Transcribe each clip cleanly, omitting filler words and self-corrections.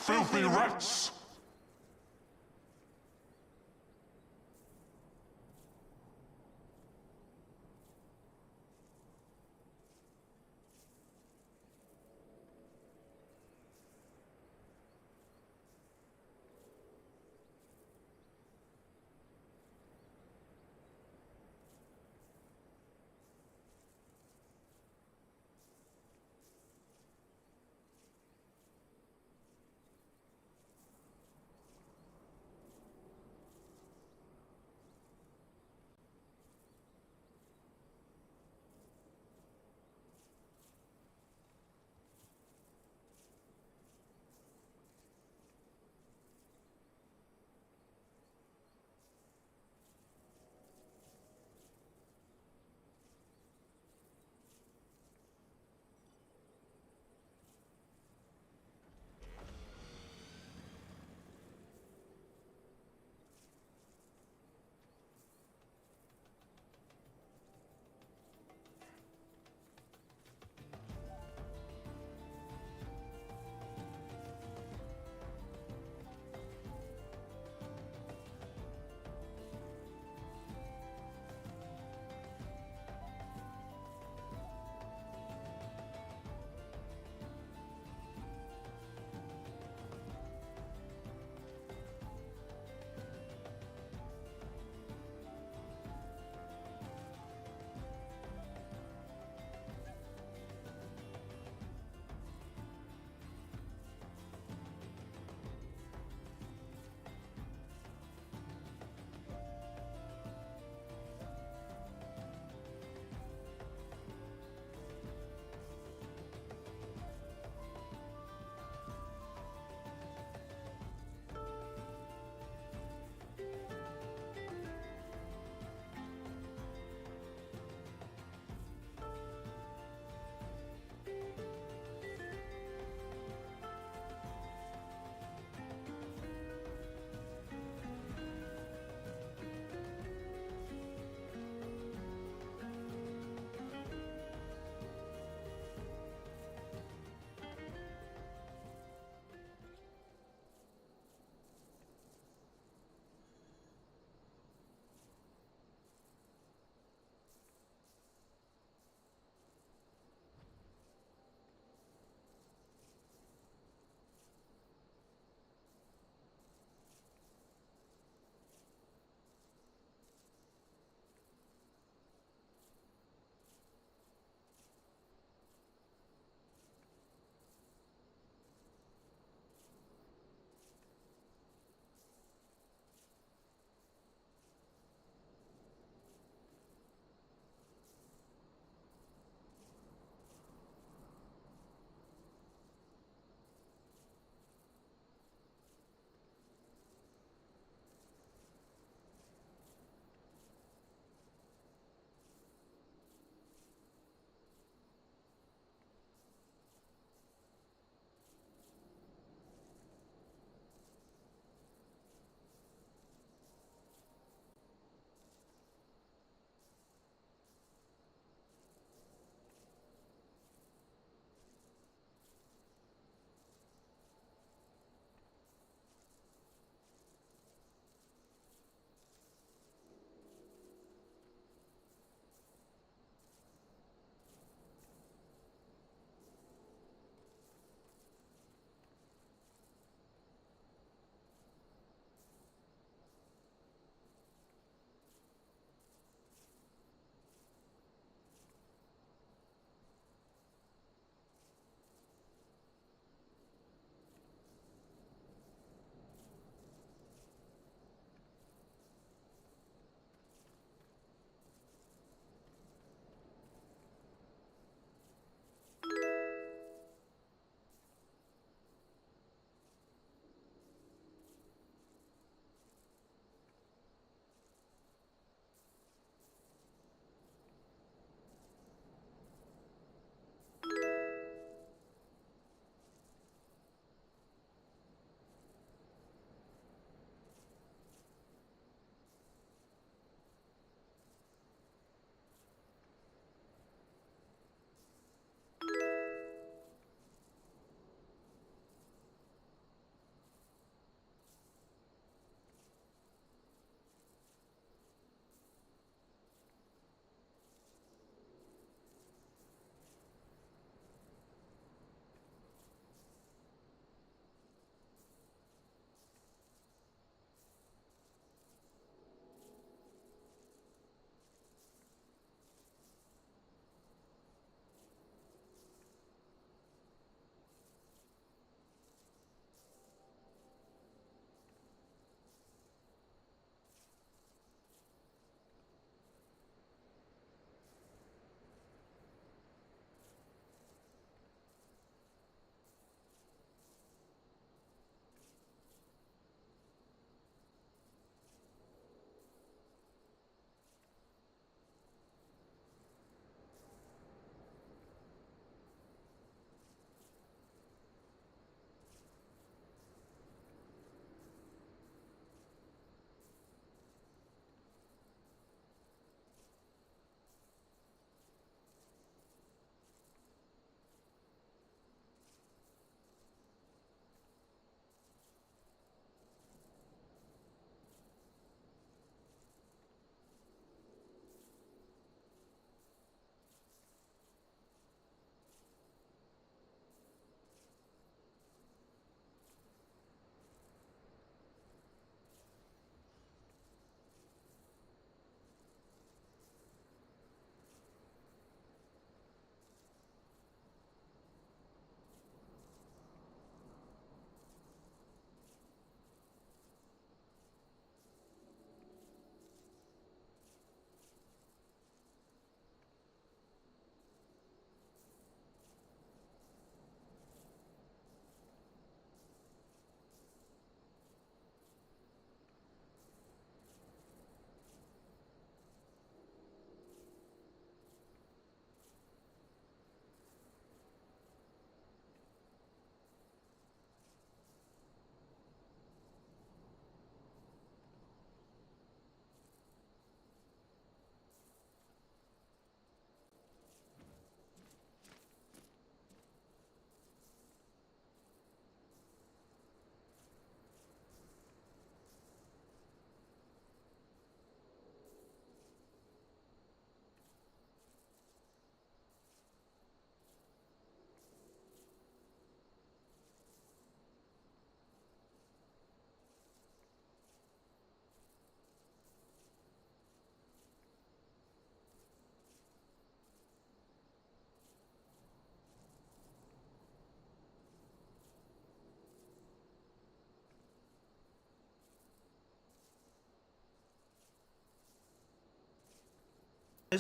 Filthy rats!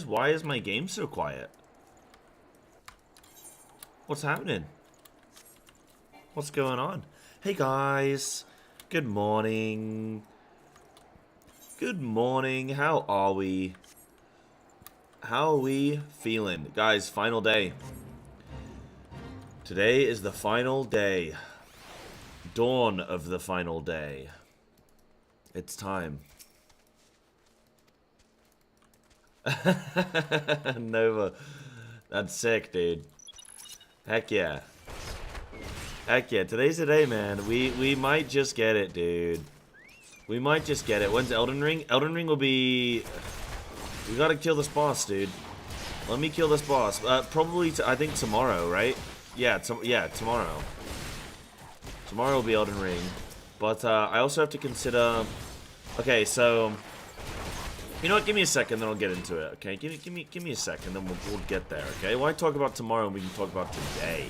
Why is my game so quiet? What's happening? What's going on? Hey guys, good morning. Good morning, how are we? How are we feeling? Guys, final day. Today is the final day. Dawn of the final day. It's time. Nova. That's sick, dude. Heck yeah. Heck yeah. Today's the day, man. We might just get it, dude. We might just get it. When's Elden Ring? Elden Ring will be... We gotta kill this boss, dude. Let me kill this boss. Probably, I think tomorrow, right? Yeah, tomorrow. Tomorrow will be Elden Ring. But I also have to consider... Okay, so... You know what? Give me a second, then I'll get into it. Okay, give me a second, then we'll get there. Okay, why talk about tomorrow when we can talk about today?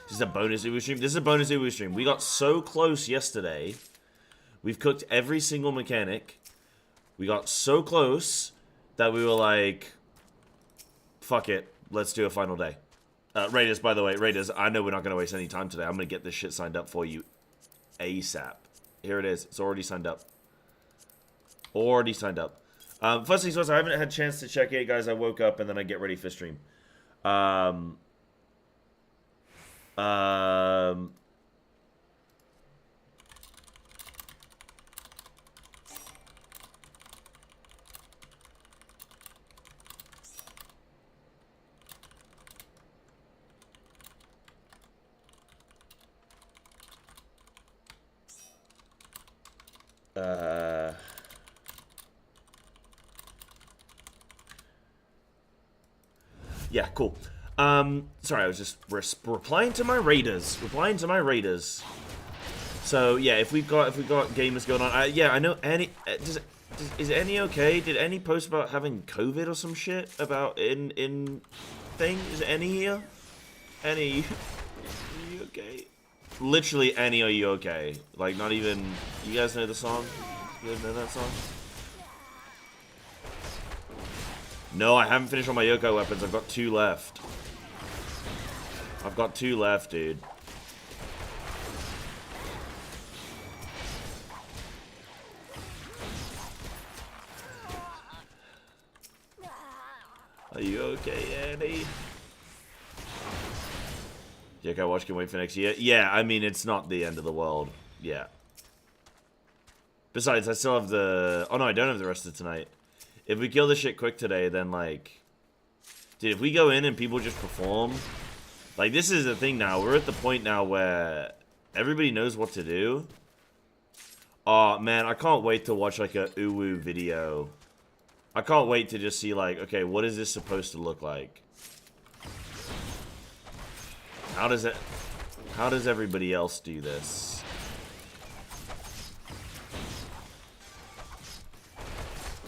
This is a bonus Uwu stream. This is a bonus Uwu stream. We got so close yesterday. We've cooked every single mechanic. We got so close that we were like, "Fuck it, let's do a final day." Raiders, by the way, Raiders. I know we're not gonna waste any time today. I'm gonna get this shit signed up for you, ASAP. Here it is. It's already signed up. Already signed up. First things first, I haven't had a chance to check it, guys. I woke up and then I get ready for stream. Yeah, cool. Sorry, I was just replying to my raiders. So yeah, if we've got gamers going on, yeah, I know Annie. Is Annie okay? Did Annie post about having COVID or some shit about in thing? Is Annie here? Annie, are you okay? Literally, Annie, are you okay? Like, not even. You guys know the song? You guys know that song? No, I haven't finished all my Yoko weapons. I've got 2 left. I've got 2 left, dude. Are you okay, Annie? Yoko watch can wait for next year. Yeah, I mean, it's not the end of the world. Yeah. Besides, I still have the... Oh, no, I don't have the rest of tonight. If we kill this shit quick today, then, like... Dude, if we go in and people just perform... Like, this is the thing now. We're at the point now where everybody knows what to do. Oh, man, I can't wait to watch, like, a Uwu video. I can't wait to just see, like, okay, what is this supposed to look like? How does everybody else do this?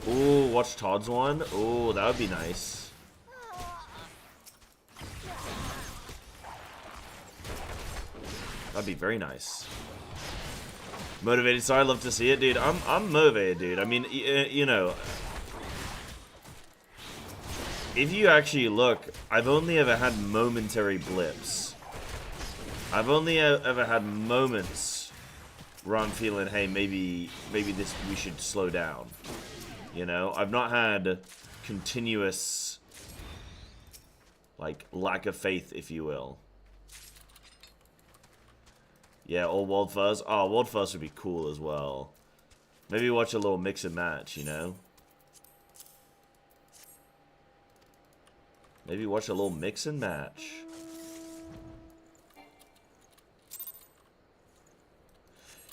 Ooh, watch Todd's one. Ooh, that would be nice. That'd be very nice. Motivated, so I love to see it, dude. I'm motivated, dude. I mean, you know, if you actually look, I've only ever had momentary blips. I've only ever had moments where I'm feeling, hey, maybe we should slow down. You know, I've not had continuous, like, lack of faith, if you will. Yeah, or World Fuzz. Oh, World Fuzz would be cool as well. Maybe watch a little mix and match, you know? Maybe watch a little mix and match.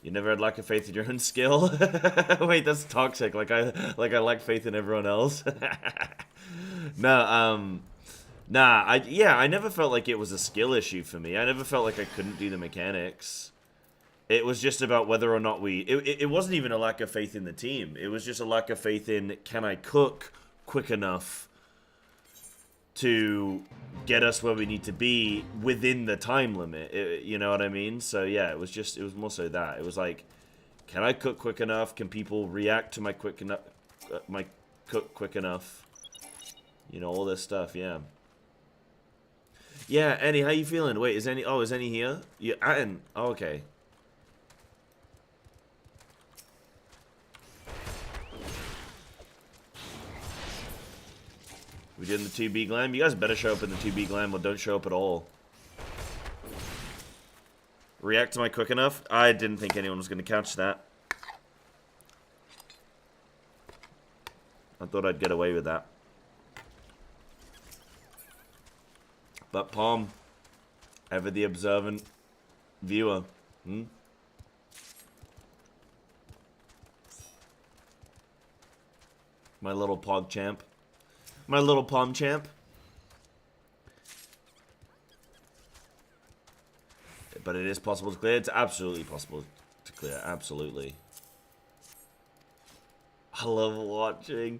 You never had lack of faith in your own skill? Wait, that's toxic. Like I lack faith in everyone else. No, nah, I never felt like it was a skill issue for me. I never felt like I couldn't do the mechanics. It was just about whether or not it wasn't even a lack of faith in the team. It was just a lack of faith in, can I cook quick enough to get us where we need to be within the time limit, you know what I mean? So yeah, it was more so that. It was like, can I cook quick enough? Can people react to my cook quick enough? You know, all this stuff, yeah. Yeah, Annie, how you feeling? Wait, is Annie here? Yeah, Annie. Oh, okay. We did in the 2B glam. You guys better show up in the 2B glam or don't show up at all. React to my quick enough? I didn't think anyone was going to catch that. I thought I'd get away with that. But Palm, ever the observant viewer. My little pog champ. My little Palm champ. But it is possible to clear. It's absolutely possible to clear. Absolutely. I love watching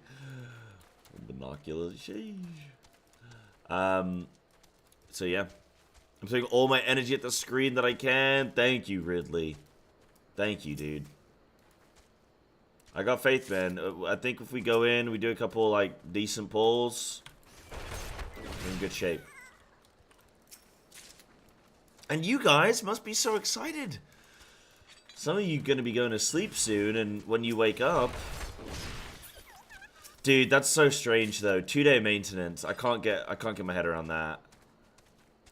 binoculars. Sheesh. So yeah, I'm putting all my energy at the screen that I can. Thank you, Ridley. Thank you, dude. I got faith, man. I think if we go in, we do a couple like decent pulls, we're in good shape. And you guys must be so excited. Some of you gonna be going to sleep soon, and when you wake up, dude, that's so strange though. 2-day maintenance. I can't get my head around that.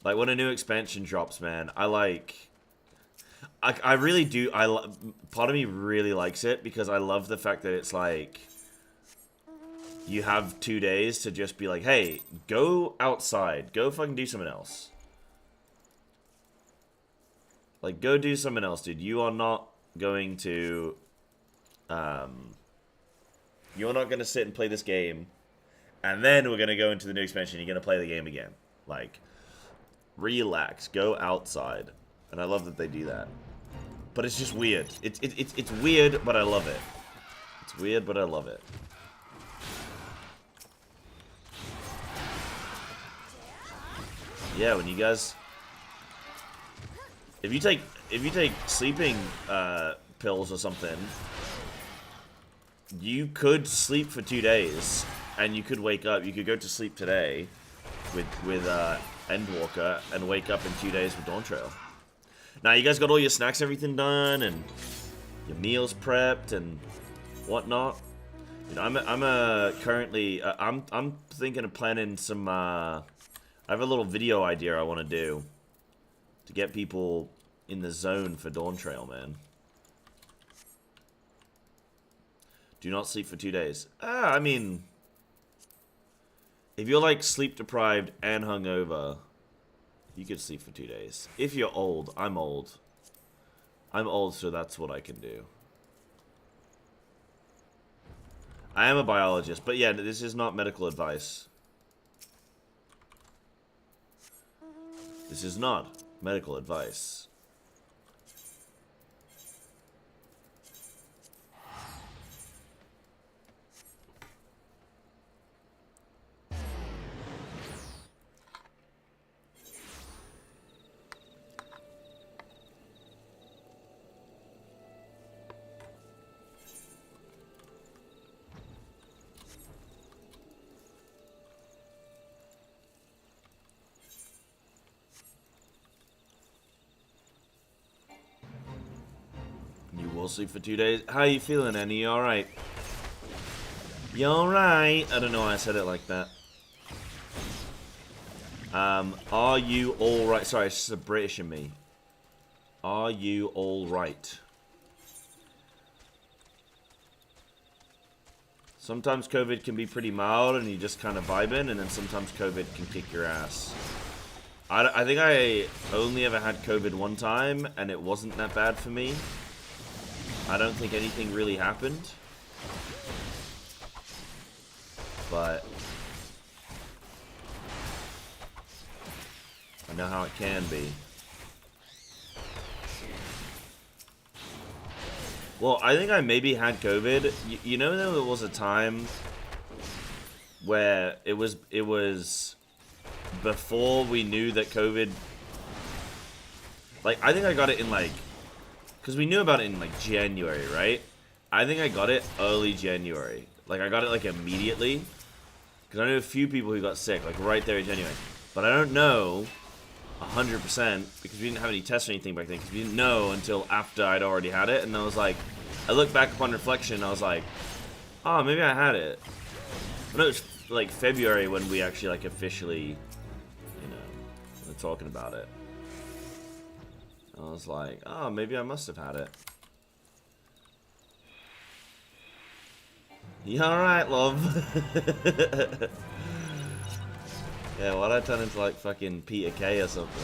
Like when a new expansion drops, man, I really do. Part of me really likes it because I love the fact that it's like you have 2 days to just be like, hey, go outside, go fucking do something else. Like, go do something else, dude. You are not going to, you're not going to sit and play this game, and then we're going to go into the new expansion, you're going to play the game again. Like, relax, go outside. And I love that they do that. But it's just weird. It's weird, but I love it. It's weird, but I love it. Yeah, when you guys... If you take sleeping pills or something, you could sleep for 2 days, and you could wake up. You could go to sleep today with Endwalker and wake up in 2 days with Dawn Trail. Now you guys got all your snacks, everything done, and your meals prepped and whatnot. You know, I'm currently I'm thinking of planning some. I have a little video idea I want to do. To get people in the zone for Dawn Trail, man. Do not sleep for 2 days. I mean... If you're, like, sleep-deprived and hungover, you could sleep for 2 days. If you're old, I'm old. I'm old, so that's what I can do. I am a biologist, but yeah, this is not medical advice. This is not medical advice. Sleep for 2 days. How you feeling, Annie? You alright? You alright? I don't know why I said it like that. Are you alright? Sorry, it's just a British in me. Are you alright? Sometimes COVID can be pretty mild and you just kind of vibing, and then sometimes COVID can kick your ass. I think I only ever had COVID one time, and it wasn't that bad for me. I don't think anything really happened, but I know how it can be. Well, I think I maybe had COVID. You know, there was a time where it was before we knew that COVID. Like, I think I got it in like. Because we knew about it in, like, January, right? I think I got it early January. Like, I got it, like, immediately. Because I know a few people who got sick, like right there in January. But I don't know 100% because we didn't have any tests or anything back then. Because we didn't know until after I'd already had it. And I was like, I looked back upon reflection and I was like, oh, maybe I had it. But it was like February when we actually like officially, you know, were talking about it. I was like, oh, maybe I must have had it. You alright, love? Yeah, why'd I turn into like fucking Peter K or something?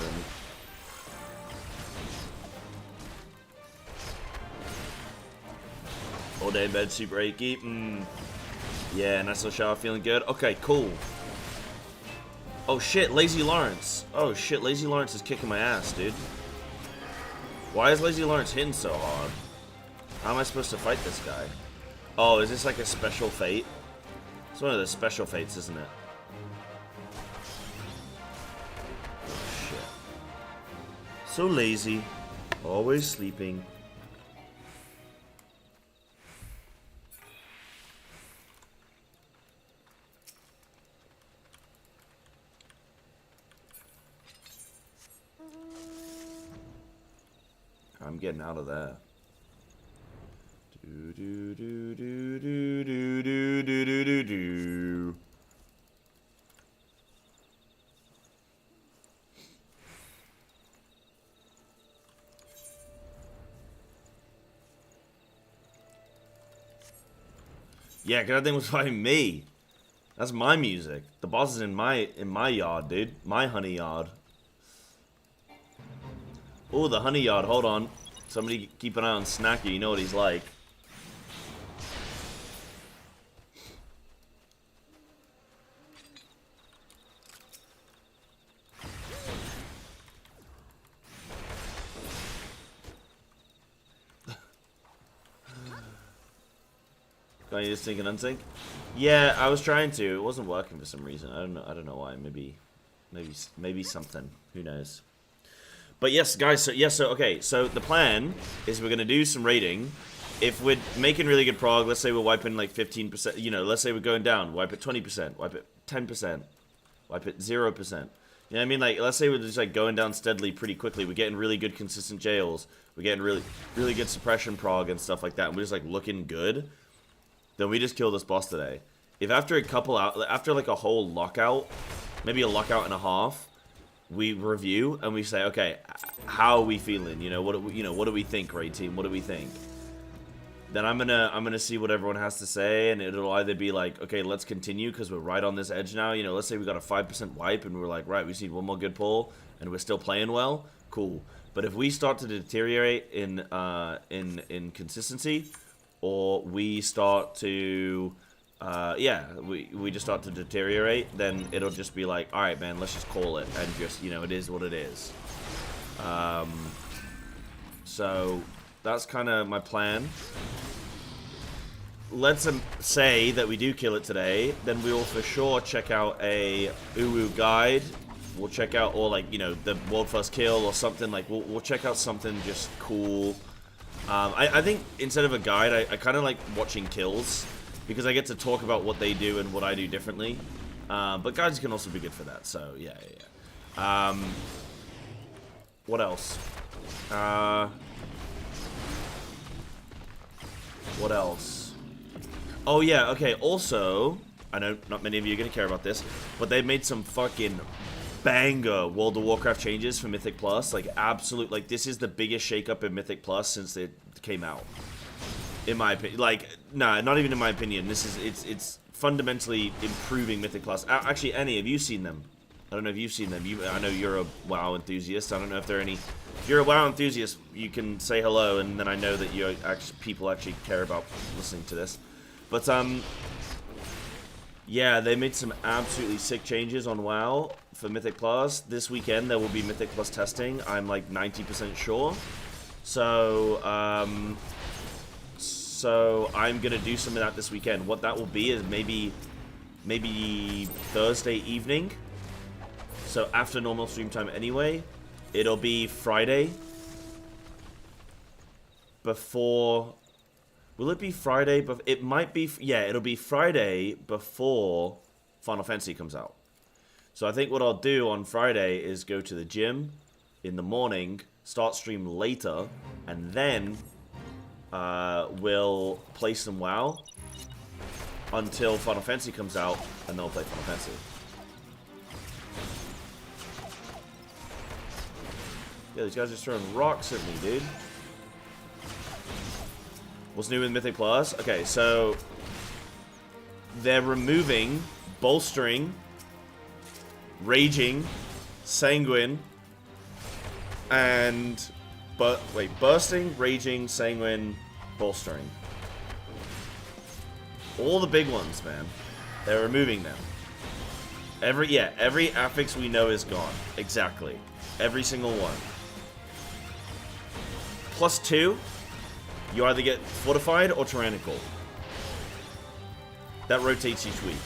All day in bed, super achy. Yeah, nice little shower, feeling good. Okay, cool. Oh shit, Lazy Lawrence. Oh shit, Lazy Lawrence is kicking my ass, dude. Why is Lazy Lawrence hitting so hard? How am I supposed to fight this guy? Oh, is this like a special fate? It's one of the special fates, isn't it? Oh, shit. So lazy. Always sleeping. I'm getting out of there. Do do do do do do do do do do do. Yeah, cause that thing was fighting me. That's my music. The boss is in my yard, dude. My honey yard. Oh, the honey yard. Hold on. Somebody keep an eye on Snacky. You know what he's like. Can you just sync and unsync? Yeah, I was trying to. It wasn't working for some reason. I don't know why. Maybe something. Who knows? But yes, guys. So okay. So the plan is we're gonna do some raiding. If we're making really good prog, let's say we're wiping like 15%. You know, let's say we're going down. Wipe it 20%. Wipe it 10%. Wipe it 0%. You know what I mean? Like, let's say we're just like going down steadily pretty quickly. We're getting really good consistent jails. We're getting really good suppression prog and stuff like that. And we're just like looking good. Then we just kill this boss today. If after after like a whole lockout, maybe a lockout and a half, we review and we say, okay, how are we feeling? You know, what do we think, raid team? What do we think? Then I'm gonna see what everyone has to say, and it'll either be like, okay, let's continue because we're right on this edge now. You know, let's say we got a 5% wipe and we're like, right, we just need one more good pull, and we're still playing well. Cool. But if we start to deteriorate in consistency, or we start to, we just start to deteriorate, then it'll just be like, all right, man, let's just call it, and just, you know, it is what it is. So that's kind of my plan. Let's say that we do kill it today, then we will for sure check out a Uwu guide. We'll check out, or like, you know, the world first kill or something. Like, we'll check out something just cool. I think instead of a guide, I kind of like watching kills, because I get to talk about what they do and what I do differently. But guides can also be good for that, so yeah. What else? What else? Oh yeah, okay, also, I know not many of you are going to care about this, but they made some fucking banger World of Warcraft changes for Mythic Plus. Like, absolute, like, this is the biggest shakeup in Mythic Plus since it came out. In my opinion. Like, nah, not even in my opinion. This is, it's fundamentally improving Mythic Plus. Actually, Annie, have you seen them? I don't know if you've seen them. I know you're a WoW enthusiast. I don't know if there are any. If you're a WoW enthusiast, you can say hello, and then I know that you people actually care about listening to this. But, yeah, they made some absolutely sick changes on WoW for Mythic Plus. This weekend there will be Mythic Plus testing. I'm like 90% sure. So I'm gonna do some of that this weekend. What that will be is maybe Thursday evening. So after normal stream time anyway. It'll be Friday before. Will it be Friday? But it might be. Yeah, it'll be Friday before Final Fantasy comes out. So I think what I'll do on Friday is go to the gym in the morning, start stream later, and then we'll play some WoW until Final Fantasy comes out, and then we'll play Final Fantasy. Yeah, these guys are just throwing rocks at me, dude. What's new with Mythic Plus? Okay, so they're removing bolstering, raging, sanguine, and bursting, raging, sanguine, bolstering. All the big ones, man. They're removing them. Every affix we know is gone. Exactly. Every single one. +2, you either get fortified or tyrannical. That rotates each week.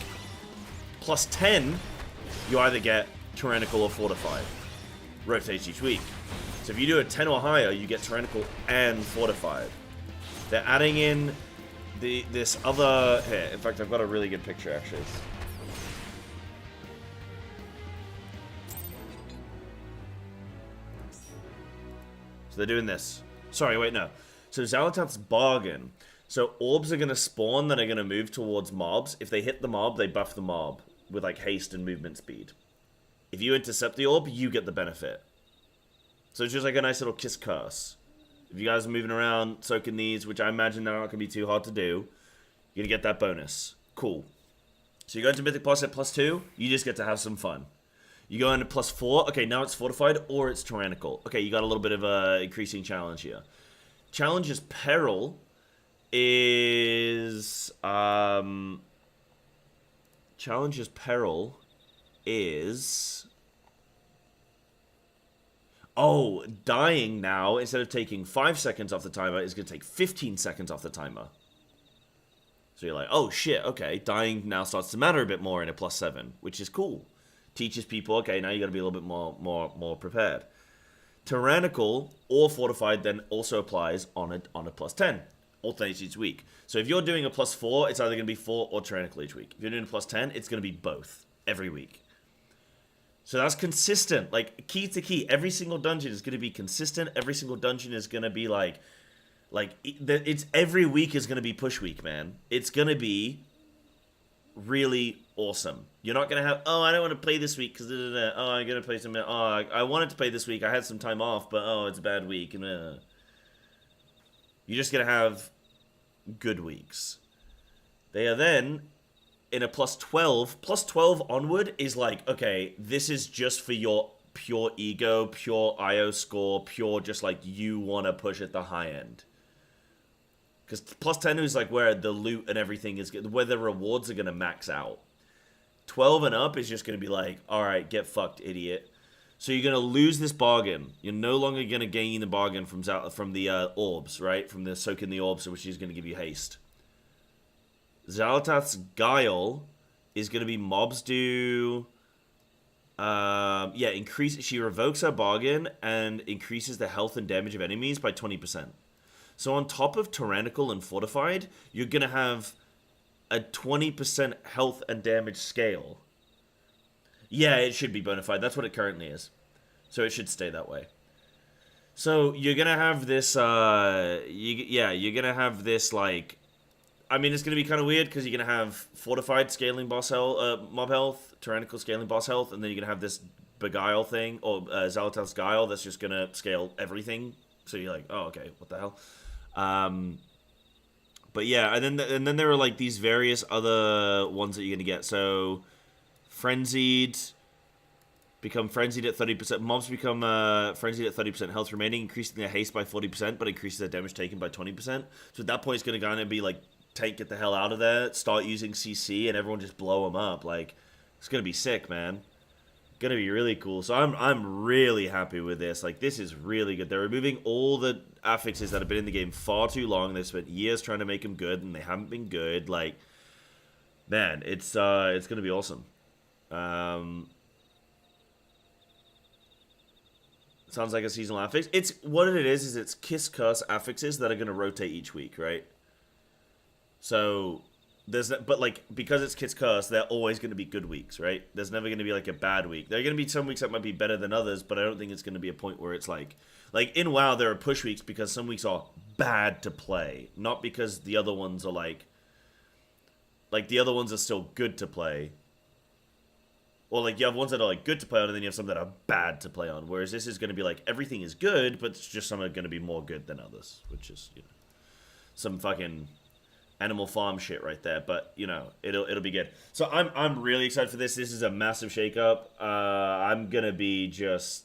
+10, you either get tyrannical or fortified. Rotates each week. So if you do a 10 or higher, you get tyrannical and fortified. They're adding in this other... Here, in fact, I've got a really good picture, actually. So they're doing this. Sorry, wait, no. So Xal'atath's bargain. So orbs are going to spawn that are going to move towards mobs. If they hit the mob, they buff the mob with like haste and movement speed. If you intercept the orb, you get the benefit. So it's just like a nice little kiss curse. If you guys are moving around, soaking these, which I imagine they're not going to be too hard to do, you're going to get that bonus. Cool. So you go into Mythic Plus at +2, you just get to have some fun. You go into +4, okay, now it's fortified or it's tyrannical. Okay, you got a little bit of a increasing challenge here. Challenge's peril is Challenge's peril is dying now, instead of taking 5 seconds off the timer, is going to take 15 seconds off the timer. So you're like, oh shit, okay, dying now starts to matter a bit more in a +7, which is cool. Teaches people, okay, now you got to be a little bit more prepared. Tyrannical or fortified then also applies on a +10, alternates each week. So if you're doing a +4, it's either going to be 4 or tyrannical each week. If you're doing a +10, it's going to be both every week. So that's consistent, like key to key. Every single dungeon is going to be consistent. Every single dungeon is going to be it's every week is going to be push week, man. It's going to be really awesome. You're not going to have, oh, I don't want to play this week because, oh, I'm going to play some, oh, I wanted to play this week. I had some time off, but, oh, it's a bad week. And you're just going to have good weeks. They are then in a +12. +12 onward is like, okay, this is just for your pure ego, pure IO score, pure just like you want to push at the high end. Because +10 is like where the loot and everything is, where the rewards are going to max out. 12 and up is just going to be like, alright, get fucked, idiot. So you're going to lose this bargain. You're no longer going to gain the bargain from the orbs, right? From the soaking the orbs, which is going to give you haste. Xal'atath's Guile is going to be mobs do... she revokes her bargain and increases the health and damage of enemies by 20%. So on top of tyrannical and fortified, you're going to have a 20% health and damage scale. Yeah, it should be bona fide. That's what it currently is. So it should stay that way. So you're going to have this, you're going to have this, like, I mean, it's going to be kind of weird because you're going to have fortified scaling boss health, mob health, tyrannical scaling boss health, and then you're going to have this Beguile thing, or Xal'atath's Guile, that's just going to scale everything. So you're like, oh, okay, what the hell? But yeah, and then there are like these various other ones that you're gonna get. So frenzied, become frenzied at 30%. Mobs become frenzied at 30% health remaining, increasing their haste by 40%, but increases their damage taken by 20%. So at that point, it's gonna kind of be like, tank, get the hell out of there, start using CC, and everyone just blow them up. Like, it's gonna be sick, man. Gonna be really cool. So I'm really happy with this. Like, this is really good. They're removing all the affixes that have been in the game far too long. They've spent years trying to make them good, and they haven't been good. Like, man, it's gonna be awesome. Sounds like a seasonal affix. It's what it is it's kiss curse affixes that are gonna rotate each week, right? So but like, because it's Kit's Curse, they're always going to be good weeks, right? There's never going to be like a bad week. There are going to be some weeks that might be better than others, but I don't think it's going to be a point where it's like in WoW there are push weeks because some weeks are bad to play, not because the other ones are like the other ones are still good to play. Or like you have ones that are like good to play on, and then you have some that are bad to play on. Whereas this is going to be like everything is good, but it's just some are going to be more good than others, which is, you know, some fucking Animal Farm shit right there, but you know, it'll be good. So I'm really excited for this. This is a massive shakeup. I'm gonna be just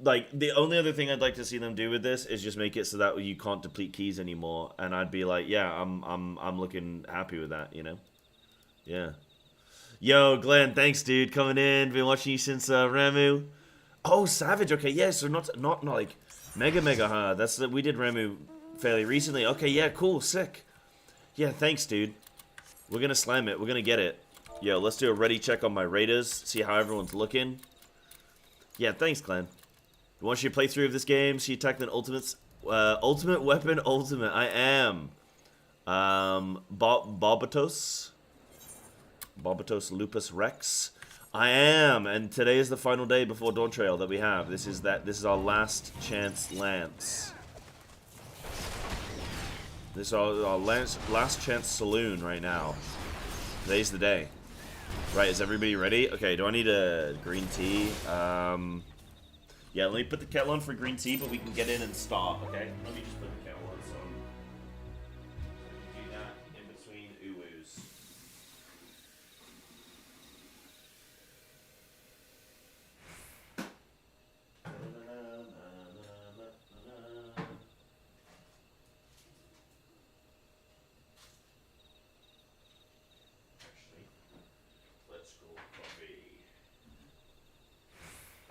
like, the only other thing I'd like to see them do with this is just make it so that you can't deplete keys anymore, and I'd be like, yeah, I'm looking happy with that, you know. Yeah. Yo, Glenn, thanks, dude, coming in. Been watching you since Ramu. Oh, Savage. Okay, yeah. So not like mega, huh? We did Ramu fairly recently. Okay, yeah, cool, sick. Yeah, thanks, dude. We're gonna slam it. We're gonna get it. Yo, let's do a ready check on my raiders. See how everyone's looking. Yeah, thanks, Glenn. You want your playthrough of this game? See attack then ultimates. Ultimate weapon, ultimate. I am. Barbatos Lupus Rex. I am, and today is the final day before Dawn Trail that we have. This is our last chance lance. This is our last chance saloon right now. Today's the day. Right, is everybody ready? Okay, do I need a green tea? Yeah, let me put the kettle on for green tea, but we can get in and start, okay? Let me just put the kettle on so we can do that in between uwus.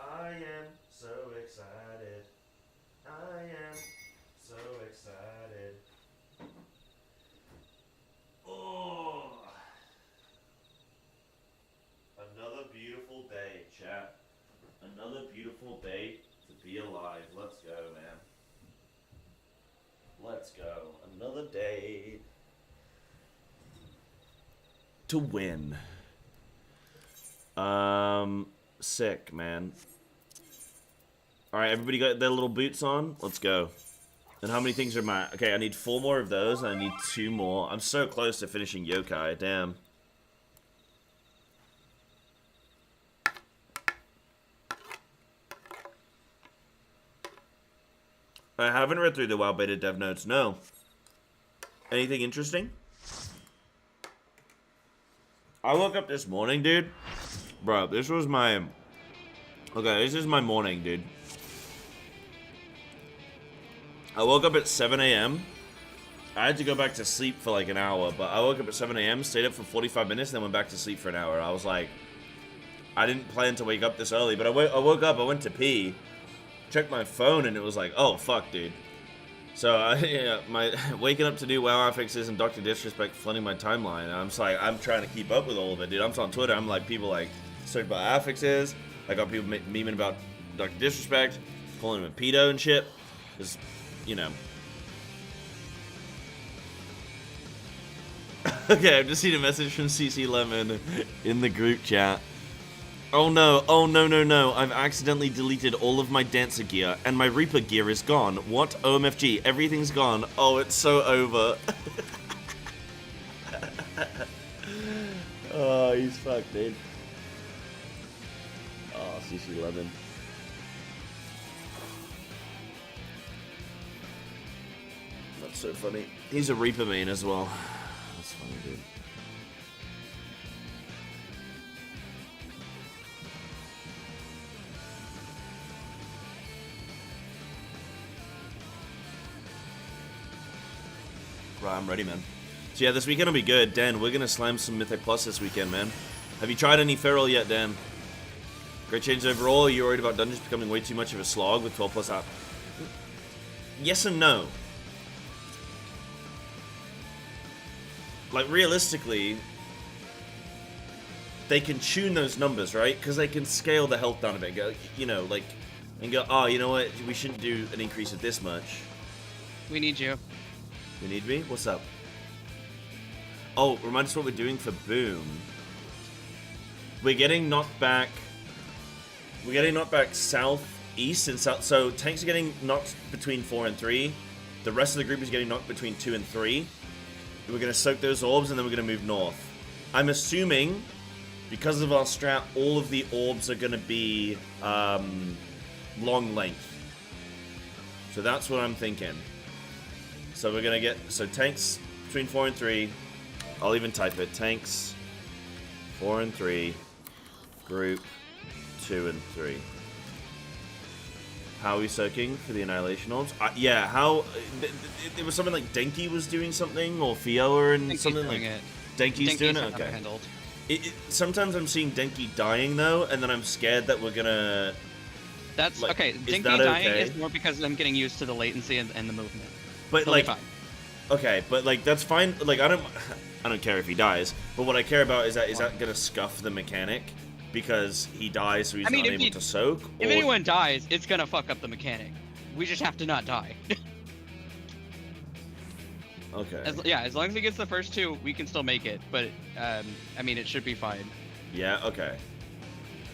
I am so excited. I am so excited. Oh, another beautiful day, chat. Another beautiful day to be alive. Let's go, man. Let's go. Another day to win. Sick, man. Alright, everybody got their little boots on? Let's go. And how many things are my... Okay, I need 4 more of those, and I need 2 more. I'm so close to finishing Yokai, damn. I haven't read through the WoW Beta dev notes, no. Anything interesting? I woke up this morning, dude. Bro, this was my... Okay, this is my morning, dude. I woke up at 7 a.m. I had to go back to sleep for like an hour, but I woke up at 7 a.m., stayed up for 45 minutes, and then went back to sleep for an hour. I was like... I didn't plan to wake up this early, but I woke up, I went to pee, checked my phone, and it was like, oh, fuck, dude. So, my waking up to do WoW affixes and Dr. Disrespect flooding my timeline, and I'm just like, I'm trying to keep up with all of it, dude. I'm on Twitter, I'm like, people like, search about affixes, I got people memeing about Dr. Disrespect, calling him a pedo and shit, because, you know. Okay, I've just seen a message from CC Lemon in the group chat. Oh no, I've accidentally deleted all of my Dancer gear, and my Reaper gear is gone. What? OMFG, everything's gone. Oh, it's so over. Oh, he's fucked, dude. Oh, CC11. That's so funny. He's a Reaper main as well. That's funny, dude. Right, I'm ready, man. So yeah, this weekend will be good. Dan, we're gonna slam some Mythic Plus this weekend, man. Have you tried any Feral yet, Dan? Great changes overall. Are you worried about dungeons becoming way too much of a slog with 12 plus out? Yes and no. Like, realistically, they can tune those numbers, right? Because they can scale the health down a bit. Go, you know, like, and go, oh, you know what? We shouldn't do an increase of this much. We need you. You need me? What's up? Oh, remind us what we're doing for Boom. We're getting knocked back. We're getting knocked back south, east, and south. So tanks are getting knocked between 4 and 3. The rest of the group is getting knocked between 2 and 3. We're going to soak those orbs, and then we're going to move north. I'm assuming, because of our strat, all of the orbs are going to be long length. So that's what I'm thinking. So we're going to get... So tanks between 4 and 3. I'll even type it. Tanks 4 and 3. Group 2 and 3. How are we soaking for the Annihilation Orbs? Yeah, how... It was something like Denki was doing something, or Fioa and something like... Denki's doing it? Okay. Sometimes I'm seeing Denki dying, though, and then I'm scared that we're gonna... That's... Like, okay, Denki dying is more because I'm getting used to the latency and the movement. But, totally like... Fine. Okay, but, like, that's fine. Like, I don't care if he dies, but what I care about is that gonna scuff the mechanic? Because he dies, so he's not able to soak? If anyone dies, it's gonna fuck up the mechanic. We just have to not die. Okay. As long as he gets the first 2, we can still make it. But, I mean, it should be fine. Yeah, okay.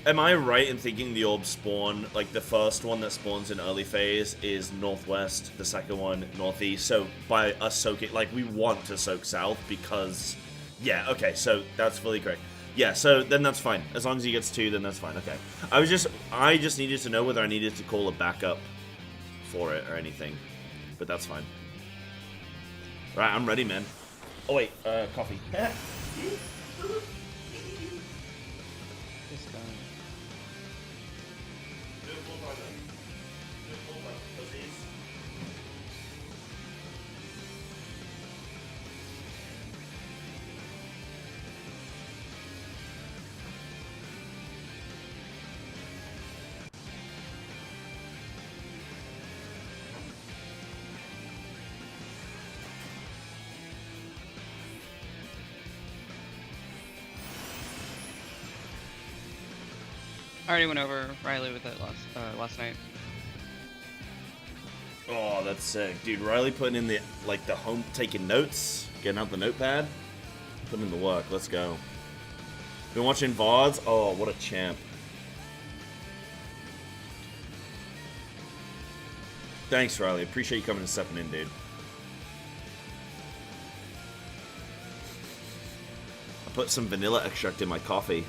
Am I right in thinking the orbs spawn, like the first one that spawns in early phase is northwest, the second one northeast, so by us soaking, like we want to soak south because, yeah, okay, so that's fully correct. Yeah, so then that's fine. As long as he gets 2, then that's fine, okay. I just needed to know whether I needed to call a backup for it or anything, but that's fine. Right, I'm ready, man. Oh wait, coffee. I already went over Riley with it last night. Oh, that's sick. Dude, Riley putting in the home, taking notes, getting out the notepad, putting in the work. Let's go. Been watching VODs? Oh, what a champ. Thanks, Riley. Appreciate you coming and stepping in, dude. I put some vanilla extract in my coffee.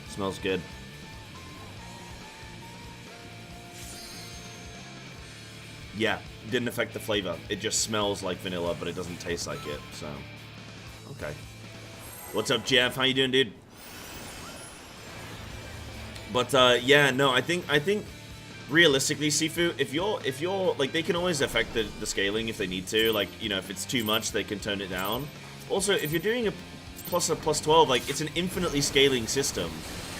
Smells good. Yeah, didn't affect the flavor. It just smells like vanilla, but it doesn't taste like it, so... Okay. What's up, Jeff? How you doing, dude? But, yeah, no, I think realistically, Sifu, if you're, like, they can always affect the scaling if they need to. Like, you know, if it's too much, they can tone it down. Also, if you're doing a plus 12, like, it's an infinitely scaling system.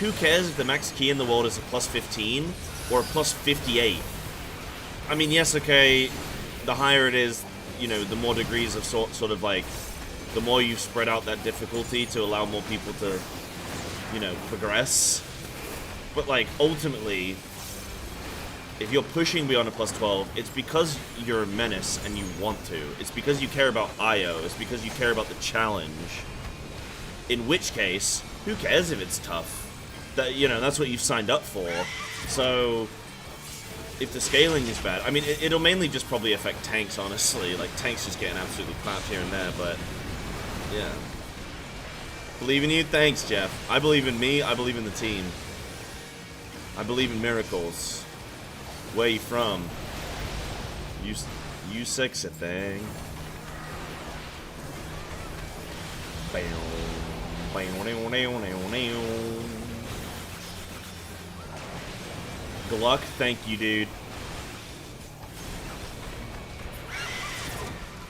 Who cares if the max key in the world is a plus 15 or a plus 58? I mean, yes, okay, the higher it is, you know, the more degrees of sort of like, the more you spread out that difficulty to allow more people to, you know, progress. But, like, ultimately, if you're pushing beyond a plus 12, it's because you're a menace and you want to. It's because you care about IO. It's because you care about the challenge. In which case, who cares if it's tough? That, you know, that's what you've signed up for. So... if the scaling is bad, I mean, it'll mainly just probably affect tanks, honestly. Like, tanks just getting absolutely clapped here and there, but, yeah. Believe in you? Thanks, Jeff. I believe in me, I believe in the team. I believe in miracles. Where you from? You sexy thing. Gluck, thank you, dude.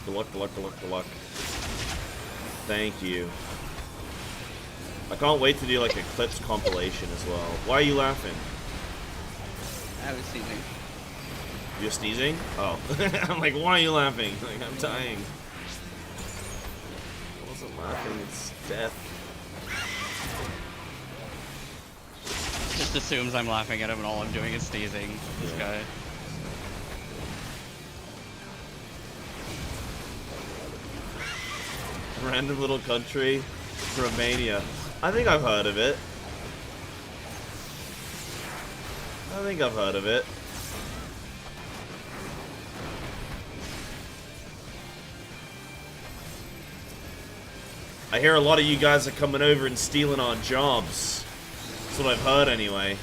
Gluck. Thank you. I can't wait to do like a clips compilation as well. Why are you laughing? I was teasing. You're sneezing? Oh. I'm like, why are you laughing? Like, I'm dying. I wasn't laughing, it's death. Just assumes I'm laughing at him and all I'm doing is teasing this guy. Random little country. Romania. I think I've heard of it. I think I've heard of it. I hear a lot of you guys are coming over and stealing our jobs. That's what I've heard anyway.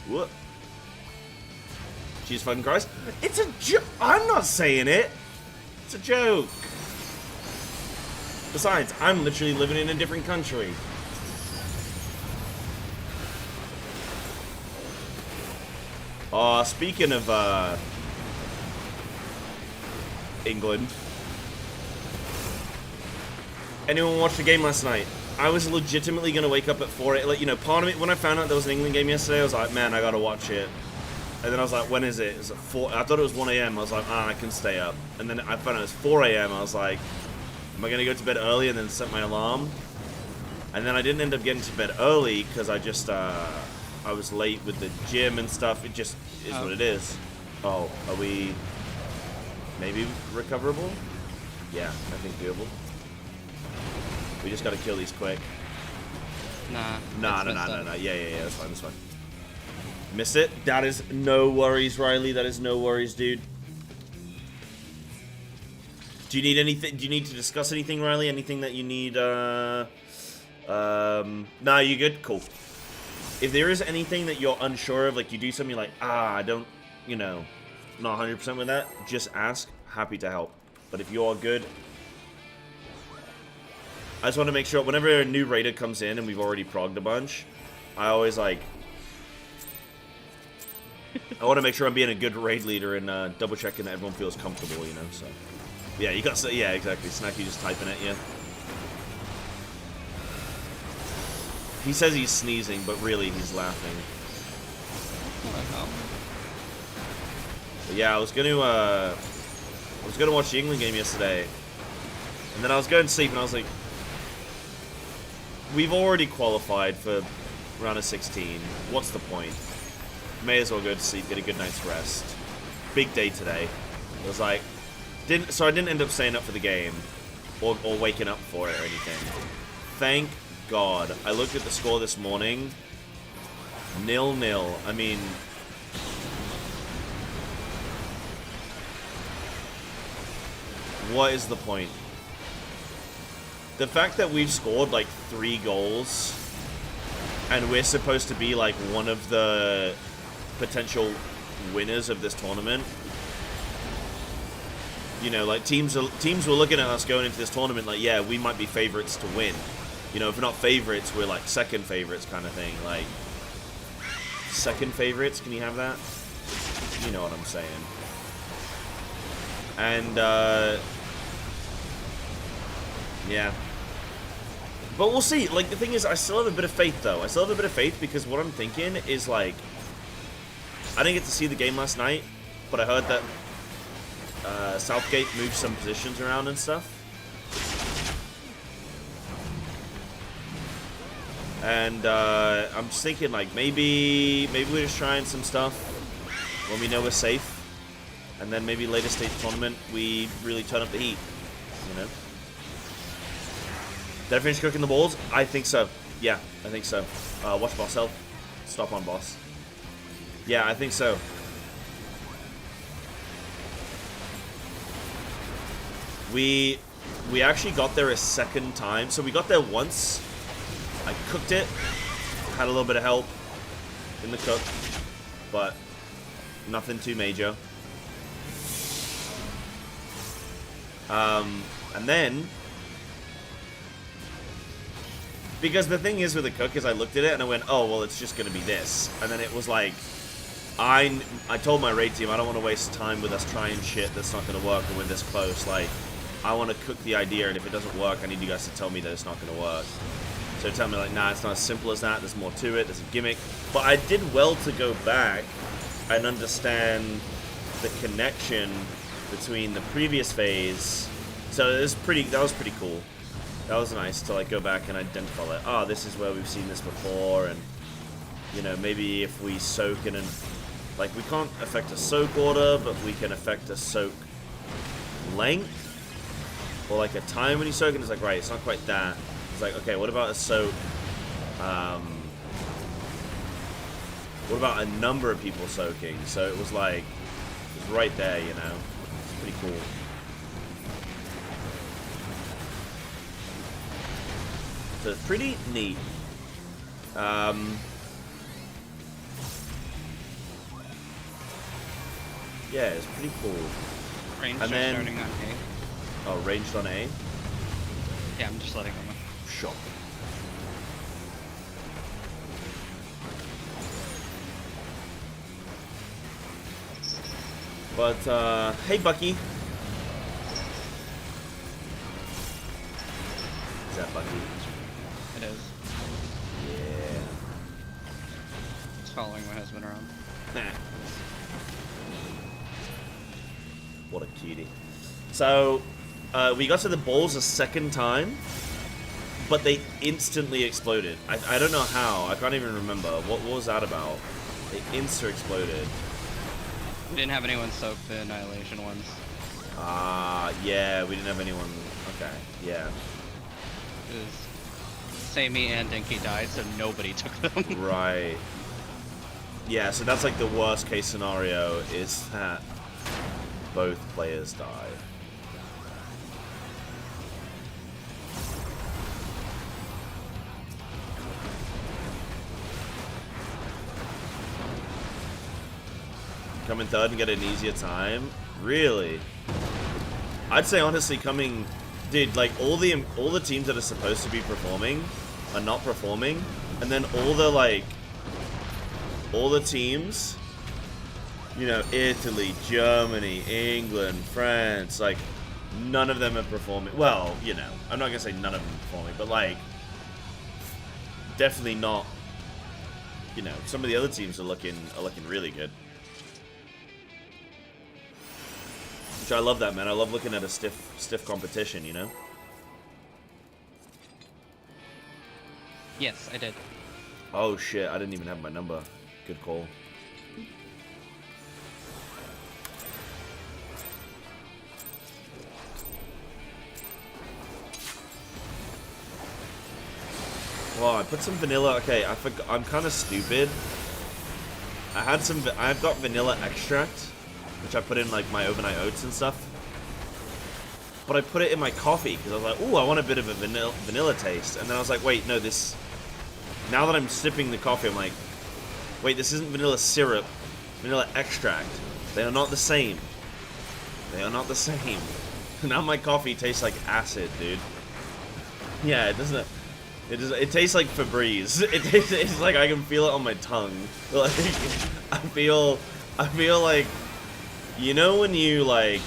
What? Jesus fucking Christ. It's a joke. I'm not saying it. It's a joke. Besides, I'm literally living in a different country. Speaking of, England. Anyone watch the game last night? I was legitimately going to wake up at 4 like, you know, part of me, when I found out there was an England game yesterday, I was like, man, I gotta watch it. And then I was like, when is it? It's at 4, I thought it was 1 AM. I was like, I can stay up. And then I found out it was 4 AM. I was like, am I going to go to bed early and then set my alarm? And then I didn't end up getting to bed early because I just, I was late with the gym and stuff. It just is what it is. Oh, are we maybe recoverable? Yeah, I think doable. We just gotta kill these quick. Nah. No. Yeah, that's fine, that's fine. Missed it? That is no worries, Riley. That is no worries, dude. Do you need anything? Do you need to discuss anything, Riley? Anything that you need, Nah, you good? Cool. If there is anything that you're unsure of, like you do something like, I don't, you know, not 100% with that, just ask. Happy to help. But if you're good, I just want to make sure whenever a new raider comes in and we've already progged a bunch, I always like, I want to make sure I'm being a good raid leader and double checking that everyone feels comfortable, you know, so. Yeah, you got to, yeah, exactly. Snacky just typing at you. He says he's sneezing, but really he's laughing. But yeah, I was gonna watch the England game yesterday, and then I was going to sleep, and I was like, we've already qualified for round of 16. What's the point? May as well go to sleep, get a good night's rest. Big day today. It was like, so I didn't end up staying up for the game, or waking up for it or anything. Thank God. I looked at the score this morning. 0-0. I mean, what is the point? The fact that we've scored like 3 goals and we're supposed to be like one of the potential winners of this tournament. You know, like teams were looking at us going into this tournament like, yeah, we might be favorites to win. You know, if we're not favorites, we're like second favorites kind of thing. Like, second favorites, can you have that? You know what I'm saying. And, yeah. But we'll see. Like, the thing is, I still have a bit of faith, though. I still have a bit of faith because what I'm thinking is, like, I didn't get to see the game last night, but I heard that Southgate moved some positions around and stuff. And I'm just thinking, like, maybe we're just trying some stuff when we know we're safe. And then maybe later stage tournament, we really turn up the heat, you know? Did I finish cooking the balls? I think so. Yeah, I think so. Watch boss health. Stop on boss. Yeah, I think so. We actually got there a second time. So we got there once. I cooked it. Had a little bit of help in the cook. But nothing too major. And then, because the thing is with the cook is I looked at it and I went, oh, well, it's just going to be this. And then it was like, I told my raid team, I don't want to waste time with us trying shit that's not going to work when we're this close. Like, I want to cook the idea, and if it doesn't work, I need you guys to tell me that it's not going to work. So tell me, like, nah, it's not as simple as that. There's more to it. There's a gimmick. But I did well to go back and understand the connection between the previous phase. So it was that was pretty cool. That was nice to like go back and identify like, oh, this is where we've seen this before, and you know, maybe if we soak in an, like we can't affect a soak order, but we can affect a soak length, or like a time when you soak, and it's like, right, it's not quite that. It's like, okay, what about a soak, what about a number of people soaking? So it was like, it was right there, you know, it's pretty cool. So it's pretty neat. Yeah, it's pretty cool. Range And then, starting on A. oh, ranged on A? Yeah, I'm just letting them know. Sure. But, hey, Bucky. Is that Bucky? It is. Yeah. It's following my husband around. What a cutie. So, we got to the balls a second time, but they instantly exploded. I don't know how. I can't even remember. What was that about? They insta-exploded. We didn't have anyone soak the Annihilation ones. Yeah, we didn't have anyone. Okay, yeah. It was Sammy and Dinky died, so nobody took them. Right. Yeah, so that's like the worst case scenario is that both players die. Come in third and get an easier time? Really? I'd say honestly coming... Dude, like all the teams that are supposed to be performing are not performing. And then all the teams, you know, Italy, Germany, England, France, like none of them are performing. Well, you know, I'm not gonna say none of them are performing, but like definitely not, you know, some of the other teams are looking really good. Which I love that, man. I love looking at a stiff competition, you know? Yes, I did. Oh shit, I didn't even have my number. Good call. Well, I put some vanilla. Okay, I'm kind of stupid. I've got vanilla extract, which I put in like my overnight oats and stuff. But I put it in my coffee because I was like, ooh, I want a bit of a vanilla taste. And then I was like, wait, no, this... Now that I'm sipping the coffee, I'm like, wait, this isn't vanilla syrup, vanilla extract. They are not the same. They are not the same. Now my coffee tastes like acid, dude. Yeah, it doesn't... It tastes like Febreze. It's like I can feel it on my tongue. Like, I feel like... You know when you, like,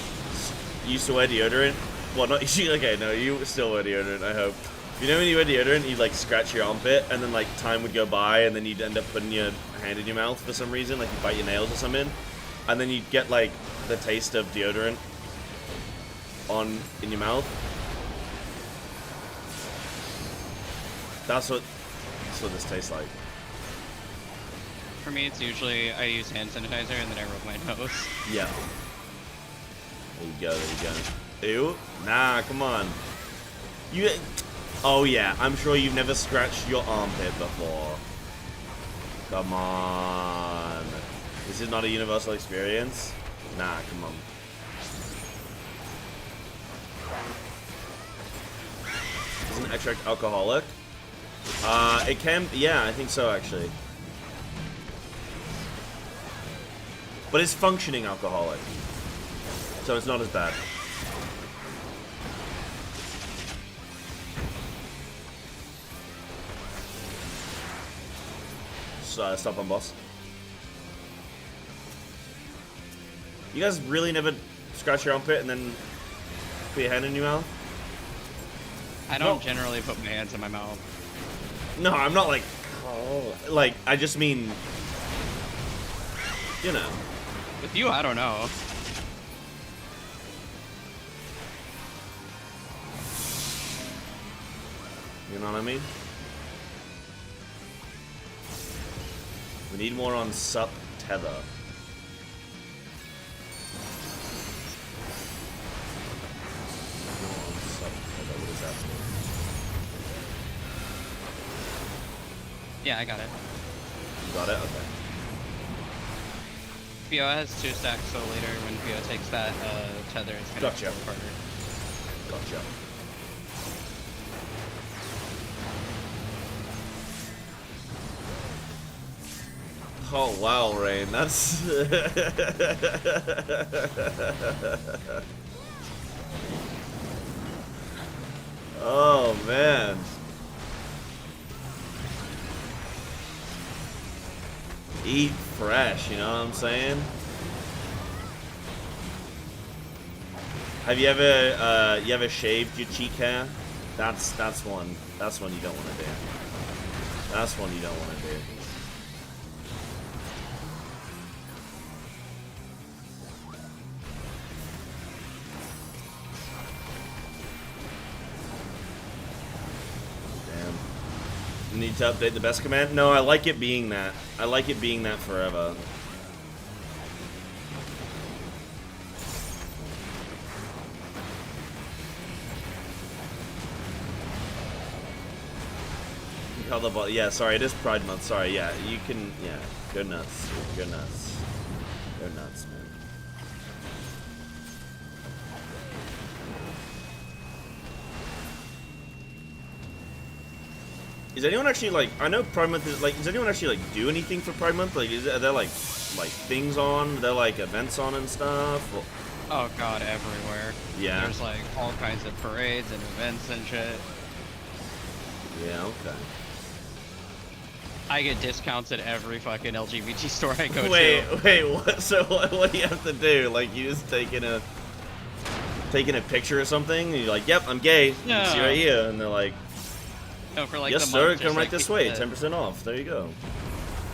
used to wear deodorant? Well, not you. Okay, no, you still wear deodorant, I hope. You know when you wear deodorant, you'd, like, scratch your armpit, and then, like, time would go by, and then you'd end up putting your hand in your mouth for some reason, like you bite your nails or something, and then you'd get, like, the taste of deodorant in your mouth. That's what this tastes like. For me, it's usually I use hand sanitizer and then I rub my nose. Yeah. There you go, Ew. Nah, come on. Oh yeah, I'm sure you've never scratched your armpit before. Come on. This is not a universal experience? Nah, come on. Isn't extract alcoholic? It can, yeah, I think so actually. But it's functioning alcoholic, so it's not as bad. So, stop on boss. You guys really never scratch your armpit and then put your hand in your mouth? I don't generally put my hands in my mouth. No, I'm not like, oh, like, I just mean, you know. With you, I don't know. You know what I mean? We need more on sup tether. More on sup tether. What does that mean? Yeah, I got it. You got it? Okay. PO has 2 stacks, so later when PO takes that tether, it's gonna Gotcha. go harder. Gotcha. Oh wow, Rain, that's oh man. Eat fresh, you know what I'm saying? Have you ever shaved your cheek hair? That's one you don't want to do. That's one you don't want to do. Need to update the best command? No, I like it being that. I like it being that forever. Yeah, sorry, it is Pride Month. Sorry, yeah, you can, yeah, go nuts. Go nuts. Go nuts, man. Is anyone actually, like, I know Pride Month is, like, does anyone actually, like, do anything for Pride Month? Like, are there, like, things on? Are there, like, events on and stuff? Or... Oh god, everywhere. Yeah. There's, like, all kinds of parades and events and shit. Yeah, okay. I get discounts at every fucking LGBT store I go to. Wait, what? So what do you have to do? Like, you just taking a picture or something, and you're like, yep, I'm gay. No. You see right here, and they're like, No, for like yes, the sir, month, come right like, this way, 10% off. There you go.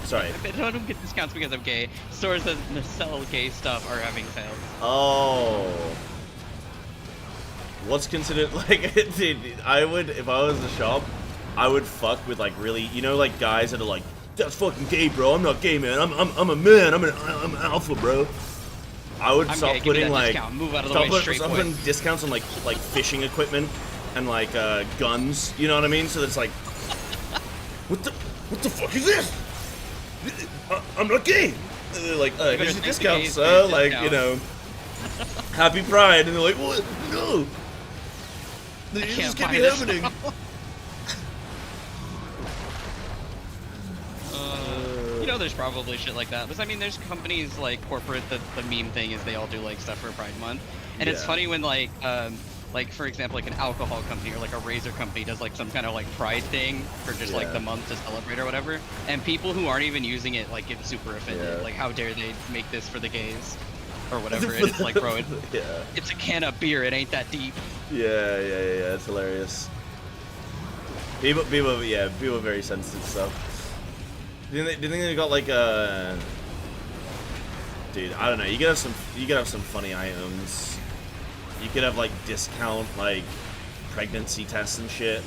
Sorry. I don't get discounts because I'm gay. Stores that sell gay stuff are having sales. Oh. What's considered, like, dude, I would, if I was in the shop, I would fuck with, like, really, you know, like, guys that are like, that's fucking gay, bro. I'm not gay, man. I'm a man. I'm alpha, bro. I would stop putting, like, stop putting discounts on, like fishing equipment and, like, guns. You know what I mean? So it's like, what the fuck is this? I'm not gay. And they're like, here's your discount, sir. Like, you know, happy Pride. And they're like, what? No. You just can't be happening. You know, there's probably shit like that. But I mean, there's companies like corporate that the meme thing is they all do like stuff for Pride Month, and it's funny when like for example, like an alcohol company or like a razor company does like some kind of like Pride thing for just like the month to celebrate or whatever, and people who aren't even using it like get super offended. Like, how dare they make this for the gays or whatever? And it's like, bro, it's a can of beer. It ain't that deep. Yeah. It's hilarious. People are very sensitive stuff. Do you think they got like a? Dude, I don't know. You could have some funny items. You could have like discount like pregnancy tests and shit.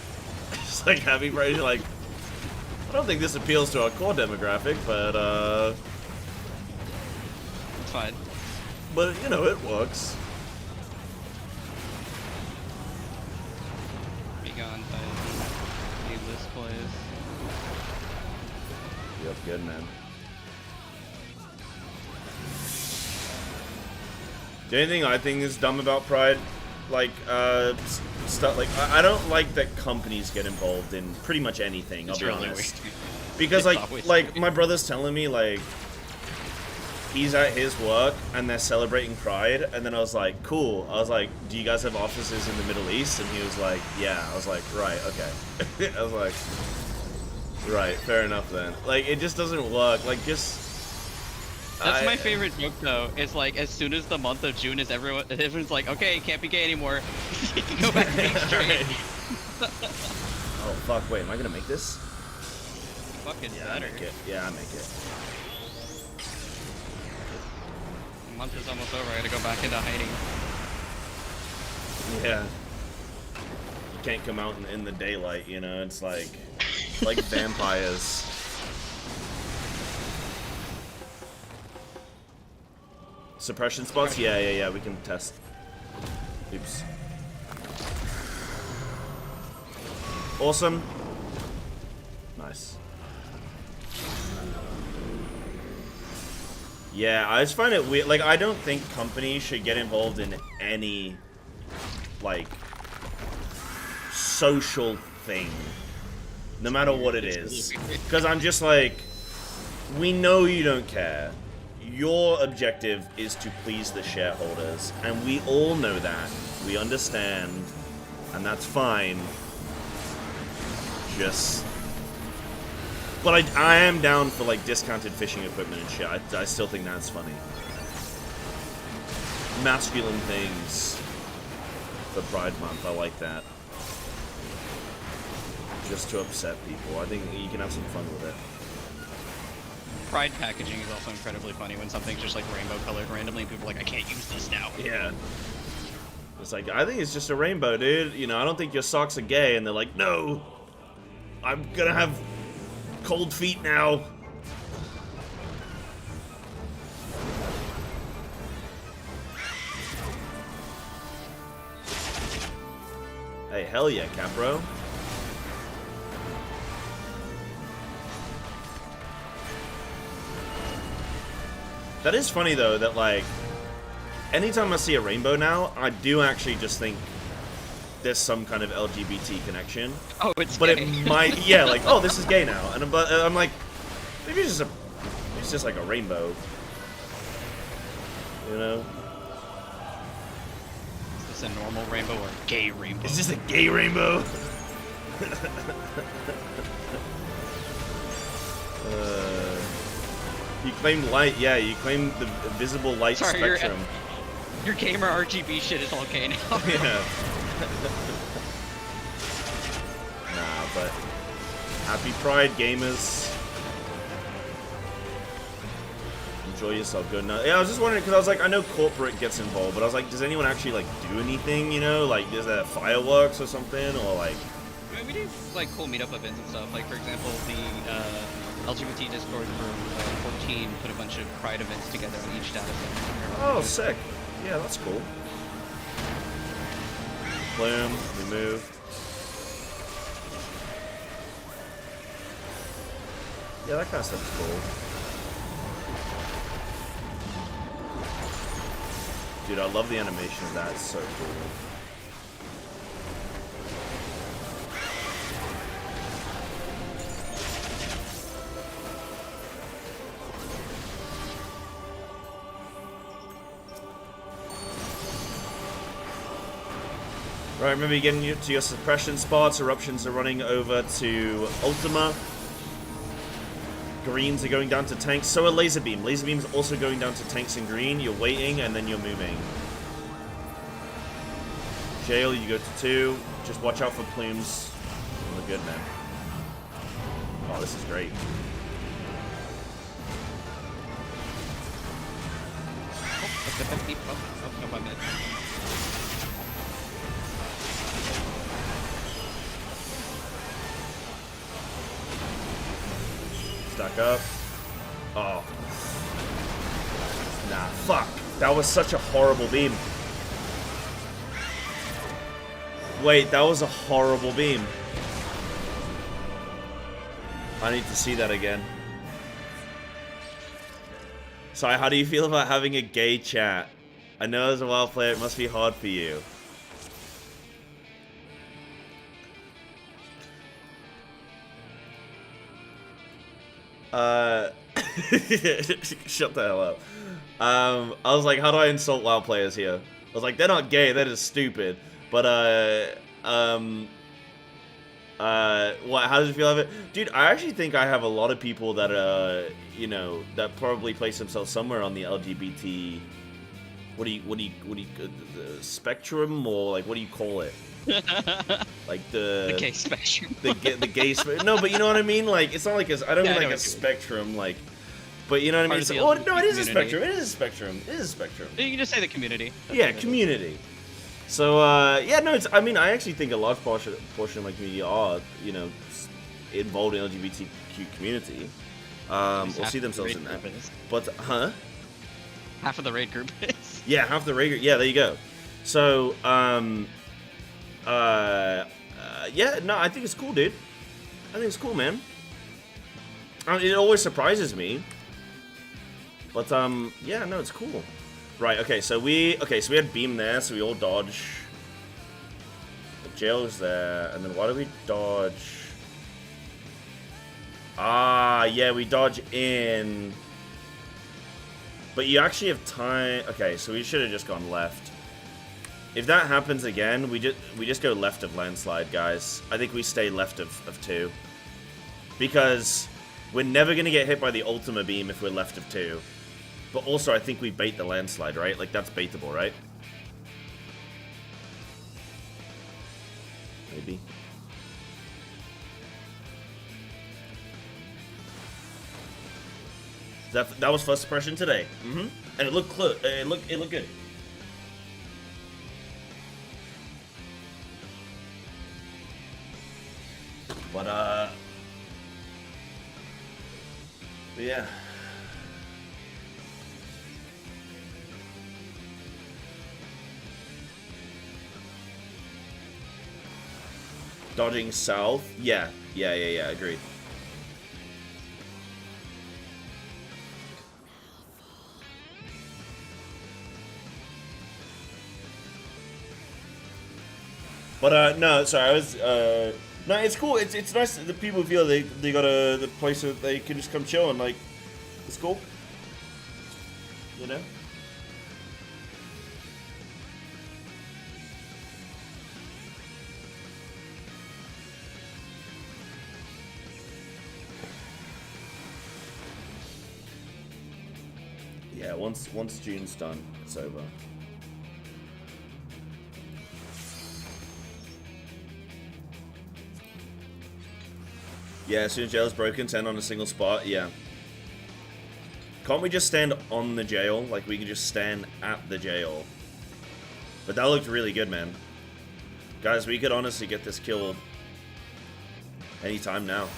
Just like happy Pride. You're like, I don't think this appeals to our core demographic, but it's fine. But you know, it works. Be gone by needless plays. Yep, good man. The only thing I think is dumb about Pride, like, stuff like, I don't like that companies get involved in pretty much anything, I'll be honest. Because, like, my brother's telling me, like, he's at his work, and they're celebrating Pride, and then I was like, cool. I was like, do you guys have offices in the Middle East? And he was like, yeah. I was like, right, okay. I was like, right, fair enough then. Like, it just doesn't work. Like, just... That's my favorite joke, though. It's like, as soon as the month of June is everyone's like, okay, can't be gay anymore. You can go back to being straight. Oh, fuck, wait, am I gonna make this? Fucking Yeah, better. I make it. Yeah, I make it. The month is almost over. I gotta go back into hiding. Yeah. can't come out in the daylight, you know? It's like vampires. Suppression spots? Yeah, we can test. Oops. Awesome. Nice. Yeah, I just find it weird. Like, I don't think companies should get involved in any, like, social thing. No matter what it is. Because I'm just like, we know you don't care. Your objective is to please the shareholders. And we all know that. We understand. And that's fine. Just... But I am down for, like, discounted fishing equipment and shit. I still think that's funny. Masculine things for Pride Month. I like that. Just to upset people. I think you can have some fun with it. Pride packaging is also incredibly funny when something's just, like, rainbow colored randomly and people are like, I can't use this now. Yeah. It's like, I think it's just a rainbow, dude. You know, I don't think your socks are gay. And they're like, no! I'm gonna have cold feet now. Hey, hell yeah, Capro. That is funny, though, that, like, anytime I see a rainbow now, I do actually just think there's some kind of LGBT connection. Oh, it's but gay. It might, yeah, like, oh, this is gay now. And I'm like, maybe it's just like a rainbow. You know? Is this a normal rainbow or a gay rainbow? It's just a gay rainbow. You claim light, yeah, you claim the visible light spectrum. Your gamer RGB shit is all gay now. Yeah. Nah, but happy Pride, gamers. Enjoy yourself, good enough. Yeah, I was just wondering, because I was like, I know corporate gets involved, but I was like, does anyone actually, like, do anything, you know? Like, is there fireworks or something, or, like... I mean, we do, like, cool meetup events and stuff. Like, for example, the LGBT Discord for 14 put a bunch of Pride events together on each data set. Oh, sick. Yeah, that's cool. Plume, remove. Yeah, that kind of stuff's cool. Dude, I love the animation of that. It's so cool. Right, remember you're getting to your suppression spots. Eruptions are running over to Ultima. Greens are going down to tanks. So are Laser Beam. Laser Beam's also going down to tanks and green. You're waiting, and then you're moving. Jail, you go to 2. Just watch out for plumes. Look good, man. Oh, this is great. Oh, no, I'm in. Stack up. Oh. Nah, fuck. That was such a horrible beam. Wait, that was a horrible beam. I need to see that again. Sorry, how do you feel about having a gay chat? I know as a WoW player it must be hard for you. Shut the hell up. I was like, how do I insult WoW players here? I was like, they're not gay, they're just stupid. But, what, how did you feel of it? Dude, I actually think I have a lot of people that, you know, that probably place themselves somewhere on the LGBT, what do you, spectrum, or, like, what do you call it? Like the gay spectrum. the gay spectrum. No, but you know what I mean? like, it's not like I don't mean like a spectrum, like, but you know what I mean? Oh, no, it is a spectrum. It is a spectrum. It is a spectrum. You can just say the community. Yeah, community. So, yeah, no, I mean, I actually think a large portion of my community are, you know, involved in LGBTQ community. Or see themselves in that. But, huh? Half of the raid group is. Yeah, half the raid group. Yeah, there you go. So, yeah, no, I think it's cool, dude. I think it's cool, man. It always surprises me. But, yeah, no, it's cool. Right, okay, so we had beam there, so we all dodge. The jail's there, and then why do we dodge? Ah, yeah, we dodge in. But you actually have time. Okay, so we should have just gone left. If that happens again, we just go left of landslide, guys. I think we stay left of 2. Because we're never going to get hit by the Ultima Beam if we're left of 2. But also, I think we bait the landslide, right? Like, that's baitable, right? Maybe. That was first impression today. Mm-hmm. And it looked it looked good. But yeah. Dodging south? Yeah, agreed. But, no, sorry, I was, no, it's cool. It's nice that the people feel they got the place that they can just come chill and, like, it's cool. You know? Yeah, once June's done, it's over. Yeah, as soon as jail's broken, 10 on a single spot, yeah. Can't we just stand on the jail? Like, we can just stand at the jail. But that looked really good, man. Guys, we could honestly get this kill anytime now.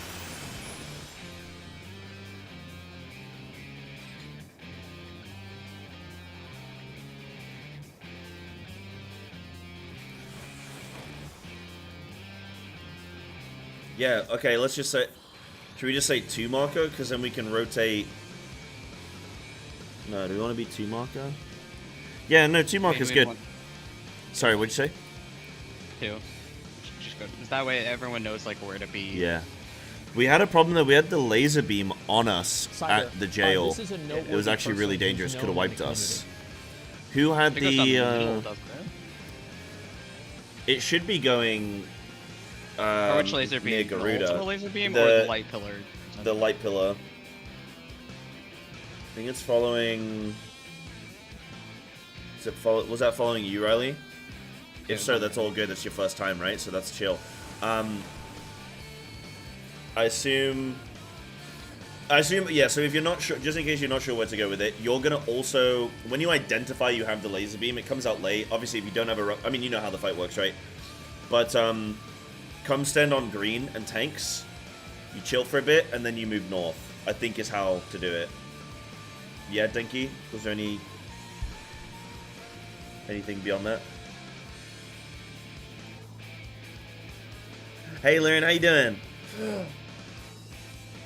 Yeah, okay, let's just say... Should we just say 2 marker? Because then we can rotate... No, do we want to be 2 marker? Yeah, no, 2 marker is good. Sorry, what'd you say? 2. Just go. That way everyone knows, like, where to be. Yeah. We had a problem that we had the laser beam on us at the jail. It was actually really dangerous. Could have wiped us. Who had the... It should be going... or which laser beam? Near Garuda. The laser beam or the light pillar? The light pillar. I think it's following... Was that following you, Riley? If so, that's all good. That's your first time, right? So that's chill. I assume, yeah, so if you're not sure, just in case you're not sure where to go with it, you're going to also, when you identify you have the laser beam, it comes out late. Obviously, if you don't have I mean, you know how the fight works, right? But, come stand on green and tanks, you chill for a bit, and then you move north, I think is how to do it. Yeah, Dinky? Was there anything beyond that? Hey, Lauren, how you doing?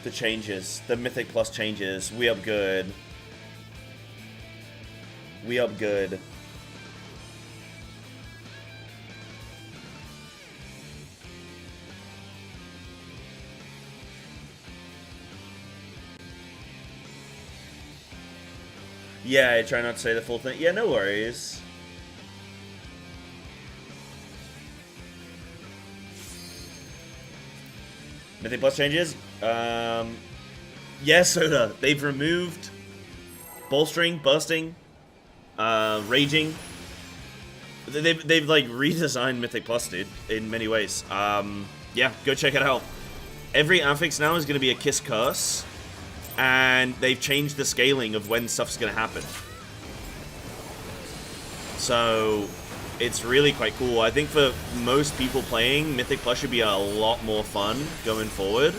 The changes. The Mythic Plus changes. We up good. We up good. Yeah, I try not to say the full thing. Yeah, no worries. Mythic Plus changes? Yeah, Soda. They've removed bolstering, bursting, raging. They've like redesigned Mythic Plus, dude, in many ways. Yeah, go check it out. Every affix now is going to be a Kiss Curse, and they've changed the scaling of when stuff's going to happen. So, it's really quite cool. I think for most people playing, Mythic Plus should be a lot more fun going forward.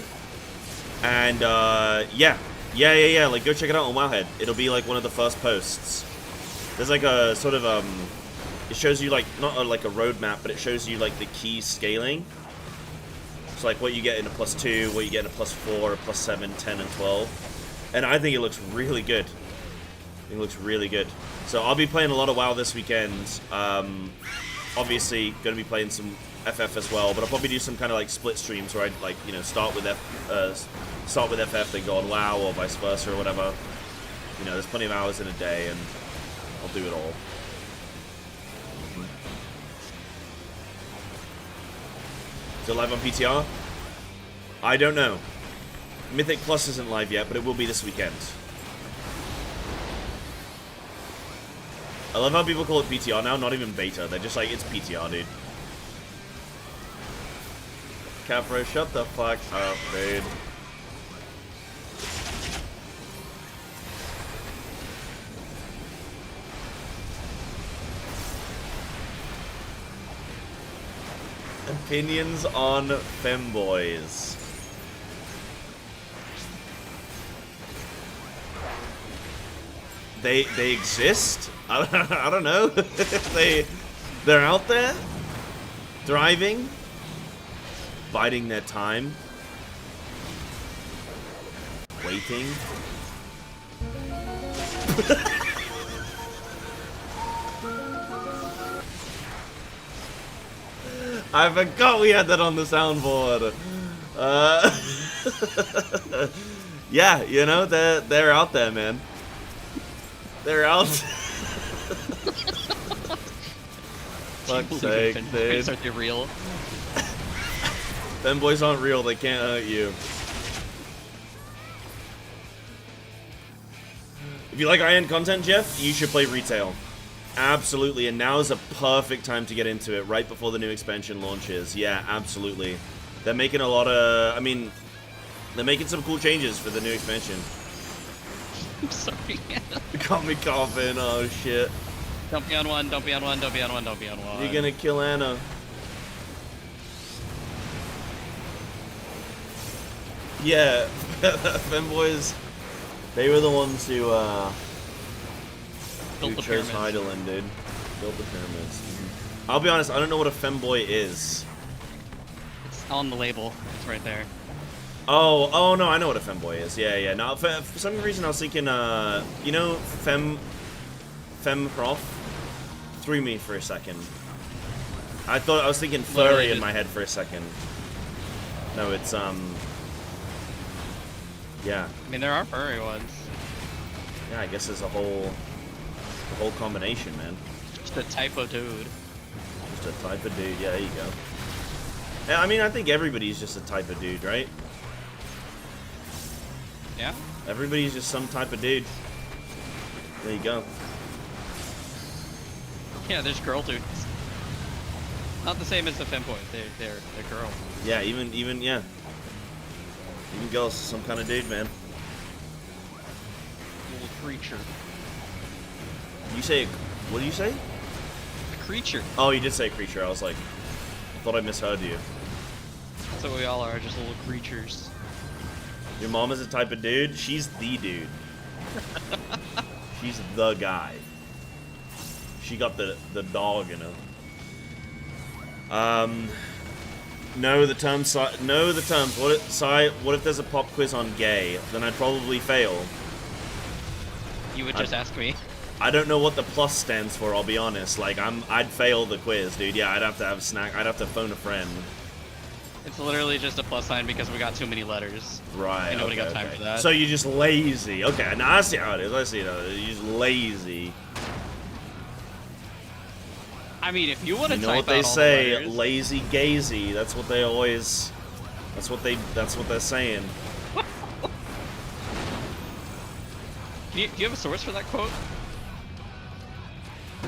And yeah, like go check it out on Wowhead. It'll be like one of the first posts. There's like a sort of it shows you like not like a roadmap, but it shows you like the key scaling. It's like what you get in a +2, what you get in a +4, a +7, 10, and 12. And I think it looks really good. It looks really good. So I'll be playing a lot of WoW this weekend. Obviously, going to be playing some FF as well, but I'll probably do some kind of like split streams where I like start with FF, then go on WoW, or vice versa, or whatever. You know, there's plenty of hours in a day, and I'll do it all. Is it live on PTR? I don't know. Mythic Plus isn't live yet, but it will be this weekend. I love how people call it PTR now, not even beta. They're just like, it's PTR, dude. Capro, shut the fuck up, dude. Opinions on femboys. They exist? I don't know. They're out there, thriving, biding their time, waiting. I forgot we had that on the soundboard. Yeah, you know, they're out there, man. They're out. Fuck's sake, dude. Are they real? Femboys aren't real, they can't hurt you. If you like high-end content, Jeff, you should play retail. Absolutely, and now is a perfect time to get into it, right before the new expansion launches. Yeah, absolutely. They're making a lot of, I mean, they're making some cool changes for the new expansion. I'm sorry. Got me coughing, oh shit. Don't be on one, don't be on one, don't be on one, don't be on one. You're gonna kill Anna. Yeah, femboys, they were the ones who chose Heidelin, dude. Built the pyramids. I'll be honest, I don't know what a femboy is. It's on the label. It's right there. Oh no, I know what a femboy is. Yeah. No, for some reason I was thinking, you know, femprof threw me for a second. I was thinking furry in my head for a second. No, it's yeah. I mean, there are furry ones. Yeah, I guess there's a whole combination, man. Just a type of dude. Just a type of dude. Yeah, there you go. Yeah, I mean, I think everybody's just a type of dude, right? Yeah. Everybody's just some type of dude. There you go. Yeah, there's girl dudes. Not the same as the femboy. They're girls. Yeah, even yeah. Even girls, some kind of dude, man. Little creature. You say, what do you say? A creature. Oh, you did say creature. I was like, I thought I misheard you. That's what we all are, just little creatures. Your mom is a type of dude? She's the dude. She's the guy. She got the dog in her. Know the terms. Know the terms. What if there's a pop quiz on gay? Then I'd probably fail. You would just ask me. I don't know what the plus stands for. I'll be honest. Like I'd fail the quiz, dude. Yeah, I'd have to have a snack. I'd have to phone a friend. It's literally just a plus sign because we got too many letters. Right. And nobody got time for that. So you're just lazy. Okay, now I see how it is. I see how it is. You're just lazy. I mean, if you want to type know what out they all say, the letters, lazy gazy. That's what they always. That's what they're saying. do you have a source for that quote?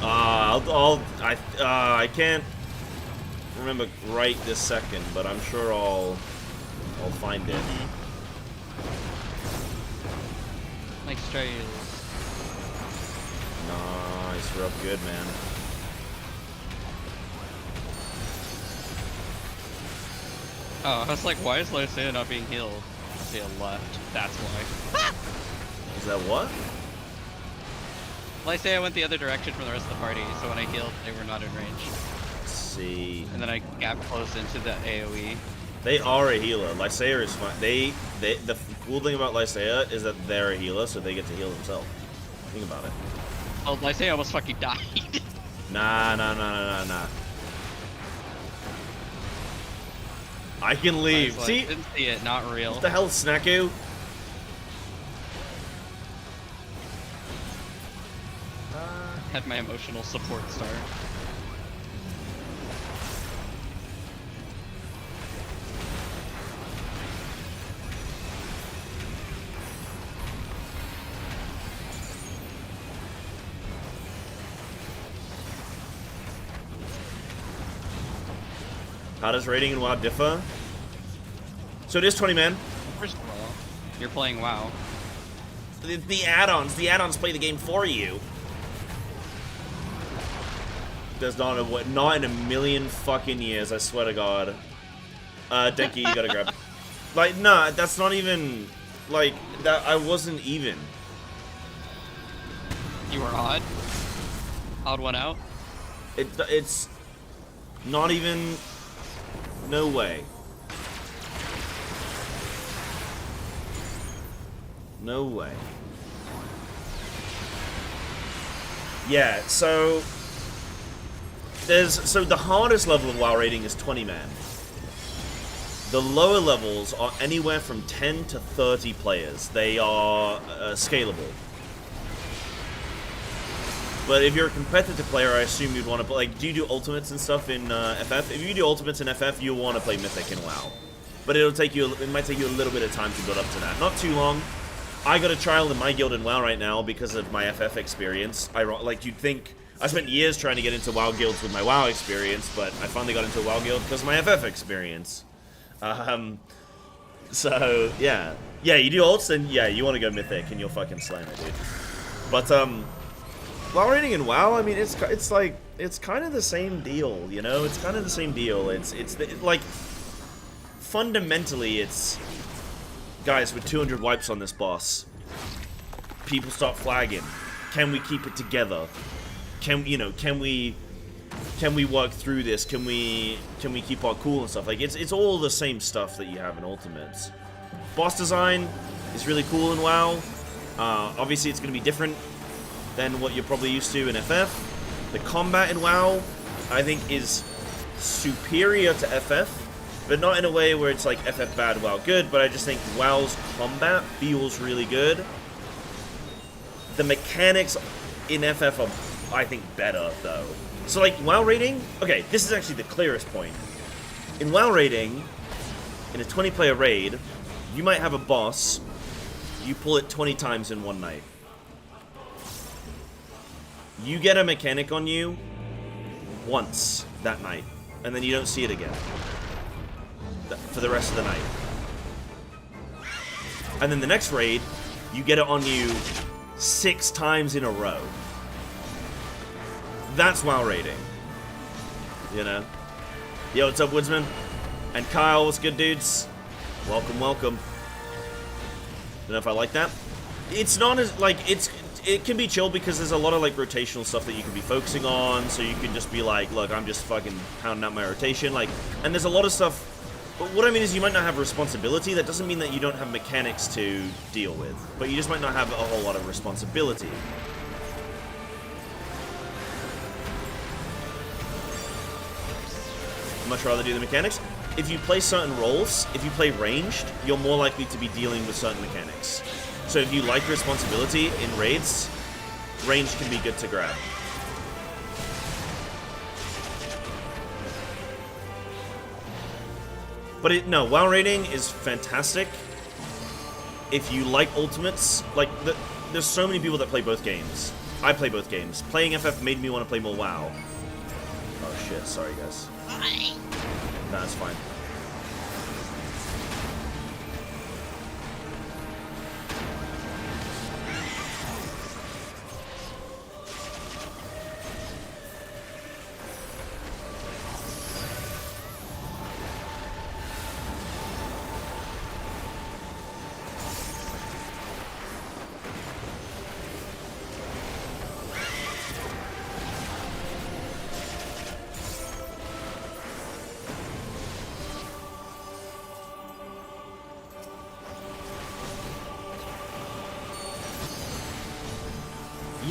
I can't remember right this second, but I'm sure I'll find it. Nice trails. Nice, real good, man. Oh, I was like, why is Lysea not being healed? Lysea left. That's why. Is that what? Lysea went the other direction from the rest of the party, so when I healed, they were not in range. Let's see. And then I gap closed into the AoE. They are a healer. Lysea is fine. The cool thing about Lysea is that they're a healer, so they get to heal themselves. Think about it. Oh, Lysea almost fucking died. Nah. I can leave. Like, See? didn't see it. Not real. What the hell, Snacku? Had my emotional support start. How does rating in WoW differ? So it is 20 man. First of all, you're playing WoW. The add-ons play the game for you. There's not in a million fucking years, I swear to God. Denki, you gotta grab. Like, nah, that's not even, like, that, I wasn't even. You were odd? Odd one out? It's not even, no way. No way. Yeah, so the hardest level of WoW rating is 20 man. The lower levels are anywhere from 10 to 30 players. They are scalable. But if you're a competitive player, I assume you'd want to play. Like, do you do ultimates and stuff in FF? If you do ultimates in FF, you'll want to play Mythic in WoW. But it might take you a little bit of time to build up to that. Not too long. I got a trial in my guild in WoW right now because of my FF experience. Like, you'd think I spent years trying to get into WoW guilds with my WoW experience, but I finally got into a WoW guild because of my FF experience. So yeah, you do ults, then yeah, you want to go Mythic and you'll fucking slam it, dude. But WoW rating in WoW, I mean, it's kind of the same deal, you know. It's kind of the same deal. Like fundamentally, it's guys with 200 wipes on this boss. People start flagging. Can we keep it together? Can we work through this? Can we keep our cool and stuff? Like, it's all the same stuff that you have in Ultimates. Boss design is really cool in WoW. Obviously, it's going to be different than what you're probably used to in FF. The combat in WoW, I think, is superior to FF, but not in a way where it's like FF bad, WoW good, but I just think WoW's combat feels really good. The mechanics in FF are, I think, better, though. So, like, WoW rating, okay, this is actually the clearest point. In WoW rating, in a 20-player raid, you might have a boss, you pull it 20 times in one night. You get a mechanic on you once that night, and then you don't see it again for the rest of the night. And then the next raid, you get it on you 6 times in a row. That's WoW rating. You know? Yo, what's up, Woodsman? And Kyle, what's good, dudes? Welcome, welcome. Don't know if I like that. It's not as, like, it can be chill because there's a lot of, like, rotational stuff that you can be focusing on, so you can just be like, look, I'm just fucking pounding out my rotation, like, and there's a lot of stuff, but what I mean is you might not have responsibility. That doesn't mean that you don't have mechanics to deal with, but you just might not have a whole lot of responsibility. I'd much rather do the mechanics. If you play certain roles, if you play ranged, you're more likely to be dealing with certain mechanics. So if you like responsibility in raids, range can be good to grab. But no, WoW rating is fantastic. If you like ultimates, like, there's so many people that play both games. I play both games. Playing FF made me want to play more WoW. Oh shit, sorry guys. Nah, it's fine.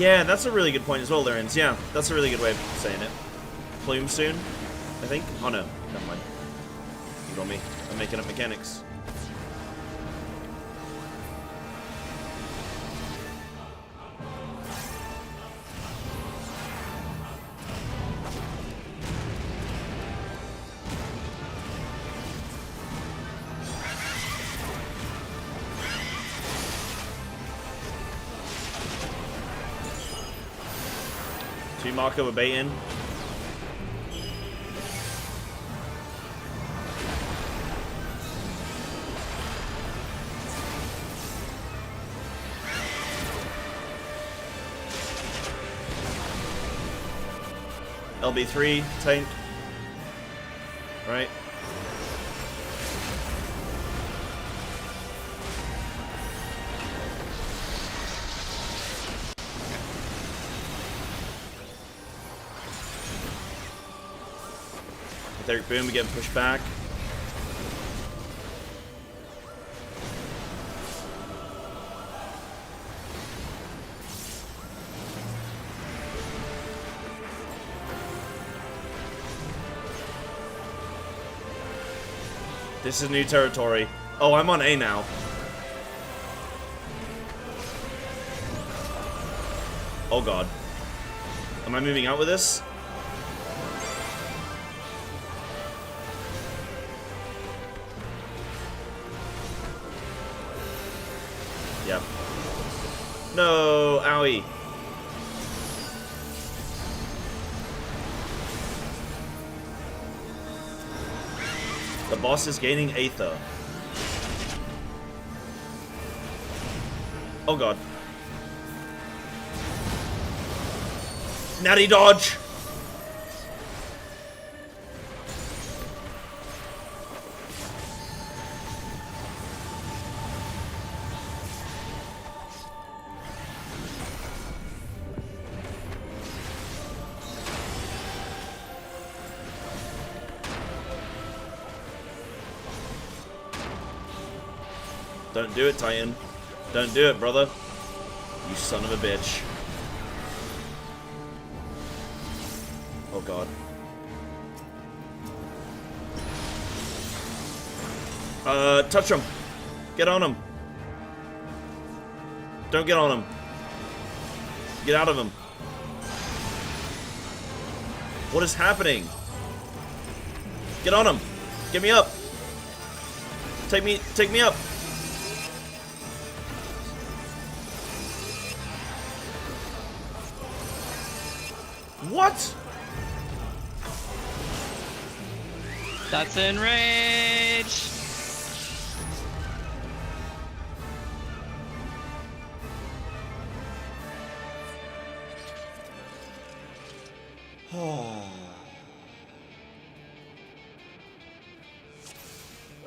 Yeah, that's a really good point as well, Lawrence. Yeah, that's a really good way of saying it. Plume soon, I think. Oh no, never mind. You on me. I'm making up mechanics. Two Marco with bait in. LB3 tank. Right. Etheric boom, we get pushed back. This is new territory. Oh, I'm on A now. Oh god. Am I moving out with this? Yep. No, owie. The boss is gaining Aether. Oh god. Natty dodge! Don't do it, Titan. Don't do it, brother. You son of a bitch. Oh god. Touch him. Get on him. Don't get on him. Get out of him. What is happening? Get on him. Get me up. Take me up. What? That's enrage.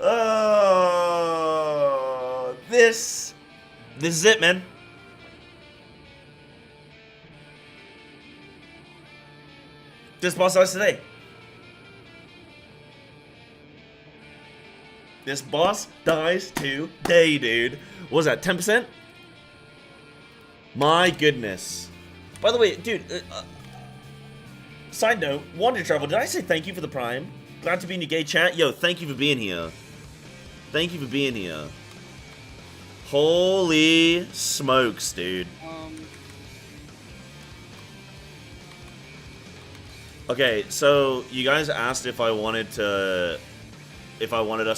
Oh, this is it, man. This boss dies today. This boss dies today, dude. What was that, 10%? My goodness. By the way, dude, side note, Wander Travel, did I say thank you for the Prime? Glad to be in your gay chat. Yo, thank you for being here. Thank you for being here. Holy smokes, dude. Okay, so you guys asked if I wanted us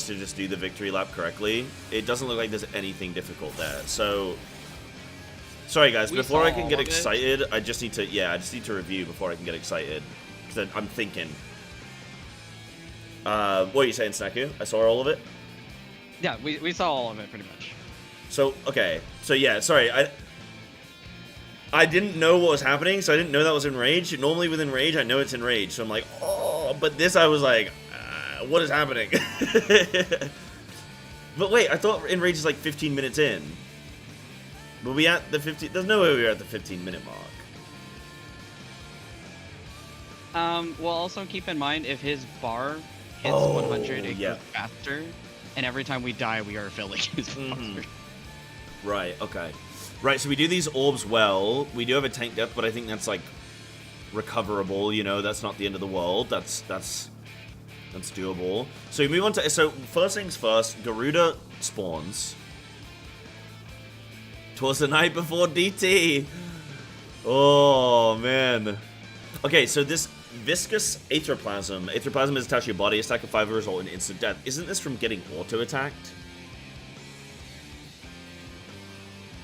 to just do the victory lap correctly. It doesn't look like there's anything difficult there. So, sorry guys, before I can get excited, I just need to review before I can get excited. Because I'm thinking. What are you saying, Snaku? I saw all of it? Yeah, we saw all of it pretty much. So, okay. So yeah, sorry, I didn't know what was happening, so I didn't know that was enrage. Normally with enrage, I know it's enrage, so I'm like, oh, but this I was like, what is happening? But wait, I thought enrage is like 15 minutes in. Were we at the 15? There's no way we were at the 15-minute mark. Well, also keep in mind if his bar hits 100, it yeah. goes faster, and every time we die, we are filling his bar. Right. Okay. Right, so we do these orbs well. We do have a tank death, but I think that's like recoverable, you know, that's not the end of the world. That's doable. So we move on to, so first things first, Garuda spawns. Twas the night before DT. Oh, man. Okay, so this viscous aetherplasm. Aetherplasm is attached to your body. Attack of 5 will result in instant death. Isn't this from getting auto-attacked?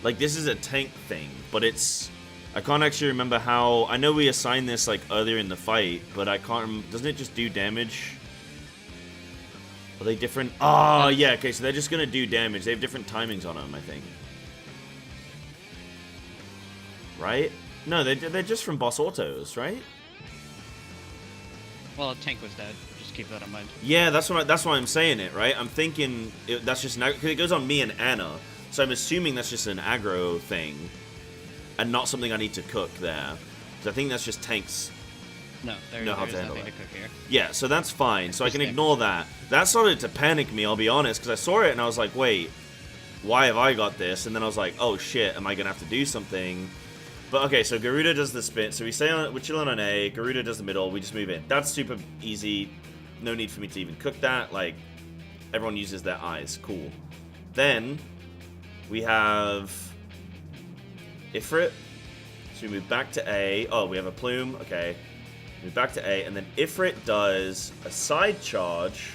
Like, this is a tank thing, but it's... I can't actually remember how... I know we assigned this, like, earlier in the fight, but I can't... Doesn't it just do damage? Are they different? Oh, yeah, okay, so they're just gonna do damage. They have different timings on them, I think. Right? No, they're just from boss autos, right? Well, tank was dead. Just keep that in mind. Yeah, that's why I'm saying it, right? I'm thinking that's just because it goes on me and Anna, so I'm assuming that's just an aggro thing, and not something I need to cook there. Because I think that's just tanks. No, there's know how to nothing handle to it. cook here. Yeah, so that's fine. So I can Just ignore that. That started to panic me, I'll be honest, because I saw it and I was like, wait, why have I got this? And then I was like, oh shit, am I gonna have to do something? But okay, so Garuda does the spin. So we're chilling on A. Garuda does the middle. We just move in. That's super easy. No need for me to even cook that. Like, everyone uses their eyes. Cool. Then we have Ifrit. So we move back to A. Oh, we have a plume. Okay. Move back to A. And then Ifrit does a side charge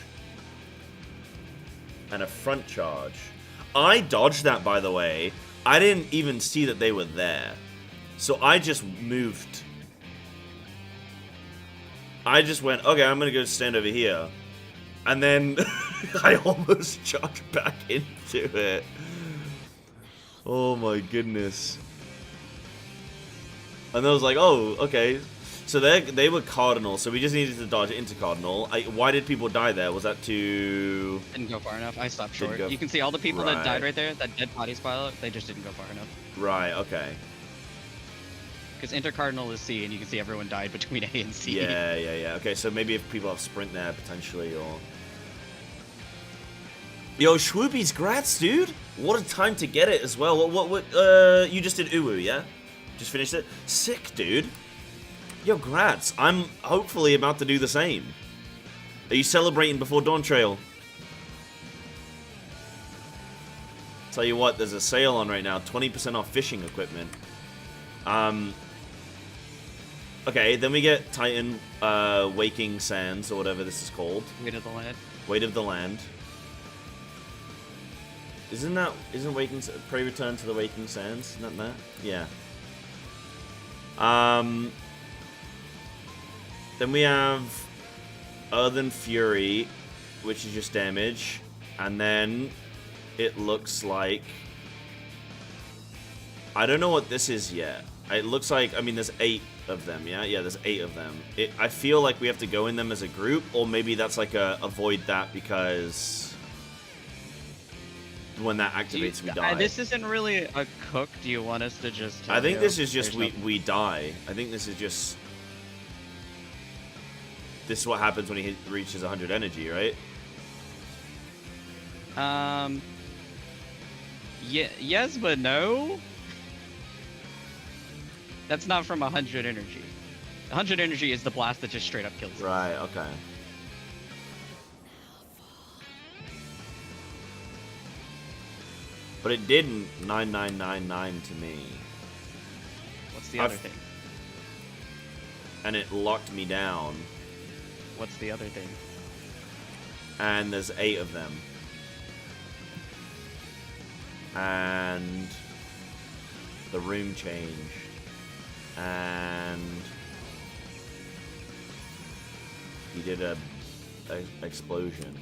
and a front charge. I dodged that, by the way. I didn't even see that they were there. So I just moved. I just went, okay, I'm going to go stand over here. And then I almost charged back into it. Oh my goodness. And I was like, oh, okay. So they were Cardinal, so we just needed to dodge into Cardinal. Why did people die there? Was that to... Didn't go far enough. I stopped short. You can see all the people that died right there, that dead bodies pile up, they just didn't go far enough. Right, okay. Because intercardinal is C, and you can see everyone died between A and C. Yeah. Okay, so maybe if people have sprint there, potentially, or... Yo, Shwoopies, grats, dude! What a time to get it as well. What, you just did Uwu, yeah? Just finished it? Sick, dude. Yo, grats. I'm hopefully about to do the same. Are you celebrating before Dawn Trail? Tell you what, there's a sale on right now. 20% off fishing equipment. Okay, then we get Titan Waking Sands, or whatever this is called. Weight of the Land. Weight of the Land. Isn't Waking... Pray Return to the Waking Sands? Isn't that? Yeah. Then we have Earthen Fury, which is just damage. And then it looks like... I don't know what this is yet. It looks like, I mean, there's 8 of them, yeah? Yeah, there's 8 of them. I feel like we have to go in them as a group, or maybe that's like a avoid that because when that activates, we die. This isn't really a cook. Do you want us to just... I think this is just we die. I think this is just... This is what happens when he reaches 100 energy, right? Yeah, yes, but no. That's not from 100 energy. 100 energy is the blast that just straight up kills him. Right, okay. But it didn't 9999 to me. What's the other thing? And it locked me down. What's the other thing? And there's 8 of them. And the room changed. And he did a explosion.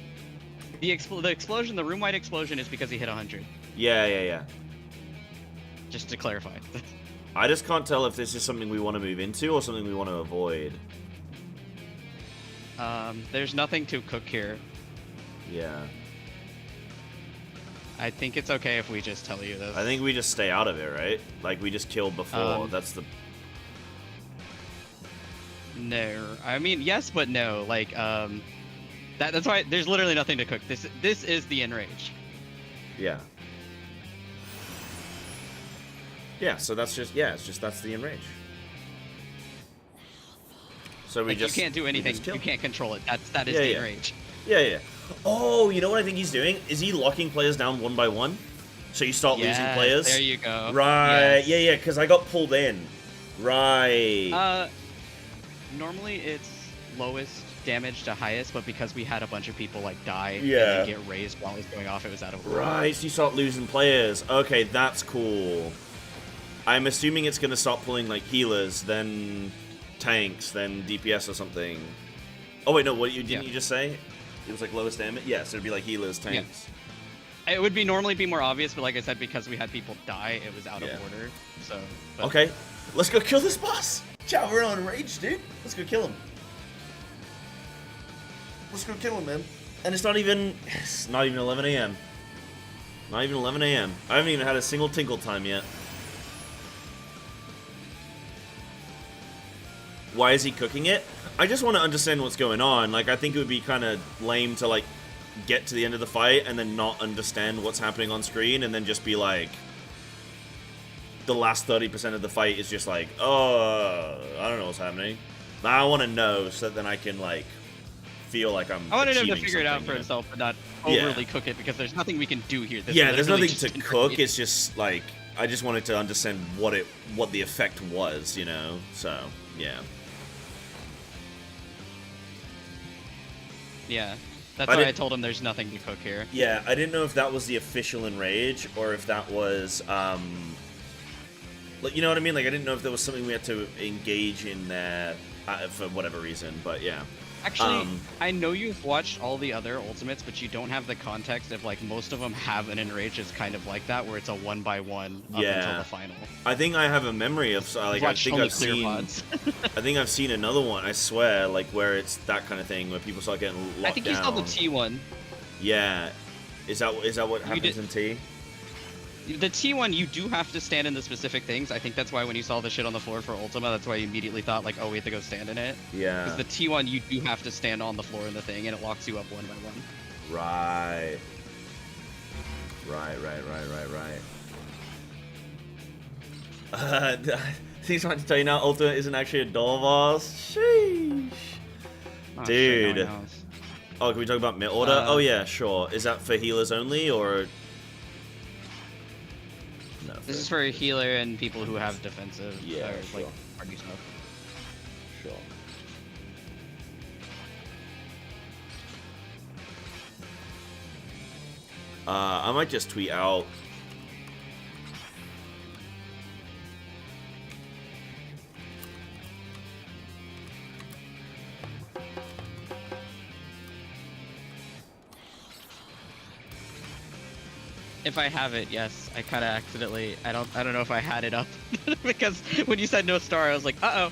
The explosion, the room-wide explosion, is because he hit 100. Yeah. Just to clarify. I just can't tell if this is something we want to move into or something we want to avoid. There's nothing to cook here. Yeah. I think it's okay if we just tell you this. I think we just stay out of it, right? Like we just killed before. That's the... No. I mean, yes, but no. Like, that's why there's literally nothing to cook. This is the enrage. Yeah. Yeah, so that's just, yeah, it's just, that's the enrage. So we like, just... You can't do anything. You can't control it. That is the enrage. Yeah. Oh, you know what I think he's doing? Is he locking players down one by one? So you start losing players? There you go. Right, yeah, because I got pulled in. Right. Normally it's lowest damage to highest, but because we had a bunch of people like die and Yeah. then get raised while it was going off, it was out of order. Right, so you start losing players. Okay, that's cool. I'm assuming it's going to start pulling like healers, then tanks, then DPS or something. Oh wait, no, what didn't you just say? It was like lowest damage? Yeah, so it'd be like healers, tanks. Yeah. It would normally be more obvious, but like I said, because we had people die, it was out of order. So. But... Okay, let's go kill this boss. Ciao, we're on rage, dude. Let's go kill him. Let's go kill him, man. And it's not even 11 a.m. Not even 11 a.m. I haven't even had a single tinkle time yet. Why is he cooking it? I just want to understand what's going on. Like, I think it would be kind of lame to, like, get to the end of the fight and then not understand what's happening on screen and then just be like... The last 30% of the fight is just like, oh, I don't know what's happening. I want to know so that then I can, like... feel like I'm I wanted him to figure it out for himself, but not overly cook it, because there's nothing we can do here. There's nothing to cook. It's just like I just wanted to understand what the effect was, you know. So yeah. Yeah, that's why I told him there's nothing to cook here. Yeah, I didn't know if that was the official enrage or if that was like, you know what I mean? Like I didn't know if there was something we had to engage in there for whatever reason, but yeah. Actually, I know you've watched all the other ultimates, but you don't have the context of, like, most of them have an enrage that's kind of like that, where it's a 1-by-1 up until the final. I think I have a memory of, like, I think I've seen another one, I swear, like, where it's that kind of thing, where people start getting locked down. I think you saw the T one. Yeah. Is that what happens in T? The T1, you do have to stand in the specific things. I think that's why when you saw the shit on the floor for Ultima, that's why you immediately thought, like, oh, we have to go stand in it. Yeah. Because the T1, you do have to stand on the floor in the thing, and it locks you up 1-by-1. Right. He's trying to tell you now, Ultima isn't actually a doll boss. Sheesh. Oh, dude. Shit, Oh, can we talk about mid order? Oh, yeah, sure. Is that for healers only, or... No, this is for a healer and people who have defensive, sure. like, party stuff. Sure. I might just tweet out. If I have it, yes. I kind of accidentally. I don't know if I had it up because when you said no star, I was like, uh-oh.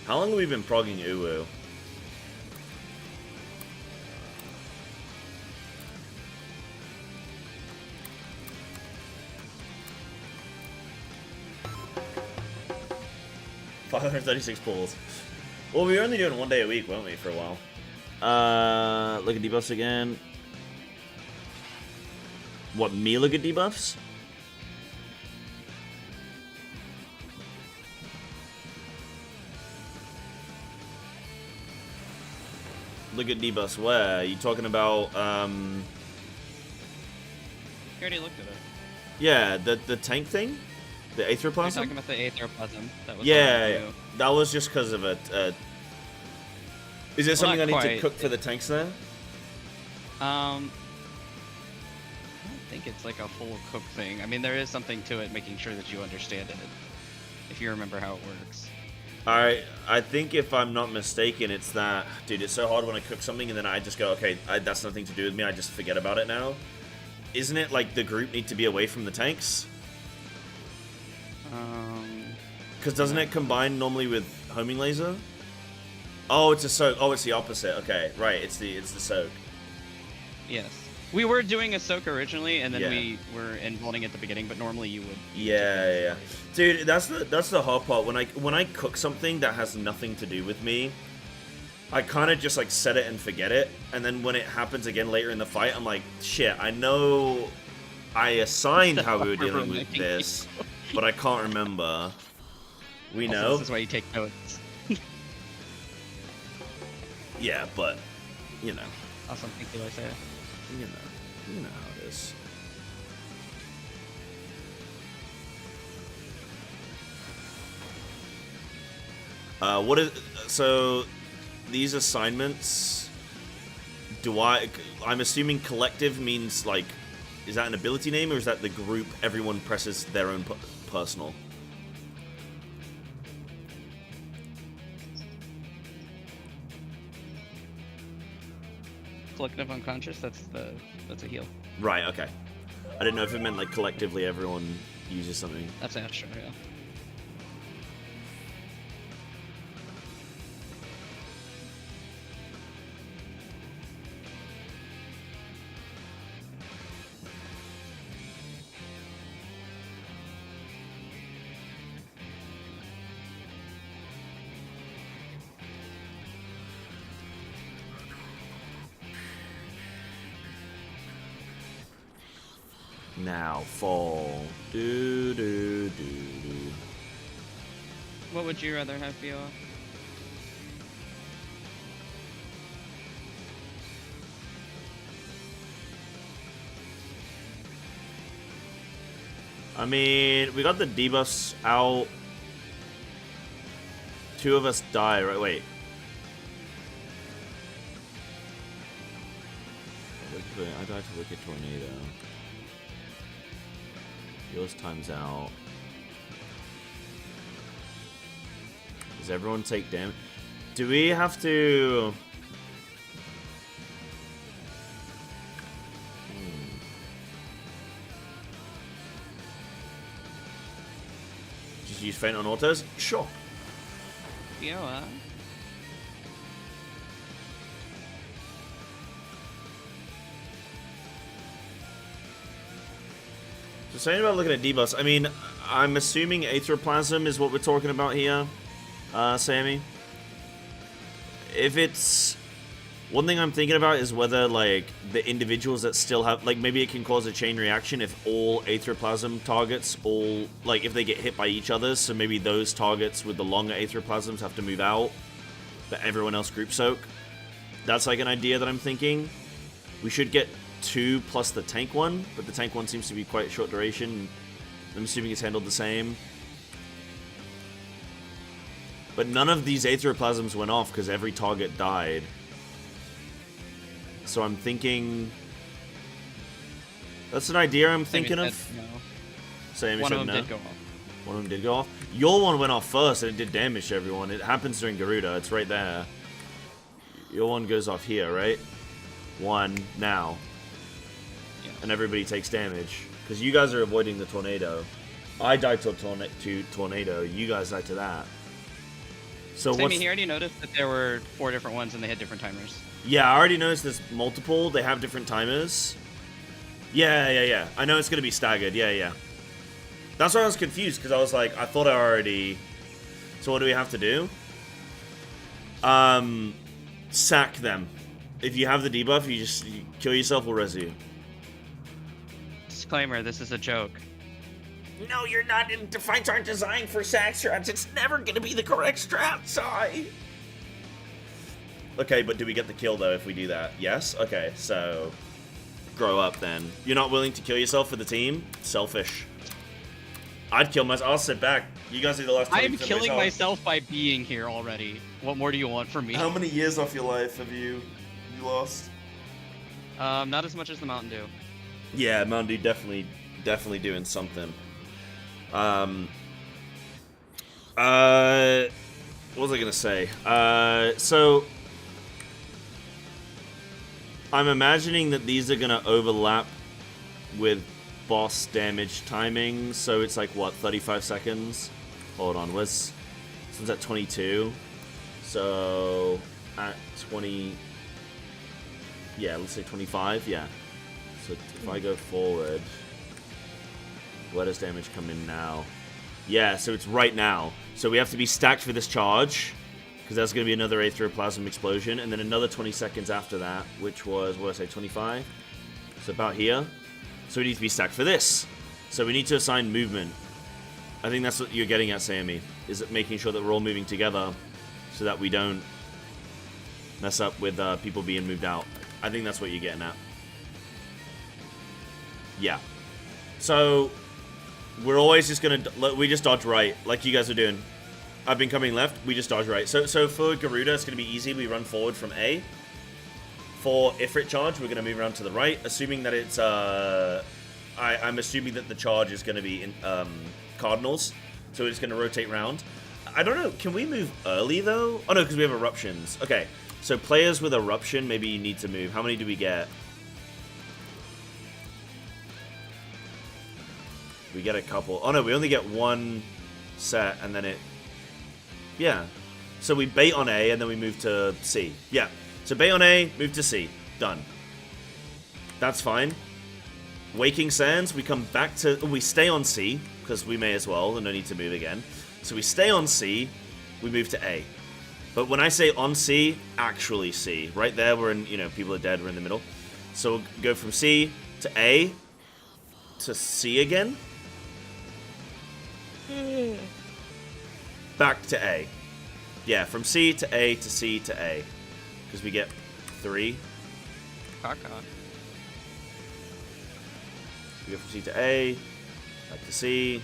How long have we been progging Uwu? $536 pulls. Well, we were only doing 1 day a week, weren't we, for a while? Look at debuffs again. What, me look at debuffs? Look at debuffs where? Are you talking about, You already looked at it. Yeah, the tank thing? The Aetheroplasm? You're talking about the Aetheroplasm. That was that was just because of it. Is there something I need to cook for the tanks there? I don't think it's like a full cook thing. I mean, there is something to it, making sure that you understand it, if you remember how it works. I think if I'm not mistaken, it's that, dude, it's so hard when I cook something and then I just go, okay, that's nothing to do with me, I just forget about it now. Isn't it like the group need to be away from the tanks? Because doesn't it combine normally with homing laser? Oh, it's a soak. Oh, it's the opposite. Okay, right. It's the soak. Yes. We were doing a soak originally, and then we were involving at the beginning, but normally you would. Yeah. Dude, that's the hard part. When I cook something that has nothing to do with me, I kind of just like set it and forget it, and then when it happens again later in the fight, I'm like, shit. I know I assigned how we were dealing with this, but I can't remember. We also, know. This is why you take notes. Yeah, but, you know. Awesome, thank you, Isaiah. You know how it is. So these assignments, I'm assuming collective means, like, is that an ability name, or is that the group everyone presses their own personal? Collective unconscious, that's a heal. Right, okay. I didn't know if it meant, like, collectively everyone uses something. That's extra, yeah. Now fall. Do do do do. What would you rather have, Fio? I mean, we got the debuffs out. 2 of us die, right? Wait. I died to Wicked Tornado. Yours times out. Does everyone take damage? Do we have to... Just use Faint on autos? Sure. Yeah. So saying about looking at debuffs, I mean, I'm assuming Aetherplasm is what we're talking about here, Sammy. If it's... One thing I'm thinking about is whether, like, the individuals that still have... Like, maybe it can cause a chain reaction if all Aetherplasm targets, like, if they get hit by each other, so maybe those targets with the longer Aetherplasms have to move out, but everyone else group soak. That's, like, an idea that I'm thinking. We should get 2 plus the tank one, but the tank one seems to be quite short duration. I'm assuming it's handled the same. But none of these Aetherplasms went off because every target died. So I'm thinking... That's an idea I'm thinking of. No. Sammy One said of them no. did go off. One of them did go off. Your one went off first and it did damage to everyone. It happens during Garuda. It's right there. Your one goes off here, right? 1 now. Yeah. And everybody takes damage. Because you guys are avoiding the tornado. I died to tornado. You guys died to that. So Sammy, he already noticed that there were 4 different ones and they had different timers. Yeah, I already noticed there's multiple. They have different timers. Yeah. I know it's going to be staggered. Yeah. That's why I was confused, because I was like, I thought I already... So what do we have to do? Sack them. If you have the debuff, you kill yourself or res you. Disclaimer, this is a joke. No, you're not. Fights aren't designed for sack strats. It's never going to be the correct strat, sorry. Okay, but do we get the kill, though, if we do that? Yes? Okay, so... Grow up, then. You're not willing to kill yourself for the team? Selfish. I'd kill myself. I'll sit back. You guys do the last 20%. I am killing myself by being here already. What more do you want from me? How many years off your life have you lost? Not as much as the Mountain Dew. Yeah, Mountain Dew definitely doing something. What was I gonna say? So... I'm imagining that these are gonna overlap with boss damage timing, so it's like, what, 35 seconds? Hold on, this one's at 22. So, at 20... Yeah, let's say 25, yeah. So, if I go forward... Where does damage come in now? Yeah, so it's right now. So we have to be stacked for this charge, because that's going to be another Aetherplasm explosion, and then another 20 seconds after that, which was, what did I say, 25? So about here. So we need to be stacked for this. So we need to assign movement. I think that's what you're getting at, Sammy, is it making sure that we're all moving together so that we don't mess up with people being moved out. I think that's what you're getting at. Yeah. So we're always just gonna we just dodge right like you guys are doing. I've been coming left, we just dodge right. So for Garuda, it's gonna be easy. We run forward from A. For Ifrit charge, we're gonna move around to the right, assuming that it's I'm assuming that the charge is gonna be in Cardinals, so it's gonna rotate round. I don't know. Can we move early though? Oh no, because we have eruptions. Okay, so players with eruption, maybe you need to move. How many do we get? We get a couple. Oh no, we only get one set, and then it. Yeah. So we bait on A, and then we move to C. Yeah. So bait on A, move to C. Done. That's fine. Waking Sands, we come back to. We stay on C because we may as well, and no need to move again. So we stay on C. We move to A. But when I say on C, actually C. Right there, we're in. You know, people are dead. We're in the middle. So we'll go from C to A to C again. Back to A. Yeah, from C to A to C to A. Because we get 3. Caca. We go from C to A, back to C,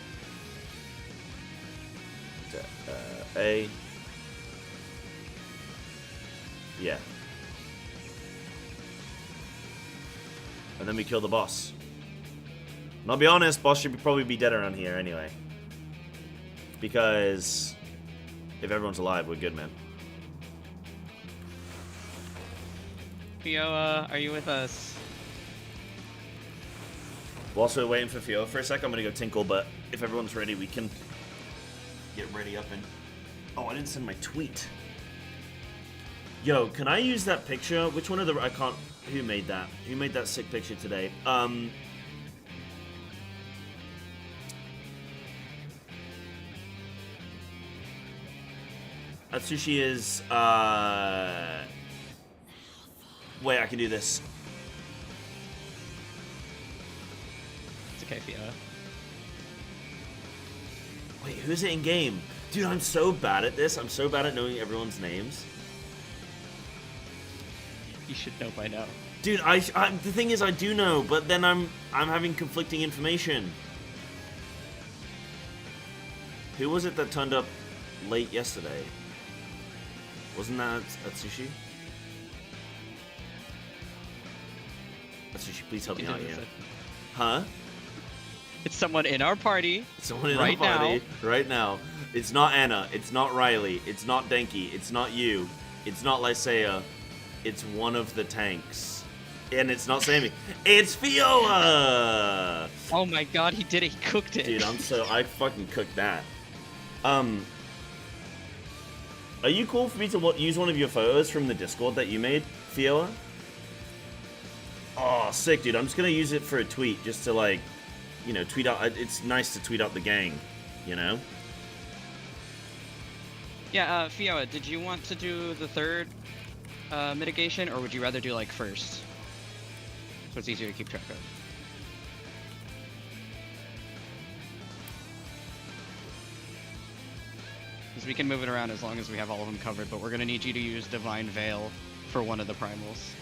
to A. Yeah. And then we kill the boss. And I'll be honest, boss should probably be dead around here anyway. Because if everyone's alive, we're good, man. Fioa, are you with us? Whilst we're waiting for Fio for a sec, I'm gonna go tinkle, but if everyone's ready, we can get ready up and... Oh, I didn't send my tweet. Yo, can I use that picture? Which one of the... I can't... Who made that? Who made that sick picture today? Atsushi is... Wait, I can do this. It's okay, Fioa. Wait, who's it in game? Dude, I'm so bad at this. I'm so bad at knowing everyone's names. You should know by now. Dude, the thing is, I do know, but then I'm having conflicting information. Who was it that turned up late yesterday? Wasn't that Atsushi? Atsushi, please help me out here. Huh? It's someone in our party. Someone in our party right now. It's not Anna. It's not Riley. It's not Denki. It's not you. It's not Lysea. It's one of the tanks. And it's not Sammy. It's Fioa! Oh my god, he did it. He cooked it. Dude, I fucking cooked that. Are you cool for me to use one of your photos from the Discord that you made, Fioa? Oh, sick, dude. I'm just gonna use it for a tweet, just to, like, you know, tweet out. It's nice to tweet out the gang, you know? Yeah, Fioa, did you want to do the third mitigation, or would you rather do, like, first? So it's easier to keep track of. Because we can move it around as long as we have all of them covered, but we're going to need you to use Divine Veil for one of the primals.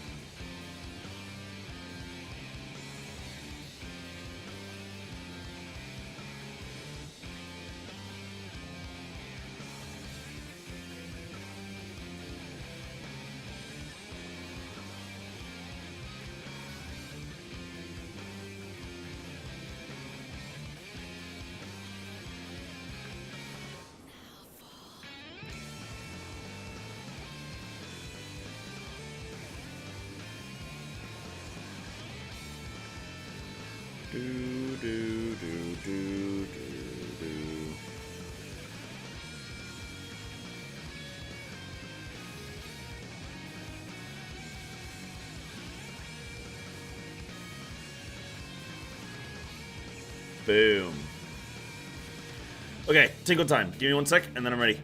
Boom. Okay, tinkle time. Give me 1 sec, and then I'm ready.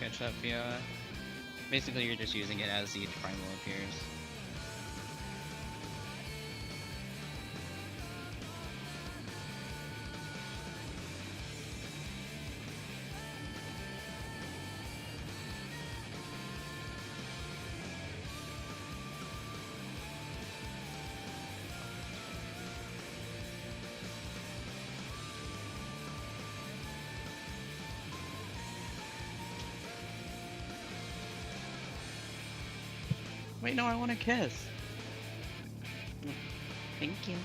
catch that Fiora. Basically, you're just using it as each primal appears. Wait, no, I want a kiss. Thank you.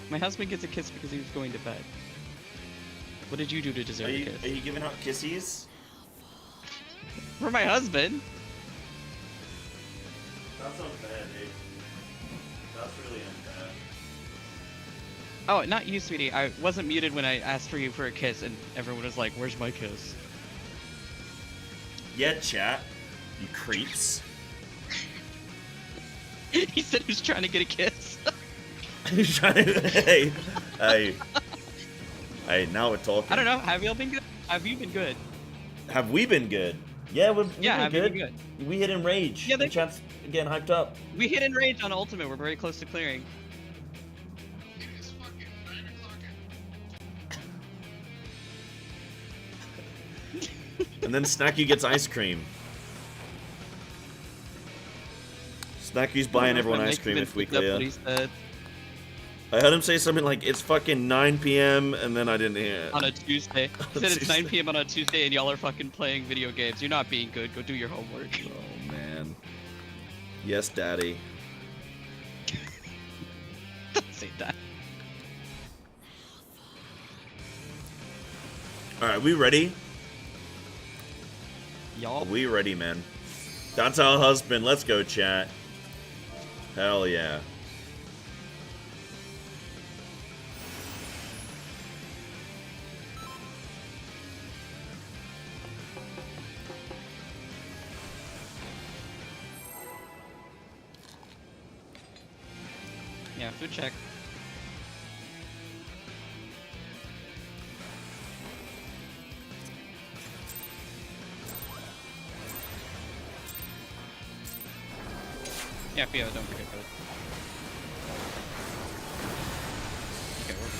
My husband gets a kiss because he was going to bed. What did you do to deserve a kiss? Are you giving out kissies? For my husband? That's unfair, dude. That's really unfair. Oh, not you, sweetie. I wasn't muted when I asked for you for a kiss, and everyone was like, where's my kiss? Yeah, chat. You creeps. He said he was trying to get a kiss. He's trying to... Hey. Hey, now we're talking. I don't know. Have you all been good? Have you been good? Have we been good? Yeah, we've been good. You been good? We hit enrage. Yeah, the chat's getting hyped up. We hit enrage on ultimate. We're very close to clearing. And then Snacky gets ice cream. Snacky's buying everyone ice cream if we clear. I heard him say something like, it's fucking 9 p.m. and then I didn't hear it. On a Tuesday. He said it's 9 p.m. on a Tuesday and y'all are fucking playing video games. You're not being good. Go do your homework. Oh, man. Yes, daddy. Don't say that. Alright, we ready? Y'all? We ready, man. That's our husband. Let's go, chat. Hell yeah. Yeah, food check. Yeah, Pio, don't forget food. Okay, we're good.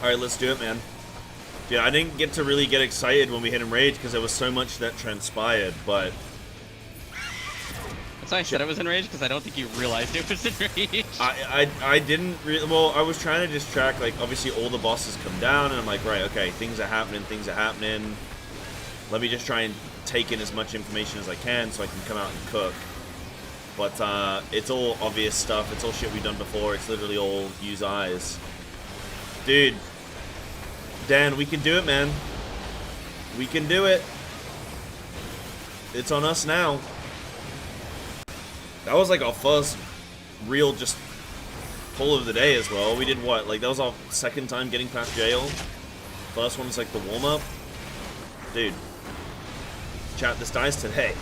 Alright, let's do it, man. Yeah, I didn't get to really get excited when we hit enrage because there was so much that transpired, but... That's why I said I was enraged, because I don't think you realized it was enraged. I didn't really... Well, I was trying to just track, like, obviously all the bosses come down, and I'm like, right, okay, things are happening. Let me just try and take in as much information as I can so I can come out and cook. But, it's all obvious stuff. It's all shit we've done before. It's literally all use eyes. Dude. Dan, we can do it, man. We can do it. It's on us now. That was like our first real just pull of the day as well. We did what? Like, that was our second time getting past jail. First one was like the warm-up. Dude. Chat, this dies today.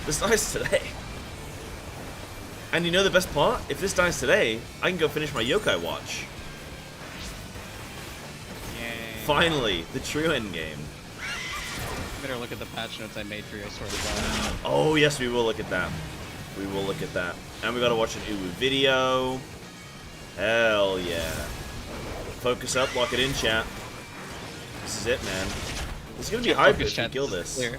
This dies today. And you know the best part? If this dies today, I can go finish my yokai watch. Finally, the true end game. You better look at the patch notes I made for you, I swear to God. Oh, yes, we will look at that. We will look at that. And we gotta watch an Uwu video. Hell yeah. Focus up, lock it in, chat. This is it, man. This is gonna be hybrid if we kill this. Yeah,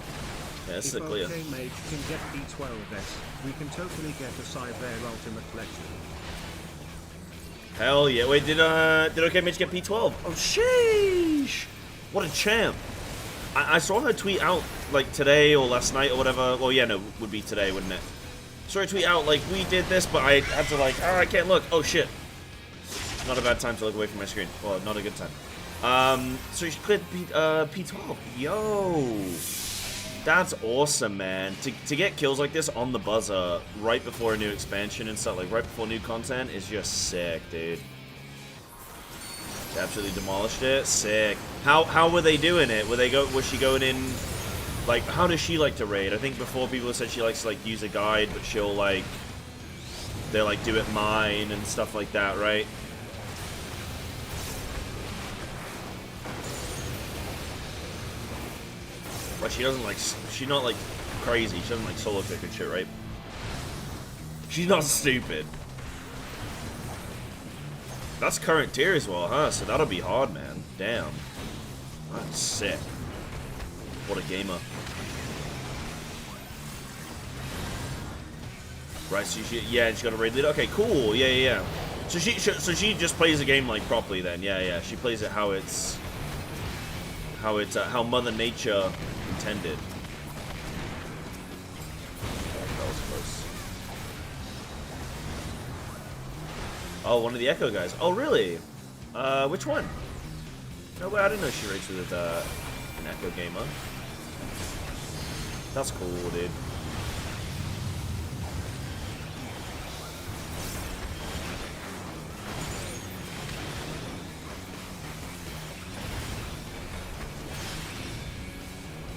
this is a clear. If OK Mage can get D12S, we can totally get a Psybear Ultimate Collection. Hell yeah. Wait, did OK Mitch get P12? Oh, sheesh. What a champ. I saw her tweet out, like, today or last night or whatever. Well, yeah, no, it would be today, wouldn't it? Saw her tweet out, like, we did this, but I had to, like, oh, I can't look. Oh, shit. Not a bad time to look away from my screen. Well, not a good time. So she cleared P12. Yo. That's awesome, man. To get kills like this on the buzzer right before a new expansion and stuff, like right before new content, is just sick, dude. She absolutely demolished it. Sick. How were they doing it? Was she going in, like, how does she like to raid? I think before people said she likes to, like, use a guide, but she'll, like, they'll, like, do it mine and stuff like that, right? But she doesn't, like, she's not, like, crazy. She doesn't, like, solo kick and shit, right? She's not stupid. That's current tier as well, huh? So that'll be hard, man. Damn. That's sick. What a gamer. Right, so she's got a raid leader. Okay, cool. Yeah. So she just plays the game, like, properly then. Yeah. She plays it how how Mother Nature intended. That was close. Oh, one of the Echo guys. Oh, really? Which one? No way, I didn't know she raced with an Echo gamer. That's cool, dude.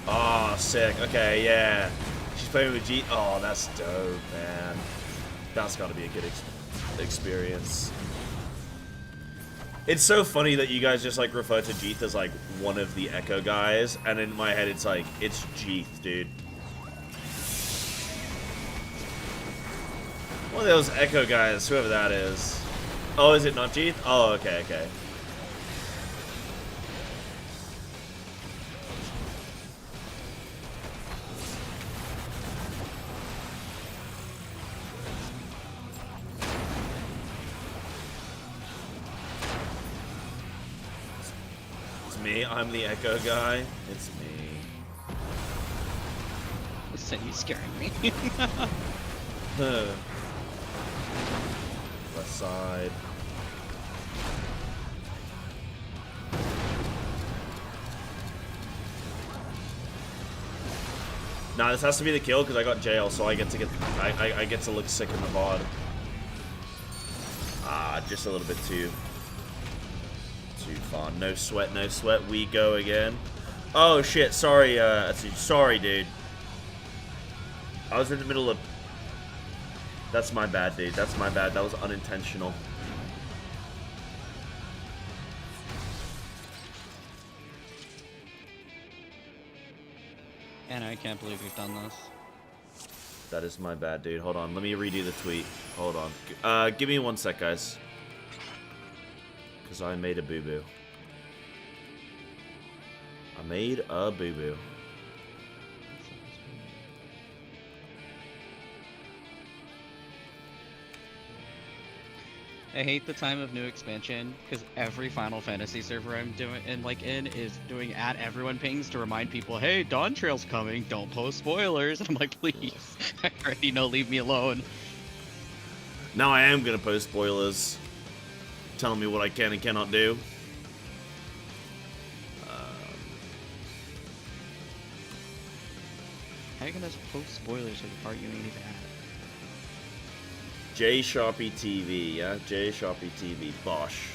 Oh, sick. Okay, yeah. She's playing with G. Oh, that's dope, man. That's got to be a good experience. It's so funny that you guys just, like, refer to Jeeth as, like, one of the Echo guys, and in my head it's like, it's Jeeth, dude. One of those Echo guys, whoever that is. Oh, is it not Jeeth? Oh, okay. Me, I'm the Echo guy. It's me. Listen, you scaring me. Left side. Nah, this has to be the kill because I got jail, so I get to look sick in the VOD. Ah, just a little bit too far. No sweat. We go again. Oh shit! Sorry, sorry, dude. I was in the middle of. That's my bad, dude. That's my bad. That was unintentional. And I can't believe we've done this. That is my bad, dude. Hold on. Let me redo the tweet. Hold on. Give me 1 sec, guys. Because I made a boo-boo. I made a boo-boo. I hate the time of new expansion because every Final Fantasy server I'm doing is doing @everyone pings to remind people, hey, Dawn Trail's coming, don't post spoilers. And I'm like, please, I already know, leave me alone. Now I am gonna post spoilers, telling me what I can and cannot do. How are you gonna post spoilers for the part you ain't even at? ShB TV, yeah? ShB TV, Bosh.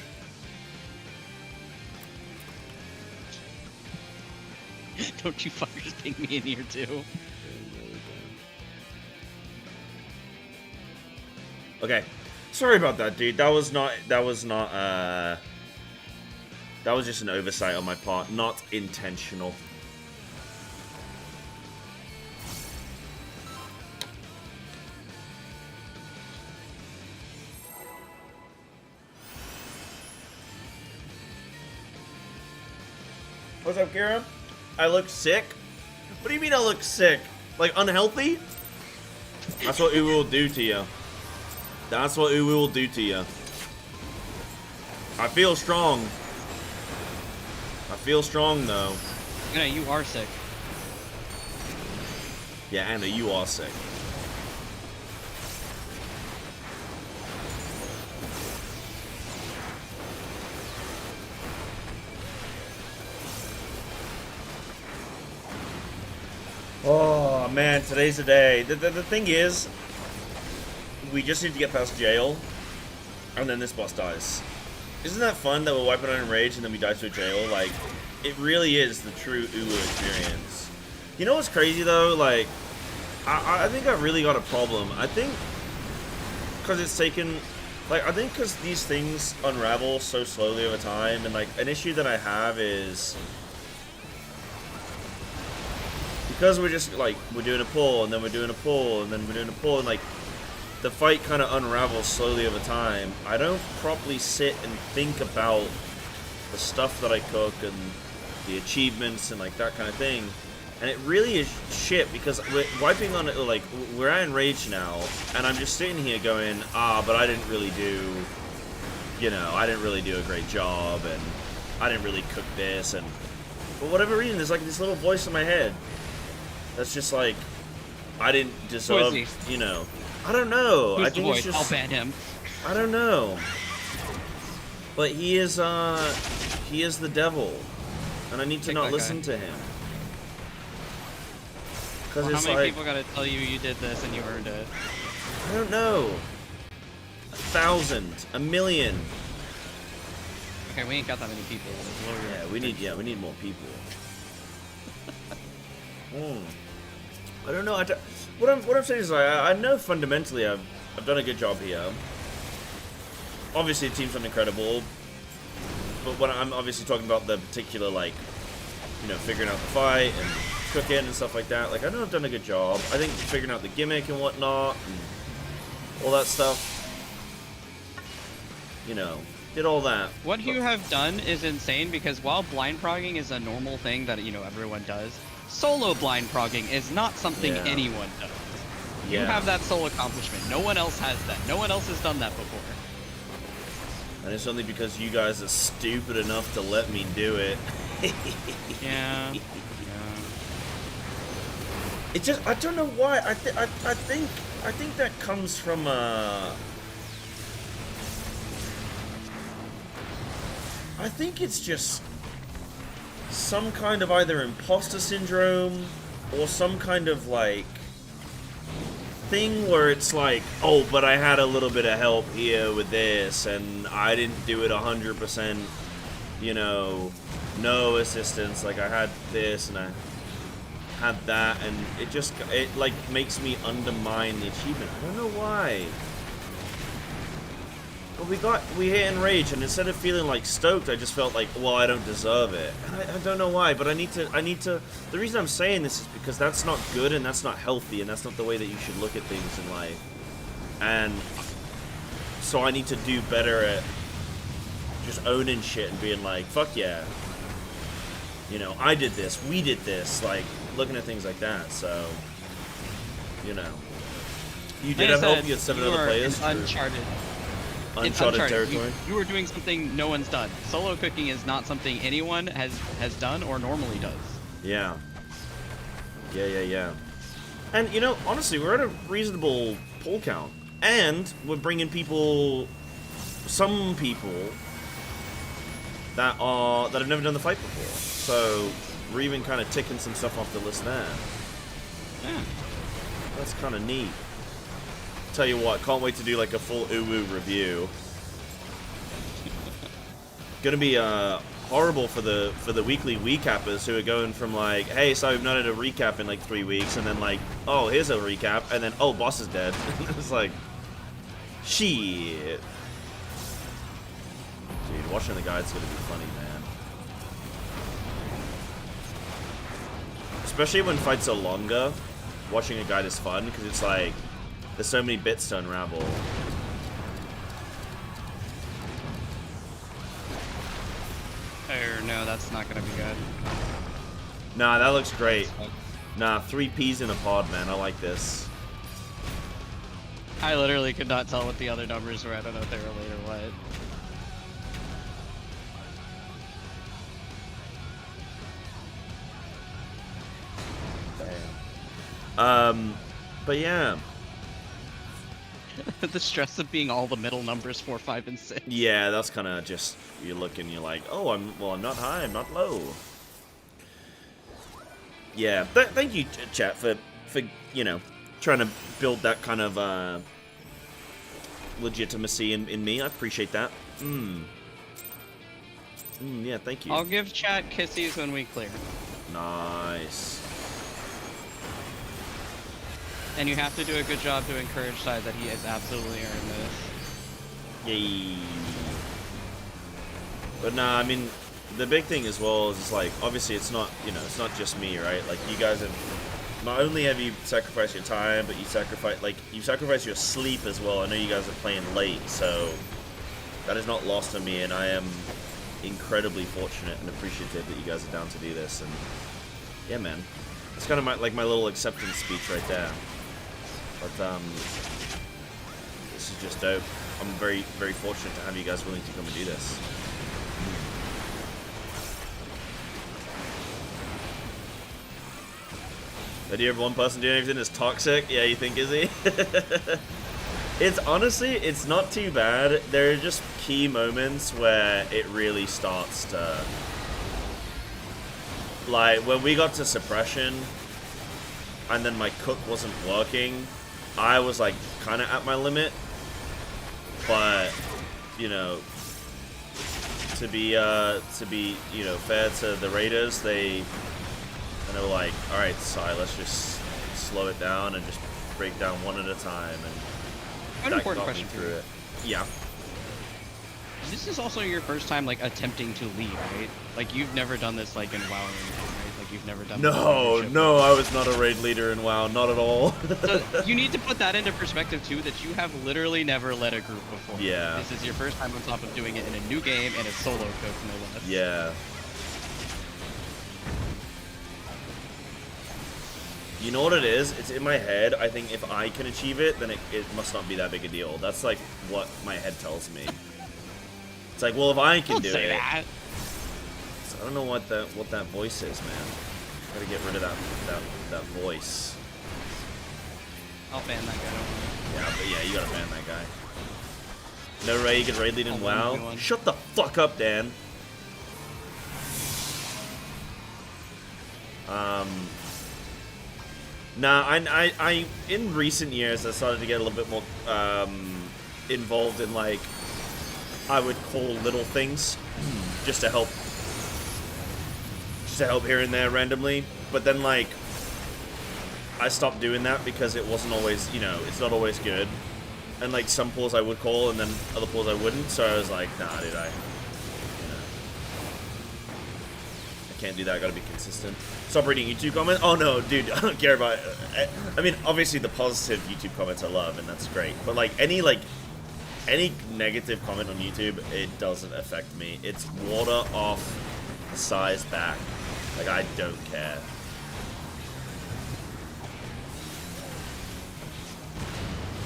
Don't you fuckers ping me in here too? Okay. Sorry about that, dude. That was just an oversight on my part, not intentional. What's up, Kira? I look sick? What do you mean I look sick? Like, unhealthy? That's what Uwu will do to you. That's what Uwu will do to you. I feel strong. I feel strong though. Yeah, you are sick. Yeah, Anna, you are sick. Oh man, today's the day. The thing is, we just need to get past jail, and then this boss dies. Isn't that fun that we're wiping out enrage and then we die to a jail? Like, it really is the true Uwu experience. You know what's crazy though? Like, I think I really got a problem. I think because it's taken, like, I think because these things unravel so slowly over time, and like an issue that I have is because we're just like we're doing a pull and then we're doing a pull and then we're doing a pull and like the fight kind of unravels slowly over time. I don't properly sit and think about the stuff that I cook and the achievements and like that kind of thing. And it really is shit because we're wiping on it, like, we're at enrage now, and I'm just sitting here going, but I didn't really do, you know, I didn't really do a great job, and I didn't really cook this, and for whatever reason, there's like this little voice in my head that's just like, I didn't deserve, you know, I don't know. Who's I think the it's voice? just, I'll ban him. I don't know. But he is the devil, and I need to not listen to him. Well, It's how many like, people gotta tell you you did this and you earned it? I don't know. 1,000, 1,000,000. Okay, we ain't got that many people. Yeah, we need more people. I don't know. What I'm saying is, I know fundamentally I've done a good job here. Obviously, the team's done incredible, but when I'm obviously talking about the particular, like, you know, figuring out the fight and cooking and stuff like that, like, I know I've done a good job. I think figuring out the gimmick and whatnot and all that stuff, you know, did all that. What you have done is insane because while blind progging is a normal thing that, you know, everyone does, solo blind progging is not something anyone does. You have that sole accomplishment. No one else has that. No one else has done that before. And it's only because you guys are stupid enough to let me do it. Yeah. It just, I don't know why. I think that comes from I think it's just some kind of either imposter syndrome or some kind of like thing where it's like, oh, but I had a little bit of help here with this and I didn't do it 100%, you know, no assistance, like I had this and I had that, and it like makes me undermine the achievement. I don't know why. But we hit enrage, and instead of feeling like stoked, I just felt like, well, I don't deserve it. And I don't know why, but I need to. The reason I'm saying this is because that's not good, and that's not healthy, and that's not the way that you should look at things in life. And so I need to do better at just owning shit and being like, fuck yeah. You know, I did this, we did this, like, looking at things like that, so, you know. You did have help, you had 7 other players. Uncharted territory. You were doing something no one's done. Solo cooking is not something anyone has done or normally does. Yeah. Yeah. And, you know, honestly, we're at a reasonable pull count. And we're bringing people, some people, that have never done the fight before. So, we're even kind of ticking some stuff off the list there. Yeah. That's kind of neat. Tell you what, can't wait to do like a full Uwu review. Gonna be horrible for the weekly recappers who are going from like, hey, so I've not had a recap in like 3 weeks, and then like, oh, here's a recap, and then, oh, boss is dead. It's like, shit. Dude, watching the guide's gonna be funny, man. Especially when fights are longer, watching a guide is fun, because it's like, there's so many bits to unravel. Oh, no, that's not gonna be good. Nah, that looks great. Nah, 3 peas in a pod, man. I like this. I literally could not tell what the other numbers were. I don't know if they were late or what. But yeah. The stress of being all the middle numbers 4, 5, and 6. Yeah, that's kind of just, you look and you're like, oh, I'm not high, I'm not low. Yeah, thank you, chat, for you know, trying to build that kind of legitimacy in me. I appreciate that. Yeah, thank you. I'll give chat kissies when we clear. Nice. And you have to do a good job to encourage Sai that he has absolutely earned this. Yay. But nah, I mean, the big thing as well is like, obviously it's not, you know, it's not just me, right? Like, you guys have, not only have you sacrificed your time, but you sacrifice your sleep as well. I know you guys are playing late, so that is not lost on me, and I am incredibly fortunate and appreciative that you guys are down to do this. And yeah, man, it's kind of my little acceptance speech right there. But this is just dope. I'm very, very fortunate to have you guys willing to come and do this. The idea of one person doing everything is toxic. Yeah, you think, is he? It's honestly, it's not too bad. There are just key moments where it really starts to, like when we got to suppression and then my cook wasn't working, I was like kind of at my limit. But you know, to be you know, fair to the raiders, they were like, all right, Sai, let's just slow it down and just break down one at a time. And an important question for you. Yeah. This is also your first time like attempting to lead, right? Like you've never done this like in WoW or anything, right? Like you've never done. No, I was not a raid leader in WoW, not at all. So you need to put that into perspective too, that you have literally never led a group before. Yeah. This is your first time on top of doing it in a new game and a solo cook, no less. Yeah. You know what it is? It's in my head. I think if I can achieve it, then it must not be that big a deal. That's like what my head tells me. It's like, well, if I can do it. That. So I don't know what that voice is, man. Gotta get rid of that voice. I'll ban that guy. Yeah, but yeah, you gotta ban that guy. No way you can raid lead in WoW. Shut the fuck up, Dan. Nah, I in recent years I started to get a little bit more involved in like I would call little things just to help here and there randomly. But then like I stopped doing that because it wasn't always, you know, it's not always good. And like some pulls I would call and then other pulls I wouldn't. So I was like, nah, dude, I can't do that. I gotta be consistent. Stop reading YouTube comments. Oh no, dude, I don't care about it. I mean, obviously the positive YouTube comments I love, and that's great. But like any negative comment on YouTube, it doesn't affect me. It's water off Sai's back. Like I don't care.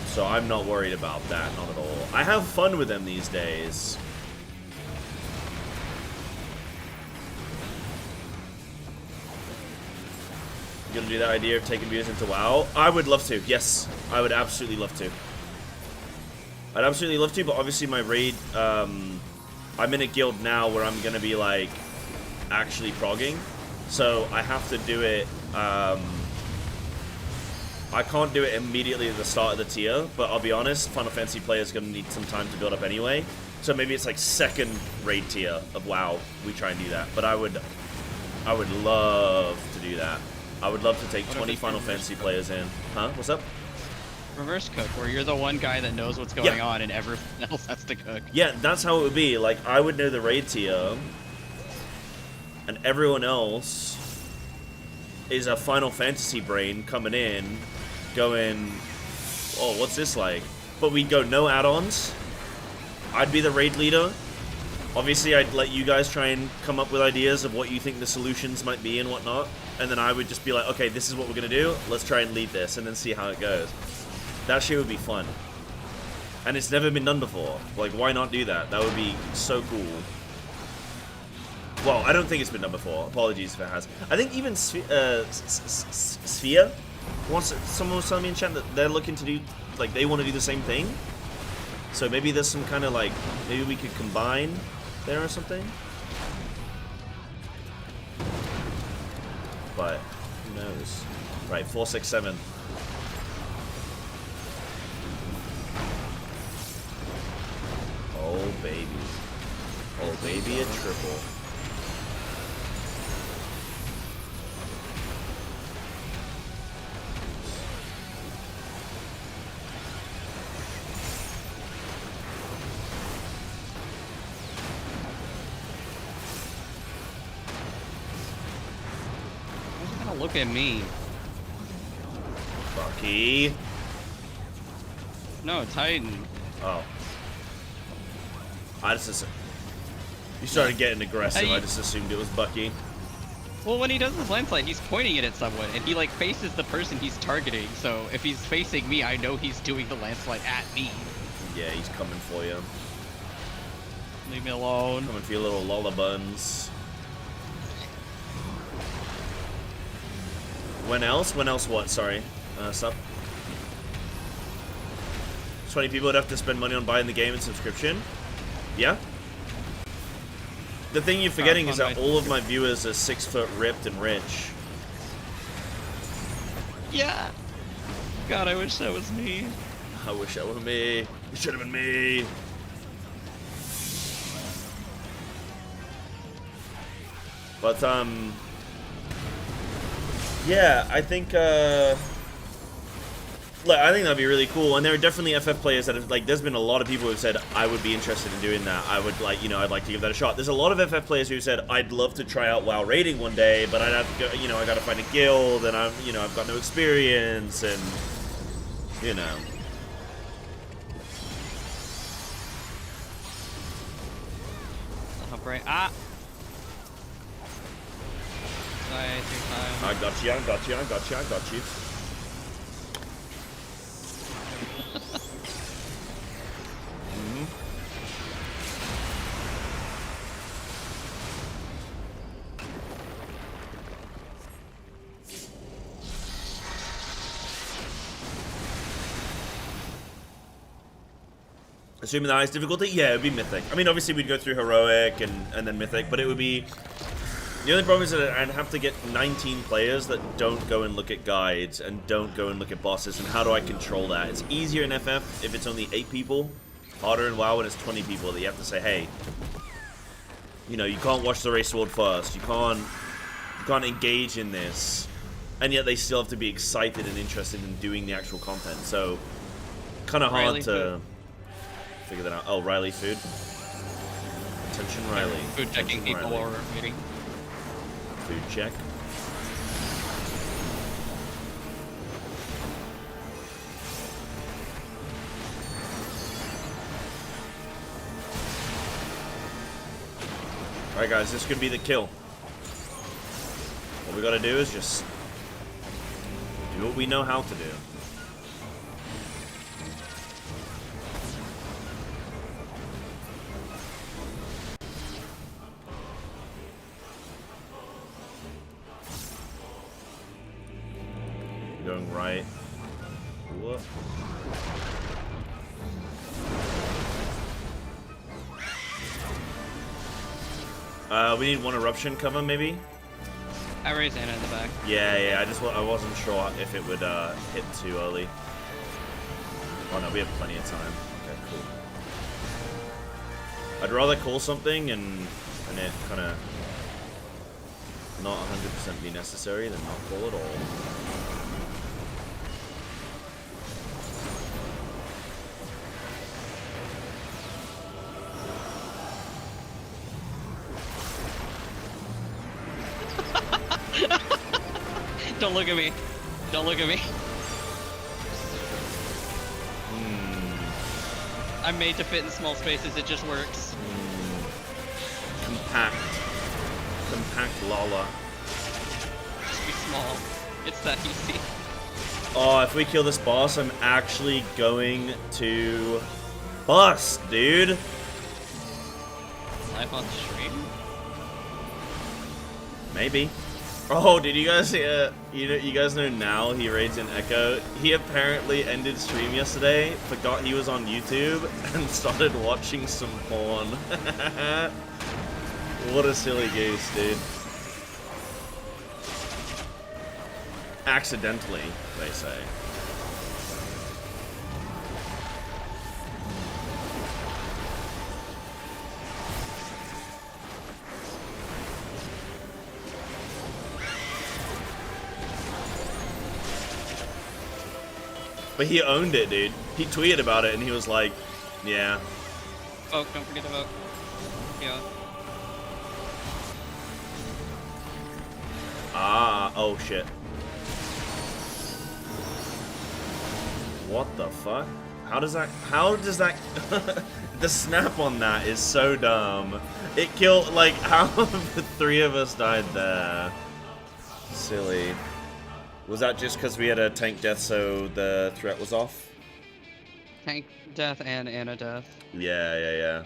So I'm not worried about that, not at all. I have fun with them these days. You gonna do that idea of taking viewers into WoW? I would love to, yes. I would absolutely love to. I'd absolutely love to, but obviously my raid, I'm in a guild now where I'm gonna be like, actually progging. So I have to do it, I can't do it immediately at the start of the tier, but I'll be honest, Final Fantasy players gonna need some time to build up anyway. So maybe it's like second raid tier of WoW, we try and do that. But I would love to do that. I would love to take 20 Final Fantasy players in. Huh? What's up? Reverse cook, where you're the one guy that knows what's going on and everyone else has to cook. Yeah, that's how it would be. Like, I would know the raid tier, and everyone else is a Final Fantasy brain coming in, going, oh, what's this like? But we'd go no add-ons. I'd be the raid leader. Obviously, I'd let you guys try and come up with ideas of what you think the solutions might be and whatnot. And then I would just be like, okay, this is what we're going to do. Let's try and lead this and then see how it goes. That shit would be fun. And it's never been done before. Like, why not do that? That would be so cool. Well, I don't think it's been done before. Apologies if it has. I think even Sphere Someone was telling me in chat that they're looking to do, like, they want to do the same thing. So maybe there's some kind of, like, maybe we could combine there or something. But who knows? Right, 467. Oh baby. Oh baby, a triple. Look at me. Bucky. No, Titan. Oh. You started getting aggressive. I just assumed it was Bucky. Well, when he does his landslide, he's pointing it at someone, and he like faces the person he's targeting. So if he's facing me, I know he's doing the landslide at me. Yeah, he's coming for you. Leave me alone. Coming for your little lullabuns. When else? When else what? Sorry. Sup? 20 people would have to spend money on buying the game and subscription? Yeah? The thing you're forgetting is that all of my viewers are 6 foot ripped and rich. Yeah. God, I wish that was me. I wish that were me. It should have been me. But, yeah, I think, look, I think that'd be really cool, and there are definitely FF players that have, like, there's been a lot of people who've said, I would be interested in doing that. I would, like, you know, I'd like to give that a shot. There's a lot of FF players who said, I'd love to try out WoW raiding one day, but I'd have to go, you know, I gotta find a guild, and I've got no experience, and, you know. Right. Ah! I got you, I got you, I got you, I got you. Assuming the highest difficulty? Yeah, it would be Mythic. I mean, obviously we'd go through Heroic and then Mythic, but it would be... The only problem is that I'd have to get 19 players that don't go and look at guides and don't go and look at bosses, and how do I control that? It's easier in FF if it's only 8 people, harder in WoW when it's 20 people that you have to say, hey, you know, you can't watch the race sword first, you can't engage in this, and yet they still have to be excited and interested in doing the actual content, so kind of hard to figure that out. Oh, Riley food. Attention, Riley. Food checking people while we're meeting. Food check. Alright guys, this could be the kill. What we gotta do is just do what we know how to do. Going right. What? We need one eruption cover, maybe? I raised Anna in the back. Yeah, I wasn't sure if it would hit too early. Oh no, we have plenty of time. Okay, cool. I'd rather call something and it kind of not 100% be necessary than not call at all. Don't look at me. Don't look at me. I'm made to fit in small spaces. It just works. Compact Lala. Just be small. It's that easy. Oh, if we kill this boss, I'm actually going to bust, dude. Live on stream? Maybe. Oh, did you guys you guys know now he raids in Echo? He apparently ended stream yesterday, forgot he was on YouTube, and started watching some porn. What a silly goose, dude. Accidentally, they say. But he owned it, dude. He tweeted about it and he was like, yeah. Vote, don't forget to vote. Yeah. Ah, oh shit. What the fuck? How does that, the snap on that is so dumb. It killed, like, how the 3 of us died there? Silly. Was that just because we had a tank death so the threat was off? Tank death and Anna death. Yeah.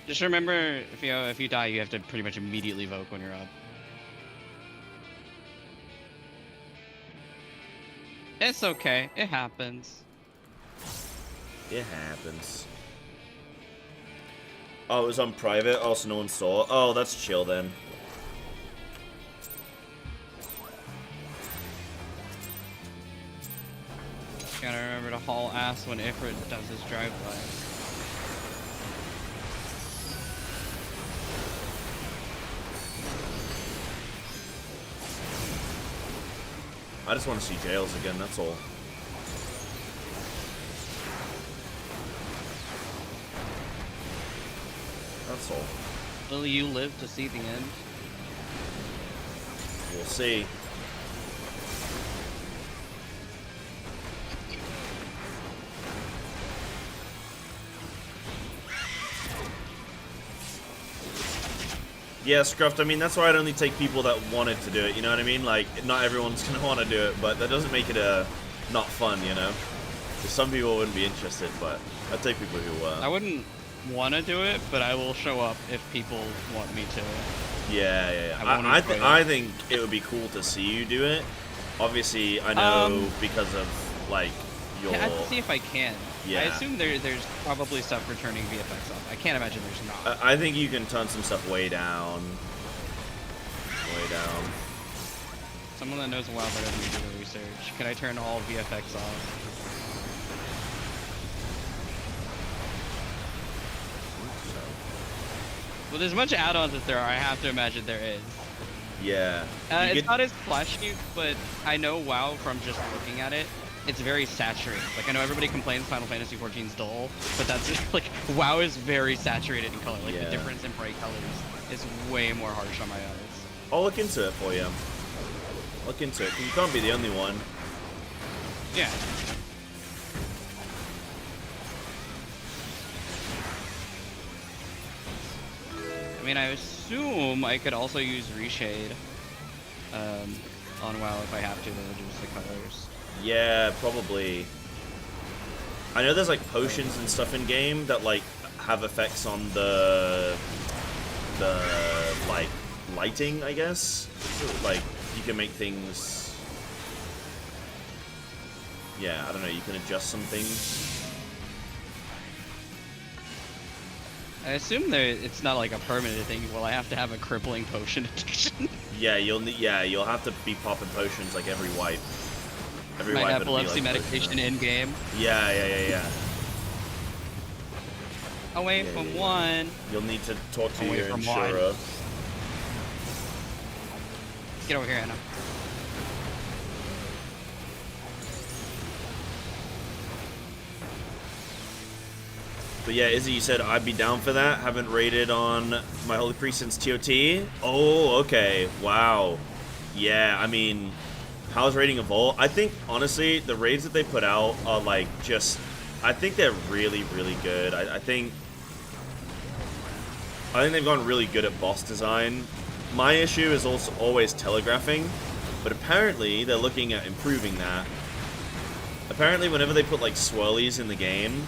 Just remember, if you die, you have to pretty much immediately vote when you're up. It's okay. It happens. It happens. Oh, it was on private? Oh, so no one saw it? Oh, that's chill then. Gotta remember to haul ass when Ifrit does his drive-by. I just want to see jails again, that's all. That's all. Will you live to see the end? We'll see. Yeah, Scruffed, I mean, that's why I'd only take people that wanted to do it, you know what I mean? Like, not everyone's gonna want to do it, but that doesn't make it not fun, you know? Because some people wouldn't be interested, but I'd take people who were. I wouldn't want to do it, but I will show up if people want me to. Yeah. I think it would be cool to see you do it. Obviously, I know because of, like, your... Yeah, I have to see if I can. Yeah. I assume there's probably stuff for turning VFX off. I can't imagine there's not. I think you can turn some stuff way down. Way down. Someone that knows WoW better than me do the research. Can I turn all VFX off? With as much add-ons as there are, I have to imagine there is. Yeah. It's not as flashy, but I know WoW from just looking at it. It's very saturated. Like, I know everybody complains Final Fantasy XIV is dull, but that's like, WoW is very saturated in color. Like, the difference in bright colors is way more harsh on my eyes. I'll look into it for you. Look into it. You can't be the only one. Yeah. I mean, I assume I could also use Reshade on WoW if I have to reduce the colors. Yeah, probably. I know there's like potions and stuff in game that like have effects on the like lighting, I guess. Like you can make things. Yeah, I don't know. You can adjust some things. I assume it's not like a permanent thing. Well, I have to have a crippling potion addiction. Yeah, you'll have to be popping potions like every wipe. Every My wipe epilepsy like medication in game. Yeah. Away from one. You'll need to talk to Away your from insurer. Get over here, Anna. But yeah, Izzy, you said I'd be down for that. Haven't raided on my Holy Priest since TOT. Oh, okay. Wow. Yeah, I mean, how's raiding evolve? I think, honestly, the raids that they put out are, like, just... I think they're really, really good. I think they've gone really good at boss design. My issue is also always telegraphing, but apparently they're looking at improving that. Apparently, whenever they put, like, swirlies in the game...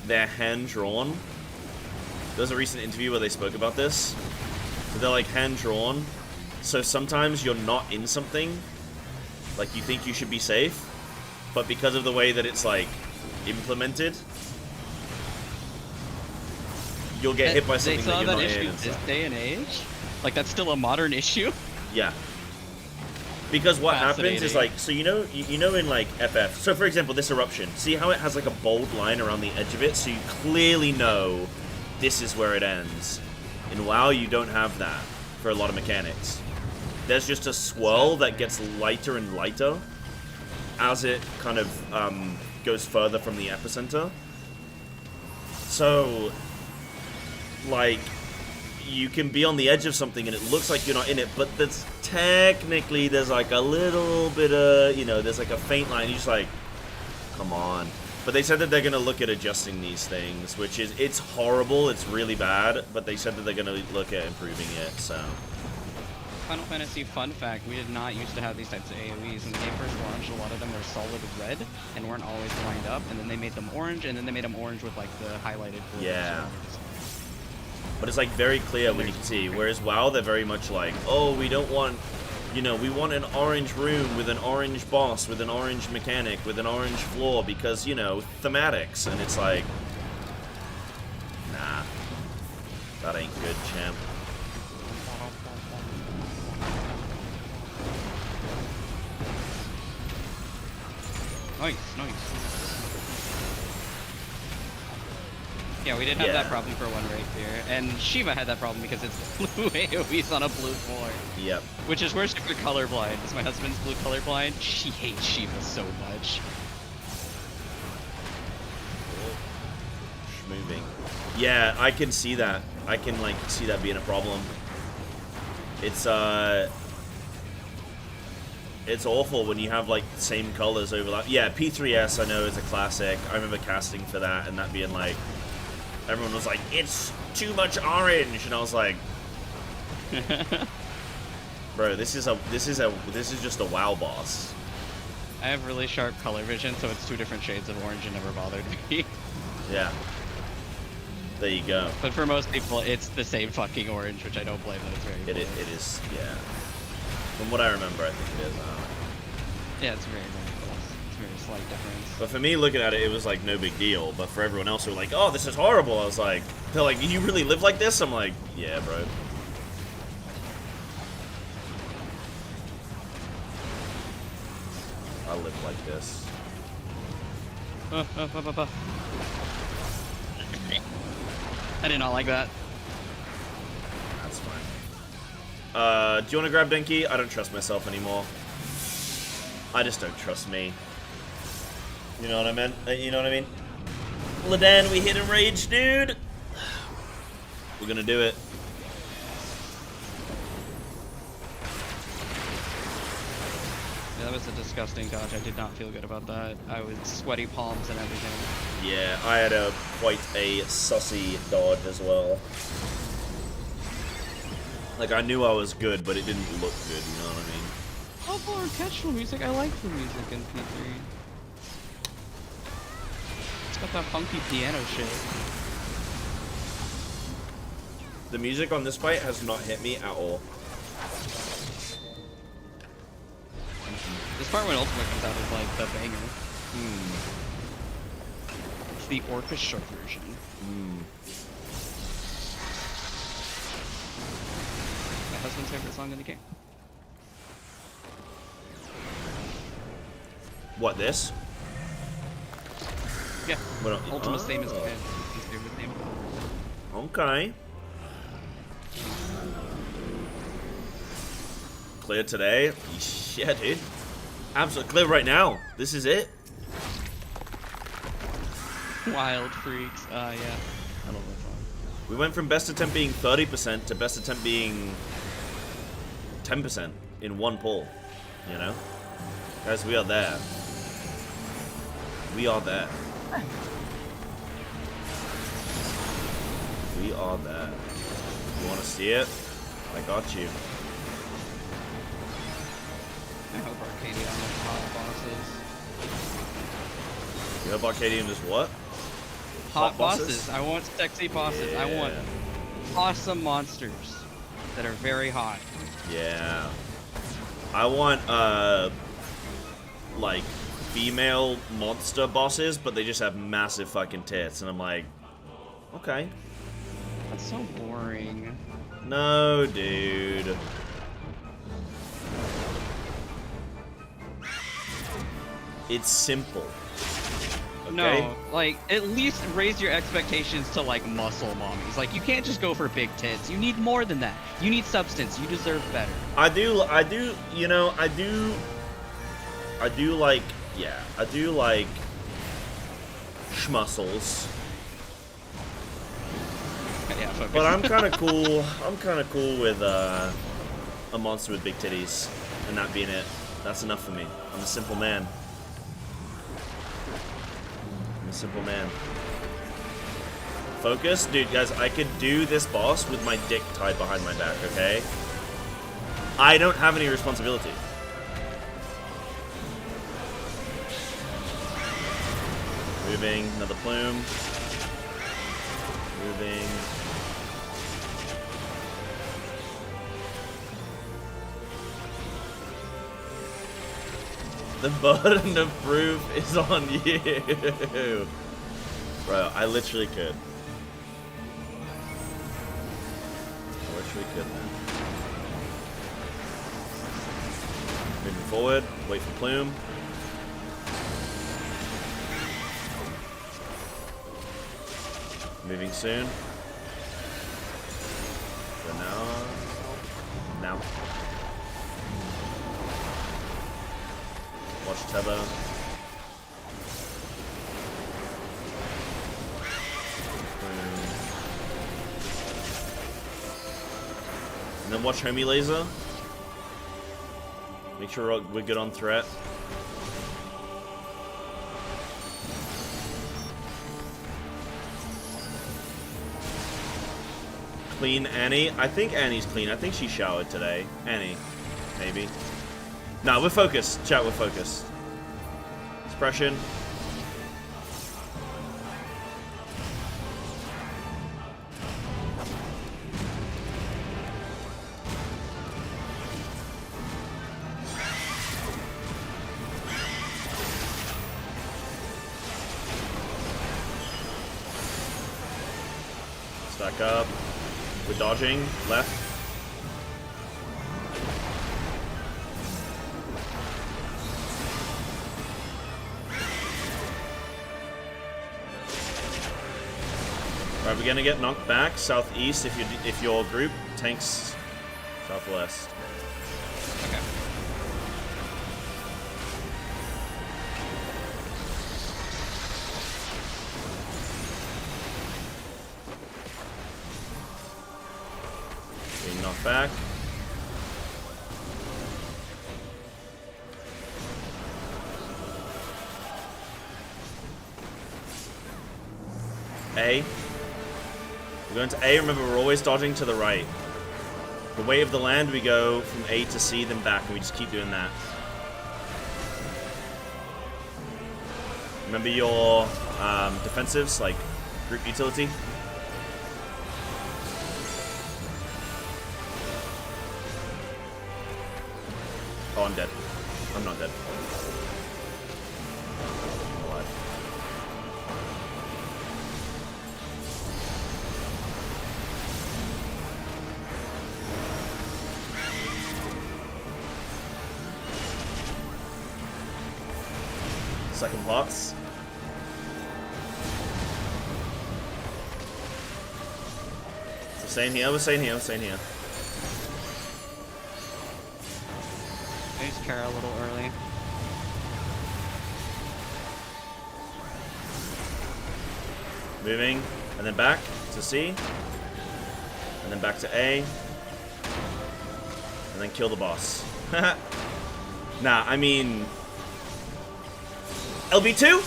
they're hand-drawn. There was a recent interview where they spoke about this. So they're like hand-drawn. So sometimes you're not in something, like you think you should be safe, but because of the way that it's like implemented, you'll get hit by something that you're not in. This day and age? Like that's still a modern issue? Yeah. Because what happens is like, so you know in like FF, so for example this eruption, see how it has like a bold line around the edge of it, so you clearly know this is where it ends. In WoW you don't have that for a lot of mechanics. There's just a swirl that gets lighter and lighter as it kind of goes further from the epicenter. So, like, you can be on the edge of something and it looks like you're not in it, but there's like a little bit of, you know, there's like a faint line. You're just like, come on. But they said that they're going to look at adjusting these things, which is, it's horrible, it's really bad, but they said that they're going to look at improving it, so. Final Fantasy fun fact, we did not used to have these types of AoEs. When the game first launched, a lot of them were solid red and weren't always lined up, and then they made them orange, and then they made them orange with like the highlighted borders. Yeah. But it's like very clear when you can see, whereas WoW, they're very much like, oh, we don't want, you know, we want an orange room with an orange boss, with an orange mechanic, with an orange floor, because, you know, thematics, and it's like, nah, that ain't good, champ. Nice, nice. Yeah, we did have that problem for one right here, and Shiva had that problem because it's blue AoEs on a blue floor. Yep. Which is worse if you're colorblind, because my husband's blue colorblind. She hates Shiva so much. Moving. Yeah, I can see that. I can like see that being a problem. It's awful when you have like the same colors overlap. Yeah, P3S I know is a classic. I remember casting for that and that being like, everyone was like, it's too much orange, and I was like, bro, this is just a WoW boss. I have really sharp color vision, so it's 2 different shades of orange and never bothered me. Yeah. There you go. But for most people, it's the same fucking orange, which I don't blame them. It's very close. It is, yeah. From what I remember, I think it is. Yeah, it's very close. It's a very slight difference. But for me, looking at it, it was like no big deal. But for everyone else who were like, oh, this is horrible, I was like, they're like, you really live like this? I'm like, yeah, bro. I live like this. I did not like that. That's fine. Do you want to grab Denki? I don't trust myself anymore. I just don't trust me. You know what I mean? You know what I mean? Ladan, we hit enrage, dude! We're gonna do it. Yeah, that was a disgusting dodge. I did not feel good about that. I was sweaty palms and everything. Yeah, I had quite a sussy dodge as well. Like, I knew I was good, but it didn't look good, you know what I mean? Oh, for orchestral music, I like the music in P3. It's got that funky piano shit. The music on this fight has not hit me at all. This part when Ultimate comes out is like the banger. It's the orchestra version. My husband's favorite song in the game. What, this? Yeah. Ultimate's theme is his favorite theme. Okay. Clear today? Yeah, dude. Absolutely clear right now. This is it. Wild freaks. Yeah. I love that song. We went from best attempt being 30% to best attempt being 10% in one pull. You know? Guys, we are there. We are there. We are there. You want to see it? I got you. I hope Arcadian is hot bosses. You hope Arcadian is what? Hot bosses. I want sexy bosses. Yeah. I want awesome monsters. that are very hot. Yeah. I want, like, female monster bosses, but they just have massive fucking tits, and I'm like, okay. That's so boring. No, dude. It's simple. Okay? No, like, at least raise your expectations to, like, muscle mommies. Like, you can't just go for big tits. You need more than that. You need substance. You deserve better. I do like, schmuscles. Yeah, focus. But I'm kind of cool. I'm kind of cool with a monster with big titties, and that being it. That's enough for me. I'm a simple man. I'm a simple man. Focus, dude, guys. I could do this boss with my dick tied behind my back. Okay. I don't have any responsibility. Moving, another plume. Moving. The burden of proof is on you. Bro, I literally could. I literally could, man. Moving forward, wait for plume. Moving soon. So now. Watch tether. And then watch homie laser. Make sure we're good on threat. Clean Annie. I think Annie's clean. I think she showered today. Annie. Maybe. Nah, we're focused. Chat, we're focused. Suppression. Stack up. We're dodging. Left. Alright, we're gonna get knocked back southeast if your group tanks southwest. Okay. Being knocked back. A. We're going to A. Remember, we're always dodging to the right. The way of the land, we go from A to C, then back, and we just keep doing that. Remember your defensives, like group utility. Oh, I'm dead. I'm not dead. I'm alive. Second pots. We're staying here, we're staying here, we're staying here. I used Kara a little early. Moving, and then back to C. And then back to A. And then kill the boss. Nah, I mean... LB2?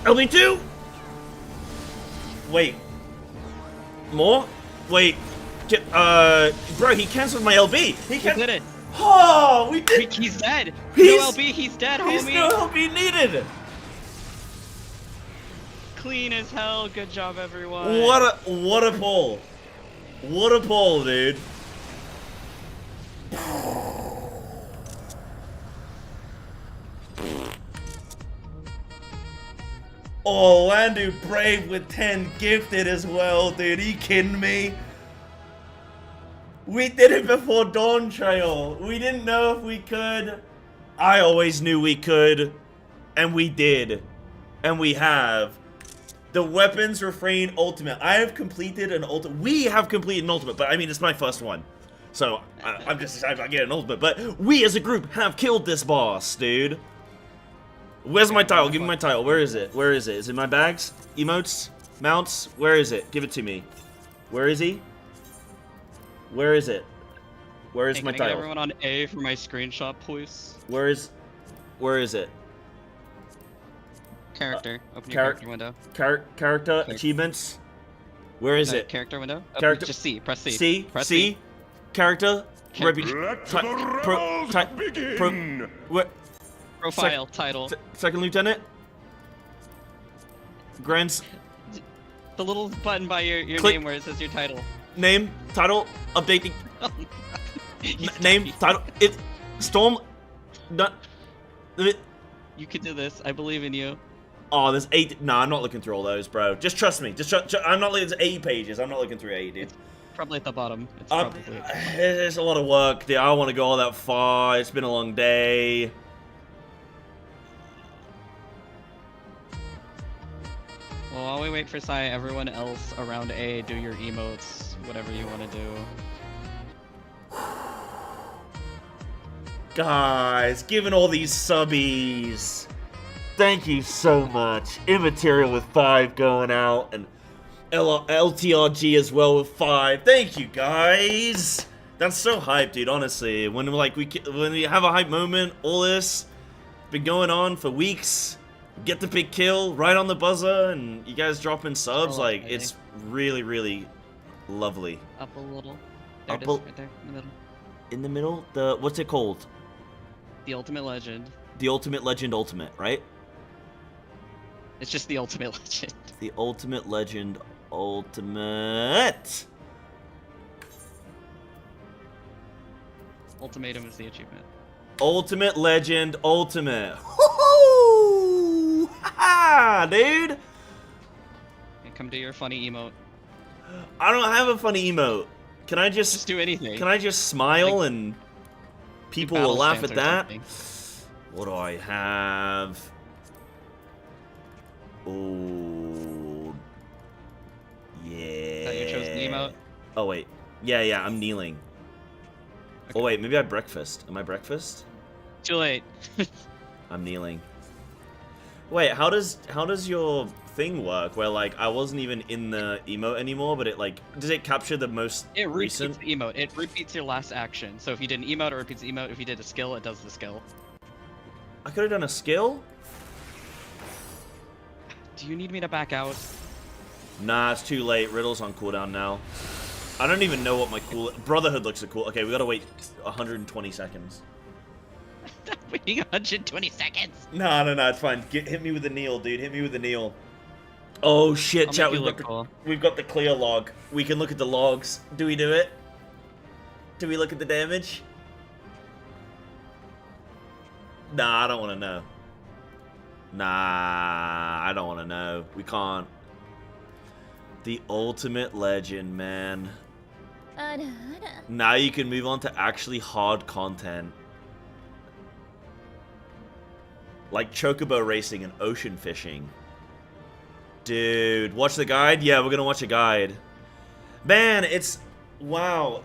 LB2? Wait. More? Wait. Bro, he cancelled my LB. He did it. Oh, we did. He's dead. He's, no LB, he's dead, homie. He's no LB needed. Clean as hell. Good job, everyone. What a pull. What a pull, dude. Oh, Landu Brave with 10 gifted as well, dude. Are you kidding me? We did it before Dawn Trail. We didn't know if we could. I always knew we could. And we did. And we have. The Weapons Refrain Ultimate. I have completed an ultimate. We have completed an ultimate, but I mean, it's my first one. So, I'm just excited about getting an ultimate. But we as a group have killed this boss, dude. Where's my title? Give me my title. Where is it? Where is it? Is it in my bags? Emotes? Mounts? Where is it? Give it to me. Where is he? Where is it? Where is my Can I title? get everyone on A for my screenshot, please? Where is it? Character. Open your character window. Character achievements. Where is it? Character window. Character. Just C. Press C. C. Press C. Character. Let the rebels begin. Profile. Title. Second lieutenant. Grants. The little button by your Click. name where it says your title. Name. Title. Updating. You Name. Title. It. Storm. Done. You can do this. I believe in you. Oh, there's 8. Nah, I'm not looking through all those, bro. Just trust me. I'm not looking. There's 80 pages. I'm not looking through 80, dude. Probably at the bottom. It's probably. It's a lot of work, dude. I don't want to go all that far. It's been a long day. Well, while we wait for Sai, everyone else around A, do your emotes, whatever you want to do. Guys, given all these subbies, thank you so much. Immaterial with 5 going out, and LTRG as well with 5. Thank you, guys. That's so hype, dude. Honestly, when we have a hype moment, all this been going on for weeks. Get the big kill right on the buzzer, and you guys dropping subs. Like, it's really, really lovely. Up a little. There it is, right there, in the middle. In the middle? The what's it called? The Ultimate Legend. The Ultimate Legend Ultimate, right? It's just the Ultimate Legend. The Ultimate Legend Ultimate. Ultimatum is the achievement. Ultimate Legend Ultimate. Woohoo! Ha, dude. Okay, come do your funny emote. I don't have a funny emote. Can I just do anything? Can I just smile like, and people will laugh at that? Something. What do I have? Oh, yeah. Is that your chosen emote? Oh wait, yeah, I'm kneeling. Okay. Oh wait, maybe I breakfast. Am I breakfast? Too late. I'm kneeling. Wait, how does your thing work? Where like I wasn't even in the emote anymore, but it like does it capture the most recent? The emote. It repeats your last action. So if you did an emote, it repeats the emote. If you did a skill, it does the skill. I could have done a skill. Do you need me to back out? Nah, it's too late. Riddle's on cooldown now. I don't even know what my Brotherhood looks so cool. Okay, we gotta wait 120 seconds. Waiting 120 seconds. No, it's fine. Hit me with the kneel, dude. Hit me with the kneel. Oh shit, chat. We've got the clear log. We can look at the logs. Do we do it? Do we look at the damage? Nah, I don't want to know. Nah, I don't want to know. We can't. The Ultimate Legend, man. Now you can move on to actually hard content. Like chocobo racing and ocean fishing. Dude, watch the guide? Yeah, we're gonna watch a guide. Man, it's... Wow.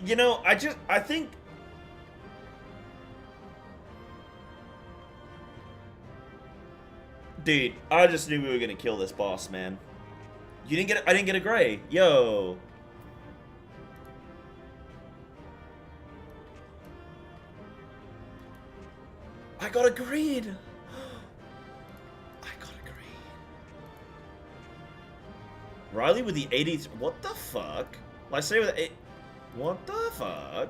You know, I think... Dude, I just knew we were gonna kill this boss, man. You didn't get I didn't get a gray. Yo. I got a green. I got a green. Riley with the 80s. What the fuck? I say with the 8. What the fuck?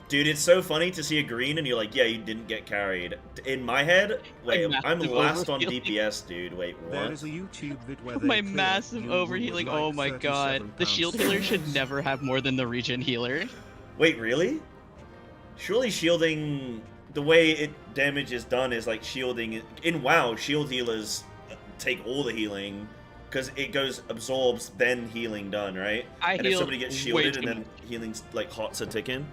Dude, it's so funny to see a green and you're like, yeah, you didn't get carried. In my head, wait, I'm last on DPS, dude. Wait, what? There is a YouTube vid where My massive overhealing. Oh my god. The shield healer should never have more than the regen healer. Wait, really? Surely shielding, the way damage is done is like shielding. In WoW, shield healers take all the healing because it goes absorbs, then healing done, right? And if somebody gets shielded and then healing's like hots a ticking.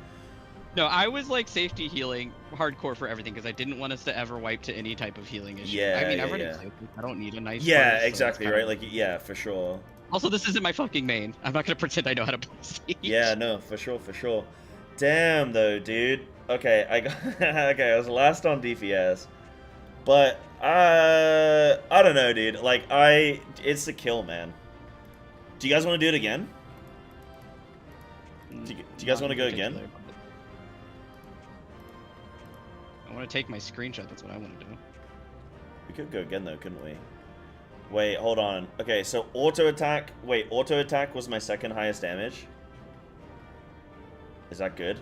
No, I was like safety healing hardcore for everything because I didn't want us to ever wipe to any type of healing issue. Yeah, I mean, yeah, everyone yeah. I don't need a nice. Yeah, burst, exactly, so right? Like, yeah, for sure. Also, this isn't my fucking main. I'm not gonna pretend I know how to play Siege. Yeah, no, for sure, for sure. Damn, though, dude. Okay, I got okay. I was last on DPS, but I don't know, dude. Like, it's the kill, man. Do you guys want to do it again? Do you guys want to go again? I want to take my screenshot. That's what I want to do. We could go again, though, couldn't we? Wait, hold on. Okay, so auto attack. Wait, auto attack was my second highest damage. Is that good?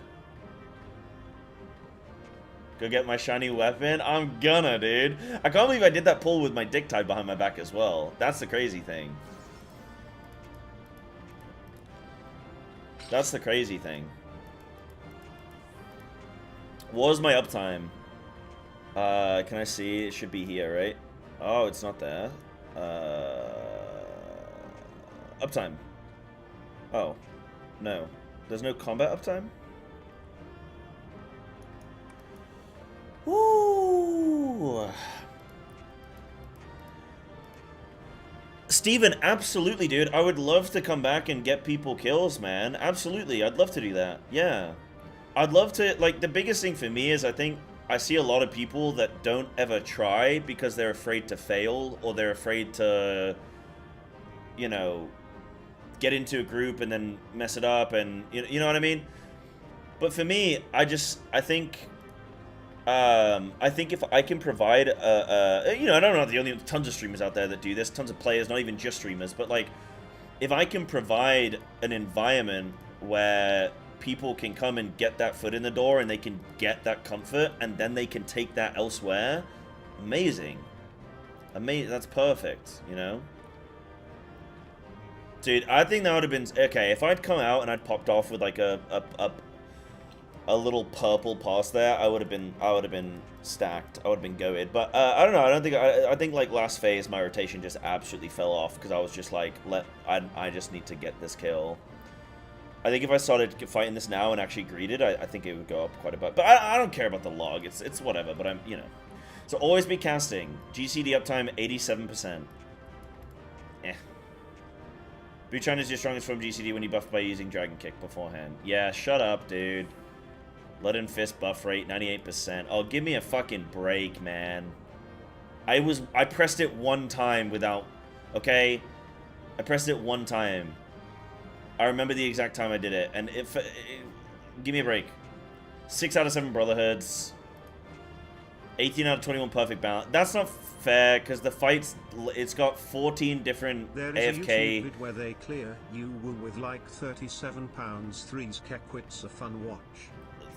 Go get my shiny weapon? I'm gonna, dude. I can't believe I did that pull with my dick tied behind my back as well. That's the crazy thing. That's the crazy thing. What was my uptime? Can I see? It should be here, right? Oh, it's not there. Uptime. Oh. No. There's no combat uptime? Woo! Steven, absolutely, dude. I would love to come back and get people kills, man. Absolutely. I'd love to do that. Yeah. I'd love to, like, the biggest thing for me is I think I see a lot of people that don't ever try because they're afraid to fail or they're afraid to, you know, get into a group and then mess it up and, you know what I mean? But for me, I think if I can provide, you know, I don't know, the only tons of streamers out there that do this, tons of players, not even just streamers, but like, if I can provide an environment where people can come and get that foot in the door and they can get that comfort and then they can take that elsewhere, amazing. That's perfect, you know? Dude, I think that would have been, okay, if I'd come out and I'd popped off with like a little purple pass there, I would have been stacked. I would have been goated. But I don't know. I think like last phase, my rotation just absolutely fell off because I was just like, I just need to get this kill. I think if I started fighting this now and actually greeted, I think it would go up quite a bit. But I don't care about the log. It's whatever. But you know. So always be casting. GCD uptime 87%. Eh. Buchan is your strongest from GCD when you buff by using Dragon Kick beforehand. Yeah, shut up, dude. Blood and Fist buff rate, 98%. Oh, give me a fucking break, man. I pressed it one time without... Okay? I pressed it one time. I remember the exact time I did it. And give me a break. 6 out of 7 Brotherhoods. 18 out of 21 perfect balance. That's not fair, because the fights... It's got 14 different there AFK... There is a YouTube vid where they clear you with like £37. 3 quits a fun watch.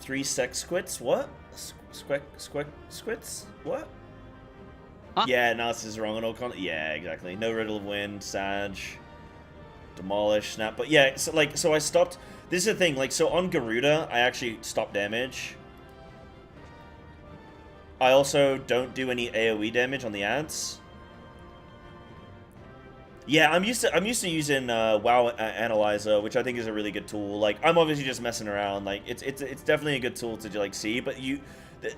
3 sex squits? What? Squits? What? Huh? Yeah, analysis is wrong on all content. Yeah, exactly. No Riddle of Wind, Sag, Demolish, Snap. But yeah, so I stopped. This is the thing. Like, so on Garuda, I actually stopped damage. I also don't do any AoE damage on the ads. Yeah, I'm used to using WoW Analyzer, which I think is a really good tool. Like, I'm obviously just messing around. Like, it's definitely a good tool to like see, but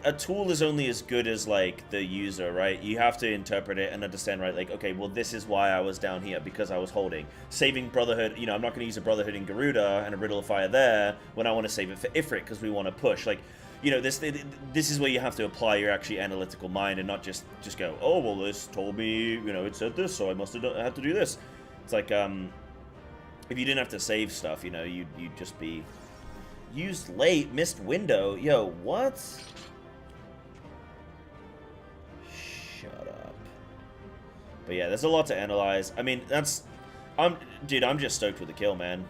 a tool is only as good as like the user, right? You have to interpret it and understand, right? Like, okay, well, this is why I was down here because I was holding, saving Brotherhood. You know, I'm not going to use a Brotherhood in Garuda and a Riddle of Fire there when I want to save it for Ifrit because we want to push. Like, you know, this is where you have to apply your actually analytical mind and not just go, oh, well, this told me, you know, it said this, so I must have had to do this. It's like, if you didn't have to save stuff, you know, you'd just be used late, missed window. Yo, what? Shut up. But yeah, there's a lot to analyze. I mean, dude, I'm just stoked with the kill, man.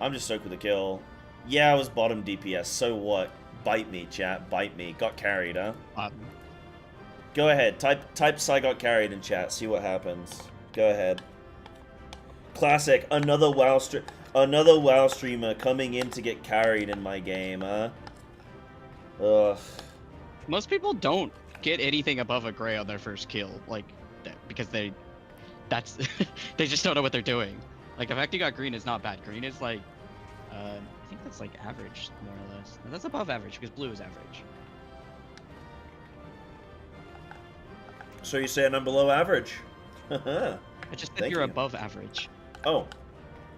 I'm just stoked with the kill. Yeah, I was bottom DPS. So what? Bite me, chat. Bite me. Got carried, huh? Go ahead. Type Psy got carried in chat. See what happens. Go ahead. Classic. Another WoW streamer coming in to get carried in my game, huh? Ugh. Most people don't get anything above a gray on their first kill, like, because they just don't know what they're doing. Like, the fact you got green is not bad. Green is like, I think that's like average, more or less. No, that's above average because blue is average. So you're saying I'm below average? I just said Thank you're you. above average. Oh,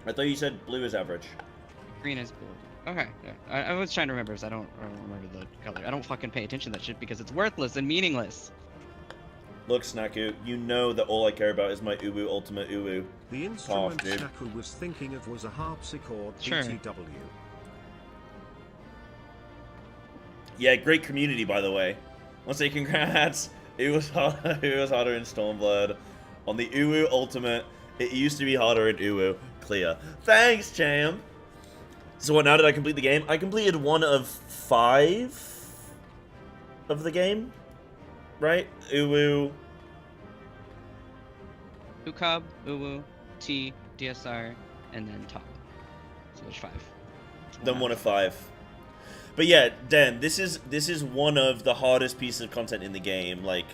I thought you said blue is average. Green is blue. Okay, yeah. I was trying to remember because I don't remember the color. I don't fucking pay attention to that shit because it's worthless and meaningless. Look, Snaku, you know that all I care about is my Uwu Ultimate Uwu. The instrument dude. Snaku was thinking of was a harpsichord Sure. BTW. Yeah, great community, by the way. Let's say congrats. It was harder in Stormblood. On the Uwu Ultimate, it used to be harder in Uwu. Clear. Thanks, Cham. So what, now did I complete the game? I completed 1 of 5 of the game. Right? Uwu. Ukab, Uwu, T, DSR, and then top. So there's 5. Then 1 of 5. But yeah, Dan, this is one of the hardest pieces of content in the game. Like,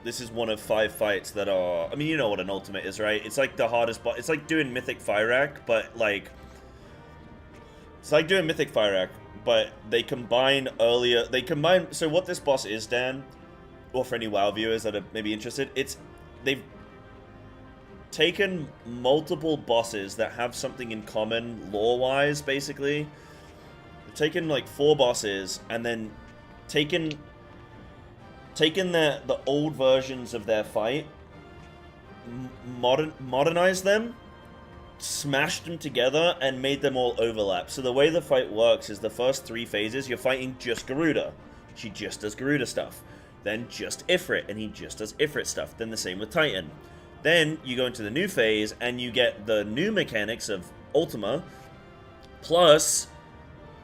this is one of 5 fights that are... I mean, you know what an ultimate is, right? It's like the hardest... It's like doing Mythic Firac, but like... It's like doing Mythic Firac, but they combine earlier... So what this boss is, Dan, or for any WoW viewers that are maybe interested, they've taken multiple bosses that have something in common lore-wise, basically. They've taken like 4 bosses and then taken the old versions of their fight, modernized them, smashed them together, and made them all overlap. So the way the fight works is the first 3 phases, you're fighting just Garuda. She just does Garuda stuff. Then just Ifrit, and he just does Ifrit stuff. Then the same with Titan. Then you go into the new phase, and you get the new mechanics of Ultima, plus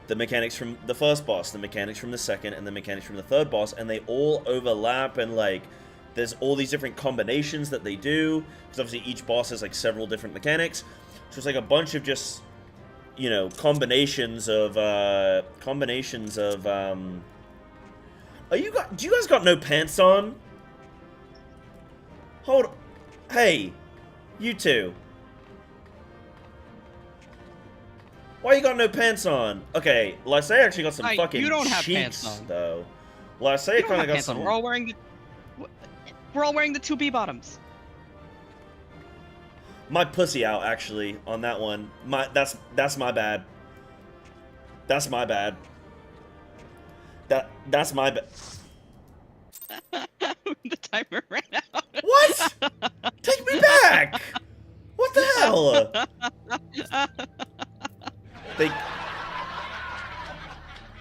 the mechanics from the first boss, the mechanics from the second, and the mechanics from the third boss, and they all overlap, and like, there's all these different combinations that they do, because obviously each boss has like several different mechanics, so it's like a bunch of just, you know, combinations of, do you guys got no pants on? Hold, hey, you two. Why you got no pants on? Okay, Lysay actually got some fucking you don't have cheeks, pants on. though. Lysay kind of got some... We're all wearing the 2B bottoms. My pussy out, actually, on that one. That's my bad. That's my bad. That's my bad. The timer ran out. What? Take me back! What the hell?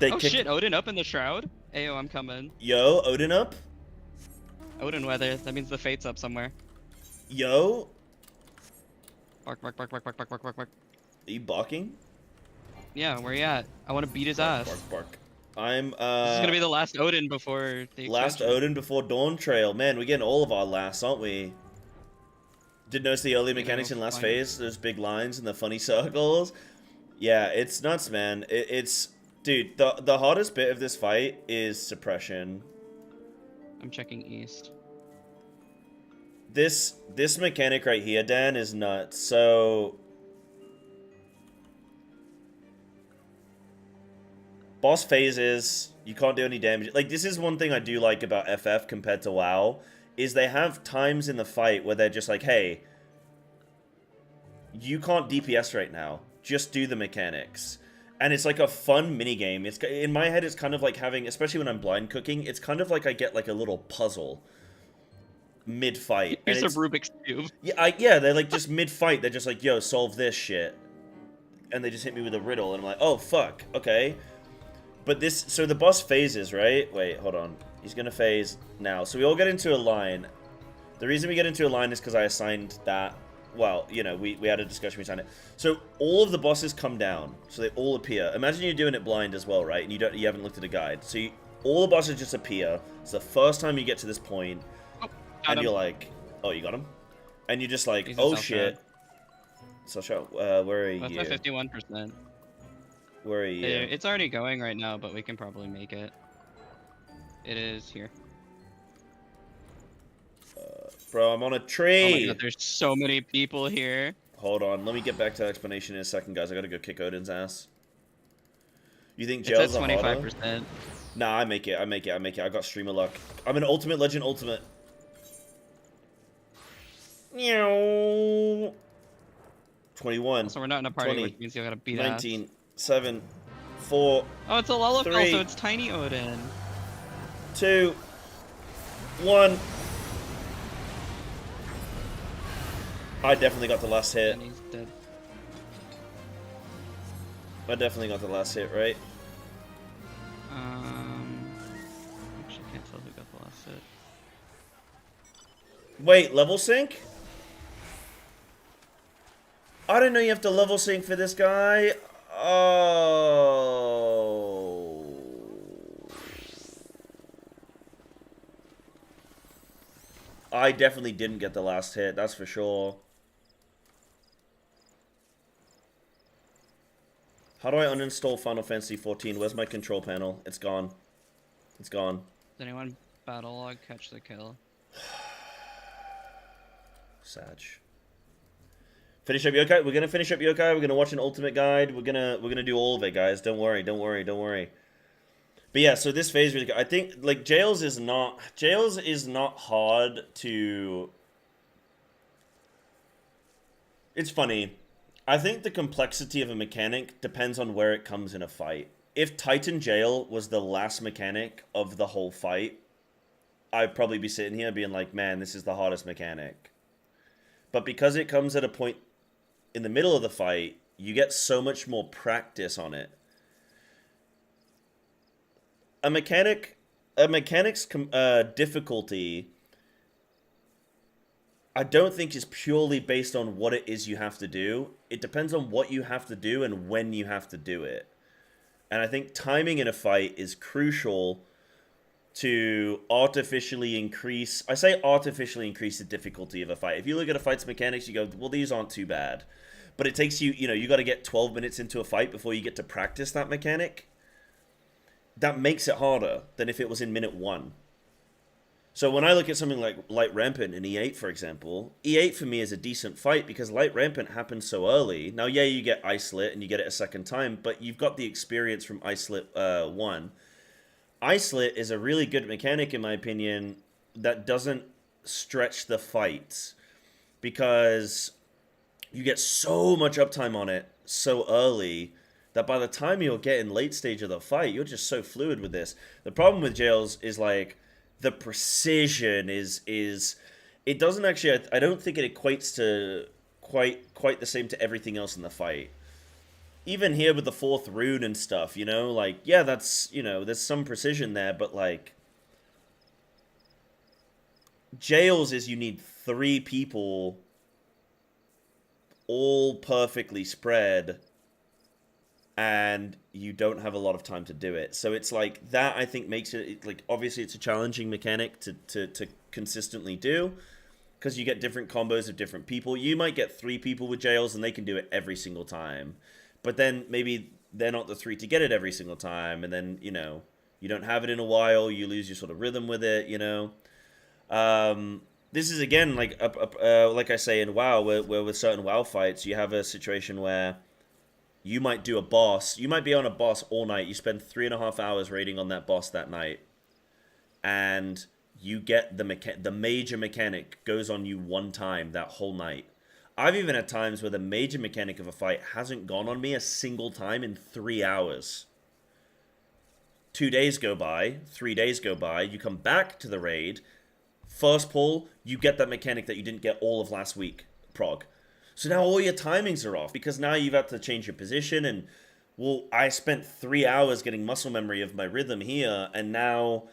Oh shit, Odin up in the shroud? Ayo, I'm coming. Yo, Odin up? Odin weather, that means the fate's up somewhere. Yo? Bark, bark, bark, bark, bark, bark, bark, bark, bark. Are you barking? Yeah, where you at? I want to beat his ass. Bark, bark. I'm, This is gonna be the last Odin before the last expansion. Odin before Dawn Trail. Man, we're getting all of our lasts, aren't we? Did notice the early mechanics in last phase? Those big lines and the funny circles? Yeah, it's nuts, man. It's... Dude, the hardest bit of this fight is suppression. I'm checking east. This mechanic right here, Dan, is nuts. So... Boss phases, you can't do any damage. Like, this is one thing I do like about FF compared to WoW, is they have times in the fight where they're just like, hey, you can't DPS right now. Just do the mechanics. And it's like a fun minigame. It's, in my head, it's kind of like having, especially when I'm blind cooking, it's kind of like I get like a little puzzle mid-fight. Here's a Rubik's Cube. Yeah, they're like just mid-fight, they're just like, yo, solve this shit. And they just hit me with a riddle, and I'm like, oh, fuck, okay. But this, so the boss phases, right? Wait, hold on. He's gonna phase now. So we all get into a line. The reason we get into a line is because I assigned that well, you know, we had a discussion, we signed it. So all of the bosses come down, so they all appear. Imagine you're doing it blind as well, right? And you haven't looked at a guide. So all the bosses just appear. It's the first time you get to this point, and you're like, oh, you got him? And you're just like, oh shit. So where are you? That's my 51%. Where are you? It's already going right now, but we can probably make it. It is here. Bro, I'm on a tree. Oh my god, there's so many people here. Hold on, let me get back to the explanation in a second, guys. I gotta go kick Odin's ass. You think It's jails at are harder? 25%. Nah, I make it. I got streamer luck. I'm an ultimate legend ultimate. Meow. 21. So we're not in a party, 20, which means you gotta beat 19, 7, 4, Oh, it's a Lullaby, 3, so it's tiny Odin. 2, 1. I definitely got the last hit. And he's dead. I definitely got the last hit, right? Actually, can't tell who got the last hit. Wait, level sync? I didn't know you have to level sync for this guy. Oh. I definitely didn't get the last hit, that's for sure. How do I uninstall Final Fantasy 14? Where's my control panel? It's gone. It's gone. Does anyone battle log catch the kill? Sag. Finish up Yokai. We're gonna finish up Yokai. We're gonna watch an ultimate guide. We're gonna do all of it, guys. Don't worry. Don't worry. Don't worry. But yeah, so this phase, really, I think like Jails is not hard to. It's funny. I think the complexity of a mechanic depends on where it comes in a fight. If Titan Jail was the last mechanic of the whole fight, I'd probably be sitting here being like, man, this is the hardest mechanic. But because it comes at a point in the middle of the fight, you get so much more practice on it. A mechanic's difficulty, I don't think is purely based on what it is you have to do. It depends on what you have to do and when you have to do it. And I think timing in a fight is crucial to artificially increase... I say artificially increase the difficulty of a fight. If you look at a fight's mechanics, you go, well, these aren't too bad. But it takes you, you got to get 12 minutes into a fight before you get to practice that mechanic. That makes it harder than if it was in minute 1. So when I look at something like Light Rampant in E8, for example, E8 for me is a decent fight because Light Rampant happens so early. Now, yeah, you get Icelit and you get it a second time, but you've got the experience from Icelit 1. Icelit is a really good mechanic, in my opinion, that doesn't stretch the fights because you get so much uptime on it so early that by the time you'll get in late stage of the fight, you're just so fluid with this. The problem with Jails is like the precision is it doesn't actually, I don't think it equates to quite the same to everything else in the fight. Even here with the 4th rune and stuff, like, yeah, that's, there's some precision there, but like Jails is you need 3 people all perfectly spread and you don't have a lot of time to do it. So it's like that, I think, makes it like, obviously it's a challenging mechanic to consistently do because you get different combos of different people. You might get 3 people with Jails and they can do it every single time, but then maybe they're not the 3 to get it every single time, and then you don't have it in a while, you lose your sort of rhythm with it. This is again like I say in WoW, where with certain WoW fights you have a situation where you might do a boss. You might be on a boss all night. You spend 3.5 hours raiding on that boss that night. And you get the major mechanic goes on you one time that whole night. I've even had times where the major mechanic of a fight hasn't gone on me a single time in 3 hours. 2 days go by. 3 days go by. You come back to the raid. First pull, you get that mechanic that you didn't get all of last week. Prog. So now all your timings are off because now you've had to change your position and, well, I spent 3 hours getting muscle memory of my rhythm here and now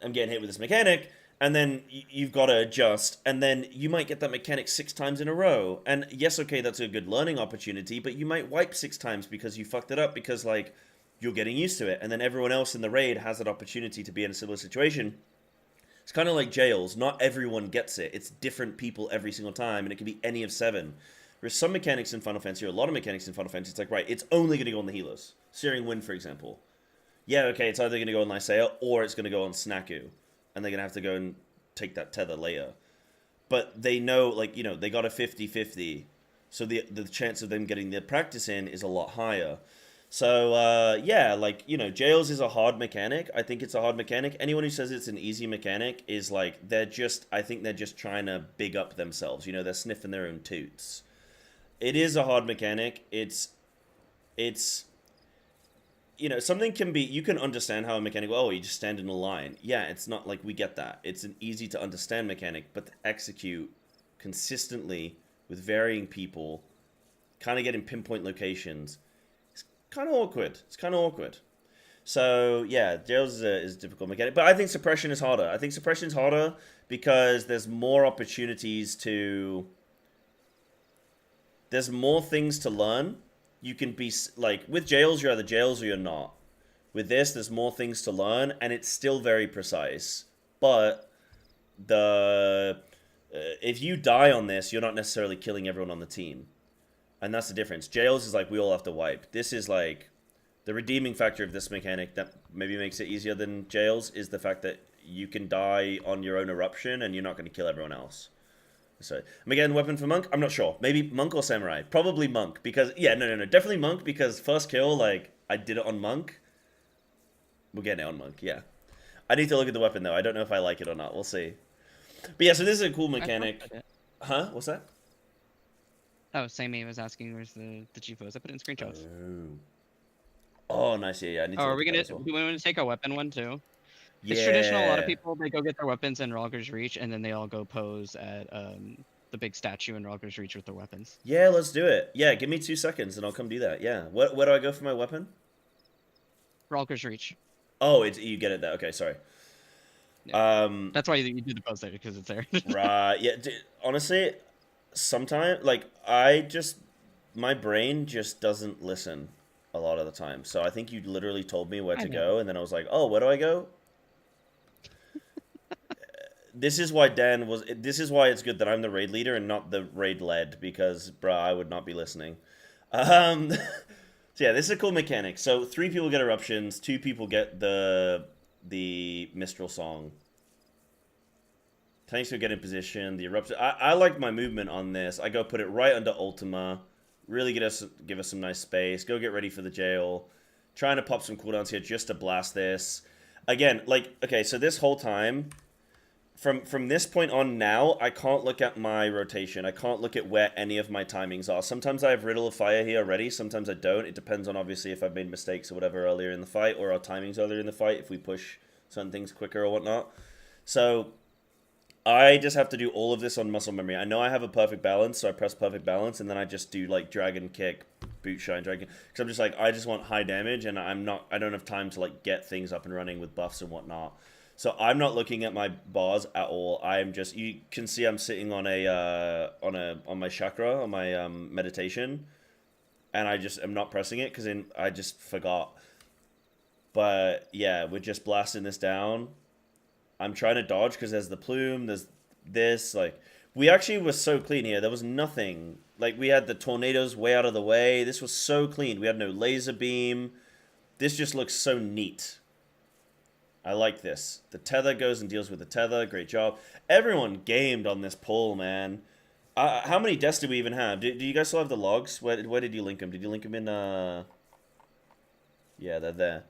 I'm getting hit with this mechanic and then you've got to adjust, and then you might get that mechanic 6 times in a row. And yes, okay, that's a good learning opportunity, but you might wipe 6 times because you fucked it up because, like, you're getting used to it. And then everyone else in the raid has that opportunity to be in a similar situation. It's kind of like jails. Not everyone gets it. It's different people every single time, and it can be any of 7. There's some mechanics in Final Fantasy, or a lot of mechanics in Final Fantasy, it's like, right, it's only going to go on the healers. Searing Wind, for example. Yeah, okay, it's either going to go on Lysaea, or it's going to go on Snaku. And they're going to have to go and take that tether later. But they know, like, you know, they got a 50-50. So the chance of them getting their practice in is a lot higher. So, yeah, like, you know, jails is a hard mechanic. I think it's a hard mechanic. Anyone who says it's an easy mechanic is, like, I think they're just trying to big up themselves. You know, they're sniffing their own toots. It is a hard mechanic. It's you know, something can be, you can understand how a mechanic, oh, you just stand in a line. Yeah, it's not like we get that. It's an easy to understand mechanic, but to execute consistently with varying people, kind of getting pinpoint locations, it's kind of awkward. It's kind of awkward. So, yeah, jails is a difficult mechanic. But I think suppression is harder. I think suppression is harder because there's more opportunities to... There's more things to learn. You can be, like, with jails, you're either jails or you're not. With this, there's more things to learn, and it's still very precise. But if you die on this, you're not necessarily killing everyone on the team. And that's the difference. Jails is like, we all have to wipe. This is like, the redeeming factor of this mechanic that maybe makes it easier than jails is the fact that you can die on your own eruption, and you're not going to kill everyone else. So, again, weapon for Monk? I'm not sure. Maybe Monk or Samurai. Probably Monk, because... Yeah, no. Definitely Monk, because first kill, like, I did it on Monk. We're getting it on Monk, yeah. I need to look at the weapon, though. I don't know if I like it or not. We'll see. But yeah, so this is a cool mechanic. Huh? What's that? Oh, Sammy was asking where's the GPOs. I put it in screenshots. Oh, nice. Yeah, I need to are look we at gonna... that as well. Do we want to take a weapon one, too? Yeah. It's traditional. A lot of people, they go get their weapons in Rogger's Reach, and then they all go pose at the big statue in Rogger's Reach with their weapons. Yeah, let's do it. Yeah, give me 2 seconds, and I'll come do that. Yeah. Where do I go for my weapon? Rogger's Reach. Oh, you get it there. Okay, sorry. Yeah. That's why you do the pose there, because it's there. Right. Yeah, honestly, sometimes, like, my brain just doesn't listen a lot of the time. So I think you literally told me where to go, and then I was like, oh, where do I go? This is why this is why it's good that I'm the raid leader and not the raid led, because, bruh, I would not be listening. So yeah, this is a cool mechanic. So 3 people get eruptions, 2 people get the Mistral Song. Tanks will get in position, the eruption. I like my movement on this. I go put it right under Ultima. Really give us some nice space. Go get ready for the jail. Trying to pop some cooldowns here just to blast this. Again, like, okay, so this whole time, from this point on now, I can't look at my rotation. I can't look at where any of my timings are. Sometimes I have Riddle of Fire here already. Sometimes I don't. It depends on, obviously, if I've made mistakes or whatever earlier in the fight, or our timings earlier in the fight, if we push certain things quicker or whatnot. So I just have to do all of this on muscle memory. I know I have a perfect balance, so I press perfect balance, and then I just do, like, dragon kick, boot shine, dragon. Because I'm just like, I just want high damage, and I don't have time to, like, get things up and running with buffs and whatnot. So I'm not looking at my bars at all. I'm just, you can see I'm sitting on on my chakra, on my meditation, and I just am not pressing it because I just forgot. But yeah, we're just blasting this down. I'm trying to dodge because there's the plume, there's this, like, we actually were so clean here. There was nothing, like, we had the tornadoes way out of the way. This was so clean. We had no laser beam. This just looks so neat. I like this. The tether goes and deals with the tether. Great job. Everyone gamed on this pull, man. How many deaths do we even have? Do you guys still have the logs? Where did you link them? Did you link them in, Yeah, they're there.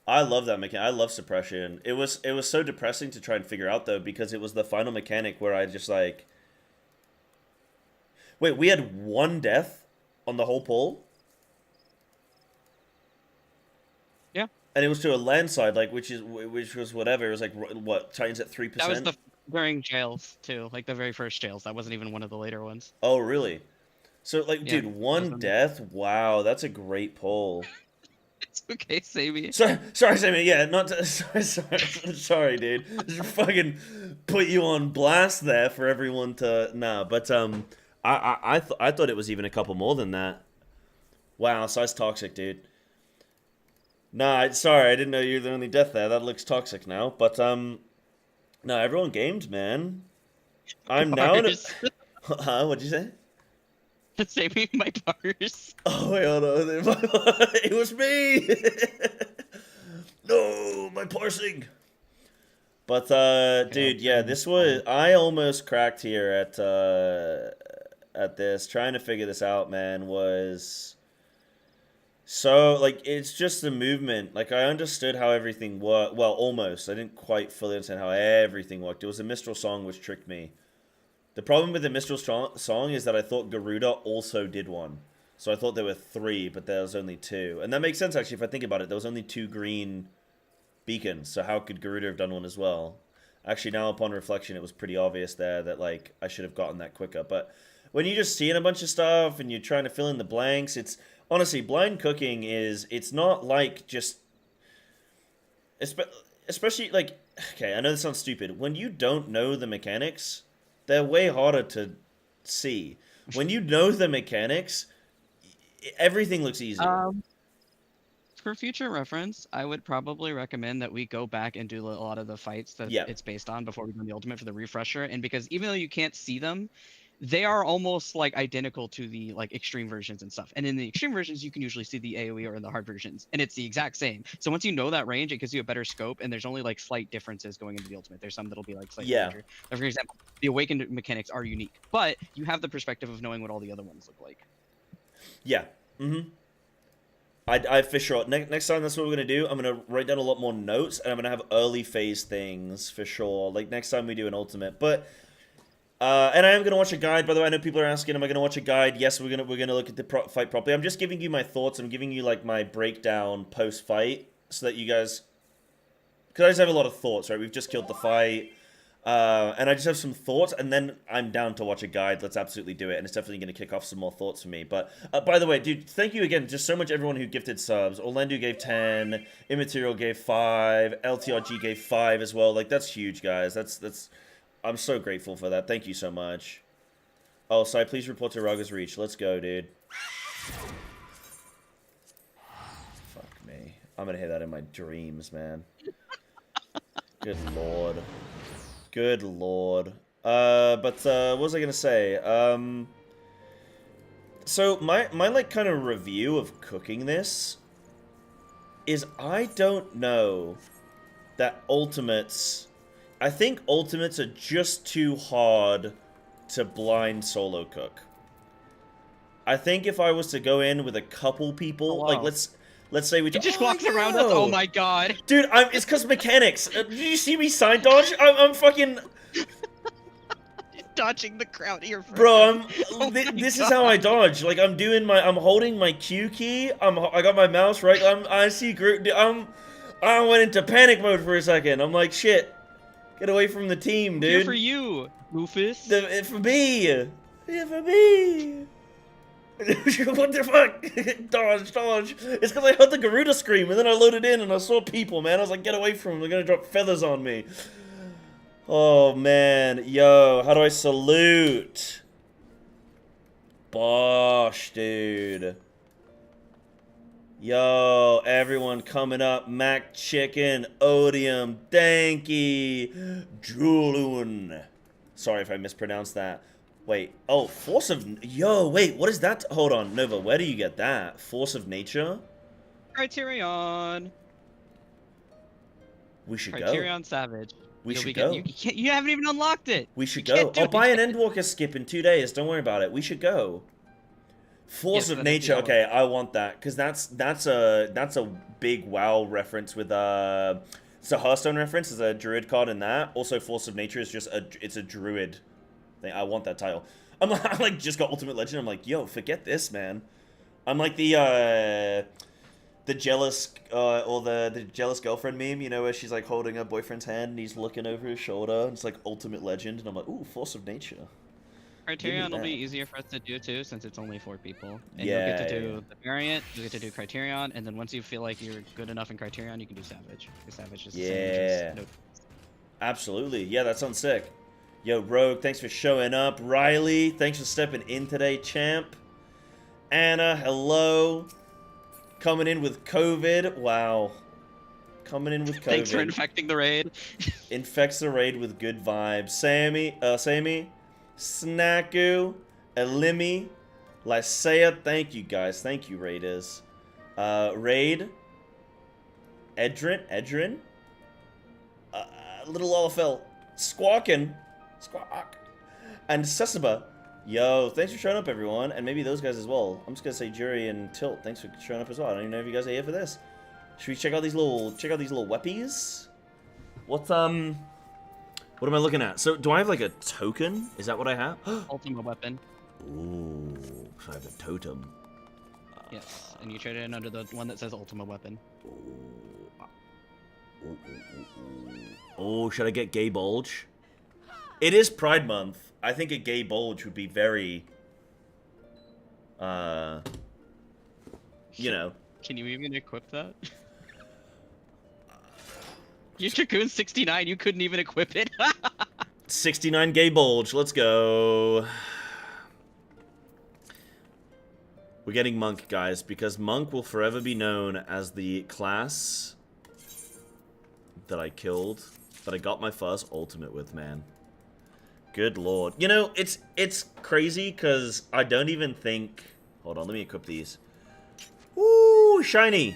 I love that mechanic. I love suppression. It was so depressing to try and figure out, though, because it was the final mechanic where I just, like... Wait, we had 1 death on the whole pull? Yeah. And it was to a landslide, like, which was whatever. It was like, what, Titans at 3%? That was during jails, too. Like, the very first jails. That wasn't even one of the later ones. Oh, really? So, like, yeah, dude, 1 death? Wow, that's a great pull. It's okay, Sammy. Sorry, Sammy. Yeah, not to, sorry, dude. Just fucking put you on blast there for everyone to nah. But I thought it was even a couple more than that. Wow, size toxic, dude. Nah, sorry, I didn't know you were the only death there. That looks toxic now. But no, everyone gamed, man. I'm now in a... Huh? What'd you say? Sammy, my bars. Oh wait, hold on. It was me. No, my parsing. But dude, yeah, this was I almost cracked here at this trying to figure this out, man. Was so like it's just the movement. Like I understood how everything worked. Well, almost. I didn't quite fully understand how everything worked. It was a Mistral song which tricked me. The problem with the Mistral song is that I thought Garuda also did one. So I thought there were 3, but there was only 2. And that makes sense, actually, if I think about it. There was only 2 green beacons, so how could Garuda have done one as well? Actually, now upon reflection, it was pretty obvious there that, like, I should have gotten that quicker. But when you're just seeing a bunch of stuff and you're trying to fill in the blanks, it's... Honestly, blind cooking is... It's not like just... Especially, like... Okay, I know this sounds stupid. When you don't know the mechanics... They're way harder to see. When you know the mechanics, everything looks easier. For future reference, I would probably recommend that we go back and do a lot of the fights that it's based on before we do the ultimate for the refresher. And because even though you can't see them, they are almost like identical to the like extreme versions and stuff. And in the extreme versions, you can usually see the AoE or in the hard versions, and it's the exact same. So once you know that range, it gives you a better scope, and there's only like slight differences going into the ultimate. There's some that'll be like slightly larger. So for example, the awakened mechanics are unique, but you have the perspective of knowing what all the other ones look like. Yeah. Mm-hmm. I for sure. Next time, that's what we're gonna do. I'm gonna write down a lot more notes, and I'm gonna have early phase things for sure. Like next time we do an ultimate, but. And I am gonna watch a guide. By the way, I know people are asking, "Am I gonna watch a guide?" Yes, we're gonna look at the fight properly. I'm just giving you my thoughts. I'm giving you like my breakdown post fight, so that you guys, because I just have a lot of thoughts. Right, we've just killed the fight, and I just have some thoughts, and then I'm down to watch a guide. Let's absolutely do it, and it's definitely gonna kick off some more thoughts for me. But by the way, dude, thank you again, just so much everyone who gifted subs. Orlando gave 10, Immaterial gave 5, LTRG gave 5 as well. Like that's huge, guys. That's. I'm so grateful for that. Thank you so much. Oh, Sai, please report to Raga's Reach. Let's go, dude. Fuck me. I'm gonna hear that in my dreams, man. Good lord. Good lord. But what was I gonna say? So my like kind of review of cooking this is I don't know that ultimates. I think ultimates are just too hard to blind solo cook. I think if I was to go in with a couple people, like let's say we just walks around us. Oh my god, dude! It's because mechanics. Did you see me side dodge? I'm fucking dodging the crowd here, bro. This is how I dodge. Like I'm holding my Q key. I got my mouse right. I see Groot. I went into panic mode for a second. I'm like shit. Get away from the team, dude. Here for you, Rufus. For me. Yeah, for me. What the fuck? Dodge. It's because I heard the Garuda scream, and then I loaded in, and I saw people, man. I was like, get away from them. They're going to drop feathers on me. Oh, man. Yo, how do I salute? Bosh, dude. Yo, everyone coming up. Mac Chicken, Odium, Danky, Julun. Sorry if I mispronounced that. Wait. Oh, Force of... Yo, wait. What is that? Hold on. Nova, where do you get that? Force of Nature? Criterion. We should go. Criterion Savage. We should go. You haven't even unlocked it. We should go. I'll buy an Endwalker skip in 2 days. Don't worry about it. We should go. Force of Nature. Okay, I want that because that's a big WoW reference with it's a Hearthstone reference. There's a druid card in that. Also, Force of Nature is just it's a druid thing. I want that title. I'm like just got Ultimate Legend. I'm like, yo, forget this, man. I'm like the jealous or the jealous girlfriend meme, you know, where she's like holding her boyfriend's hand and he's looking over his shoulder and it's like Ultimate Legend and I'm like, ooh, Force of Nature. Criterion will be easier for us to do too, since it's only 4 people. And Yeah, you'll get to do the variant, you'll get to do Criterion, and then once you feel like you're good enough in Criterion, you can do Savage. Because Savage is the same, just no. Absolutely. Yeah, that sounds sick. Yo, Rogue, thanks for showing up. Riley, thanks for stepping in today, champ. Anna, hello. Coming in with COVID. Wow. Coming in with COVID. Thanks for infecting the raid. Infects the raid with good vibes. Sammy, Snacku, Elimi, Lysea, thank you guys. Thank you, Raiders. Raid. Edrin. Little LFL. Squawk. And Sesiba. Yo, thanks for showing up, everyone. And maybe those guys as well. I'm just gonna say Jury and Tilt, thanks for showing up as well. I don't even know if you guys are here for this. Should we check out these little weppies? What am I looking at? So do I have like a token? Is that what I have? Ultimate weapon. Ooh, so I have a totem. Yes, and you trade it in under the one that says ultimate weapon. Oh, should I get Gay Bulge? It is Pride Month. I think a Gay Bulge would be very, you know. Can you even equip that? Your Dragoon 69, you couldn't even equip it. 69 Gay Bulge, let's go. We're getting Monk, guys, because Monk will forever be known as the class that I killed, that I got my first ultimate with, man. Good lord. You know, it's crazy, because I don't even think... Hold on, let me equip these. Ooh, shiny.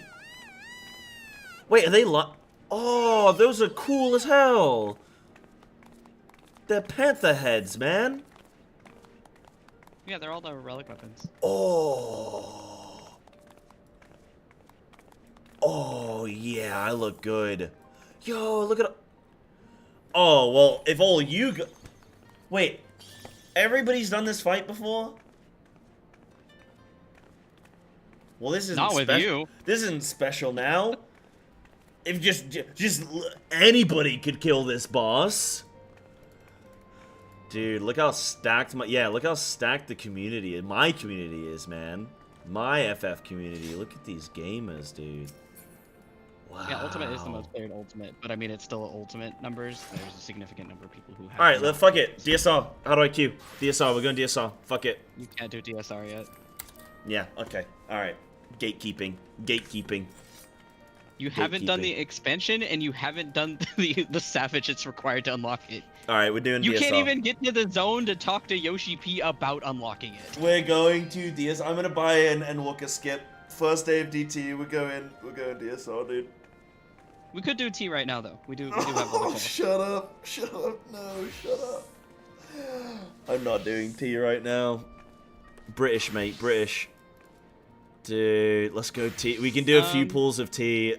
Wait, are they Oh, those are cool as hell. They're panther heads, man. Yeah, they're all the relic weapons. Oh. Oh, yeah, I look good. Yo, look at... Oh, well, if all you go... Wait, everybody's done this fight before? Well, this isn't not with you. This isn't special now. If just anybody could kill this boss. Dude, look how stacked look how stacked the community, my community is, man. My FF community. Look at these gamers, dude. Wow. Yeah, Ultimate is the most played Ultimate, but I mean, it's still Ultimate numbers. There's a significant number of people who have... Alright, fuck it. DSR. How do I queue? DSR, we're going DSR. Fuck it. You can't do DSR yet. Yeah, okay. Alright. Gatekeeping. You haven't done the expansion, and you haven't done the Savage it's required to unlock it. Alright, we're doing DSR. You can't even get to the zone to talk to Yoshi P about unlocking it. We're going to DSR. I'm gonna buy in and walk a skip. First day of DT, we're going DSR, dude. We could do T right now, though. We do have other calls. Shut up. No, shut up. I'm not doing T right now. British, mate. British. Dude, let's go T. We can do a few pulls of T.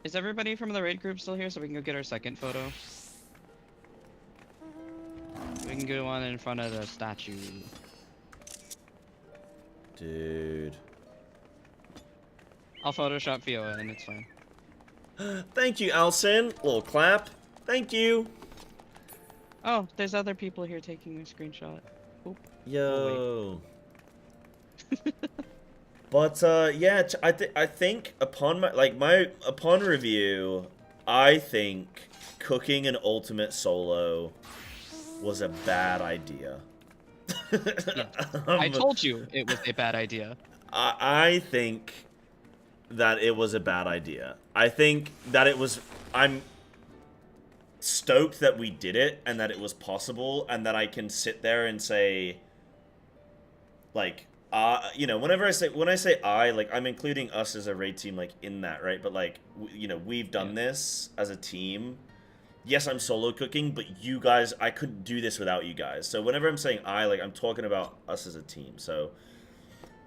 Is everybody from the raid group still here so we can go get our second photo? We can go on in front of the statue. Dude. I'll Photoshop Fioa and it's fine. Thank you, Alcin. Little clap. Thank you. Oh, there's other people here taking a screenshot. Oop. Yo. But yeah, I think upon upon review, I think cooking an ultimate solo was a bad idea. Yeah. I told you it was a bad idea. I think that it was a bad idea. I think that it was... I'm stoked that we did it and that it was possible and that I can sit there and say, like, you know, when I say I, like, I'm including us as a raid team, like, in that, right? But, like, you know, we've done this as a team. Yes, I'm solo cooking, but you guys, I couldn't do this without you guys. So whenever I'm saying I, like, I'm talking about us as a team. So,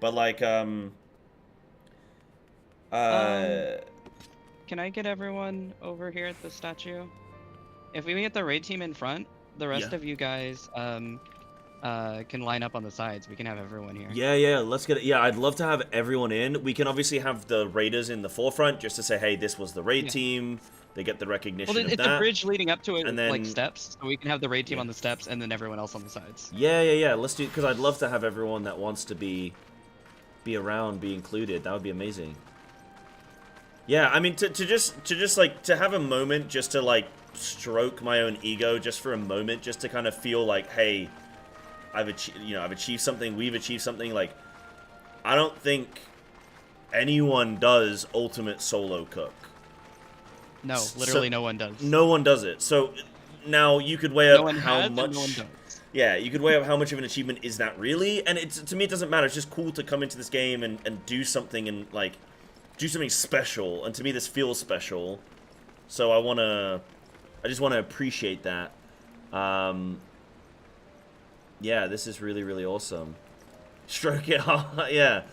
but, like, can I get everyone over here at the statue? If we get the raid team in front, the rest of you guys can line up on the sides. We can have everyone here. Yeah, let's get it. Yeah, I'd love to have everyone in. We can obviously have the raiders in the forefront just to say, hey, this was the raid team. They get the recognition Well, of it's that. a bridge leading up to it, and then, like steps, so we can have the raid team on the steps and then everyone else on the sides. Yeah. Let's do, because I'd love to have everyone that wants to be around be included. That would be amazing. Yeah, I mean, to just like to have a moment just to like stroke my own ego just for a moment, just to kind of feel like, hey, I've achieved something. We've achieved something. Like, I don't think anyone does ultimate solo cook. No, literally no one does. No one does it. So now you could weigh up how much. No one does. Yeah, you could weigh up how much of an achievement is that really, and to me it doesn't matter. It's just cool to come into this game and do something and like do something special. And to me this feels special. So I just wanna appreciate that. Yeah, this is really, really awesome. Stroke it hard. Yeah,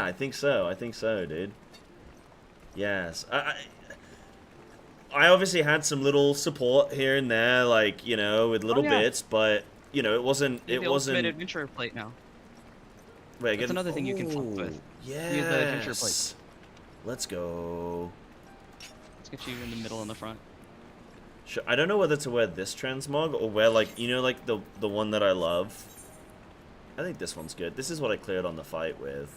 I think so, dude. Yes, I obviously had some little support here and there, like, you know, with little bits, but, you know, it wasn't... The ultimate adventurer plate now. Wait, that's another thing you can flex with. Yes. Use the adventurer plate. Let's go. Let's get you in the middle and the front. I don't know whether to wear this transmog or wear, like, you know, like, the one that I love. I think this one's good. This is what I cleared on the fight with.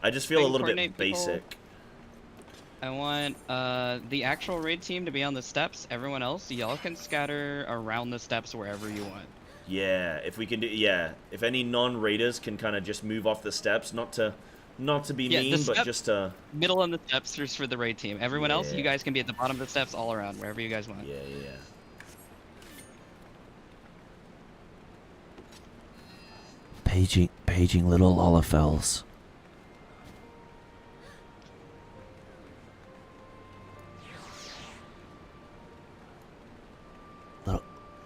I just feel a little bit basic. I want the actual raid team to be on the steps. Everyone else, y'all can scatter around the steps wherever you want. Yeah, if we can do, if any non-raiders can kind of just move off the steps, not to be mean, but just to... Middle on the steps is for the raid team. Everyone else, you guys can be at the bottom of the steps all around, wherever you guys want. Yeah. Paging little Olafels.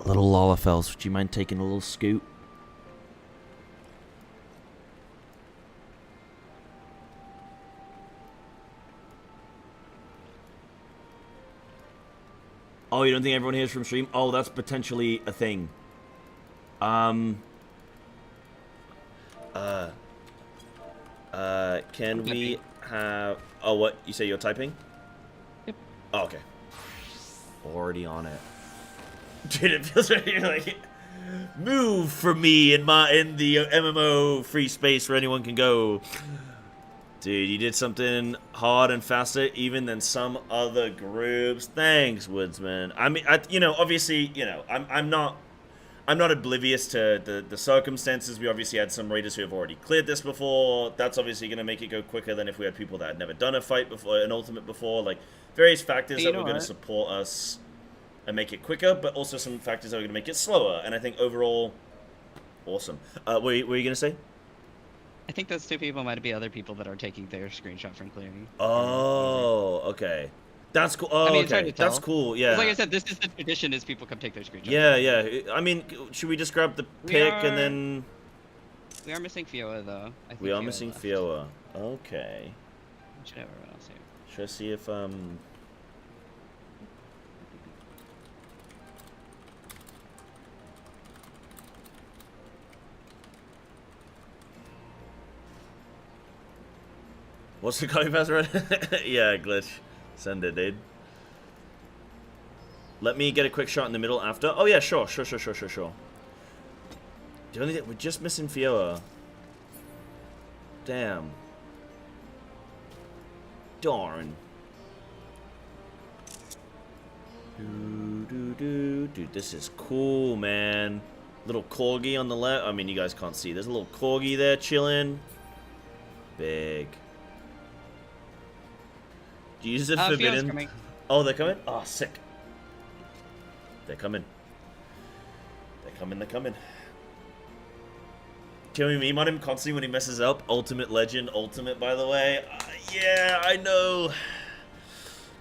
Little Olafels, would you mind taking a little scoot? Oh, you don't think everyone here is from stream? Oh, that's potentially a thing. Can we have... Oh, what? You say you're typing? Yep. Oh, okay. Already on it. Dude, it feels like you're like... Move for me in the MMO free space where anyone can go. Dude, you did something hard and faster even than some other groups. Thanks, Woodsman. I mean, you know, obviously, you know, I'm not oblivious to the circumstances. We obviously had some raiders who have already cleared this before. That's obviously going to make it go quicker than if we had people that had never done a fight before, an ultimate before. Like, various factors that were going to support us and make it quicker, but also some factors that are going to make it slower. And I think overall, awesome. What were you going to say? I think those two people might be other people that are taking their screenshot from clearing. Oh, okay. That's cool. Oh, I mean, okay. That's cool. Yeah. Like I said, this is the tradition: is people come take their screenshots. Yeah. I mean, should we just grab the pic and then? We are missing Fioa though. I think we are missing Fioa. Okay. We should have everyone else here. Should I see if What's the copy password? Yeah, glitch. Send it, dude. Let me get a quick shot in the middle after. Oh yeah, sure. The only thing, we're just missing Fioa. Damn. Darn. Dude, this is cool, man. Little corgi on the left. I mean, you guys can't see. There's a little corgi there chilling. Big. Use it forbidden. Oh, they're coming? Oh, sick. They're coming. They're coming. Can we meme on him constantly when he messes up? Ultimate legend, ultimate, by the way. Yeah, I know.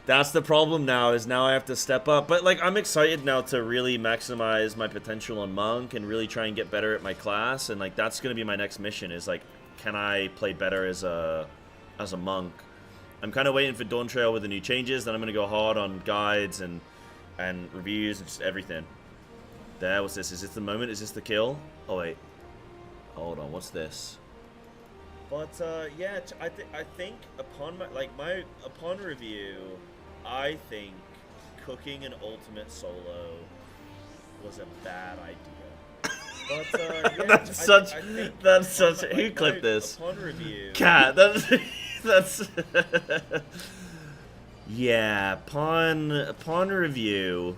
That's the problem now, is now I have to step up. But, like, I'm excited now to really maximize my potential on Monk and really try and get better at my class. And, like, that's going to be my next mission, is, like, can I play better as a Monk? I'm kind of waiting for Dawn Trail with the new changes. Then I'm going to go hard on guides and reviews and just everything. There, what's this? Is this the moment? Is this the kill? Oh, wait. Hold on, what's this? But, yeah, I think upon upon review, I think cooking an ultimate solo was a bad idea. But, yeah, That's such. Who clipped this? Upon review. Cat. That's. Yeah, upon review,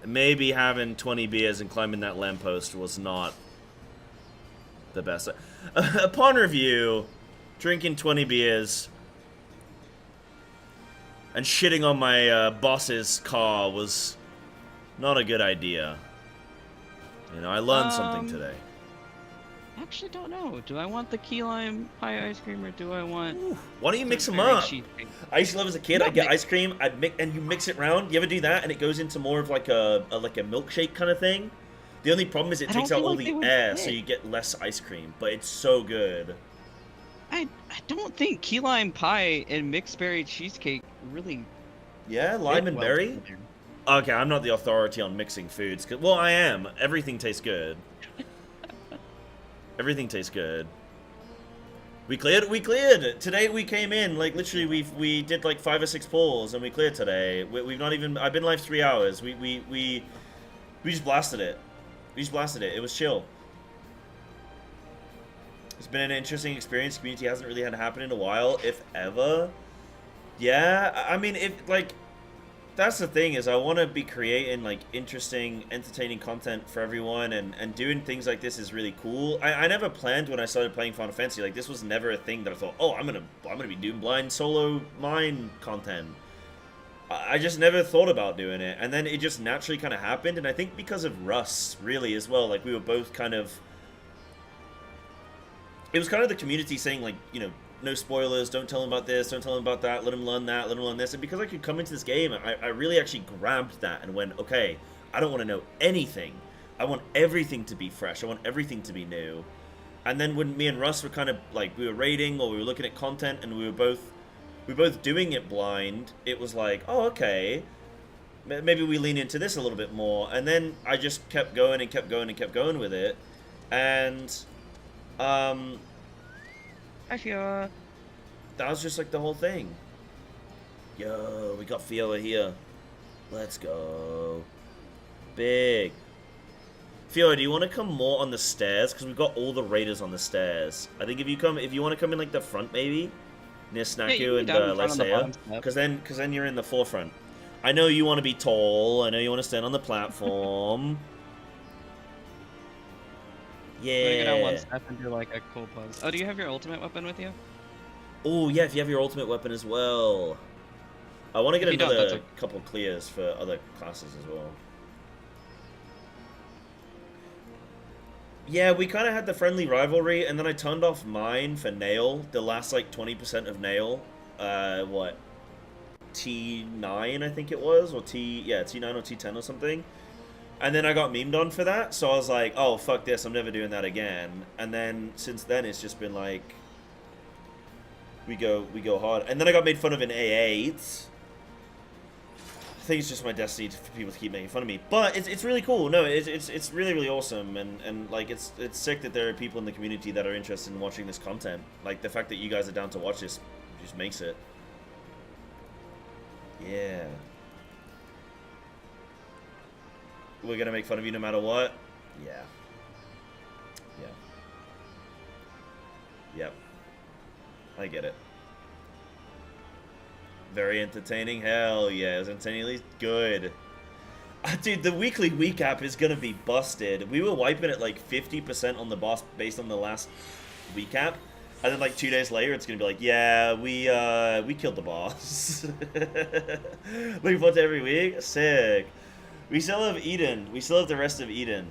maybe having 20 beers and climbing that lamppost was not the best. Upon review, drinking 20 beers and shitting on my boss's car was not a good idea. You know, I learned something today. I actually don't know. Do I want the key lime pie ice cream or do I want? Ooh, why don't you mix them berry up? cheesecake? I used to love as a kid. I'd get ice cream, and you mix it around. You ever do that? And it goes into more of like a milkshake kind of thing. The only problem is it takes out all the air, so you get less ice cream. But it's so good. I don't think key lime pie and mixed berry cheesecake really. Yeah, lime and well berry. together. Okay, I'm not the authority on mixing foods. Well, I am. Everything tastes good. Everything tastes good. We cleared. Today we came in, like, literally, we did, like, 5 or 6 pulls, and we cleared today. We've not even... I've been live 3 hours. We just blasted it. We just blasted it. It was chill. It's been an interesting experience. Community hasn't really had to happen in a while, if ever. Yeah, I mean, like... That's the thing, is I want to be creating, like, interesting, entertaining content for everyone, and doing things like this is really cool. I never planned when I started playing Final Fantasy, like, this was never a thing that I thought, oh, I'm gonna be doing blind solo mine content. I just never thought about doing it, and then it just naturally kind of happened, and I think because of Russ, really, as well, like, we were both kind of... It was kind of the community saying, like, you know, no spoilers, don't tell him about this, don't tell him about that, let him learn that, let him learn this. And because I could come into this game, I really actually grabbed that and went, okay, I don't want to know anything. I want everything to be fresh. I want everything to be new. And then when me and Russ were kind of like, we were raiding or we were looking at content and we were both doing it blind, it was like, oh, okay, maybe we lean into this a little bit more. And then I just kept going and kept going and kept going with it. And, Actually, that was just like the whole thing. Yo, we got Fiora here. Let's go. Big. Fiora, do you want to come more on the stairs? Because we've got all the raiders on the stairs. I think if you want to come in like the front maybe, near Snaku and Lysea, because then you're in the forefront. I know you want to be tall. I know you want to stand on the platform. Yeah. I'm gonna get on one step and do like a cool pose. Oh, do you have your ultimate weapon with you? Oh, yeah, if you have your ultimate weapon as well. I want to get another couple clears for other classes as well. Yeah, we kind of had the friendly rivalry, and then I turned off mine for Nail, the last, like, 20% of Nail. What? T9, I think it was? Or T9 or T10 or something. And then I got memed on for that, so I was like, oh, fuck this, I'm never doing that again. And then, since then, it's just been like, we go hard. And then I got made fun of in A8. I think it's just my destiny for people to keep making fun of me. But it's really cool. No, it's really, really awesome. And like, it's sick that there are people in the community that are interested in watching this content. Like, the fact that you guys are down to watch this just makes it. Yeah. We're gonna make fun of you no matter what? Yeah. Yeah. Yep. I get it. Very entertaining? Hell yeah, it was entertaining, at least good. Dude, the weekly recap is gonna be busted. We were wiping at like 50% on the boss based on the last recap. And then like 2 days later, it's gonna be like, yeah, we killed the boss. Looking forward to every week? Sick. We still have Eden. We still have the rest of Eden.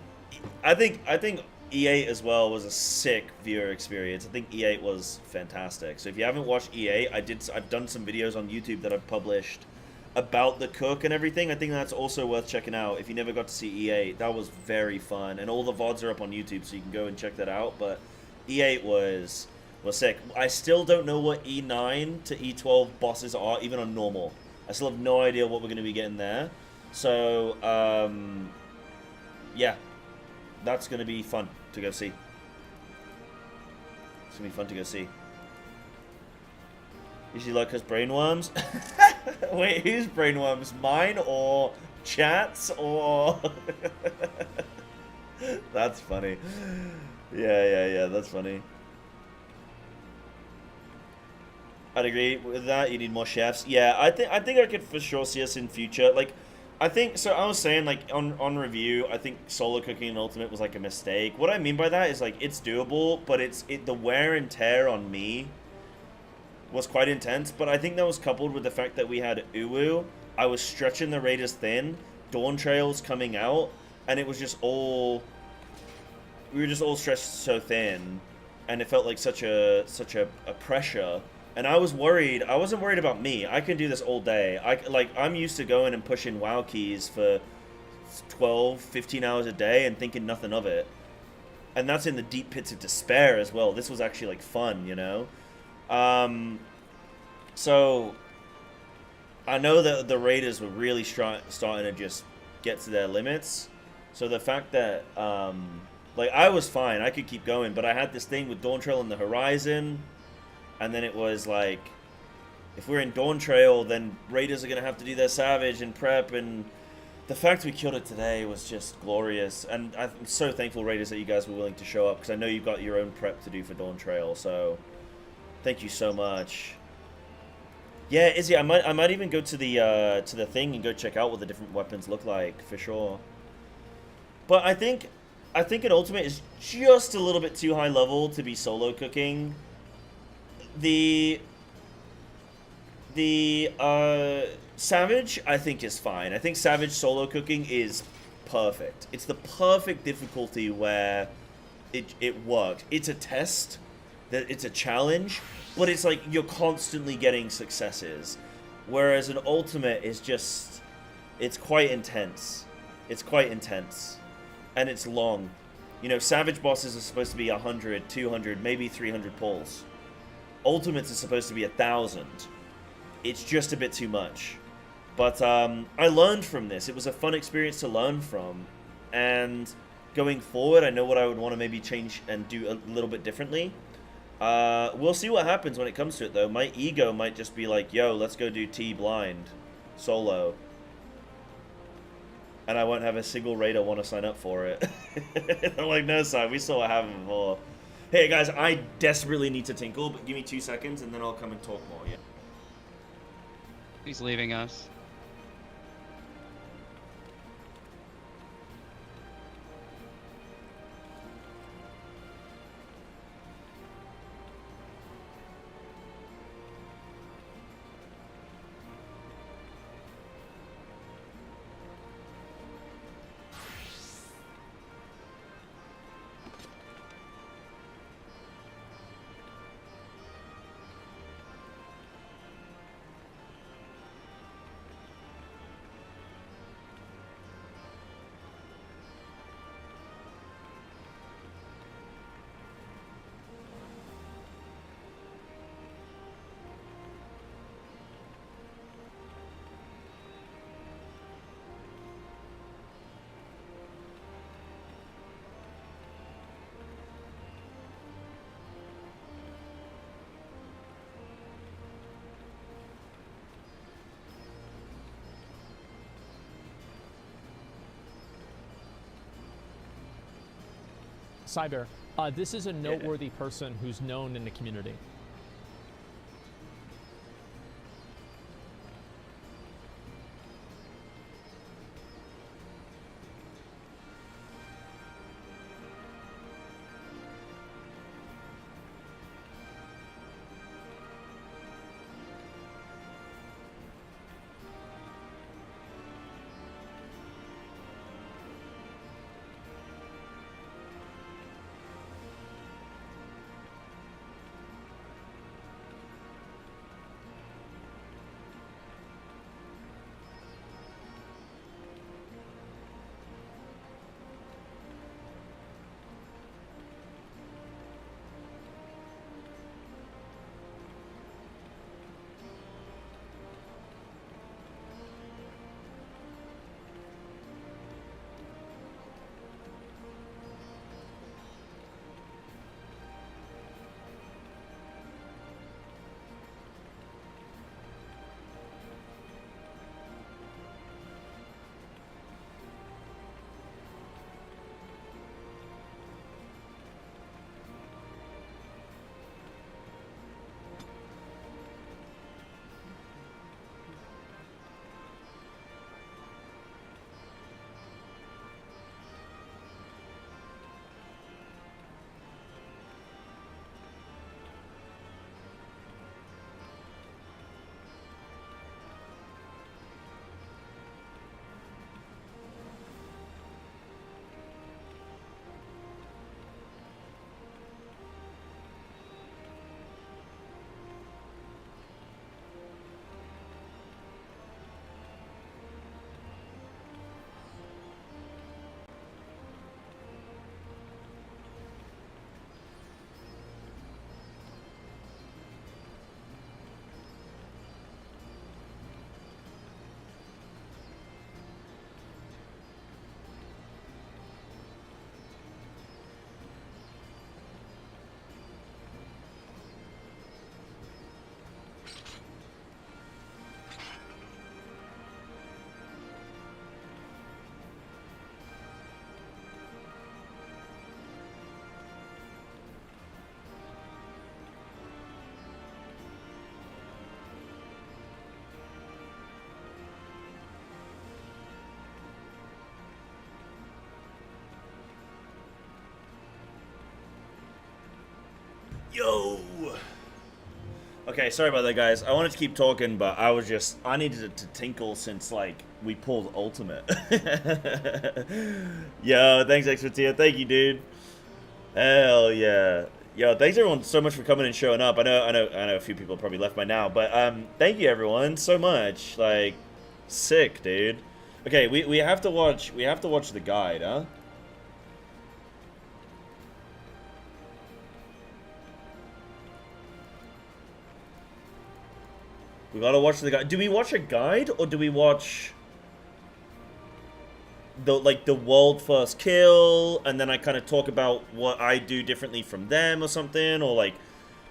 I think E8 as well was a sick viewer experience. I think E8 was fantastic. So if you haven't watched E8, I've done some videos on YouTube that I've published about the cook and everything. I think that's also worth checking out. If you never got to see E8, that was very fun. And all the VODs are up on YouTube, so you can go and check that out. But E8 was sick. I still don't know what E9 to E12 bosses are, even on normal. I still have no idea what we're going to be getting there. So, yeah, that's going to be fun to go see. It's going to be fun to go see. Usually like us brainworms. Wait, whose brainworms? Mine or chat's or... That's funny. Yeah, that's funny. I'd agree with that. You need more chefs. Yeah, I think I could for sure see us in future. Like, I think so. I was saying like on review, I think solo cooking in Ultimate was like a mistake. What I mean by that is like it's doable, but the wear and tear on me was quite intense. But I think that was coupled with the fact that we had Uwu. I was stretching the Raiders thin. Dawn Trails coming out, and it was just all. We were just all stretched so thin, and it felt like such a pressure. And I was worried. I wasn't worried about me. I can do this all day. I'm used to going and pushing WoW keys for 12, 15 hours a day and thinking nothing of it. And that's in the deep pits of despair as well. This was actually like fun, you know? So I know that the Raiders were really starting to just get to their limits. So the fact that like I was fine. I could keep going, but I had this thing with Dawn Trail on the horizon. And then it was like, if we're in Dawn Trail, then Raiders are going to have to do their Savage and prep. And the fact we killed it today was just glorious. And I'm so thankful, Raiders, that you guys were willing to show up. Because I know you've got your own prep to do for Dawn Trail. So thank you so much. Yeah, Izzy, I might even go to the thing and go check out what the different weapons look like, for sure. But I think an Ultimate is just a little bit too high level to be solo cooking. The Savage, I think, is fine. I think Savage solo cooking is perfect. It's the perfect difficulty where it works. It's a test, that it's a challenge, but it's like you're constantly getting successes. Whereas an Ultimate is just, it's quite intense. It's quite intense. And it's long. You know, Savage bosses are supposed to be 100, 200, maybe 300 pulls. Ultimates is supposed to be 1,000. It's just a bit too much. But I learned from this. It was a fun experience to learn from. And going forward, I know what I would want to maybe change and do a little bit differently. We'll see what happens when it comes to it, though. My ego might just be like, yo, let's go do T blind solo. And I won't have a single raider want to sign up for it. I'm like, no, son, we saw what happened before. Hey guys, I desperately need to tinkle, but give me 2 seconds and then I'll come and talk more, yeah? He's leaving us. Psybear, this is a noteworthy person who's known in the community. Yo! Okay, sorry about that, guys. I wanted to keep talking, but I needed it to tinkle since, like, we pulled ultimate. Yo, thanks, Expertia. Thank you, dude. Hell yeah. Yo, thanks everyone so much for coming and showing up. I know a few people probably left by now, but thank you everyone so much. Like, sick, dude. Okay, we have to watch the guide, huh? We gotta watch the guide. Do we watch a guide or do we watch the world first kill, and then I kind of talk about what I do differently from them or something, or like,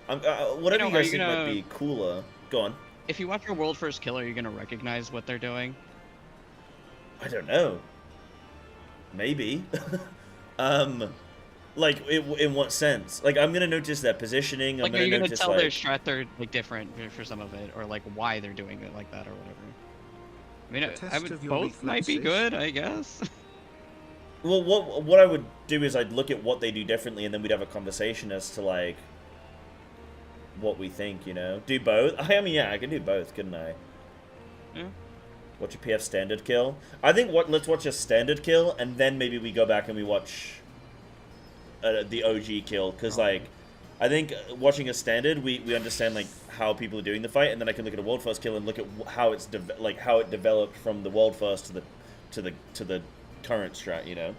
whatever you guys think might be cooler. Go on. If you watch your world first kill, are you gonna recognize what they're doing? I don't know. Maybe. Like, in what sense? Like, I'm gonna notice their positioning. Like, are you gonna tell their strat they're like different for some of it, or like why they're doing it like that, or whatever? I mean, both might be good, I guess. Well, what I would do is I'd look at what they do differently, and then we'd have a conversation as to like what we think. You know, do both. I mean, yeah, I can do both, couldn't I? Yeah. Watch a PF standard kill. I think let's watch a standard kill, and then maybe we go back and we watch the OG kill, because like I think watching a standard, we understand like how people are doing the fight, and then I can look at a world first kill and look at how it's how it developed from the world first to the current strat, you know.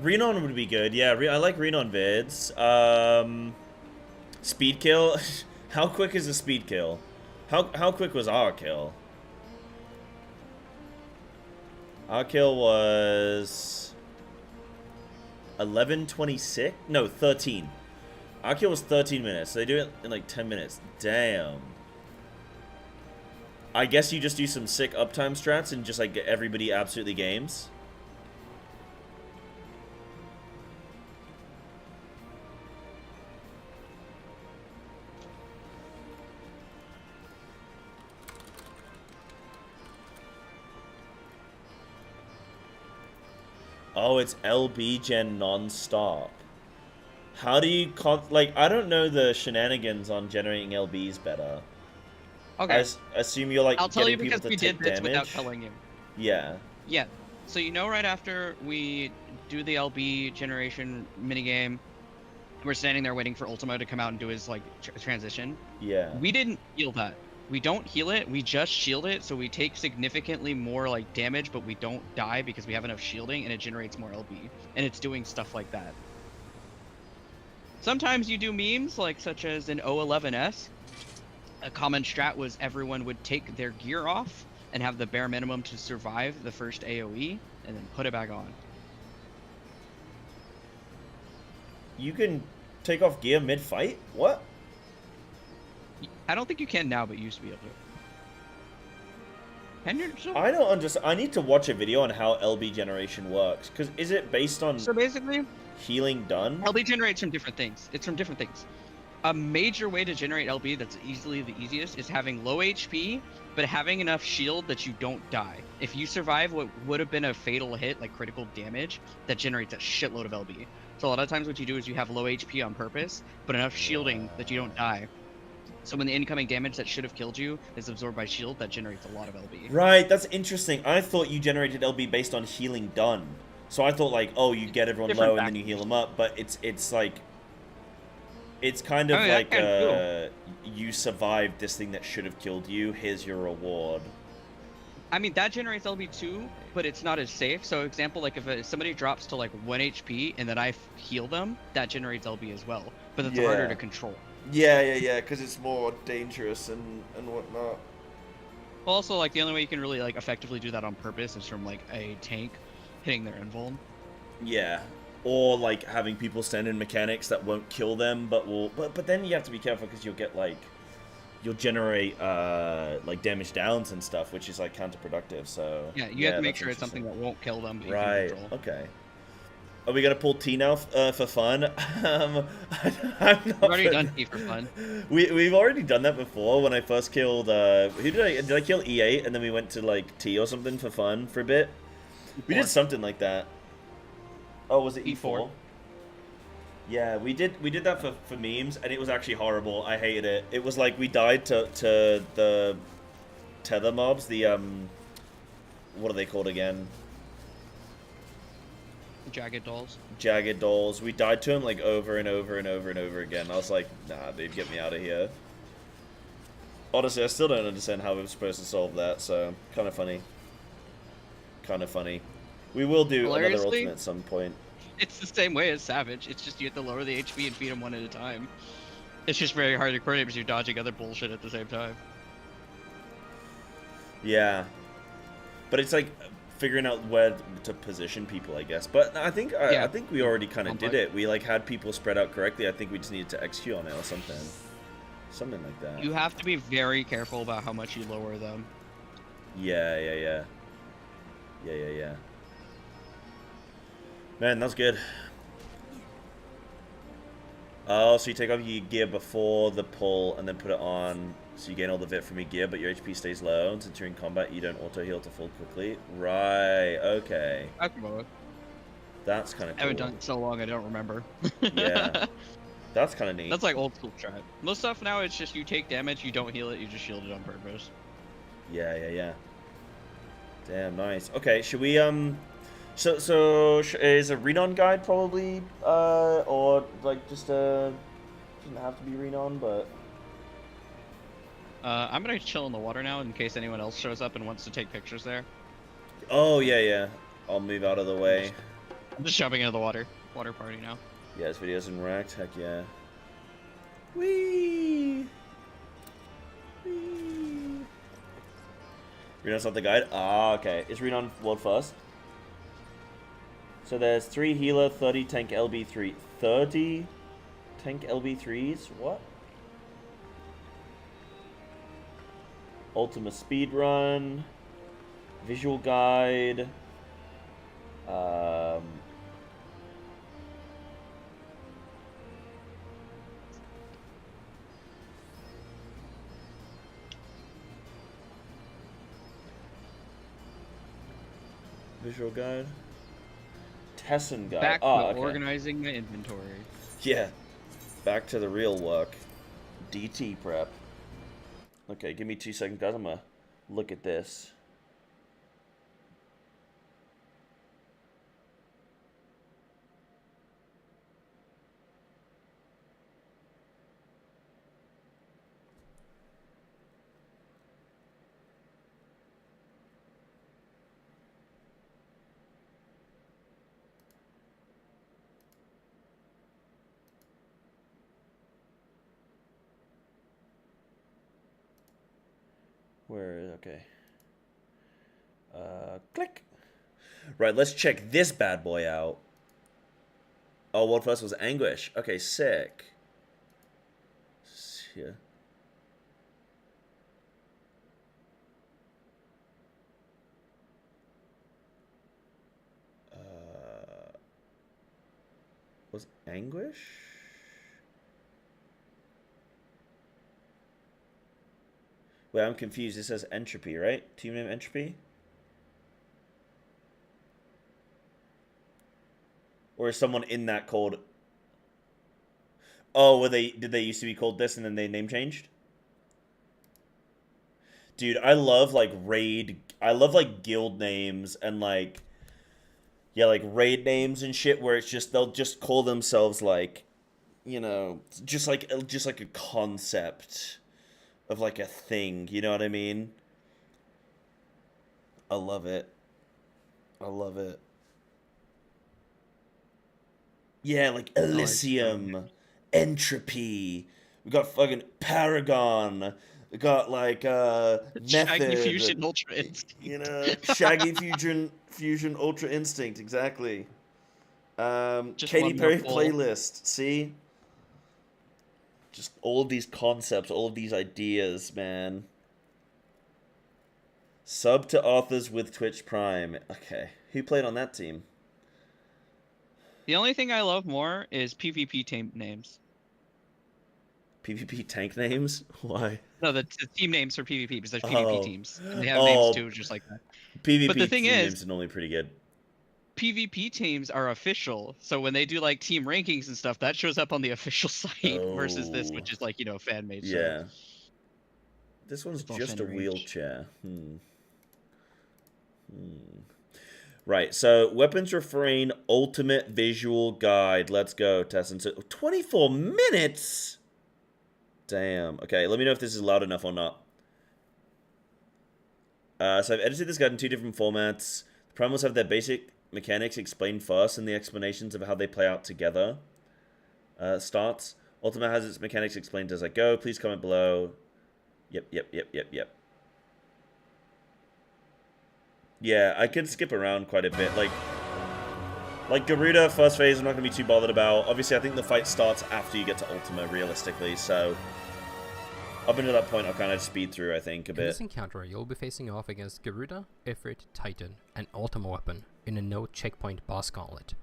Renon would be good. Yeah, I like Renon vids. Speed kill. How quick is a speed kill? How quick was our kill? Our kill was 11:26. No, 13. Our kill was 13 minutes. So they do it in like 10 minutes. Damn. I guess you just do some sick uptime strats and just like get everybody absolutely games. Oh, it's LB gen non-stop. How do you like? I don't know the shenanigans on generating LBs better. Okay. I assume you're like. I'll tell you people because we did this without telling you. Yeah. Yeah. So you know, right after we do the LB generation minigame, we're standing there waiting for Ultimo to come out and do his like transition. Yeah. We didn't heal that. We don't heal it, we just shield it, so we take significantly more like damage, but we don't die because we have enough shielding, and it generates more LB. And it's doing stuff like that. Sometimes you do memes, like such as in O11S. A common strat was everyone would take their gear off and have the bare minimum to survive the first AoE, and then put it back on. You can take off gear mid-fight? What? I don't think you can now, but you used to be able to. And you're I don't understand. I need to watch a video on how LB generation works. Because is it based on so basically healing done? LB generates from different things. It's from different things. A major way to generate LB that's easily the easiest is having low HP, but having enough shield that you don't die. If you survive what would have been a fatal hit, like critical damage, that generates a shitload of LB. So a lot of times what you do is you have low HP on purpose, but enough shielding that you don't die. So when the incoming damage that should have killed you is absorbed by shield, that generates a lot of LB. Right, that's interesting. I thought you generated LB based on healing done. So I thought like, oh, you get everyone low and then you heal them up, but it's like it's kind of like you survived this thing that should have killed you. Here's your reward. I mean, that generates LB too, but it's not as safe. So example, like if somebody drops to like 1 HP and then I heal them, that generates LB as well. But it's harder to control. Yeah, because it's more dangerous and whatnot. Also, like the only way you can really like effectively do that on purpose is from like a tank hitting their invuln. Yeah. or like having people stand in mechanics that won't kill them, but will. But then you have to be careful because you'll get like, you'll generate like damage downs and stuff, which is like counterproducctive. So yeah, you have to make sure it's something that won't kill them. But you right. can control. Okay. Are we gonna pull T now for fun? I'm not. We've already done T for fun. We've already done that before. When I first killed who did I kill E8 and then we went to like T or something for fun for a bit. We did something like that. Oh, was it E4? Yeah, we did that for memes, and it was actually horrible. I hated it. It was like we died to the tether mobs. The what are they called again? Jagged dolls. Jagged dolls. We died to them like over and over and over and over again. I was like, nah, dude, get me out of here. Honestly, I still don't understand how we're supposed to solve that. So kind of funny. Kind of funny. We will do another ultimate at some point. It's the same way as Savage. It's just you have to lower the HP and feed them one at a time. It's just very hard to coordinate because you're dodging other bullshit at the same time. Yeah. But it's like figuring out where to position people, I guess. But I think I think we already kind of did it. We like had people spread out correctly. I think we just needed to execute on it or something. Something like that. You have to be very careful about how much you lower them. Yeah. Man, that's good. Oh, so you take off your gear before the pull and then put it on, so you gain all the vit from your gear, but your HP stays low, and since you're in combat, you don't auto-heal to full quickly. Right, okay. That's kind of cool. I haven't done it so long, I don't remember. Yeah. That's kind of neat. That's like old school strat. Most stuff now, it's just you take damage, you don't heal it, you just shield it on purpose. Yeah. Damn, nice. Okay, should we, So is a Renon guide probably, or like just doesn't have to be Renon, but. I'm gonna chill in the water now in case anyone else shows up and wants to take pictures there. Oh yeah. I'll move out of the way. I'm just jumping into the water party now. Yeah, this video's in wrecked. Heck yeah. Whee! Renon's not the guide. Ah, okay. Is Renon world first? So there's 3 healer, 30 tank LB3. 30 tank LB3s? What? Ultima speedrun. Visual guide. Visual guide. Tesson guide. Back to okay. organizing the inventory. Yeah. Back to the real work. DT prep. Okay, give me 2 seconds, guys. I'm gonna look at this. Okay. Click. Right, let's check this bad boy out. Oh, world first was Anguish. Okay, sick. Yeah. Was Anguish? Wait, I'm confused. It says Entropy, right? Team name Entropy? Or is someone in that called... Oh, did they used to be called this and then they name changed? Dude, I love like raid... I love like guild names and like... Yeah, like raid names and shit where it's just... They'll just call themselves like... You know, just like a concept... of like a thing, you know what I mean? I love it. I love it. Yeah, like Elysium, Entropy. We got fucking Paragon. We got like Method. Shaggy Fusion Ultra Instinct. You know, Shaggy Fusion Ultra Instinct, exactly. Just Katy one more Perry poll. playlist. See, just all of these concepts, all of these ideas, man. Sub to authors with Twitch Prime. Okay, who played on that team? The only thing I love more is PvP team names. PvP tank names? Why? No, the team names for PvP, because there's Oh. PvP teams. And they have names too, just like that. PvP But the thing team is, names are normally pretty good. PvP teams are official, so when they do like team rankings and stuff, that shows up on the official site versus this, which is like, you know, fan made. Yeah. This one's It's all just a enrage. wheelchair. Right, so weapons refrain ultimate visual guide. Let's go, Tessin. So 24 minutes. Damn. Okay, let me know if this is loud enough or not. So I've edited this guide in 2 different formats. The primals have their basic mechanics explained first, and the explanations of how they play out together starts. Ultimate has its mechanics explained as I go. Please comment below. Yep. Yeah, I could skip around quite a bit. Like Garuda, first phase, I'm not going to be too bothered about. Obviously, I think the fight starts after you get to Ultima, realistically, so up until that point, I'll kind of speed through, I think, a In bit. this encounter, you'll be facing off against Garuda, Ifrit, Titan, and Ultima weapon in a no checkpoint boss gauntlet.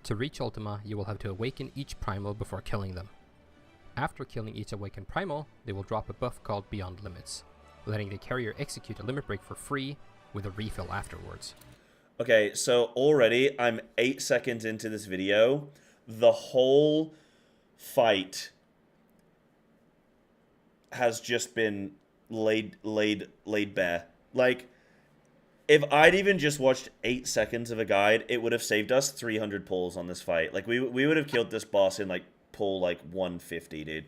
To reach Ultima, you will have to awaken each primal before killing them. After killing each awakened primal, they will drop a buff called Beyond Limits, letting the carrier execute a limit break for free with a refill afterwards. Okay, so already I'm 8 seconds into this video. The whole fight has just been laid bare. Like, if I'd even just watched 8 seconds of a guide, it would have saved us 300 pulls on this fight. Like, we would have killed this boss in, like, pull, like, 150, dude.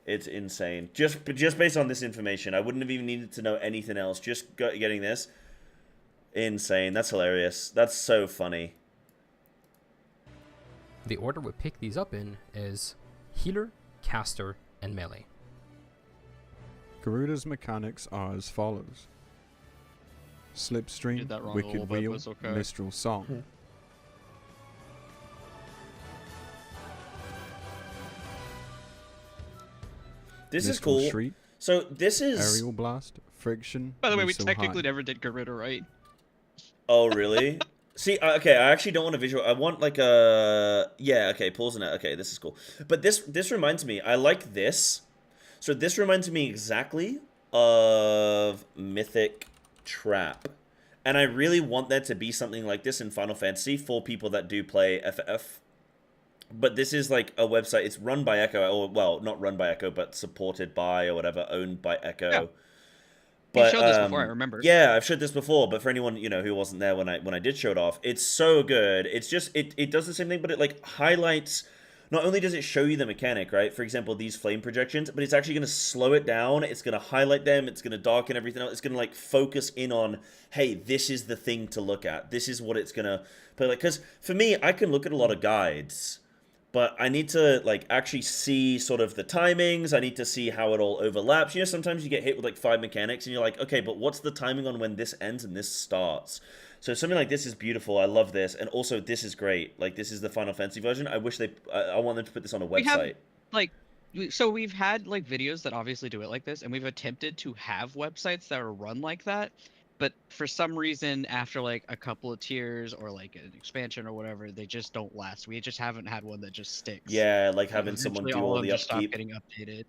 It's insane. Just based on this information, I wouldn't have even needed to know anything else. Just getting this. Insane. That's hilarious. That's so funny. The order we pick these up in is Healer, Caster, and Melee. Garuda's mechanics are as follows. Slipstream, Did that wrong a little Wicked bit, Wheel, but it's okay. Mistral Song. This is Mistral cool. Shriek, So this is... Aerial Blast, Friction, By the way, we Missile technically High. never did Garuda right. Oh, really? See, okay, I actually don't want a visual. I want, like, a... Yeah, okay, pulls in it. Okay, this is cool. But this reminds me, I like this. So this reminds me exactly of Mythic Trap. And I really want there to be something like this in Final Fantasy for people that do play FF. But this is like a website. It's run by Echo, or well, not run by Echo, but supported by or whatever, owned by Echo. Yeah. But, You've showed this before, I remember. Yeah, I've showed this before. But for anyone who wasn't there when I did show it off, it's so good. It's just it does the same thing, but it like highlights. Not only does it show you the mechanic, right? For example, these flame projections, but it's actually going to slow it down. It's going to highlight them. It's going to darken everything else. It's going to like focus in on, hey, this is the thing to look at. This is what it's going to play like. Because for me, I can look at a lot of guides, but I need to like actually see sort of the timings. I need to see how it all overlaps. You know, sometimes you get hit with like 5 mechanics and you're like, okay, but what's the timing on when this ends and this starts? So something like this is beautiful. I love this. And also this is great. Like this is the Final Fantasy version. I wish I want them to put this on a website. We have, like, so we've had like videos that obviously do it like this, and we've attempted to have websites that are run like that. But for some reason, after like a couple of tiers or like an expansion or whatever, they just don't last. We just haven't had one that just sticks. Yeah, like having someone Eventually do all of the them just stop upkeep. getting updated.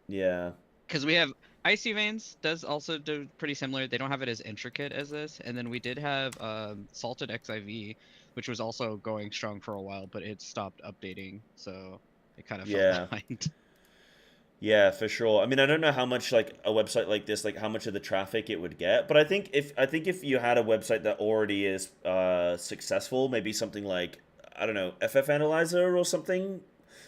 Yeah. Because we have Icy Veins does also do pretty similar. They don't have it as intricate as this. And then we did have Salted XIV, which was also going strong for a while, but it stopped updating. So it kind of fell behind. Yeah, for sure. I mean, I don't know how much like a website like this, like how much of the traffic it would get, but I think if you had a website that already is successful, maybe something like, I don't know, FF Analyzer or something,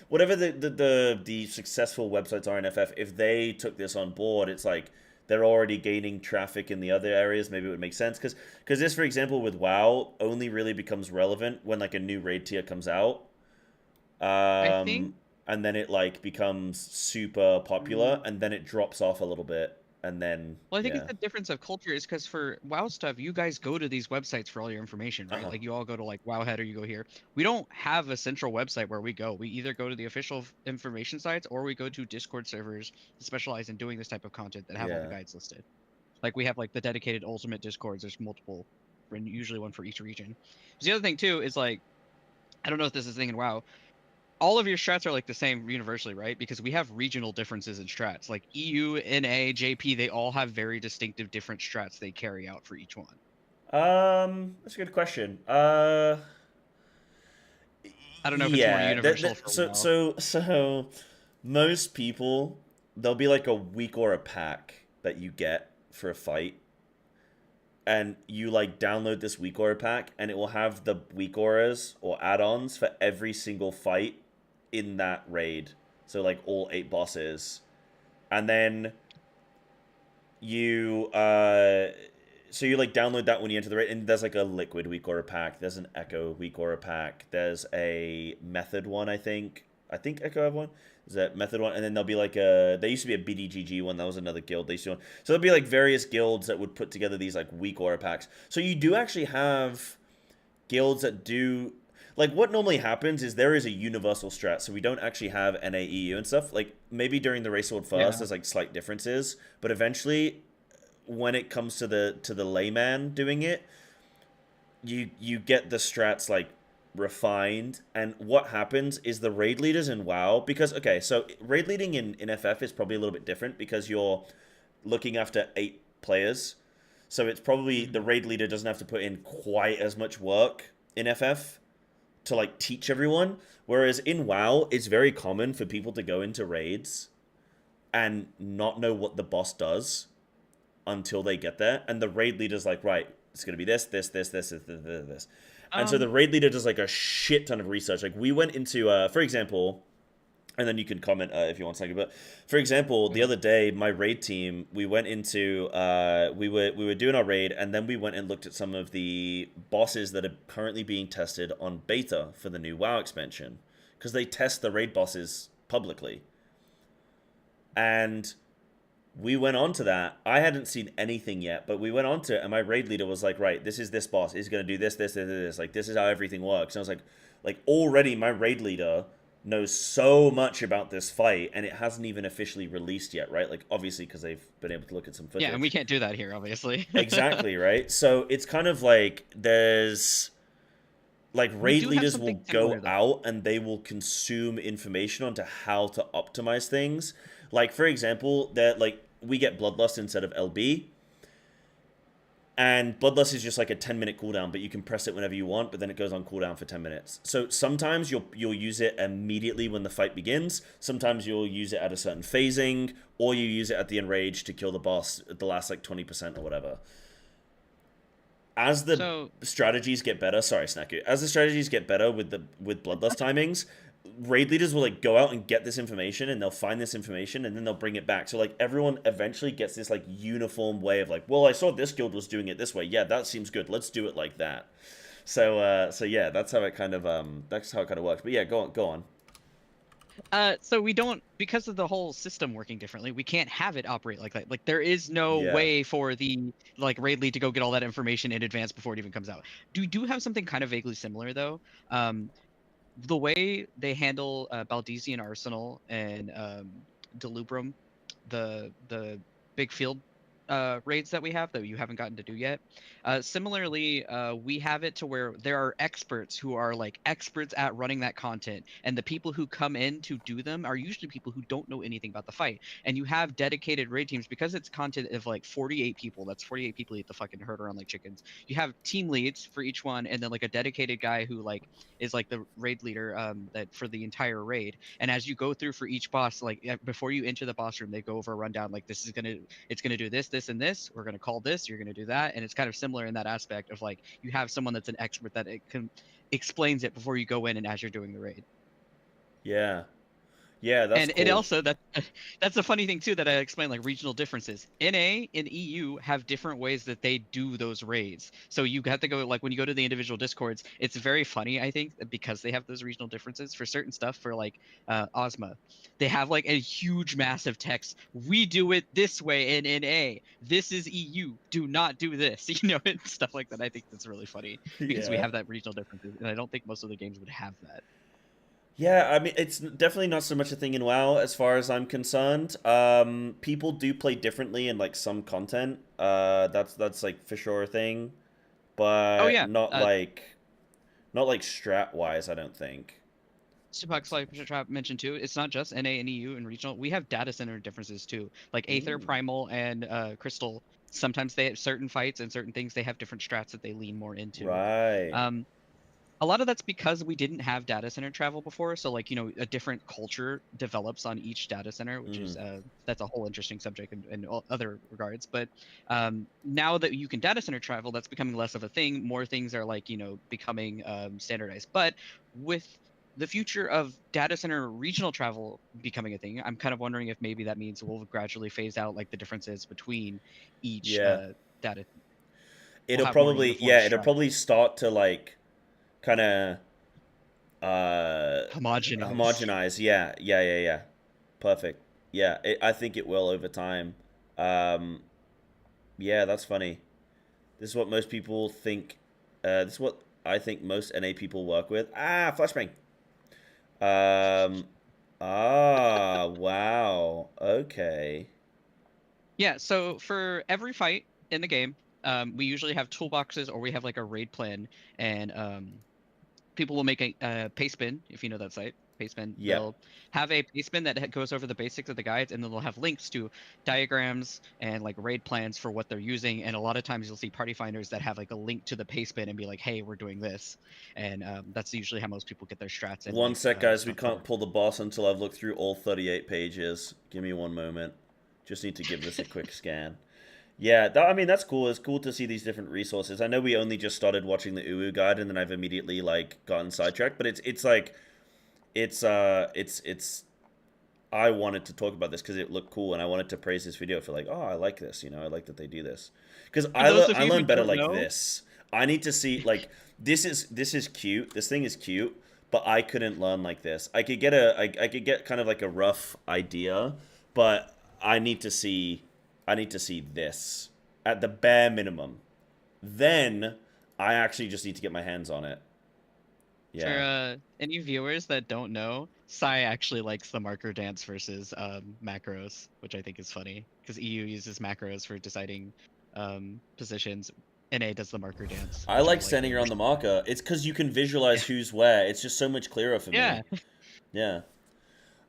whatever the successful websites are in FF, if they took this on board, it's like they're already gaining traffic in the other areas. Maybe it would make sense because this, for example, with WoW, only really becomes relevant when like a new raid tier comes out. I think. And then it like becomes super popular, and then it drops off a little bit. and then Well, I think yeah. it's the difference of culture is because for WoW stuff, you guys go to these websites for all your information, right? Uh-huh. Like you all go to like Wowhead or you go here. We don't have a central website where we go. We either go to the official information sites or we go to Discord servers that specialize in doing this type of content that have all the Yeah. guides listed. Like we have like the dedicated ultimate Discords. There's multiple, and usually one for each region. The other thing too is like, I don't know if this is a thing in WoW. All of your strats are like the same universally, right? Because we have regional differences in strats. Like EU, NA, JP, they all have very distinctive different strats they carry out for each one. That's a good question. I don't know if it's more Yeah. universal for WoW. So most people, there'll be like a week or a pack that you get for a fight, and you like download this week aura pack, and it will have the week auras or add-ons for every single fight in that raid. So like all 8 bosses, and then you so you like download that when you enter the raid, and there's like a liquid weak aura pack, there's an echo weak aura pack, there's a method one, I think echo have one. Is that method one? And then there'll be like there used to be a BDGG one, that was another guild they used to one. So there'll be like various guilds that would put together these like weak aura packs. So you do actually have guilds that do, like, what normally happens is there is a universal strat, so we don't actually have NAEU and stuff. Like, maybe during the race sword first, there's like slight differences, but eventually, when it comes to the layman doing it, you get the strats like refined. And what happens is the raid leaders in WoW, because okay, so raid leading in FF is probably a little bit different because you're looking after 8 players, so it's probably the raid leader doesn't have to put in quite as much work in FF to like teach everyone, whereas in WoW it's very common for people to go into raids and not know what the boss does until they get there, and the raid leader's like, right, it's gonna be this. And so the raid leader does like a shit ton of research. Like we went into, for example, and then you can comment if you want something. But for example, the other day, my raid team, we went into, we were doing our raid, and then we went and looked at some of the bosses that are currently being tested on beta for the new WoW expansion, because they test the raid bosses publicly. And we went on to that. I hadn't seen anything yet, but we went on to it, and my raid leader was like, right, this is this boss. He's going to do this. Like, this is how everything works. And I was like, already my raid leader knows so much about this fight, and it hasn't even officially released yet, right? Like, obviously, because they've been able to look at some footage. Yeah, and we can't do that here, obviously. Exactly, right? So it's kind of like there's... like, raid leaders will go out and they will consume information onto how to optimize things. Like, for example, that like we get Bloodlust instead of LB. And Bloodlust is just like a 10-minute cooldown, but you can press it whenever you want, but then it goes on cooldown for 10 minutes. So sometimes you'll use it immediately when the fight begins. Sometimes you'll use it at a certain phasing, or you use it at the enrage to kill the boss at the last like 20% or whatever. As the strategies get better, sorry, Snaku. As the strategies get better with Bloodlust timings, raid leaders will like go out and get this information, and they'll find this information, and then they'll bring it back. So like everyone eventually gets this like uniform way of like, well, I saw this guild was doing it this way. Yeah, that seems good. Let's do it like that. So yeah, that's how it kind of works. But yeah, go on. So we don't, because of the whole system working differently, we can't have it operate like that. Like there is no way for the like raid lead to go get all that information in advance before it even comes out. We do have something kind of vaguely similar though. The way they handle Baldesian Arsenal and Delubrum, the big field raids that we have that you haven't gotten to do yet. Similarly, we have it to where there are experts who are like experts at running that content, and the people who come in to do them are usually people who don't know anything about the fight. And you have dedicated raid teams because it's content of like 48 people. That's 48 people eat the fucking herd around like chickens. You have team leads for each one, and then like a dedicated guy who like is like the raid leader that for the entire raid. And as you go through for each boss, like before you enter the boss room, they go over a rundown like it's gonna do this, and this. We're gonna call this. You're gonna do that, and it's kind of similar in that aspect of like you have someone that's an expert that it explains it before you go in and as you're doing the raid. Yeah, Yeah, that's and cool. it also that's a funny thing too that I explained, like regional differences. NA and EU have different ways that they do those raids. So you have to go, like when you go to the individual discords, it's very funny, I think, because they have those regional differences for certain stuff. For like Ozma, they have like a huge massive text. We do it this way in NA. This is EU. Do not do this. And stuff like that. I think that's really funny because we Yeah. have that regional differences, and I don't think most of the games would have that. Yeah, I mean, it's definitely not so much a thing in WoW as far as I'm concerned. People do play differently in like some content. That's like for sure a thing, but Oh yeah, not like strat wise. I don't think. Stupac Trap mentioned too. It's not just NA and EU and regional. We have data center differences too. Like Aether, Primal, and Crystal. Sometimes they have certain fights and certain things. They have different strats that they lean more into. Right. A lot of that's because we didn't have data center travel before. So like a different culture develops on each data center, which is that's a whole interesting subject in all other regards. But now that you can data center travel, that's becoming less of a thing. More things are like becoming standardized. But with the future of data center regional travel becoming a thing, I'm kind of wondering if maybe that means we'll gradually phase out like the differences between each Yeah. data. It'll have more probably uniform it'll strat. probably start to like kind of Homogenize. homogenize. Yeah. Perfect. Yeah, I think it will over time. Yeah, that's funny. This is what most people think. This is what I think most NA people work with. Ah, flashbang. Wow. Okay. Yeah, so for every fight in the game, we usually have toolboxes or we have like a raid plan, and people will make a paste bin, if you know that site. Paste bin. Yeah. They'll have a paste bin that goes over the basics of the guides, and then they'll have links to diagrams and like raid plans for what they're using. And a lot of times you'll see party finders that have like a link to the paste bin and be like, "Hey, we're doing this," and that's usually how most people get their strats. And One sec, guys. We stuff can't for. pull the boss until I've looked through all 38 pages. Give me one moment. Just need to give this a quick scan. Yeah, I mean, that's cool. It's cool to see these different resources. I know we only just started watching the UU guide, and then I've immediately like gotten sidetracked. But it's like, it's I wanted to talk about this because it looked cool, and I wanted to praise this video for like, oh, I like this. I like that they do this. Because I learn better like this. I need to see like this is cute. This thing is cute, but I couldn't learn like this. I could get I could get kind of like a rough idea, but I need to see this at the bare minimum. Then I actually just need to get my hands on it. Yeah. For any viewers that don't know, Psy actually likes the marker dance versus macros, which I think is funny because EU uses macros for deciding positions. NA does the marker dance. I like standing around the marker. It's because you can visualize who's where. It's just so much clearer for me. Yeah.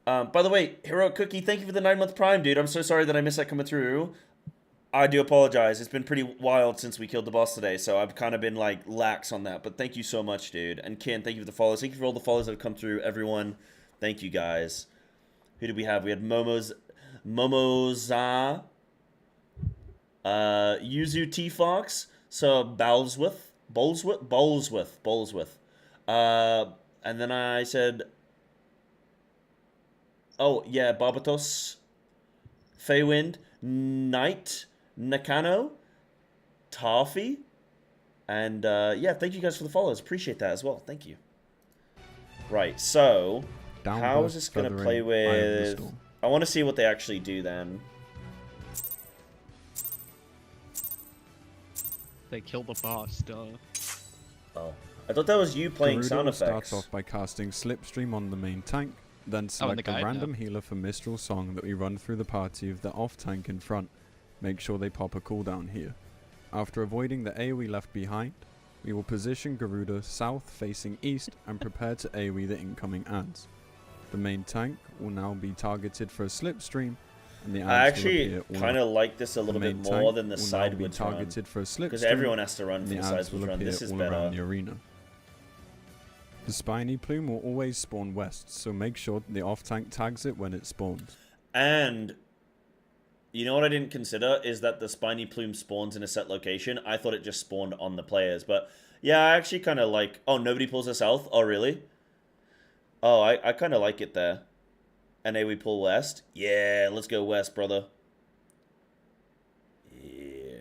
By the way, Hero Cookie, thank you for the 9-month Prime, dude. I'm so sorry that I missed that coming through. I do apologize. It's been pretty wild since we killed the boss today, so I've kind of been, like, lax on that. But thank you so much, dude. And Ken, thank you for the follows. Thank you for all the follows that have come through, everyone. Thank you, guys. Who did we have? We had Momoza, Yuzu T-Fox, so Bolesworth. And then I said... Oh, yeah, Barbatos, Feywind, Knight, Nakano, Tarfi, and, yeah, thank you guys for the follows. Appreciate that as well. Thank you. Right, so, how is this going to play with... I want to see what they actually do then. They kill the boss, duh. Oh. I thought that was you playing Gerudo sound effects. starts off by casting Slipstream on the main tank, then select a random healer for Mistral Song that we run through the party of the off tank in front. Make sure they pop a cooldown here. After avoiding the AoE left behind, we will position Gerudo south facing east and prepare to AoE the incoming ads. The main tank will now be targeted for a Slipstream, and the ads I actually kind of like this a little bit more than the sideways run, because everyone has to run for the sideways run. This is better. The arena. The Spiny Plume will always spawn west, so make sure the off-tank tags it when it spawns. And, you know what I didn't consider, is that the Spiny Plume spawns in a set location. I thought it just spawned on the players, but yeah, I actually kind of like... Oh, nobody pulls the south? Oh, really? Oh, I kind of like it there. And we pull west. Yeah, let's go west, brother. Yeah.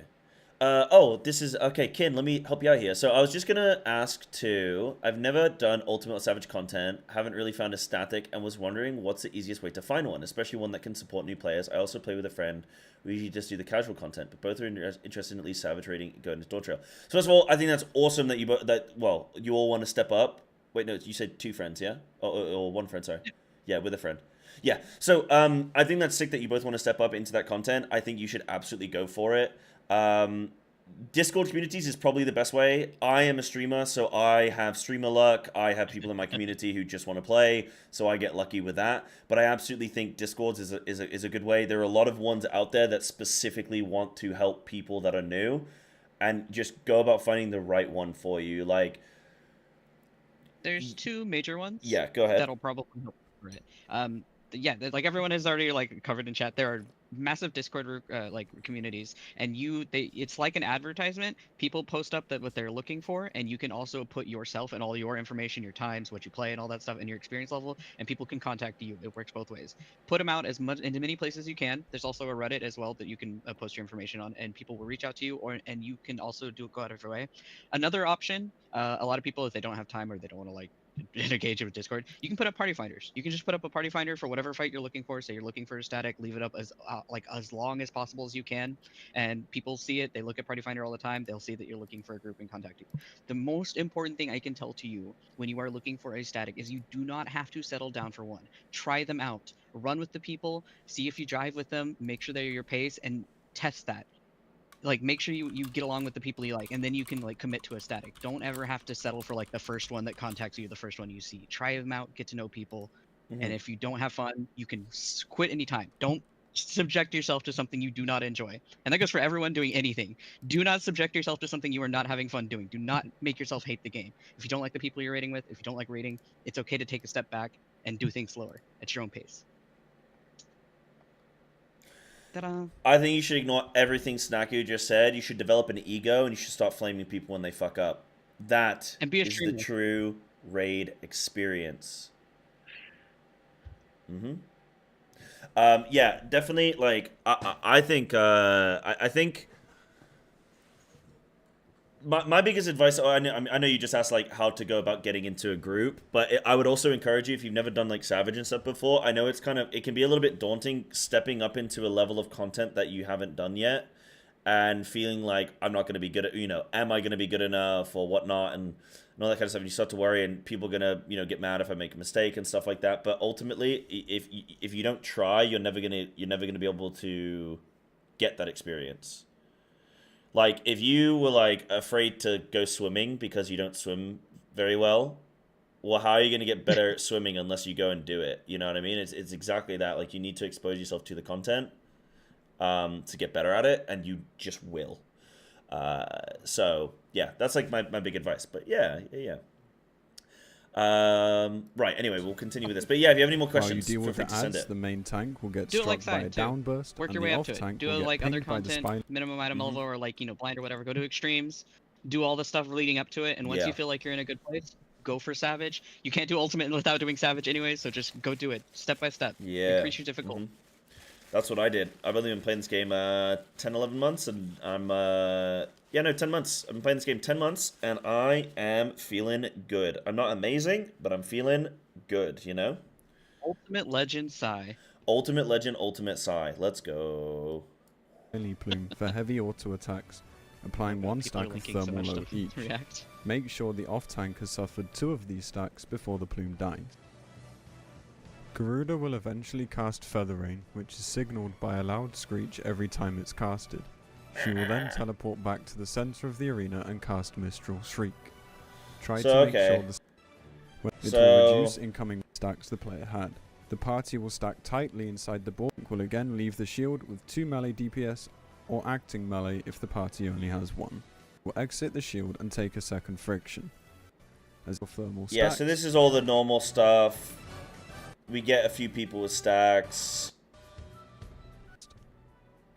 Oh, this is... Okay, Kin, let me help you out here. So I was just going to ask, too. I've never done Ultimate or Savage content. Haven't really found a static. And was wondering what's the easiest way to find one. Especially one that can support new players. I also play with a friend. We usually just do the casual content. But both are interested in at least Savage raiding going to Door Trail. So first of all, I think that's awesome that well, you all want to step up. Wait, no, you said 2 friends, yeah? Or 1 friend, sorry. Yeah, with a friend. Yeah, so I think that's sick that you both want to step up into that content. I think you should absolutely go for it. Discord communities is probably the best way. I am a streamer, so I have streamer luck. I have people in my community who just want to play, so I get lucky with that. But I absolutely think Discords is a good way. There are a lot of ones out there that specifically want to help people that are new, and just go about finding the right one for you. Like, there's 2 major ones. Yeah, go ahead. That'll probably help for it. Yeah, like everyone has already like covered in chat. There are massive Discord like communities, and it's like an advertisement. People post up what they're looking for, and you can also put yourself and all your information, your times, what you play, and all that stuff, and your experience level, and people can contact you. It works both ways. Put them out as many places as you can. There's also a Reddit as well that you can post your information on, and people will reach out to you, and you can also go out of your way. Another option, a lot of people, if they don't have time or they don't want to like engage with Discord, you can put up party finders. You can just put up a party finder for whatever fight you're looking for. Say you're looking for a static, leave it up as long as possible as you can, and people see it. They look at party finder all the time. They'll see that you're looking for a group and contact you. The most important thing I can tell to you when you are looking for a static is you do not have to settle down for one. Try them out, run with the people, see if you drive with them, make sure they're your pace, and test that. Like, make sure you get along with the people you like, and then you can like commit to a static. Don't ever have to settle for like the first one that contacts you, the first one you see. Try them out, get to know people, and if you don't have fun, you can quit anytime. Don't subject yourself to something you do not enjoy. And that goes for everyone doing anything. Do not subject yourself to something you are not having fun doing. Do not make yourself hate the game. If you don't like the people you're raiding with, if you don't like raiding, it's okay to take a step back and do things slower at your own pace. Ta-da. I think you should ignore everything Snaku just said. You should develop an ego, and you should start flaming people when they fuck up. That is the true raid experience. Yeah, definitely. Like, I think my biggest advice. I know you just asked like how to go about getting into a group, but I would also encourage you, if you've never done like Savage and stuff before. I know it can be a little bit daunting stepping up into a level of content that you haven't done yet, and feeling like I'm not going to be good at, am I going to be good enough or whatnot, and all that kind of stuff. And you start to worry, and people are gonna get mad if I make a mistake and stuff like that. But ultimately, if you don't try, you're never gonna be able to get that experience. Like, if you were, like, afraid to go swimming because you don't swim very well, well, how are you going to get better at swimming unless you go and do it? You know what I mean? It's exactly that. Like, you need to expose yourself to the content to get better at it, and you just will. So, yeah, that's, like, my big advice. But, yeah. Right, anyway, we'll continue with this. But, yeah, if you have any more questions, feel feel free to send it. The main tank will get Do it struck like by a side, too. downburst, Work and your the way up off to it. tank Do will it get like other pinged by the content, minimum item level, or like, blind or whatever. Go to extremes. Do all the stuff leading up to it, and once you feel like you're in a good place, go for Savage. You can't do Ultimate without doing Savage anyway, so just go do it step by step. Yeah. Increase your difficulty. That's what I did. I've only been playing this game 10, 11 months, and I'm 10 months. I've been playing this game 10 months, and I am feeling good. I'm not amazing, but I'm feeling good, Ultimate Legend Psy. Ultimate Legend, Ultimate Psy. Let's go. Plume for heavy auto attacks, applying one stack of thermal load each. Make sure the off tank has suffered 2 of these stacks before the plume dies. Garuda will eventually cast Feather Rain, which is signalled by a loud screech every time it's casted. She will then teleport back to the centre of the arena and cast Mistral Shriek. Try to make sure it will reduce incoming stacks the player had. The party will stack tightly inside the ball, will again leave the shield with 2 melee DPS, or acting melee if the party only has 1. Will exit the shield and take a second friction. As thermal stacks. Yeah, so this is all the normal stuff. We get a few people with stacks.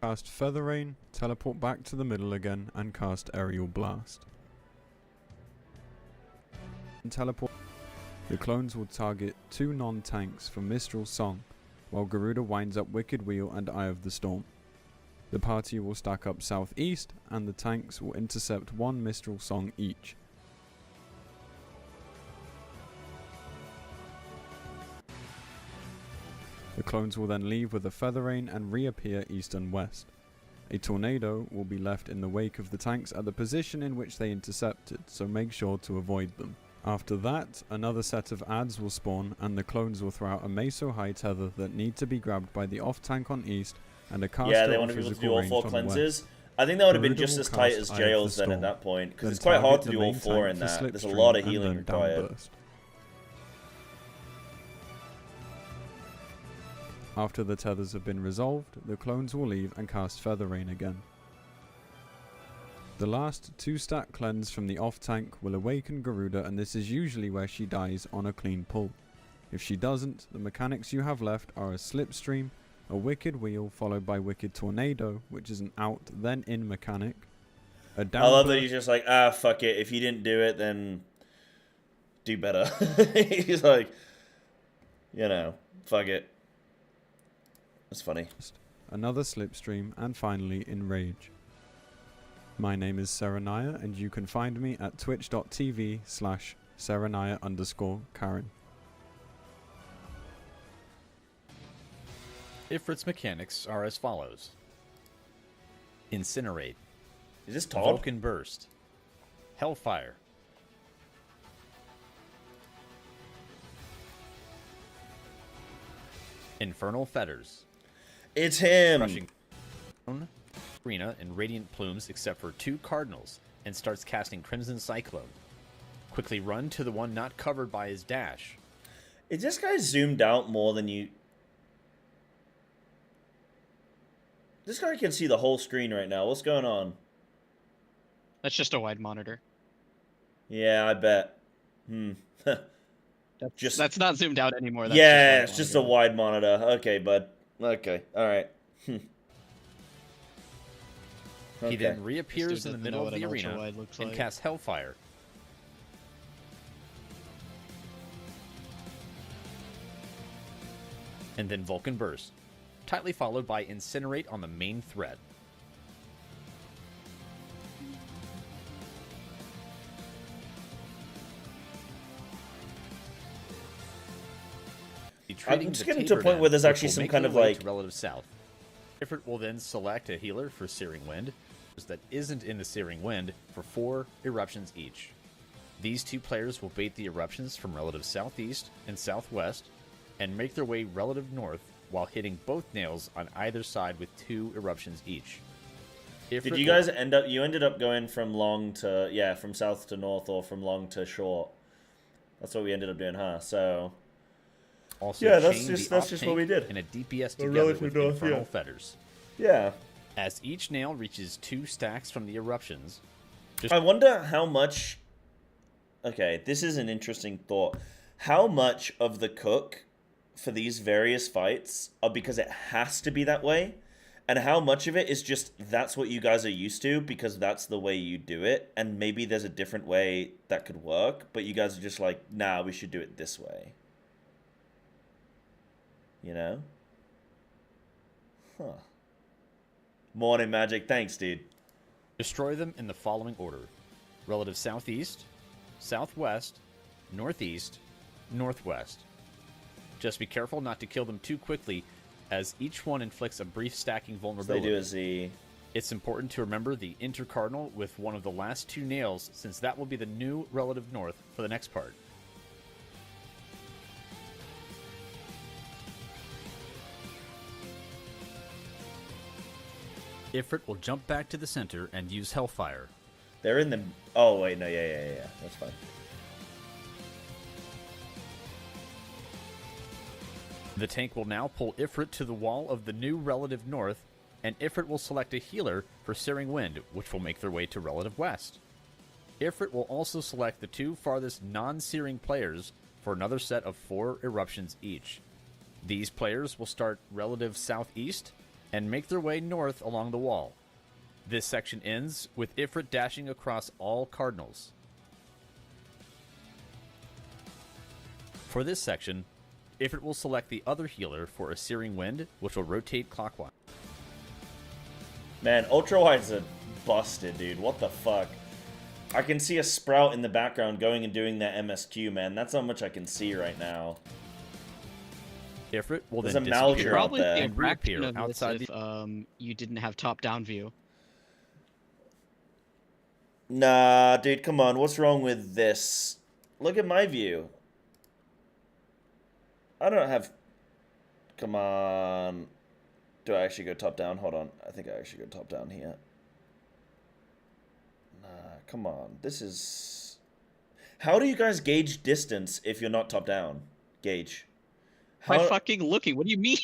Cast Feather Rain, teleport back to the middle again, and cast Aerial Blast. And teleport. The clones will target 2 non-tanks for Mistral Song, while Garuda winds up Wicked Wheel and Eye of the Storm. The party will stack up southeast, and the tanks will intercept one Mistral Song each. The clones will then leave with a Feather Rain and reappear east and west. A tornado will be left in the wake of the tanks at the position in which they intercepted, so make sure to avoid them. After that, another set of adds will spawn, and the clones will throw out a Meso High tether that need to be grabbed by the off tank on east, and a caster Yeah, they want to be able to do all 4 cleanses. I think that would have been just as tight as Jails then at that point, because it's quite hard to do all 4 in that. There's a lot of healing required. After the tethers have been resolved, the clones will leave and cast Feather Rain again. The last 2-stack cleanse from the off tank will awaken Garuda, and this is usually where she dies on a clean pull. If she doesn't, the mechanics you have left are a Slipstream, a Wicked Wheel followed by Wicked Tornado, which is an out then in mechanic, a down. I love that he's just like, fuck it, if you didn't do it, then do better. He's like, you know, fuck it. That's funny. Another Slipstream, and finally Enrage. My name is Serenaya, and you can find me at twitch.tv/Serenaya_Karen. Ifrit's mechanics are as follows. Incinerate. Is this Todd? Vulcan Burst. Hellfire. Infernal Fetters. It's him! Crushing Arena and Radiant Plumes except for 2 Cardinals, and starts casting Crimson Cyclone. Quickly run to the one not covered by his dash. Is this guy zoomed out more than you... This guy can see the whole screen right now. What's going on? That's just a wide monitor. Yeah, I bet. That's not zoomed out anymore. That's yeah, it's just a wide monitor. Okay, bud. Okay, alright. He then reappears in the middle of the arena and like. casts Hellfire. And then Vulcan Burst, tightly followed by Incinerate on the main thread. I'm just getting to a point where there's actually some kind of like relative south. Ifrit will then select a healer for Searing Wind that isn't in the Searing Wind for 4 eruptions each. These 2 players will bait the eruptions from relative southeast and southwest and make their way relative north while hitting both nails on either side with 2 eruptions each. Did you guys ended up going from long to, yeah, from south to north or from long to short? That's what we ended up doing, huh? So... Also yeah, that's just what we did. In a DPS together with Infernal Fetters. Yeah. As each nail reaches 2 stacks from the eruptions. I wonder how much... Okay, this is an interesting thought. How much of the cook for these various fights are because it has to be that way? And how much of it is just that's what you guys are used to because that's the way you do it? And maybe there's a different way that could work, but you guys are just like, nah, we should do it this way. You know? Huh. Morning Magic. Thanks, dude. Destroy them in the following order. Relative southeast, southwest, northeast, northwest. Just be careful not to kill them too quickly, as each one inflicts a brief stacking vulnerability. So they do a Z. It's important to remember the intercardinal with one of the last 2 nails, since that will be the new relative north for the next part. Ifrit will jump back to the center and use Hellfire. They're in the... Oh, wait, no, yeah. That's fine. The tank will now pull Ifrit to the wall of the new relative north, and Ifrit will select a healer for Searing Wind, which will make their way to relative west. Ifrit will also select the 2 farthest non-Searing players for another set of 4 eruptions each. These players will start relative southeast and make their way north along the wall. This section ends with Ifrit dashing across all cardinals. For this section, Ifrit will select the other healer for a Searing Wind, which will rotate clockwise. Man, ultra wides are busted, dude. What the fuck? I can see a sprout in the background going and doing that MSQ, man. That's how much I can see right now. Ifrit will There's then a Malger disappear out there. and reappear outside outside if you didn't have top-down view. Nah, dude, come on. What's wrong with this? Look at my view. I don't have... Come on. Do I actually go top-down? Hold on. I think I actually go top-down here. Nah, come on. This is... How do you guys gauge distance if you're not top-down? Gauge. By fucking looking. What do you mean?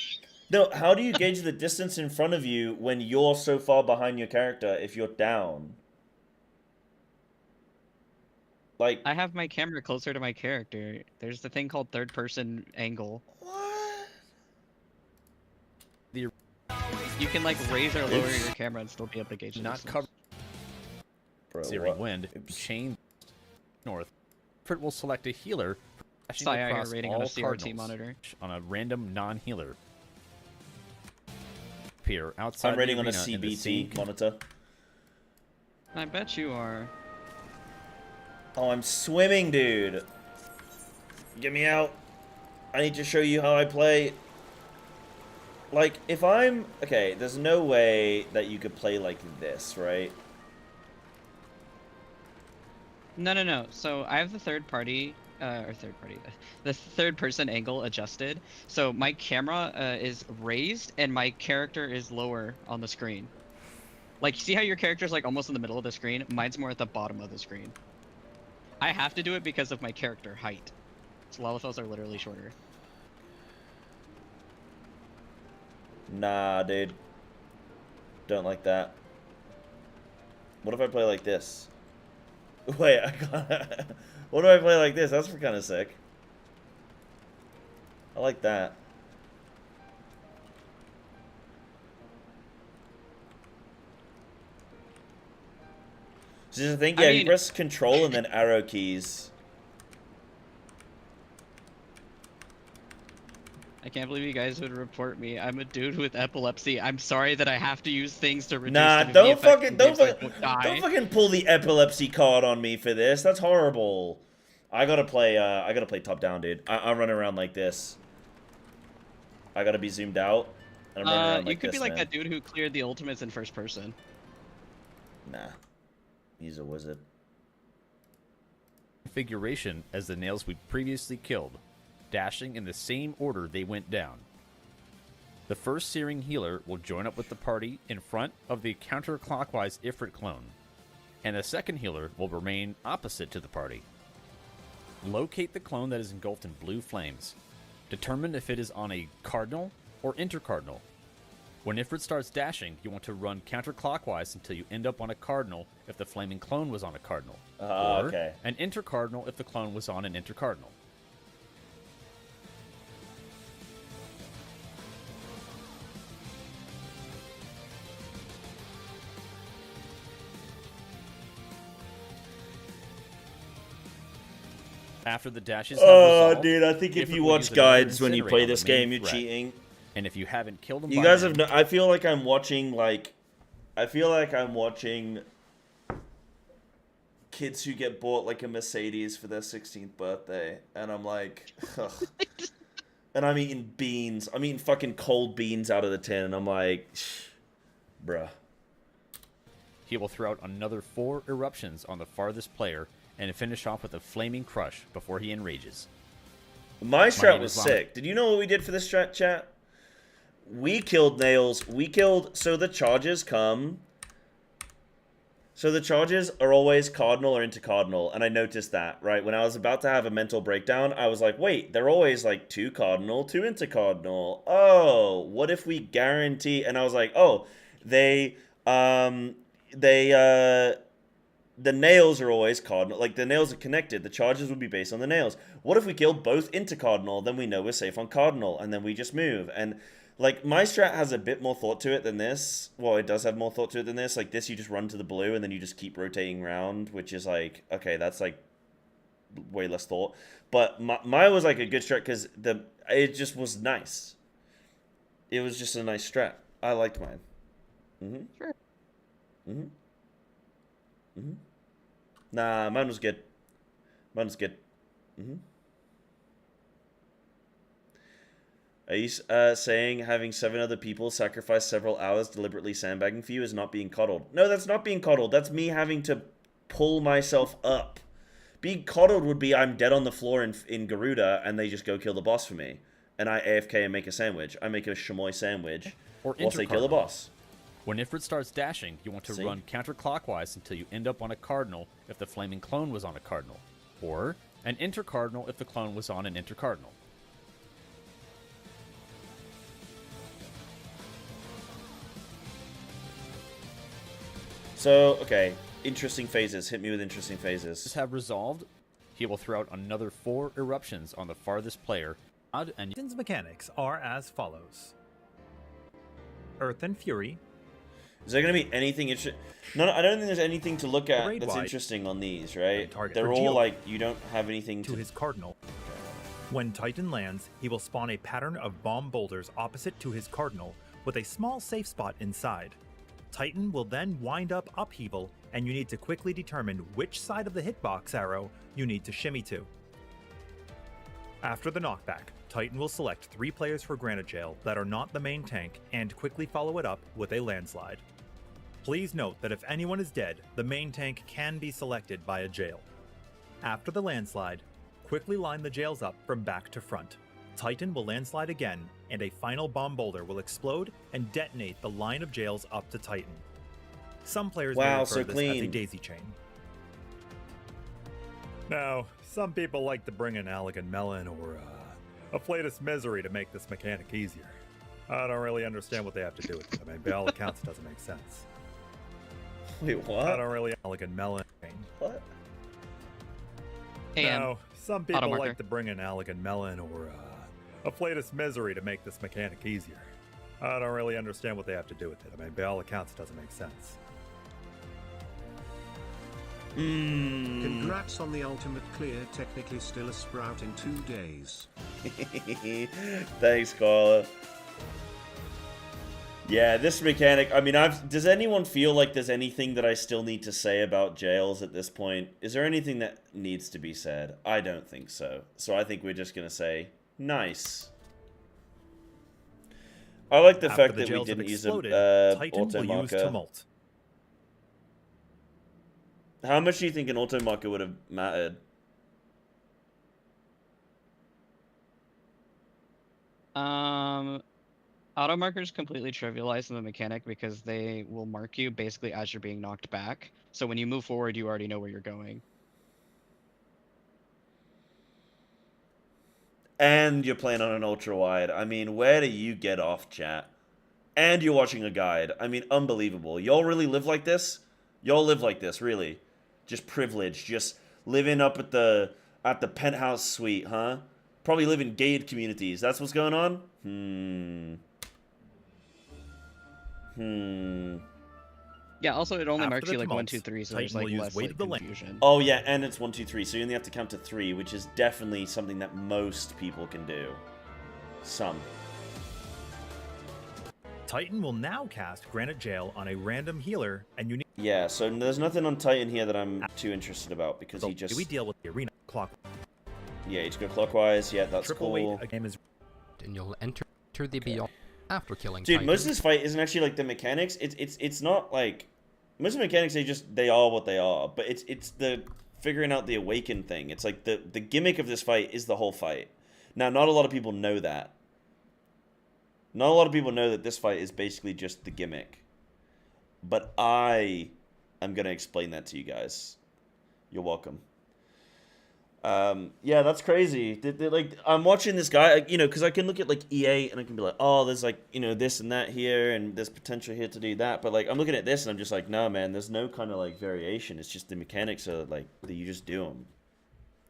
No, how do you gauge the distance in front of you when you're so far behind your character if you're down? Like, I have my camera closer to my character. There's the thing called third-person angle. What? The You can like raise or lower your camera and still be able to gauge the not distance. cover Bro, Searing what? Wind, chain north. Ifrit will select a healer flashing Psybear across rating all on a CRT cardinals monitor. on a random non-healer. Appear outside I'm rating the on a arena in the same CBT monitor. I bet you are. Oh, I'm swimming, dude. Get me out. I need to show you how I play. Like, if I'm... Okay, there's no way that you could play like this, right? No. So I have the the third person angle adjusted. So my camera is raised and my character is lower on the screen. Like, see how your character's like almost in the middle of the screen? Mine's more at the bottom of the screen. I have to do it because of my character height. So Lalithels are literally shorter. Nah, dude. Don't like that. What if I play like this? Wait, I got. What do I play like this? That's kind of sick. I like that. So just think, yeah, you press control and then arrow keys. I can't believe you guys would report me. I'm a dude with epilepsy. I'm sorry that I have to use things to reduce Nah, the don't effect fucking die. don't fucking pull the epilepsy card on me for this. That's horrible. I gotta play top down, dude. I'm running around like this. I gotta be zoomed out. And I'm running around like you could this, be like man. that dude who cleared the ultimates in first person. Nah. He's a wizard. configuration as the nails we previously killed, dashing in the same order they went down. The first Searing Healer will join up with the party in front of the counterclockwise Ifrit clone, and the second healer will remain opposite to the party. Locate the clone that is engulfed in blue flames. Determine if it is on a cardinal or intercardinal. When Ifrit starts dashing, you want to run counterclockwise until you end up on a cardinal if the flaming clone was on a cardinal, or okay. an intercardinal if the clone was on an intercardinal. After the dashes have resolved, dude, I think if Ifrit you will watch use another guides when you Incinerate play on the this main game, you're threat. cheating. And if you haven't killed him, You by guys then, have no, I feel like I'm watching, like, I feel like I'm watching kids who get bought, like, a Mercedes for their 16th birthday. And I'm like, ugh. And I'm eating beans. I'm eating fucking cold beans out of the tin. And I'm like, bruh. he will throw out another 4 eruptions on the farthest player and finish off with a flaming crush before he enrages. My strat name was is Vomit. sick. Did you know what we did for this strat, chat? We killed nails. We killed... So the charges come... So the charges are always cardinal or intercardinal, and I noticed that, right? When I was about to have a mental breakdown, I was like, wait, they're always like 2 cardinal, 2 intercardinal. Oh, what if we guarantee... And I was like, oh, the nails are always cardinal. Like, the nails are connected. The charges would be based on the nails. What if we kill both intercardinal? Then we know we're safe on cardinal, and then we just move. And, like, my strat has a bit more thought to it than this. Well, it does have more thought to it than this. Like, this, you just run to the blue, and then you just keep rotating around, which is, like, okay, that's, like, way less thought. But mine was like a good strat because it just was nice. It was just a nice strat. I liked mine. Sure. Nah, mine was good. Mine was good. Are you saying having 7 other people sacrifice several hours deliberately sandbagging for you is not being coddled? No, that's not being coddled. That's me having to pull myself up. Being coddled would be I'm dead on the floor in Garuda and they just go kill the boss for me. And I AFK and make a sandwich. I make a chamoy sandwich whilst they kill the boss. When Ifrit starts dashing, you want to run counterclockwise until you end up on a cardinal if the flaming clone was on a cardinal. Or an intercardinal if the clone was on an intercardinal. So, okay. Interesting phases. Hit me with interesting phases. Have resolved, he will throw out another 4 eruptions on the farthest player. And Titan's mechanics are as follows. Earth and Fury. Is there going to be anything interesting? No, I don't think there's anything to look at that's interesting on these, right? They're all like, you don't have anything to his cardinal. When Titan lands, he will spawn a pattern of bomb boulders opposite to his cardinal with a small safe spot inside. Titan will then wind up upheaval, and you need to quickly determine which side of the hitbox arrow you need to shimmy to. After the knockback, Titan will select 3 players for Granite Jail that are not the main tank and quickly follow it up with a landslide. Please note that if anyone is dead, the main tank can be selected by a jail. After the landslide, quickly line the jails up from back to front. Titan will landslide again, and a final bomb boulder will explode and detonate the line of jails up to Titan. Some players may refer to this as a daisy chain. Now, some people like to bring in Elegant Melon or Afflatus Misery to make this mechanic easier. I don't really understand what they have to do with it. I mean, by all accounts, it doesn't make sense. Wait, what? I don't really Elegant Melon. What? Now, some people like to bring in Elegant Melon or Afflatus Misery to make this mechanic easier. I don't really understand what they have to do with it. I mean, by all accounts, it doesn't make sense. Congrats on the ultimate clear, technically still a sprout in 2 days. Thanks, Carla. Yeah, this mechanic, I mean, does anyone feel like there's anything that I still need to say about jails at this point? Is there anything that needs to be said? I don't think so. So I think we're just going to say, nice. I like the fact that we didn't use auto marker. How much do you think an auto marker would have mattered? Auto markers completely trivialize the mechanic because they will mark you basically as you're being knocked back. So when you move forward, you already know where you're going. And you're playing on an ultra wide. I mean, where do you get off, chat? And you're watching a guide. I mean, unbelievable. Y'all really live like this? Y'all live like this, really. Just privileged, just living up at the penthouse suite, huh? Probably live in gated communities. That's what's going on? Yeah, also it only marks you like 1, 2, 3, so there's like less like, confusion. Oh yeah, and it's 1, 2, 3, so you only have to count to 3, which is definitely something that most people can do. Some. Titan will now cast Granite Jail on a random healer, and you need. Yeah, so there's nothing on Titan here that I'm too interested about because he just. We deal with the arena clock. Yeah, you just go clockwise. Yeah, that's cool. And you'll enter the beyond after killing. Dude, Titan. most of this fight isn't actually like the mechanics. It's not like most of the mechanics. They are what they are, but it's the figuring out the awaken thing. It's like the gimmick of this fight is the whole fight. Now, not a lot of people know that. Not a lot of people know that this fight is basically just the gimmick. But I am going to explain that to you guys. You're welcome. Yeah, that's crazy. Like, I'm watching this guy, you know, because I can look at, like, EA, and I can be like, oh, there's, like, you know, this and that here, and there's potential here to do that. But, like, I'm looking at this, and I'm just like, no, man, there's no kind of, like, variation. It's just the mechanics are, like, that you just do them.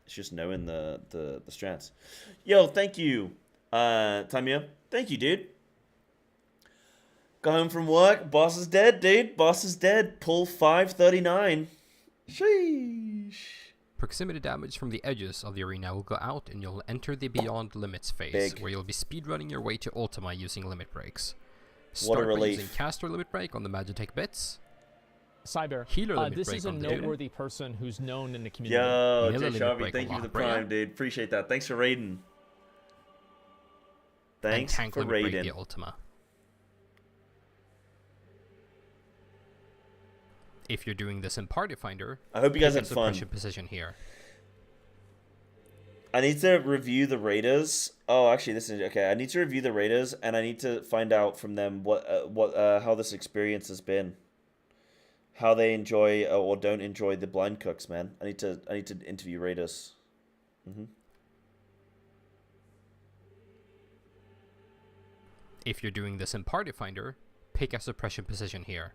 It's just knowing the strats. Yo, thank you, Tamia. Thank you, dude. Got home from work. Boss is dead, dude. Boss is dead. Pull 539. Sheesh. Proximity damage from the edges of the arena will go out and you'll enter the Beyond Limits phase, where you'll be speedrunning your way to Ultima using limit breaks. Start by using caster limit break on the Magitech bits. Psybear, Healer limit this break is a on the noteworthy person who's known in the community. Yo, Miller ShB, thank you for the prime, dude. Appreciate that. Thanks for raiding. Thanks for raiding. The Ultima. If you're doing this in Party Finder, I hope you guys had fun. Position here. I need to review the raiders. Oh, actually, this is okay. I need to review the raiders, and I need to find out from them how this experience has been, how they enjoy or don't enjoy the blind cooks. Man, I need to interview raiders. If you're doing this in Party Finder, pick a suppression position here.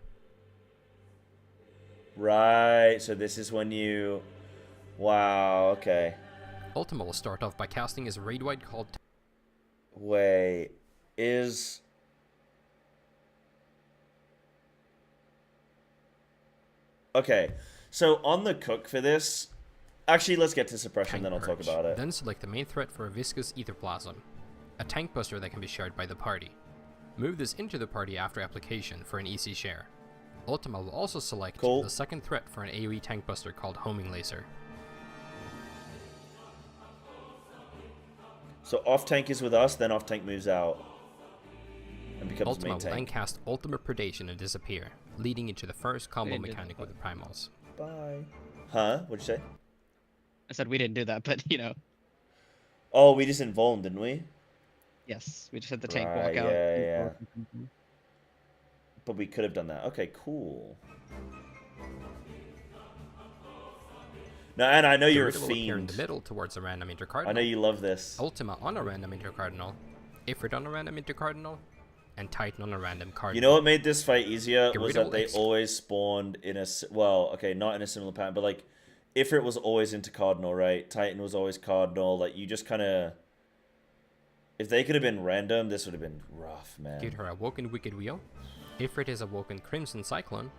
Right, so this is when you... Wow, okay. Ultima will start off by casting his raid-wide called... Wait, is... Okay, so on the cook for this... Actually, let's get to suppression, then I'll talk about it. Then select the main threat for a viscous etherplasm, a tank buster that can be shared by the party. Move this into the party after application for an easy share. Ultima will also select the second threat for an AoE tank buster called Homing Laser. So off tank is with us, then off tank moves out and becomes Ultima main tank. will then cast Ultimate Predation and disappear, leading into the first combo mechanic with the primals. Bye. Huh? What'd you say? I said we didn't do that, but you know. Oh, we just invulned, didn't we? Yes, we just had the tank walk out. Yeah. But we could have done that. Okay, cool. No, and I know you're a fiend. In the middle towards a random intercardinal. I know you love this. Ultima on a random intercardinal, Ifrit on a random intercardinal, and Titan on a random cardinal. You know what made this fight easier was that they always spawned in a... Well, okay, not in a similar pattern, but like... Ifrit was always into cardinal, right? Titan was always cardinal. Like, you just kind of... If they could have been random, this would have been rough, man. Get her Awoken Wicked Wheel. Ifrit is Awoken Crimson Cyclone.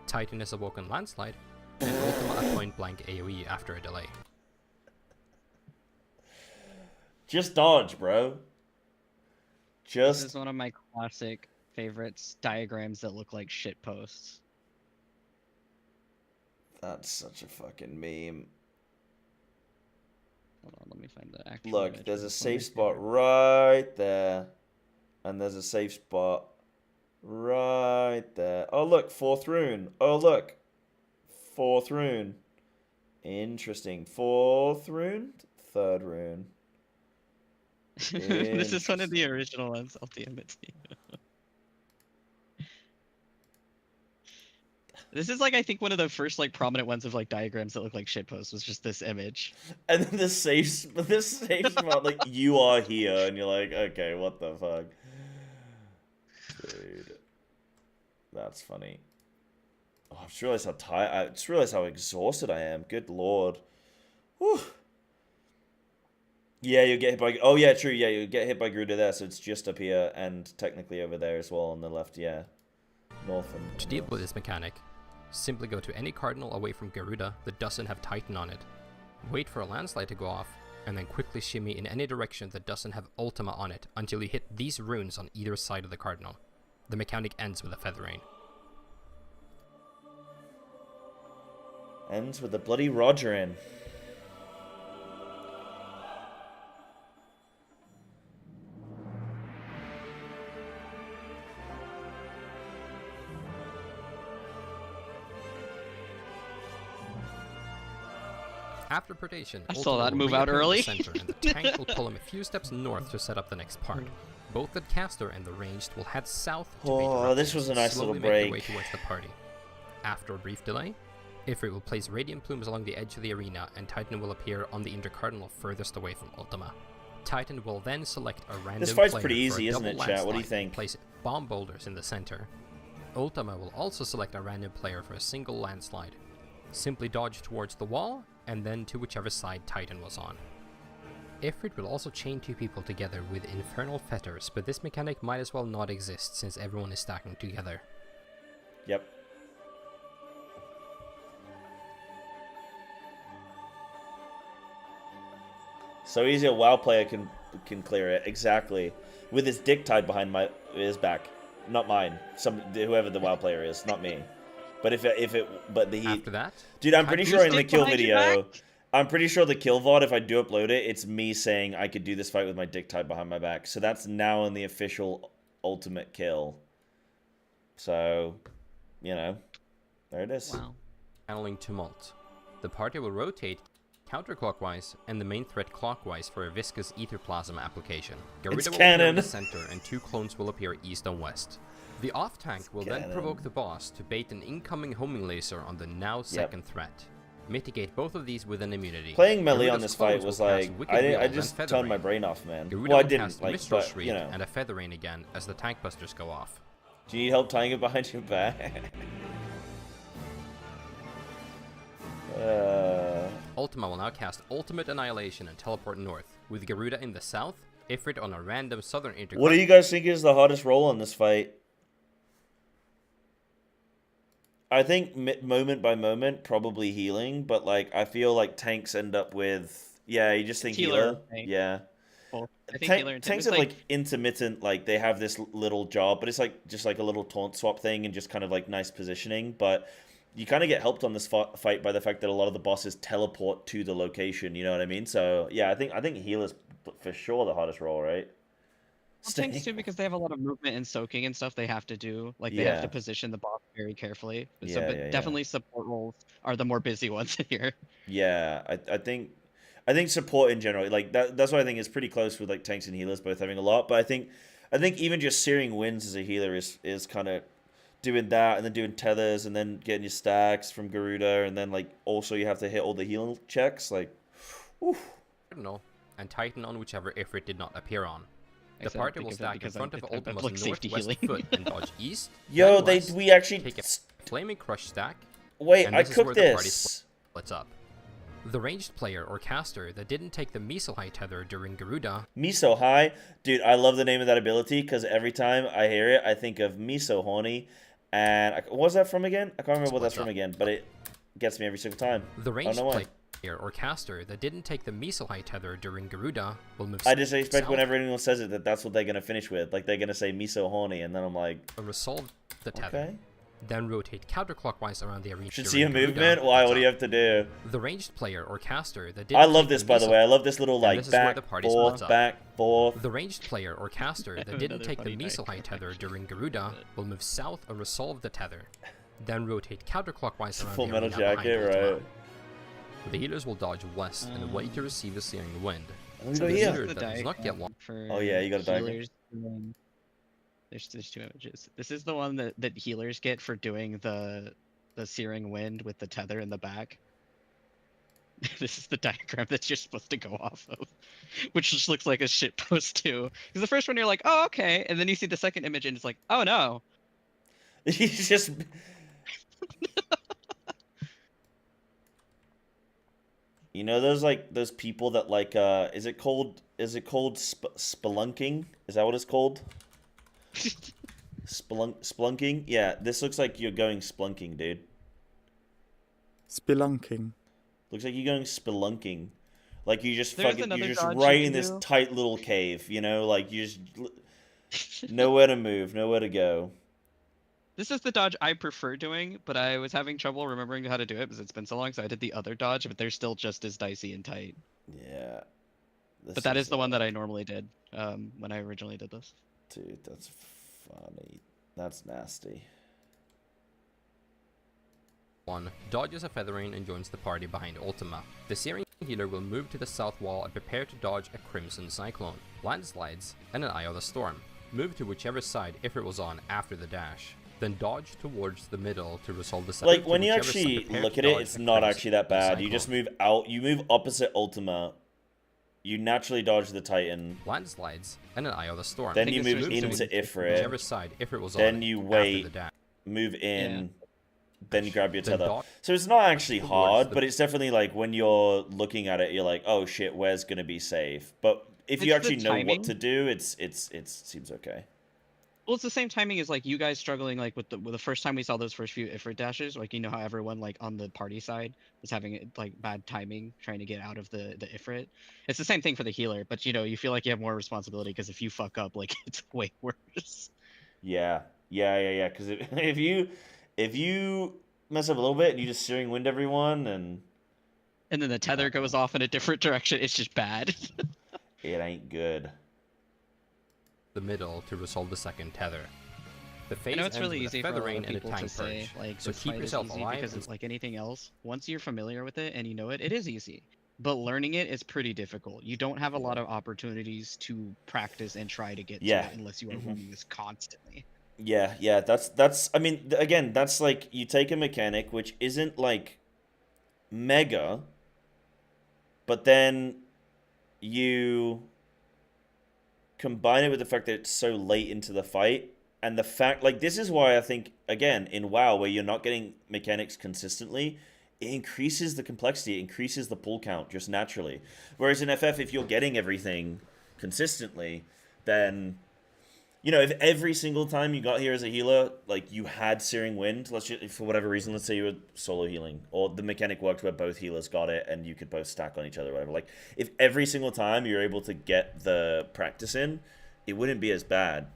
Titan is Awoken Landslide. And Ultima a point blank AoE after a delay. Just dodge, bro. This is one of my classic favorites, diagrams that look like shit posts. That's such a fucking meme. Hold on, let me find the actual Look, image. there's a safe spot right there. And there's a safe spot right there. Oh, look, 4th rune. Oh, look. 4th rune. Interesting. 4th rune? 3rd rune. This is one of the original ones, Ultimate Team. This is like, I think, one of the first like prominent ones of like diagrams that look like shitposts was just this image. And then this safe spot, like, you are here, and you're like, okay, what the fuck? Dude. That's funny. Oh, I just realized how tired, I just realized how exhausted I am. Good lord. Whew. Yeah, you'll get hit by... Oh, yeah, true. Yeah, you'll get hit by Garuda there, so it's just up here and technically over there as well on the left, yeah. North and... To deal with this mechanic, simply go to any cardinal away from Garuda that doesn't have Titan on it. Wait for a landslide to go off, and then quickly shimmy in any direction that doesn't have Ultima on it until you hit these runes on either side of the cardinal. The mechanic ends with a Feather Rain. Ends with a bloody Roger in. After predation, I saw that move out early. Center, and the tank will pull him a few steps north to set up the next part. Both the caster and the ranged will head south to Oh, this was a nice little break. Make their way towards the party. After a brief delay, Ifrit will place radiant plumes along the edge of the arena, and Titan will appear on the intercardinal furthest away from Ultima. Titan will then select a random This fight's player pretty easy, for a isn't it, double chat? What do you landslide think? and place bomb boulders in the center. Ultima will also select a random player for a single landslide. Simply dodge towards the wall, and then to whichever side Titan was on. Ifrit will also chain two people together with Infernal Fetters, but this mechanic might as well not exist since everyone is stacking together. Yep. So easy a WoW player can clear it. Exactly. With his dick tied behind his back. Not mine. Whoever the WoW player is, not me. But After that, dude, I'm pretty sure in the kill video, I'm pretty sure the kill VOD, if I do upload it, it's me saying I could do this fight with my dick tied behind my back. So that's now in the official ultimate kill. So, you know, there it is. Wow. Channeling Tumult. The party will rotate counterclockwise and the main thread clockwise for a viscous ether plasma application. Garuda will appear in the center and 2 clones will appear east and west. The off tank will then provoke the boss to bait an incoming homing laser on the now second threat. Mitigate both of these with an immunity. Playing melee on this fight was like, I just turned my brain off, man. Garuda well, I didn't, like, Mistral but, Shriek you know. and a Feather Rain again as the tank busters go off. Do you need help tying it behind your back? Ultima will now cast Ultimate Annihilation and teleport north, with Garuda in the south, Ifrit on a random southern intercut. What do you guys think is the hardest role on this fight? I think moment by moment, probably healing, but like I feel like tanks end up with you just think healer. Yeah. Well, I think healer and tanks are like intermittent, like they have this little job, but it's like just like a little taunt swap thing and just kind of like nice positioning, but you kind of get helped on this fight by the fact that a lot of the bosses teleport to the location, you know what I mean? So, yeah, I think healer's for sure the hardest role, right? Well, tanks too, because they have a lot of movement and soaking and stuff they have to do. Like, they have to position the boss very carefully. So, definitely support roles are the more busy ones here. Yeah, I think support in general, like, that's what I think is pretty close with, like, tanks and healers both having a lot. But I think even just Searing Winds as a healer is kind of doing that, and then doing tethers, and then getting your stacks from Garuda, and then, like, also you have to hit all the heal checks, like, oof. And Titan on whichever Ifrit did not appear on. The party will stack in front of Ultima's northwest foot and dodge east. Yo, we actually take a Flaming Crush stack. Wait, I cooked this. Splits up. The ranged player or caster that didn't take the Miso High tether during Garuda. Miso High? Dude, I love the name of that ability, because every time I hear it, I think of Miso Horny. And what was that from again? I can't remember what that's from again, but it gets me every single time. The ranged player or caster that didn't take the Miso High tether during Garuda will move I just expect whenever anyone says it that's what they're going to finish with. Like, they're going to say Miso Horny, and then I'm like... Resolve the tether. Okay. Then rotate counterclockwise around the arena. Should see a movement? Why? What do you have to do? The ranged player or caster that didn't I love this, by the way. I love this little, like, back, forth, back, forth. The ranged player or caster that didn't take the Miso High tether during Garuda will move south and resolve the tether. Then rotate counterclockwise around Full the Metal arena Jacket, right? The healers will dodge west and wait to receive a Searing Wind. So the healer that does not get long. Oh yeah, you got a diagram. There's 2 images. This is the one that healers get for doing the Searing Wind with the tether in the back. This is the diagram that you're supposed to go off of, which just looks like a shitpost too. Because the first one you're like, oh okay, and then you see the second image and it's like, oh no. He's just. You know those people that like is it called spelunking? Is that what it's called? Splunking? Yeah, this looks like you're going splunking, dude. Spelunking. Looks like you're going spelunking. Like you're just right in this tight little cave, you know, like you just nowhere to move, nowhere to go. This is the dodge I prefer doing, but I was having trouble remembering how to do it because it's been so long, so I did the other dodge, but they're still just as dicey and tight. Yeah. But that is the one that I normally did when I originally did this. Dude, that's funny. That's nasty. Dodges a Feather Rain and joins the party behind Ultima. The Searing healer will move to the south wall and prepare to dodge a Crimson Cyclone, Landslides, and an Eye of the Storm. Move to whichever side if it was on after the dash. Then dodge towards the middle to resolve the like when you actually look at it, it's not actually that bad. You just move out, you move opposite Ultima. You naturally dodge the Titan. Landslides and an Eye of the Storm. Then you move into Ifrit. Whichever side if it was on. Then you wait, move in, then you grab your tether. So it's not actually hard, but it's definitely like when you're looking at it, you're like, oh shit, where's gonna be safe? But if you actually know what to do, it seems okay. Well, it's the same timing as like you guys struggling like with the first time we saw those first few Ifrit dashes. Like, you know how everyone like on the party side was having like bad timing trying to get out of the Ifrit. It's the same thing for the healer, but you know you feel like you have more responsibility because if you fuck up, like it's way worse. Yeah. Because if you mess up a little bit and you just searing wind everyone and then the tether goes off in a different direction, it's just bad. It ain't good. The middle to resolve the second tether. The phase I know it's ends really with easy a feather for a lot rain of and a people tank to say, purge. like, So this keep fight is yourself easy alive. because it's like anything else. Once you're familiar with it and you know it, it is easy. But learning it is pretty difficult. You don't have a lot of opportunities to practice and try to get to it unless you are running this constantly. Yeah, that's I mean, again, that's like you take a mechanic which isn't like mega, but then you combine it with the fact that it's so late into the fight, and the fact, like, this is why I think, again, in WoW, where you're not getting mechanics consistently, it increases the complexity, it increases the pull count just naturally. Whereas in FF, if you're getting everything consistently, then, you know, if every single time you got here as a healer, like, you had Searing Wind, let's just, for whatever reason, let's say you were solo healing, or the mechanic worked where both healers got it and you could both stack on each other or whatever. Like, if every single time you're able to get the practice in, it wouldn't be as bad.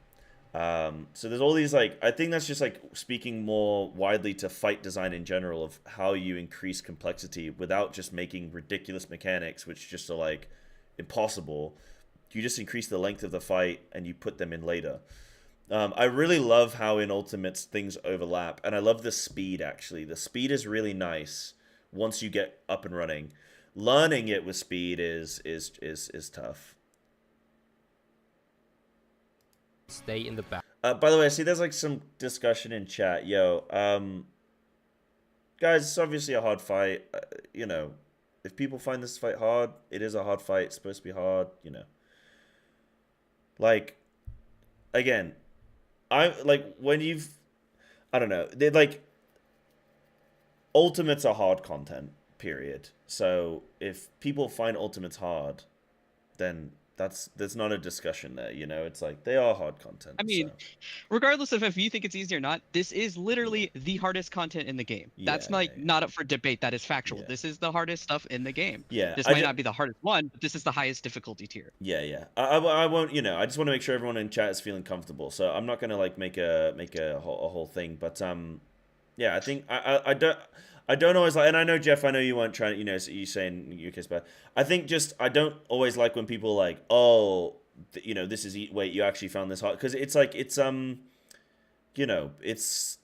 So there's all these, like, I think that's just, like, speaking more widely to fight design in general of how you increase complexity without just making ridiculous mechanics, which just are, like, impossible. You just increase the length of the fight and you put them in later. I really love how in Ultimates things overlap, and I love the speed, actually. The speed is really nice once you get up and running. Learning it with speed is tough. Stay in the back. By the way, I see there's like some discussion in chat. Yo, guys, it's obviously a hard fight. You know, if people find this fight hard, it is a hard fight. It's supposed to be hard, you know. Like, again, I like when you've, I don't know, they're like, Ultimates are hard content, period. So if people find Ultimates hard, then there's not a discussion there, you know. It's like they are hard content. I mean, regardless of if you think it's easy or not, this is literally the hardest content in the game. That's not up for debate. That is factual. This is the hardest stuff in the game. This might not be the hardest one, but this is the highest difficulty tier. I won't, you know, I just want to make sure everyone in chat is feeling comfortable. So I'm not gonna like make a whole thing, but yeah, I think I don't always like, and I know, Jeff, I know you weren't trying, you know, you saying your case, but I think just, I don't always like when people are like, oh, you know, this is, wait, you actually found this hard, because it's like, it's, you know, it's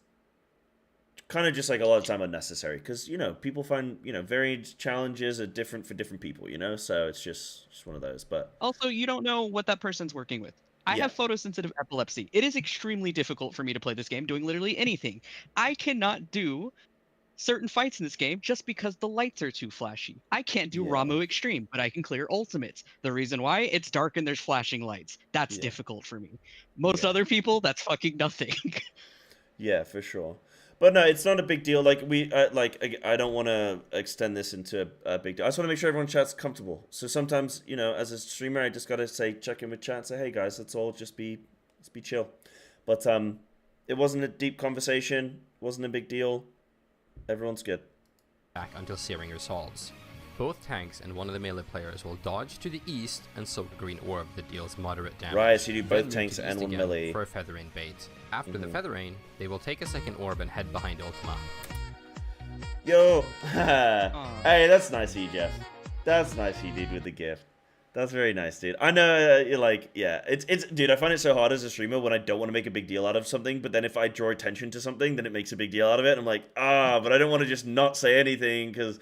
kind of just like a lot of time unnecessary, because, you know, people find, you know, varied challenges are different for different people, you know, so it's just one of those, but. Also, you don't know what that person's working with. I have photosensitive epilepsy. It is extremely difficult for me to play this game doing literally anything. I cannot do certain fights in this game just because the lights are too flashy. I can't do Ramu Extreme, but I can clear Ultimates. The reason why? It's dark and there's flashing lights. That's difficult for me. Most other people, that's fucking nothing. Yeah, for sure. But no, it's not a big deal. Like, I don't want to extend this into a big deal. I just want to make sure everyone chat's comfortable. So sometimes, you know, as a streamer, I just got to say, check in with chat and say, hey guys, let's all just let's be chill. But it wasn't a deep conversation. Wasn't a big deal. Everyone's good. Back until Searing resolves. Both tanks and one of the melee players will dodge to the east and soak a green orb that deals moderate damage. Right, so you do both Then tanks move to the and east one again melee. for a feather rain bait. After the feather rain, they will take a second orb and head behind Ultima. Yo! Hey, that's nice of you, Jeff. That's nice of you, dude, with the gift. That's very nice, dude. I know, you're like, yeah. It's dude, I find it so hard as a streamer when I don't want to make a big deal out of something, but then if I draw attention to something, then it makes a big deal out of it. I'm like, but I don't want to just not say anything, because,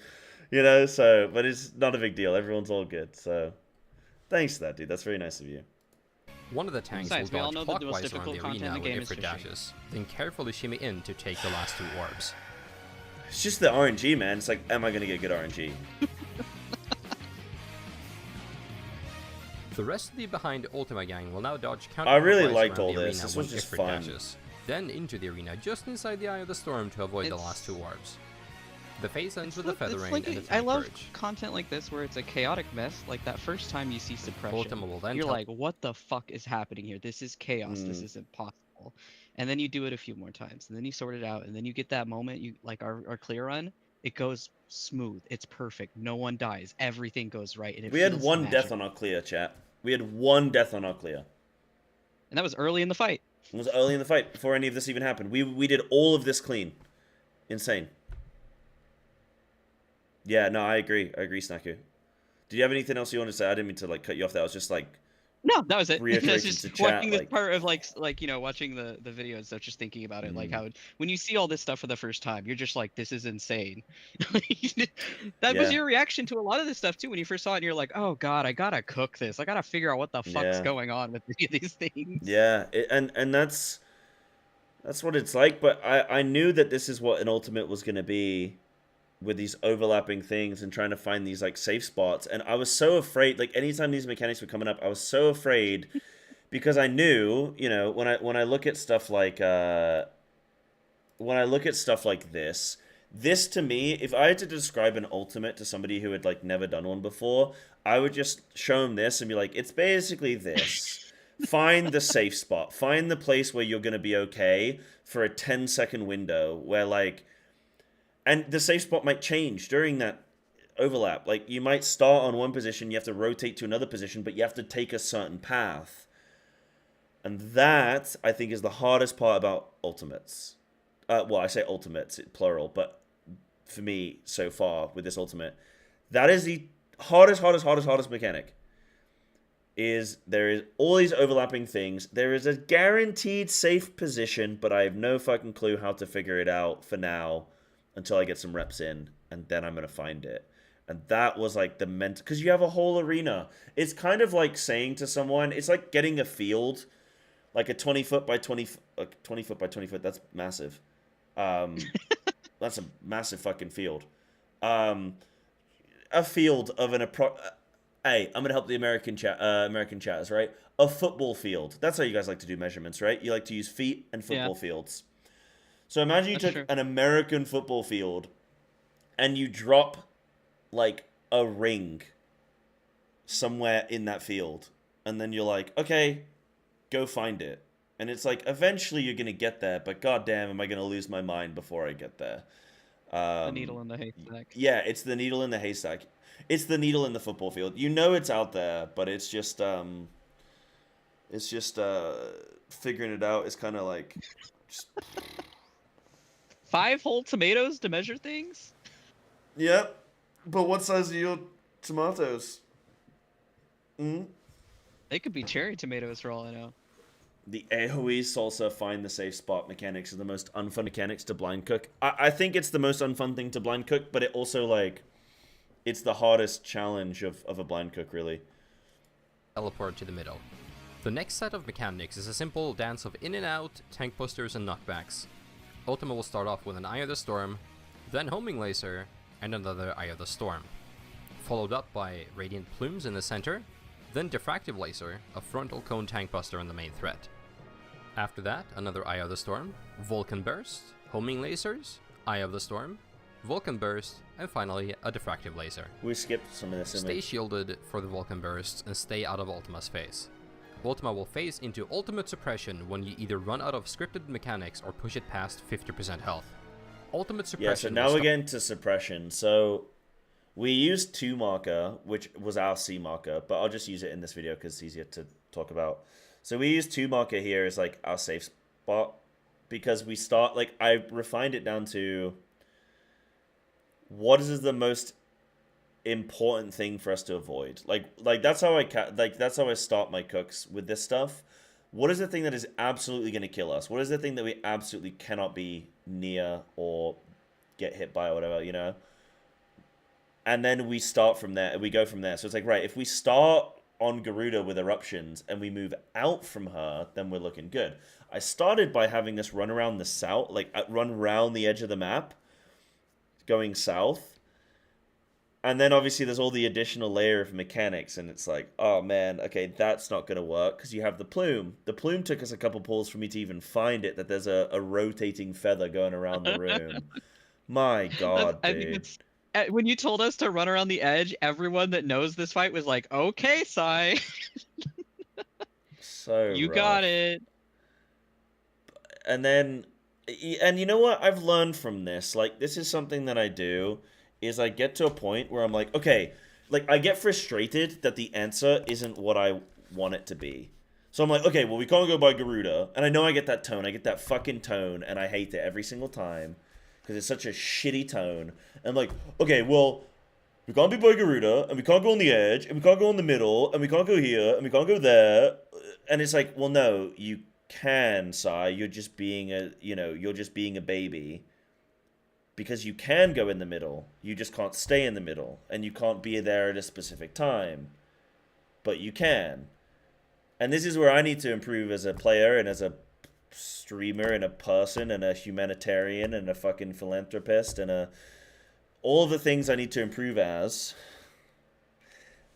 you know, so, but it's not a big deal. Everyone's all good, so. Thanks for that, dude. That's very nice of you. One of the tanks Besides, will we all dodge know that the most clockwise around difficult the content arena in the game with is Ifrit fishing. dashes, then carefully shimmy in to take the last two orbs. It's just the RNG, man. It's like, am I going to get good RNG? The rest of the behind Ultima gang will now dodge I really counterclockwise liked around all the this. arena This when was just Ifrit fun. dashes, then into the arena just inside the Eye of the Storm to avoid the last two orbs. The phase ends with a feather rain like and a I tank love purge. content like this where it's a chaotic mess. Like that first time you see suppression, Ultima will then you're like, what the fuck is happening here? This is chaos. This is impossible. And then you do it a few more times, and then you sort it out, and then you get that moment. You like our clear run. It goes smooth. It's perfect. No one dies. Everything goes right. And it We had feels one death magical. on our clear, chat. We had one death on our clear. And that was early in the fight. It was early in the fight, before any of this even happened. We did all of this clean. Insane. Yeah, no, I agree. I agree, Snaku. Did you have anything else you wanted to say? I didn't mean to like cut you off there. I was just like, No, that was it. I was reiterating just to chat, watching this like- part of like you know watching the video and stuff, just thinking about it, like how when you see all this stuff for the first time, you're just like, this is insane. That was Yeah. your reaction to a lot of this stuff too when you first saw it. And you're like, oh god, I gotta cook this. I gotta figure out what the fuck's Yeah. going on with these things. yeah, and that's what it's like. But I knew that this is what an ultimate was gonna be, with these overlapping things and trying to find these like safe spots. And I was so afraid, like anytime these mechanics were coming up, I was so afraid because I knew, you know, when I look at stuff like this to me, if I had to describe an ultimate to somebody who had like never done one before, I would just show them this and be like, it's basically this. Find the safe spot. Find the place where you're going to be okay for a 10-second window where like, and the safe spot might change during that overlap. Like, you might start on one position, you have to rotate to another position, but you have to take a certain path. And that, I think, is the hardest part about ultimates. Well, I say ultimates, plural, but for me, so far, with this ultimate, that is the hardest mechanic. Is there is all these overlapping things. There is a guaranteed safe position, but I have no fucking clue how to figure it out for now. Until I get some reps in, and then I'm going to find it. And that was like the mental... Because you have a whole arena. It's kind of like saying to someone... It's like getting a field. Like a 20 foot by 20... 20 foot by 20 foot. That's massive. That's a massive fucking field. A field of an... Hey, I'm going to help the American chatters, right? A football field. That's how you guys like to do measurements, right? You like to use feet and football fields. So imagine you took an American football field and you drop like a ring somewhere in that field. And then you're like, okay, go find it. And it's like, eventually you're going to get there, but goddamn, am I going to lose my mind before I get there? The needle in the haystack. Yeah, it's the needle in the haystack. It's the needle in the football field. You know it's out there, but it's just figuring it out is kind of like... Just... 5 whole tomatoes to measure things? Yep. But what size are your tomatoes? They could be cherry tomatoes for all I know. The AoE salsa find the safe spot mechanics are the most unfun mechanics to blind cook. I think it's the most unfun thing to blind cook, but it also like it's the hardest challenge of a blind cook, really. Teleport to the middle. The next set of mechanics is a simple dance of in and out, tank busters, and knockbacks. Ultima will start off with an Eye of the Storm, then Homing Laser, and another Eye of the Storm. Followed up by Radiant Plumes in the center, then Diffractive Laser, a frontal cone tank buster on the main threat. After that, another Eye of the Storm, Vulcan Burst, Homing Lasers, Eye of the Storm, Vulcan Burst, and finally a Diffractive Laser. We skipped some of this. Stay shielded for the Vulcan Bursts and stay out of Ultima's phase. Ultima will phase into ultimate suppression when you either run out of scripted mechanics or push it past 50% health. Ultimate suppression. Yeah, so now we're getting to suppression. So we used 2 marker, which was our C marker, but I'll just use it in this video because it's easier to talk about. So we use 2 marker here as like our safe spot because we start like I refined it down to what is the most important thing for us to avoid. Like that's how I start my cooks with this stuff. What is the thing that is absolutely going to kill us? What is the thing that we absolutely cannot be near or get hit by or whatever, you know? And then we start from there. We go from there. So it's like, right, if we start on Garuda with eruptions and we move out from her, then we're looking good. I started by having this run around the south, like run around the edge of the map, going south. And then obviously there's all the additional layer of mechanics, and it's like, oh man, okay, that's not going to work because you have the plume. The plume took us a couple pulls for me to even find it, that there's a rotating feather going around the room. My God, I dude. think it's when you told us to run around the edge, everyone that knows this fight was like, "Okay, Psy, So you rough. got it." And then, and you know what? I've learned from this. Like, this is something that I do, is I get to a point where I'm like, okay, like, I get frustrated that the answer isn't what I want it to be. So I'm like, okay, well, we can't go by Garuda. And I know I get that tone. I get that fucking tone, and I hate it every single time. Because it's such a shitty tone. And I'm like, okay, well, we can't be by Garuda, and we can't go on the edge, and we can't go in the middle, and we can't go here, and we can't go there. And it's like, well, no, you can, Sai. You're just being a, you're just being a baby. Because you can go in the middle. You just can't stay in the middle. And you can't be there at a specific time. But you can. And this is where I need to improve as a player and as a streamer and a person and a humanitarian and a fucking philanthropist and all the things I need to improve as.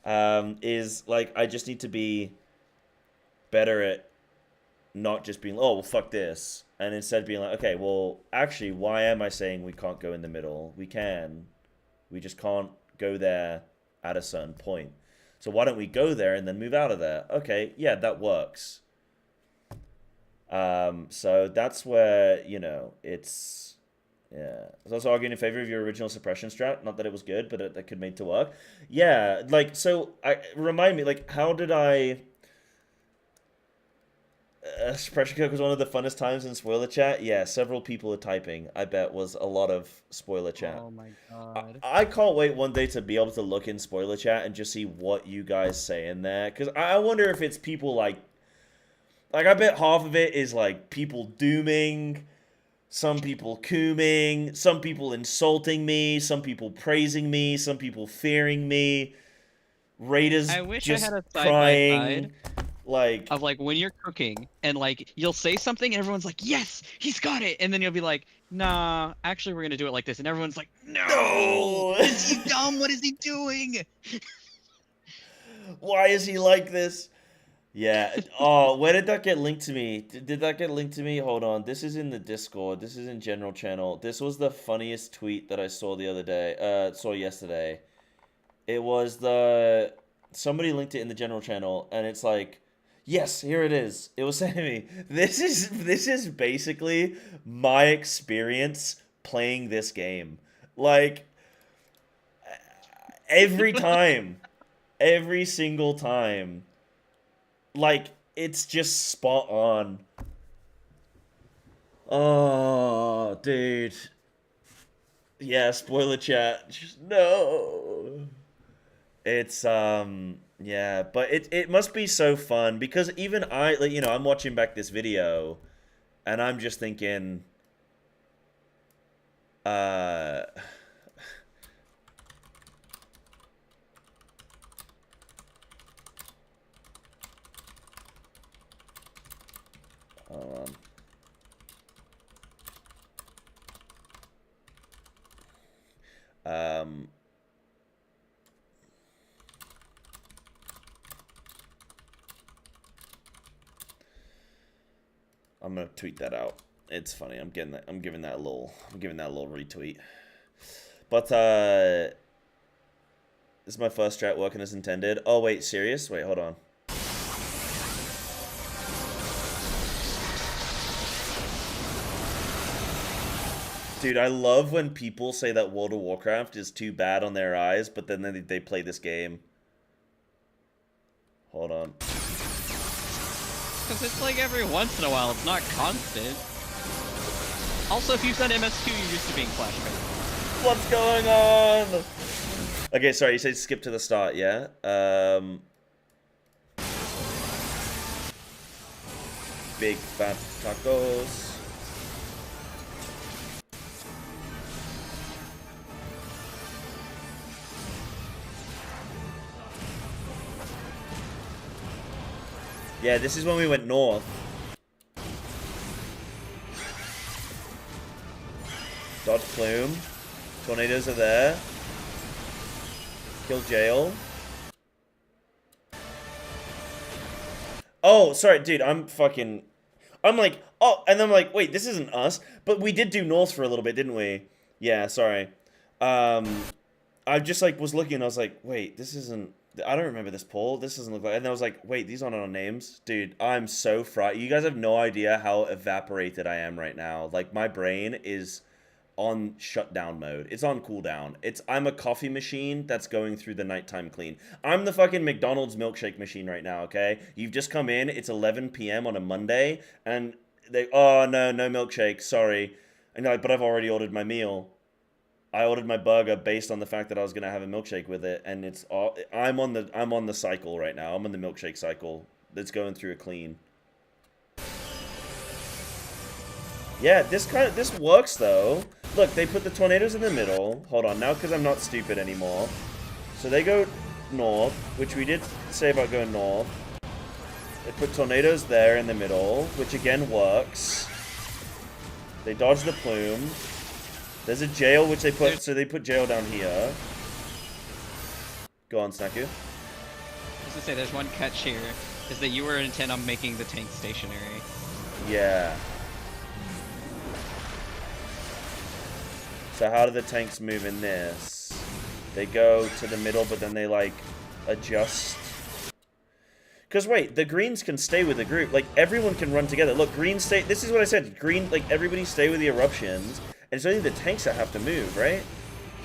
Is, like, I just need to be better at not just being, oh, well, fuck this. And instead being like, okay, well, actually, why am I saying we can't go in the middle? We can. We just can't go there at a certain point. So why don't we go there and then move out of there? Okay, yeah, that works. So that's where, it's... Yeah. I was also arguing in favor of your original suppression strat. Not that it was good, but it could make to work. Yeah, like, so, remind me, like, how did I... suppression cook was one of the funnest times in spoiler chat. Yeah, several people are typing. I bet was a lot of spoiler chat. Oh my god. I can't wait one day to be able to look in spoiler chat and just see what you guys say in there. Because I wonder if it's people like I bet half of it is like people dooming, some people cooming, some people insulting me, some people praising me, some people fearing me. Raiders I wish just I had a side crying. by side. Like, of like when you're cooking and like you'll say something and everyone's like, yes, he's got it, and then you'll be like, nah, actually we're gonna do it like this, and everyone's like, no, is he dumb? What is he doing? Why is he like this? Yeah. Oh, where did that get linked to me? Did that get linked to me? Hold on. This is in the Discord. This is in general channel. This was the funniest tweet that I saw the other day. Saw yesterday. It was somebody linked it in the general channel, and it's like, yes, here it is. It was saying to me, this is basically my experience playing this game. Like, every time, every single time, like, it's just spot on. Oh, dude. Yeah, spoiler chat. Just, no. It's, yeah, but it must be so fun, because even I, like, I'm watching back this video, and I'm just thinking, I'm gonna tweet that out. It's funny. I'm giving that a little retweet. But this is my first strat working as intended. Oh wait, serious? Wait, hold on. Dude, I love when people say that World of Warcraft is too bad on their eyes, but then they play this game. Hold on. Because it's like every once in a while, it's not constant. Also, if you've done MSQ, you're used to being flashbang. What's going on? Okay, sorry, you said skip to the start, yeah? Big fat tacos. Yeah, this is when we went north. Dodge plume. Tornadoes are there. Kill jail. Oh, sorry, dude, I'm like, oh, and then I'm like, wait, this isn't us. But we did do north for a little bit, didn't we? Yeah, sorry. I just like was looking and I was like, wait, this isn't, I don't remember this poll. This doesn't look like, and I was like, wait, these aren't our names. Dude, I'm so fried. You guys have no idea how evaporated I am right now. Like, my brain is on shutdown mode. It's on cooldown. I'm a coffee machine that's going through the nighttime clean. I'm the fucking McDonald's milkshake machine right now, okay? You've just come in, it's 11 p.m. on a Monday, and they, oh, no milkshake, sorry. And you're like, but I've already ordered my meal. I ordered my burger based on the fact that I was gonna have a milkshake with it, and it's all, I'm on the cycle right now. I'm on the milkshake cycle that's going through a clean. Yeah, this works though. Look, they put the tornadoes in the middle. Hold on now, because I'm not stupid anymore. So they go north, which we did say about going north. They put tornadoes there in the middle, which again works. They dodge the plume. There's a jail, which they put, so they put jail down here. Go on, Snaku. I was gonna say, there's one catch here, is that you were intent on making the tank stationary. Yeah. So how do the tanks move in this? They go to the middle, but then they, like, adjust. Because, wait, the greens can stay with the group. Like, everyone can run together. Look, green stay, this is what I said. Green, like, everybody stay with the eruptions. And it's only the tanks that have to move, right?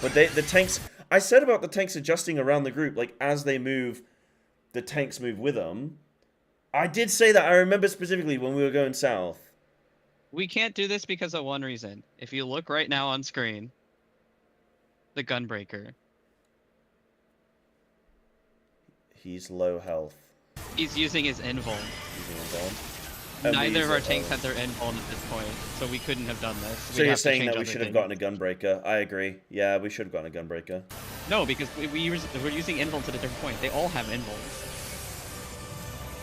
But the tanks... I said about the tanks adjusting around the group. Like, as they move, the tanks move with them. I did say that. I remember specifically when we were going south. We can't do this because of one reason. If you look right now on screen, the Gunbreaker. He's low health. He's using his invuln. Neither of our tanks had their invuln at this point, so we couldn't have done this. So you're saying that we should have gotten a Gunbreaker? I agree. Yeah, we should have gotten a Gunbreaker. No, because we're using invulns at a different point. They all have invulns.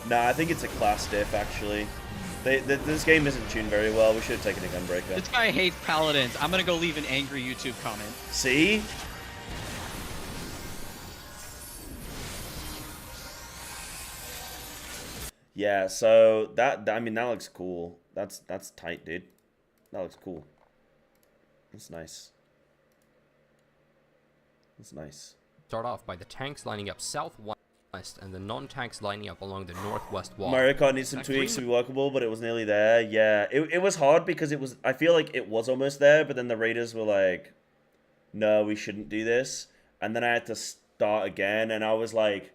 Nah, I think it's a class diff, actually. This game isn't tuned very well. We should have taken a Gunbreaker. This guy hates paladins. I'm gonna go leave an angry YouTube comment. See? Yeah, so I mean, that looks cool. That's tight, dude. That looks cool. That's nice. That's nice. Start off by the tanks lining up southwest and the non-tanks lining up along the northwest wall. Mario Kart needs some tweaks to be workable, but it was nearly there. Yeah, it was hard because it was, I feel like it was almost there, but then the Raiders were like, no, we shouldn't do this. And then I had to start again, and I was like,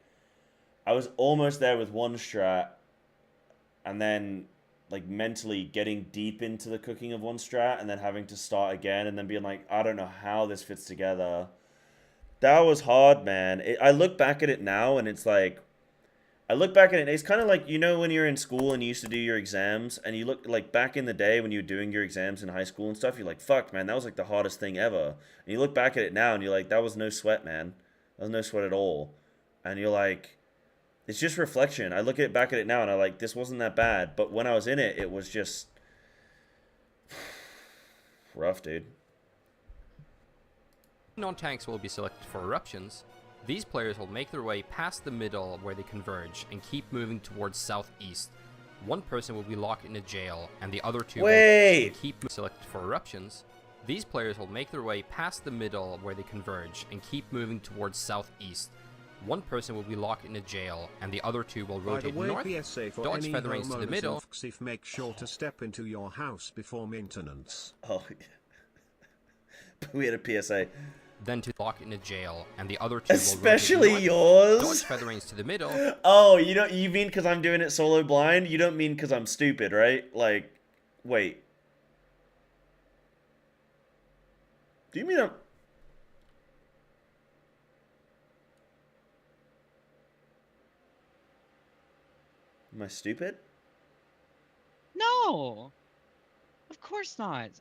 I was almost there with one strat, and then like mentally getting deep into the cooking of one strat, and then having to start again, and then being like, I don't know how this fits together. That was hard, man. I look back at it now, and it's like, I look back at it, and it's kind of like, you know, when you're in school and you used to do your exams, and you look, like, back in the day when you were doing your exams in high school and stuff, you're like, fuck, man, that was, like, the hardest thing ever. And you look back at it now, and you're like, that was no sweat, man. That was no sweat at all. And you're like, it's just reflection. I look back at it now, and I'm like, this wasn't that bad. But when I was in it, it was just rough, dude. Non-tanks will be selected for eruptions. These players will make their way past the middle where they converge and keep moving towards southeast. One person will be locked in a jail and the other two will keep selected for eruptions. These players will make their way past the middle where they converge and keep moving towards southeast. One person will be locked in a jail and the other two will rotate north, dodge featherings to the middle. Make sure to step into your house before maintenance. Oh, we had a PSA. Then to lock in a jail, and the other two especially will yours. Dodge featherings to the middle. Oh, you mean because I'm doing it solo blind? You don't mean because I'm stupid, right? Like, wait. Do you mean I'm... Am I stupid? No! Of course not.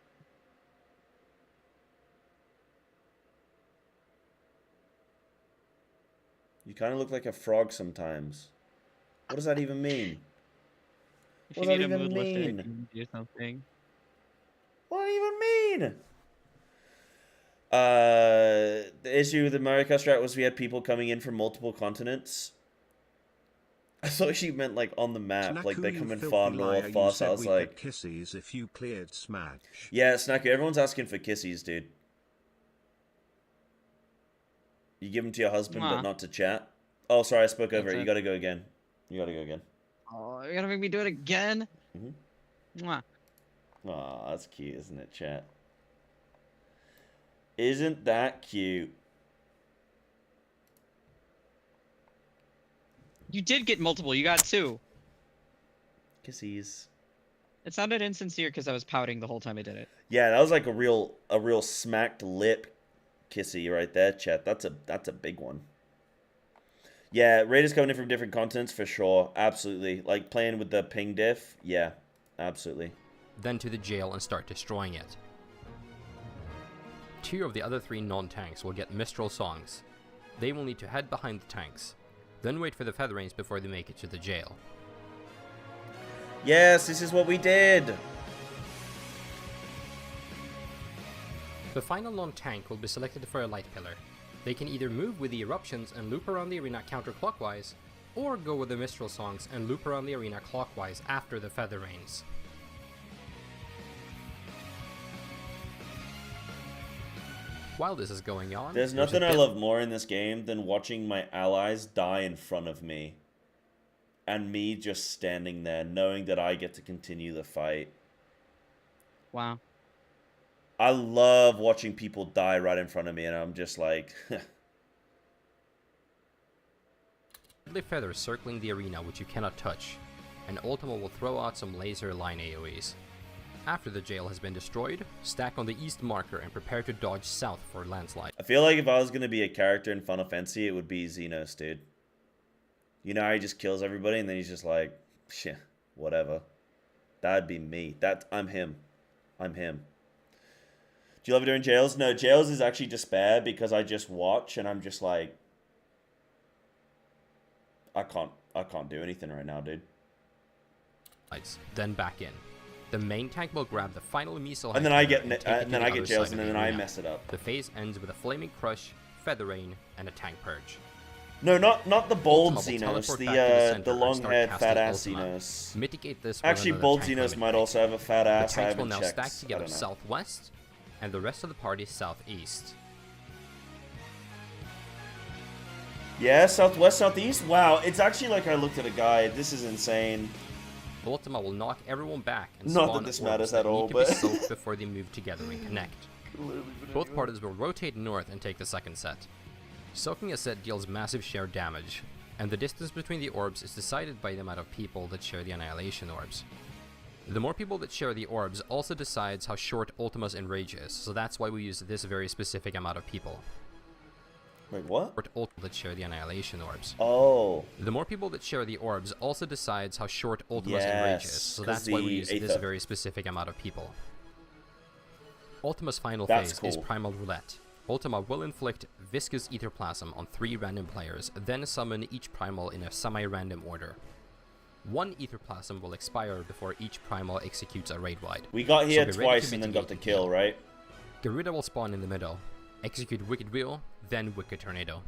You kind of look like a frog sometimes. What does that even mean? If what you does need that a even mood lifter, mean? you can do something. What do you even mean? The issue with the Mario Kart strat was we had people coming in from multiple continents. I thought she meant like on the map, Snaku, like they come in far north, far south. I was like, kissies if you cleared Smash. Yeah, Snaku, everyone's asking for kissies, dude. You give them to your husband, Mwah. but not to chat. Oh, sorry, I spoke over That's it. You it. gotta go again. You gotta go again. Oh, you're gonna make me do it again? Mwah. Aw, that's cute, isn't it, chat? Isn't that cute? You did get multiple. You got 2. Kissies. It sounded insincere because I was pouting the whole time I did it. Yeah, that was like a real smacked lip kissy right there, chat. That's a big one. Yeah, raiders coming in from different continents for sure. Absolutely. Like playing with the ping diff. Yeah, absolutely. Then to the jail and start destroying it. 2 of the other 3 non-tanks will get Mistral songs. They will need to head behind the tanks, then wait for the feather rains before they make it to the jail. Yes, this is what we did. The final non-tank will be selected for a light pillar. They can either move with the eruptions and loop around the arena counterclockwise, or go with the Mistral songs and loop around the arena clockwise after the feather rains. While this is going on, There's nothing I love more in this game than watching my allies die in front of me. And me just standing there, knowing that I get to continue the fight. Wow. I love watching people die right in front of me, and I'm just like... deadly feathers circling the arena which you cannot touch, and Ultima will throw out some laser line AoEs. After the jail has been destroyed, stack on the east marker and prepare to dodge south for landslide. I feel like if I was going to be a character in Final Fantasy, it would be Xenos, dude. You know how he just kills everybody and then he's just like, shit, whatever. That'd be me. I'm him. I'm him. Do you love doing jails? No, jails is actually despair because I just watch and I'm just like, I can't do anything right now, dude. Then back in. The main tank will grab the final missile, and then I get jails, and then I mess it up. The phase ends with a flaming crush, feather rain, and a tank purge. No, not the bold Xenos, the long-haired fat ass Xenos. Mitigate this. Actually, bold Xenos might also have a fat ass. The tanks will now stack together southwest, and the rest of the party southeast. Yeah, southwest, southeast. Wow, it's actually like I looked at a guide. This is insane. Ultima will knock everyone back and not spawn that this matters at that all, need but to be soaked before they move together and connect. Both parties will rotate north and take the second set. Soaking a set deals massive sheer damage, and the distance between the orbs is decided by the amount of people that share the annihilation orbs. The more people that share the orbs also decides how short Ultima's enrage is, so that's why we use this very specific amount of people. Wait, what? That share the annihilation orbs. Oh. The more people that share the orbs also decides how short Ultima's enrage is, so that's why we use this very specific amount of people. Ultima's final phase is Primal Roulette. Ultima will inflict viscous etherplasm on 3 random players, then summon each primal in a semi-random order. 1 etherplasm will expire before each primal executes a raid-wide. We got here twice and then got the kill, right? Garuda will spawn in the middle, execute Wicked Wheel, then Wicked Tornado.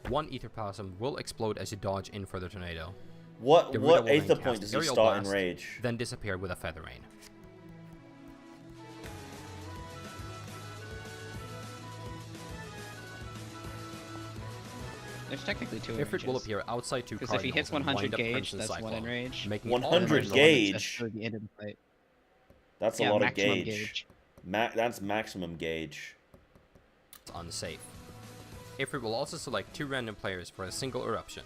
1 etherplasm will explode as you dodge in for the tornado. What aether point does he start in rage? Then disappear with a feather rain. There's technically 2 Ifrit will appear outside 2 because if he hits 100 gauge, that's 1 enrage. 100 gauge? The end of the fight. That's a lot of gauge. That's maximum gauge. It's unsafe. Ifrit will also select 2 random players for a single eruption.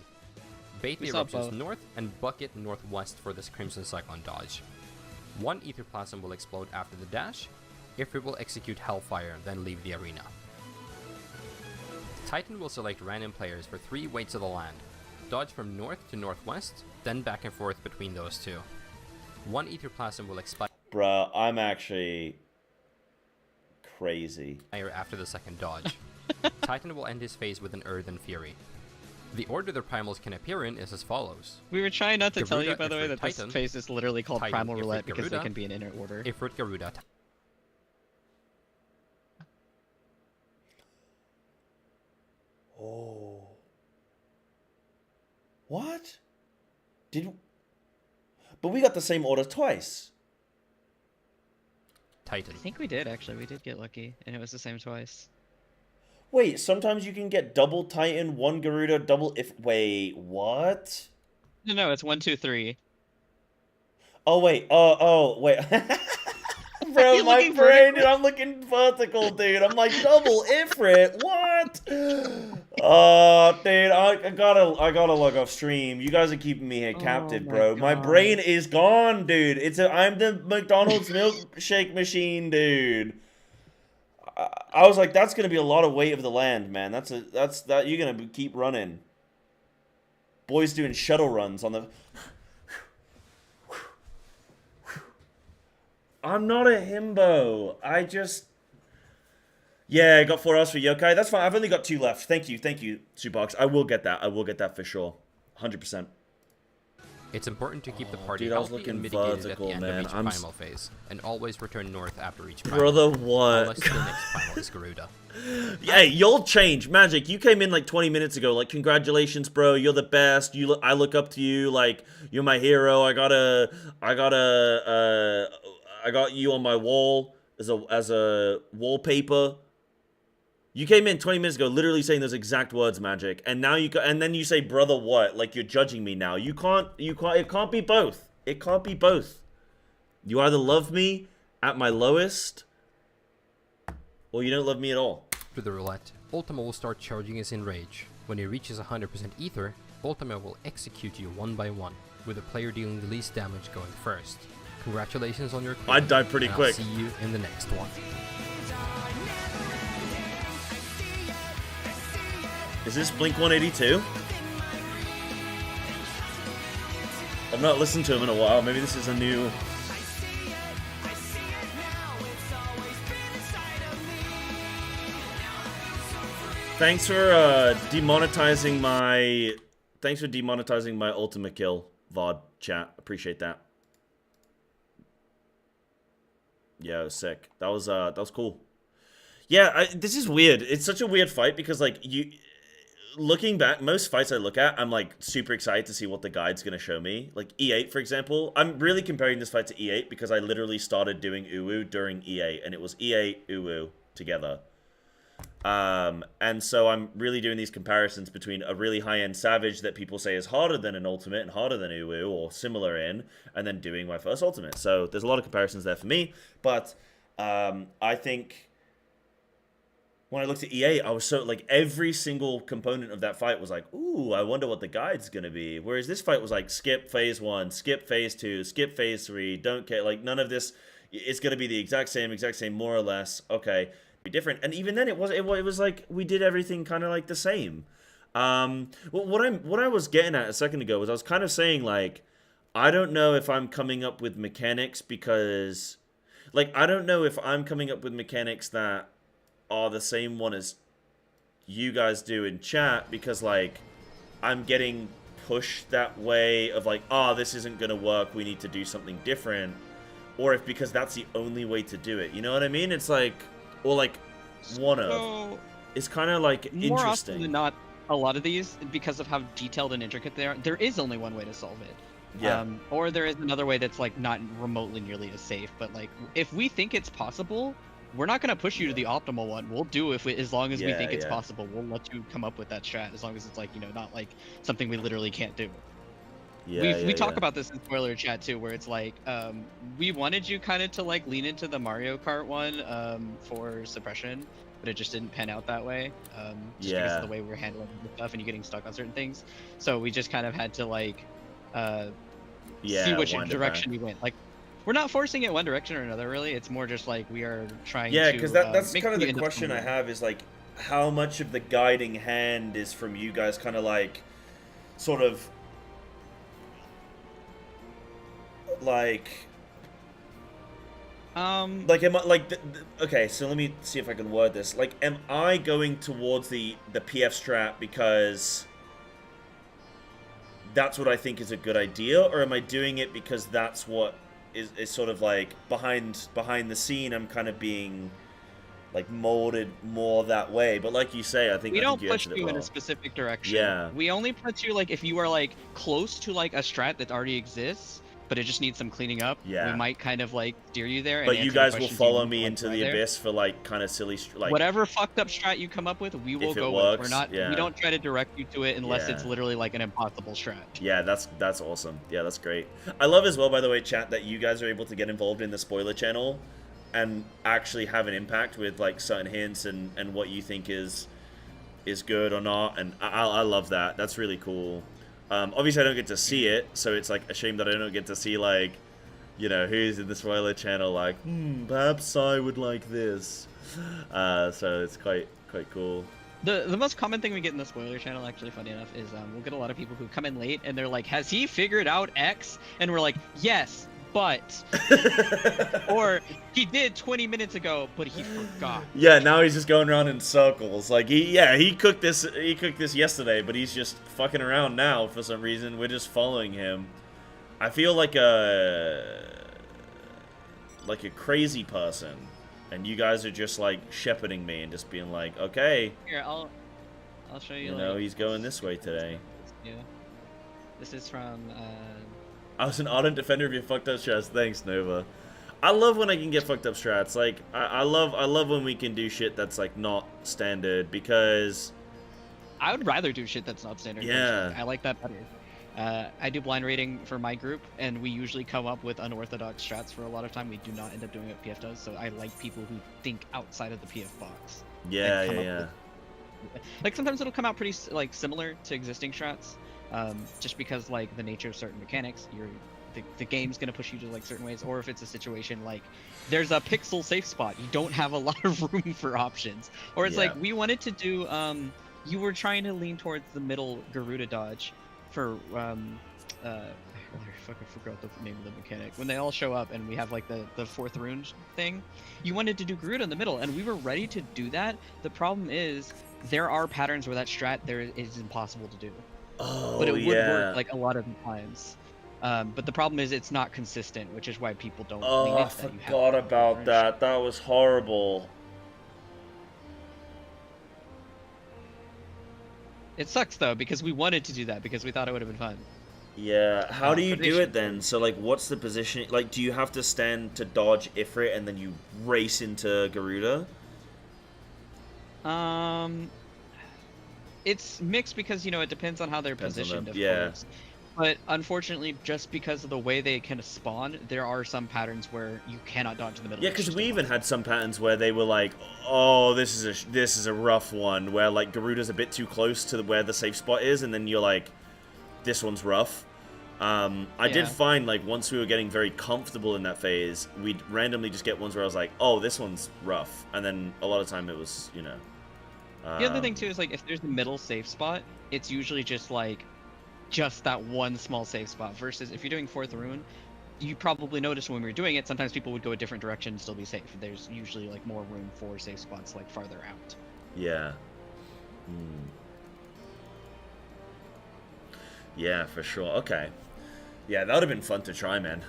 Bait the eruptions north and bucket northwest for this Crimson Cyclone dodge. 1 etherplasm will explode after the dash. Ifrit will execute Hellfire, then leave the arena. Titan will select random players for 3 weights of the land. Dodge from north to northwest, then back and forth between those 2. 1 etherplasm will expire. Bruh, I'm actually crazy. After the second dodge. Titan will end his phase with an Earthen Fury. The order the primals can appear in is as follows. We were trying not to Garuda, tell you, by the way, that Titan, this phase is literally called Titan, Primal Ifrit, Roulette because Garuda, they can be in inner order. Ifrit, Garuda. Oh. What? But we got the same order twice. Titan. I think we did, actually. We did get lucky, and it was the same twice. Wait, sometimes you can get double Titan, 1 Garuda, double if... Wait, what? No, it's 1, 2, 3. Oh, wait. Wait. Bro, my brain, dude, I'm looking vertical, dude. I'm like, double Ifrit, what? Oh, dude, I gotta log off stream. You guys are keeping me here captive, bro. My brain is gone, dude. I'm the McDonald's milkshake machine, dude. I was like, that's gonna be a lot of weight of the land, man. You're gonna keep running. Boys doing shuttle runs on the... I'm not a himbo. I just... Yeah, I got 4 hours for Yokai. That's fine. I've only got 2 left. Thank you, Subox. I will get that. I will get that for sure. 100%. It's important to keep the party dude, I was healthy looking and mitigated vertical, at the end man. of each primal phase, and always return north after each primal. Brother, what? Unless the next primal is Garuda. Hey, you'll change. Magic, you came in like 20 minutes ago. Like, congratulations, bro. You're the best. I look up to you. Like, you're my hero. I got you on my wall as a wallpaper. You came in 20 minutes ago literally saying those exact words, Magic. And now and then you say, brother, what? Like, you're judging me now. It can't be both. It can't be both. You either love me at my lowest, or you don't love me at all. Through the roulette, Ultima will start charging his enrage. When he reaches 100% ether, Ultima will execute you one by one, with the player dealing the least damage going first. Congratulations on your queen. I'd die pretty quick. I'll see you in the next one. Is this Blink 182? I've not listened to him in a while. Maybe this is a new... Thanks for demonetizing my... Thanks for demonetizing my ultimate kill, VOD chat. Appreciate that. Yeah, it was sick. That was cool. Yeah, this is weird. It's such a weird fight because, like, looking back, most fights I look at, I'm, like, super excited to see what the guide's gonna show me. Like, E8, for example. I'm really comparing this fight to E8 because I literally started doing Uwu during E8, and it was E8, Uwu together. And so I'm really doing these comparisons between a really high-end Savage that people say is harder than an Ultimate and harder than Uwu, or similar in, and then doing my first Ultimate. So there's a lot of comparisons there for me, but I think... When I looked at EA, I was so, like, every single component of that fight was like, ooh, I wonder what the guide's gonna be. Whereas this fight was like, skip phase 1, skip phase 2, skip phase 3, don't care. Like, none of this, it's gonna be the exact same, more or less. Okay, be different. And even then, it was like, we did everything kind of like the same. Well, what I was getting at a second ago was I was kind of saying, like, I don't know if I'm coming up with mechanics because, like, I don't know if I'm coming up with mechanics that are the same one as you guys do in chat, because, like, I'm getting pushed that way of, like, this isn't gonna work, we need to do something different, or if because that's the only way to do it, you know what I mean? It's like, or like, one of. It's kind of like interesting. More often than not, a lot of these, because of how detailed and intricate they are, there is only one way to solve it. Yeah. Or there is another way that's, like, not remotely nearly as safe, but, like, if we think it's possible, we're not going to push you to the optimal one. We'll do as long as we think it's possible. We'll let you come up with that strat, as long as it's, like, you know, not like something we literally can't do. We talk about this in spoiler chat too, where it's like, we wanted you kind of to, like, lean into the Mario Kart one for suppression, but it just didn't pan out that way. Just because of the way we're handling the stuff and you getting stuck on certain things. So we just kind of had to, like, see which direction we went. Like, we're not forcing it one direction or another, really. It's more just like we are trying to... Yeah, because that's kind of the question I have is, like, how much of the guiding hand is from you guys kind of, like, sort of, like... Like, am I, like, okay, so let me see if I can word this. Like, am I going towards the PF strat because that's what I think is a good idea, or am I doing it because that's what... Is sort of like behind the scene, I'm kind of being, like, molded more that way. But like you say, I think we don't push you in a specific direction. Yeah. We only put you, like, if you are, like, close to, like, a strat that already exists, but it just needs some cleaning up. Yeah. We might kind of like steer you there. But and you answer the guys will questions follow need me to, like, into try the there. abyss for like kind of silly, like Whatever fucked up strat you come up with, we will if it go works, with. We're not. yeah. We don't try to direct you to it unless it's Yeah. literally like an impossible strat. Yeah, that's awesome. Yeah, that's great. I love as well, by the way, chat, that you guys are able to get involved in the spoiler channel and actually have an impact with like certain hints and what you think is good or not. And I love that. That's really cool. Obviously, I don't get to see it, so it's like a shame that I don't get to see like, you know, who's in the spoiler channel. Like, perhaps I would like this. So it's quite cool. The most common thing we get in the spoiler channel, actually, funny enough, is we'll get a lot of people who come in late and they're like, "Has he figured out X?" And we're like, "Yes, but," or "He did 20 minutes ago, but he forgot." Yeah, now he's just going around in circles. Like he cooked this yesterday, but he's just fucking around now for some reason. We're just following him. I feel like a crazy person, and you guys are just like shepherding me and just being like, okay. Here, I'll show you. You know, he's going this way today. Yeah. This is from. I was an ardent defender of your fucked up strats. Thanks, Nova. I love when I can get fucked up strats. Like I love when we can do shit that's like not standard, because I would rather do shit that's not standard. Yeah. I like that better. I do blind rating for my group, and we usually come up with unorthodox strats for a lot of time. We do not end up doing what PF does, so I like people who think outside of the PF box. Yeah. Like sometimes it'll come out pretty like similar to existing strats, just because like the nature of certain mechanics, the game's gonna push you to like certain ways, or if it's a situation like there's a pixel safe spot, you don't have a lot of room for options, or it's like we wanted to do you were trying to lean towards the middle Garuda dodge for I fucking forgot the name of the mechanic. When they all show up and we have like the fourth rune thing, you wanted to do Garuda in the middle, and we were ready to do that. The problem is there are patterns where that strat there is impossible to do. Oh, but it would work like a lot of the times. But the problem is it's not consistent, which is why people don't. Oh, I forgot about that. That was horrible. It sucks though, because we wanted to do that because we thought it would have been fun. Yeah, how do you do it then? So like, what's the position? Like, do you have to stand to dodge Ifrit and then you race into Garuda? It's mixed because, you know, it depends on how they're positioned, of course. But unfortunately, just because of the way they can spawn, there are some patterns where you cannot dodge in the middle. Yeah, because we even had some patterns where they were like, "Oh, this is a rough one," where like Garuda's a bit too close to where the safe spot is, and then you're like, "This one's rough." I did find like once we were getting very comfortable in that phase, we'd randomly just get ones where I was like, "Oh, this one's rough," and then a lot of time it was, you know. The other thing too is like if there's a middle safe spot, it's usually just like just that one small safe spot, versus if you're doing fourth rune, you probably noticed when we were doing it, sometimes people would go a different direction and still be safe. There's usually like more room for safe spots like farther out. Yeah. Yeah, for sure. Okay. Yeah, that would have been fun to try, man.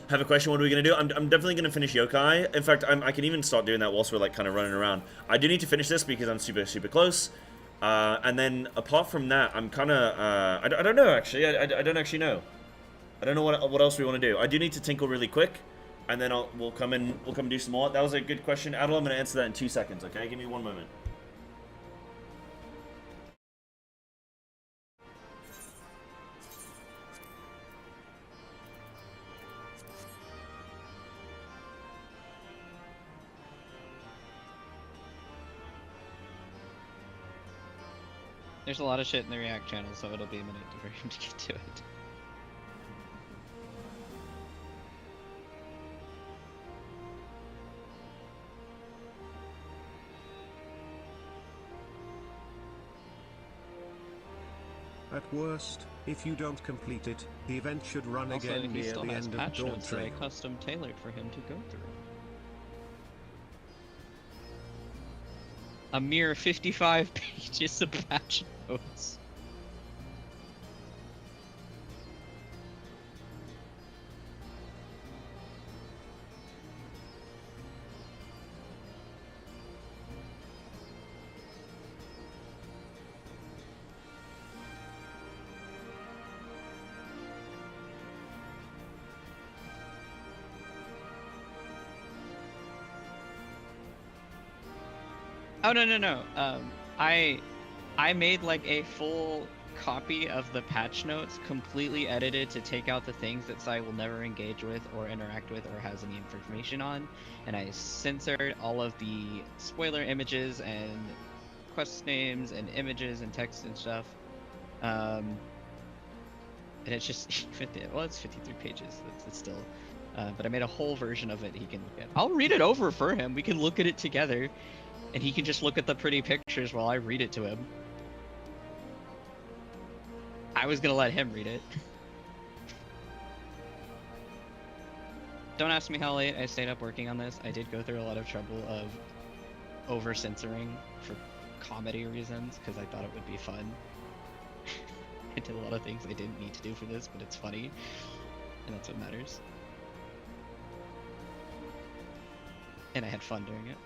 Have a question, what are we going to do? I'm definitely going to finish Yokai. In fact, I can even start doing that whilst we're like kind of running around. I do need to finish this because I'm super close. And then apart from that, I'm kind of, I don't know actually. I don't actually know. I don't know what else we want to do. I do need to tinkle really quick, and then we'll come and do some more. That was a good question, Adel. I'm going to answer that in 2 seconds. Okay, give me 1 moment. There's a lot of shit in the React channel, so it'll be a minute for him to get to it. At worst, if you don't complete it, the event should run Also, again he near still the has end of patch Dawn notes that I Trail. custom tailored for him to go through. A mere 55 pages of patch notes. Oh no. I made like a full copy of the patch notes, completely edited to take out the things that Psy will never engage with or interact with or has any information on, and I censored all of the spoiler images and quest names and images and text and stuff. And it's just well, it's 53 pages. It's still, but I made a whole version of it he can look at. I'll read it over for him. We can look at it together, and he can just look at the pretty pictures while I read it to him. I was gonna let him read it. Don't ask me how late I stayed up working on this. I did go through a lot of trouble of over censoring for comedy reasons because I thought it would be fun. I did a lot of things I didn't need to do for this, but it's funny, and that's what matters. And I had fun doing it.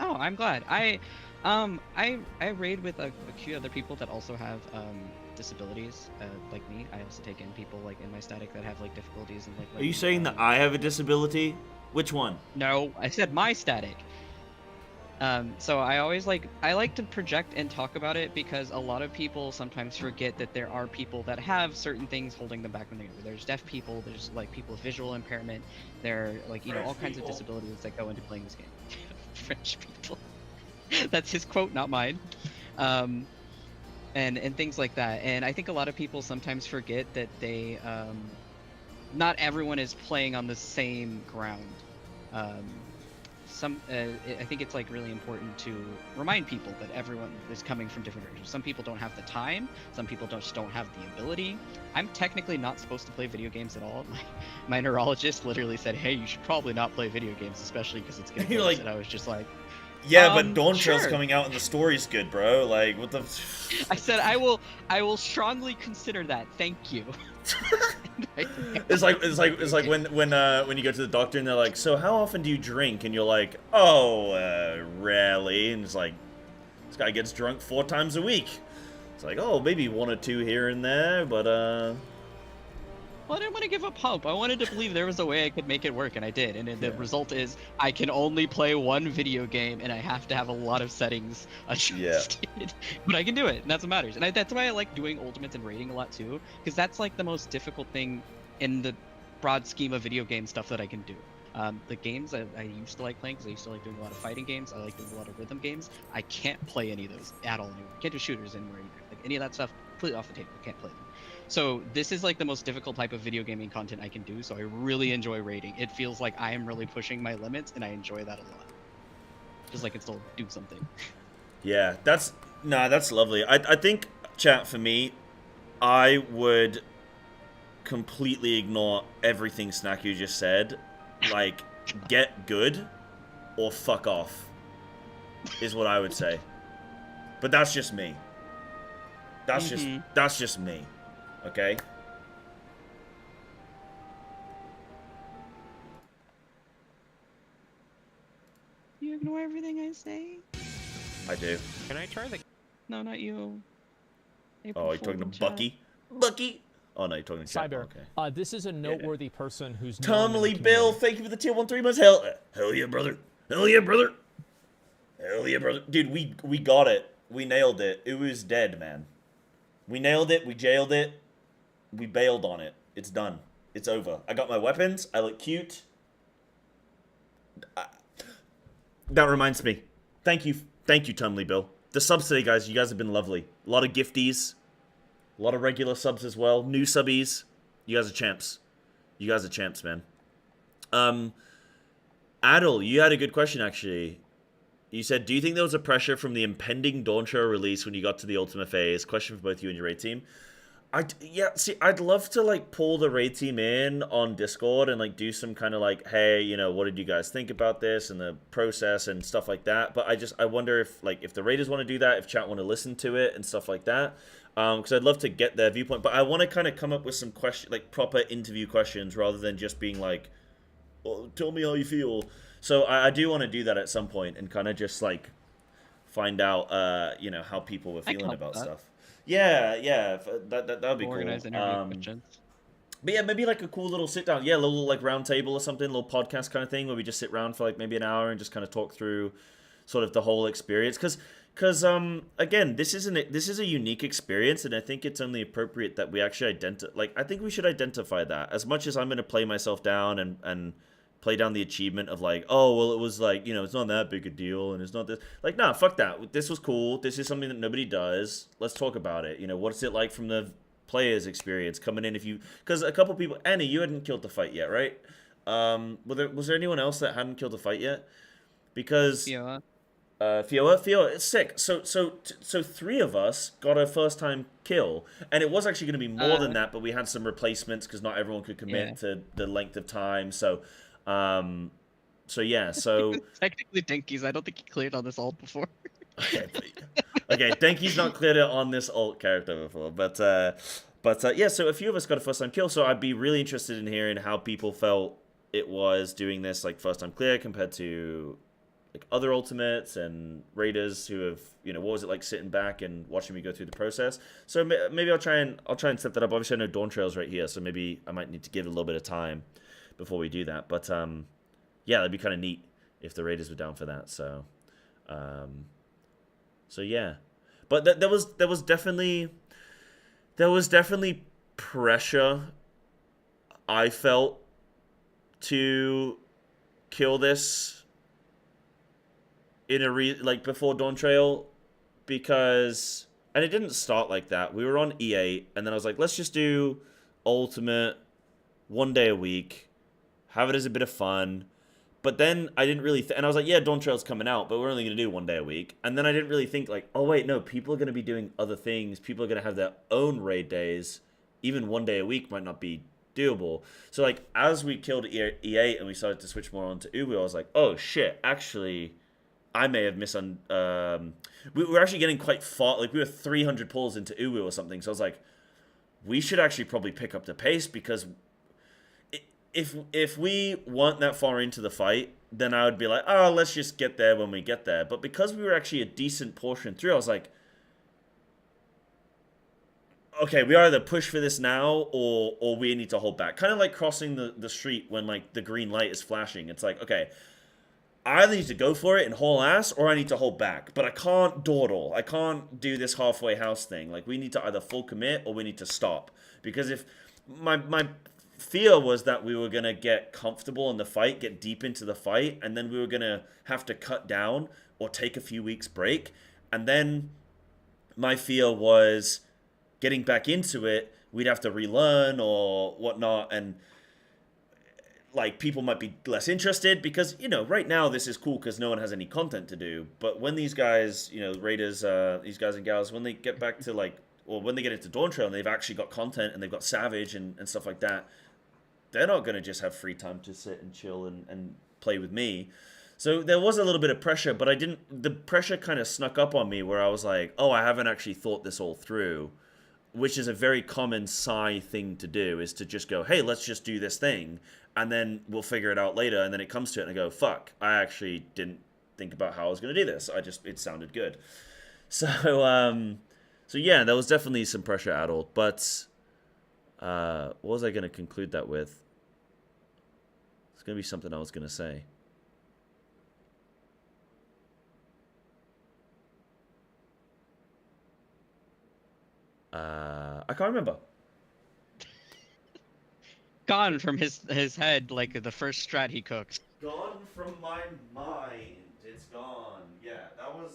Oh, I'm glad. I raid with a few other people that also have disabilities, like me. I also take in people like in my static that have like difficulties and like. Are you saying that I have a disability? Which one? No, I said my static. So I always like to project and talk about it because a lot of people sometimes forget that there are people that have certain things holding them back when there's deaf people, there's like people with visual impairment, there are like all kinds of disabilities that go into playing this game. French people. That's his quote, not mine. And things like that. And I think a lot of people sometimes forget that they not everyone is playing on the same ground. I think it's like really important to remind people that everyone is coming from different regions. Some people don't have the time, some people just don't have the ability. I'm technically not supposed to play video games at all. My neurologist literally said, hey, you should probably not play video games, especially because it's getting close. And I was just like, yeah, but Dawn Trail's sure. coming out and the story's good, bro. Like, what the... I said, I will strongly consider that. Thank you. It's like when you go to the doctor and they're like, so how often do you drink? And you're like, oh, rarely. And it's like, this guy gets drunk 4 times a week. It's like, oh, maybe 1 or 2 here and there, but Well, I didn't want to give up hope. I wanted to believe there was a way I could make it work, and I did. And the result is I can only play 1 video game, and I have to have a lot of settings adjusted. Yeah. But I can do it, and that's what matters. And that's why I like doing ultimates and raiding a lot too, because that's like the most difficult thing in the broad scheme of video game stuff that I can do. The games I used to like playing, because I used to like doing a lot of fighting games. I like doing a lot of rhythm games. I can't play any of those at all anymore. I can't do shooters anymore. Like any of that stuff, completely off the table. I can't play them. So this is like the most difficult type of video gaming content I can do, so I really enjoy raiding. It feels like I am really pushing my limits, and I enjoy that a lot. Just like I can still do something. Yeah, that's lovely. I think, chat, for me, I would completely ignore everything Snaku just said. Like, get good or fuck off is what I would say. But that's just me. That's just me. Okay? You ignore everything I say? I do. Can I try the... No, not you. April you're talking to Bucky? Bucky? Oh, no, you're talking to Psybear. Okay. This is a noteworthy person who's... Tomley Bill, thank you for the tier 1 3 months. Hell yeah, brother. Hell yeah, brother. Hell yeah, brother. Dude, we got it. We nailed it. It was dead, man. We nailed it. We jailed it. We bailed on it. It's done. It's over. I got my weapons. I look cute. That reminds me. Thank you, Tumley Bill. The subs today, guys. You guys have been lovely. A lot of gifties. A lot of regular subs as well. New subbies. You guys are champs. You guys are champs, man. Adel, you had a good question, actually. You said, do you think there was a pressure from the impending Dawn Trail release when you got to the Ultimate Phase? Question for both you and your raid team. I'd love to, like, pull the raid team in on Discord and, like, do some kind of, like, hey, you know, what did you guys think about this and the process and stuff like that. But I wonder if, like, if the raiders want to do that, if chat want to listen to it and stuff like that. Because I'd love to get their viewpoint. But I want to kind of come up with some proper interview questions rather than just being like, well, tell me how you feel. So I do want to do that at some point and kind of just, like, find out, you know, how people were feeling about that. stuff. Yeah, that would be Organize cool. interview questions. But yeah, maybe like a cool little sit down, a little like round table or something, a little podcast kind of thing where we just sit around for like maybe an hour and just kind of talk through sort of the whole experience. Because again, this is a unique experience, and I think it's only appropriate that we actually I think we should identify that. As much as I'm going to play myself down and play down the achievement of like, oh, well, it was like, you know, it's not that big a deal, and it's not this. Like, nah, fuck that. This was cool. This is something that nobody does. Let's talk about it. You know, what's it like from the player's experience coming in? Because a couple people, Annie, you hadn't killed the fight yet, right? Was there anyone else that hadn't killed the fight yet? Because Fioa, it's sick. So 3 of us got our first time kill, and it was actually going to be more than that, but we had some replacements because not everyone could commit to the length of time. So technically Dinky's. I don't think he cleared on this ult before. Okay, Denki's not cleared it on this ult character before, but yeah. So a few of us got a first time kill. So I'd be really interested in hearing how people felt it was doing this like first time clear compared to like other ultimates and raiders who have, you know, what was it like sitting back and watching me go through the process. So maybe I'll try and set that up. Obviously I know Dawn Trail's right here, so maybe I might need to give it a little bit of time before we do that. But yeah, that'd be kind of neat if the raiders were down for that. So yeah, but there was definitely pressure I felt to kill this in like before Dawn Trail, because, and it didn't start like that. We were on E8, and then I was like, let's just do ultimate 1 day a week, have it as a bit of fun. But then I didn't really, and I was like, yeah, Dawn Trail's coming out, but we're only going to do 1 day a week. And then I didn't really think like, oh wait, no, people are going to be doing other things. People are going to have their own raid days. Even 1 day a week might not be doable. So like, as we killed E8 and we started to switch more onto Ubu, I was like, oh shit, actually, I may have we were actually getting quite far. Like, we were 300 pulls into Ubu or something. So I was like, we should actually probably pick up the pace, because if we weren't that far into the fight, then I would be like, oh, let's just get there when we get there. But because we were actually a decent portion through, I was like, okay, we either push for this now or we need to hold back. Kind of like crossing the street when like the green light is flashing. It's like, okay, I either need to go for it and haul ass, or I need to hold back. But I can't dawdle. I can't do this halfway house thing. Like, we need to either full commit or we need to stop. Because if my fear was that we were going to get comfortable in the fight, get deep into the fight, and then we were going to have to cut down or take a few weeks break. And then my fear was getting back into it, we'd have to relearn or whatnot, and like, people might be less interested because, you know, right now this is cool because no one has any content to do. But when these guys, you know, raiders, these guys and gals, when they get back to like, or when they get into Dawn Trail and they've actually got content and they've got Savage and stuff like that, they're not going to just have free time to sit and chill and play with me. So there was a little bit of pressure, but the pressure kind of snuck up on me where I was like, oh, I haven't actually thought this all through, which is a very common Psy thing to do, is to just go, hey, let's just do this thing, and then we'll figure it out later. And then it comes to it and I go, fuck, I actually didn't think about how I was going to do this. It sounded good. So yeah, there was definitely some pressure addled, but what was I going to conclude that with? It's going to be something I was going to say. I can't remember. Gone from his head, like the first strat he cooked. Gone from my mind. It's gone. Yeah, that was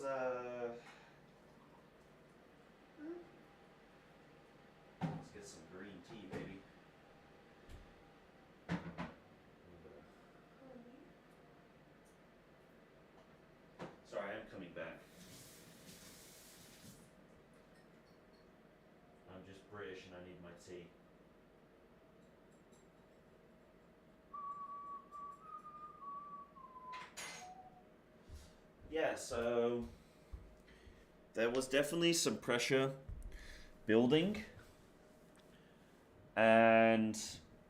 let's get some green tea, baby. Sorry, I'm coming back. I'm just British and I need my tea. Yeah, so there was definitely some pressure building. And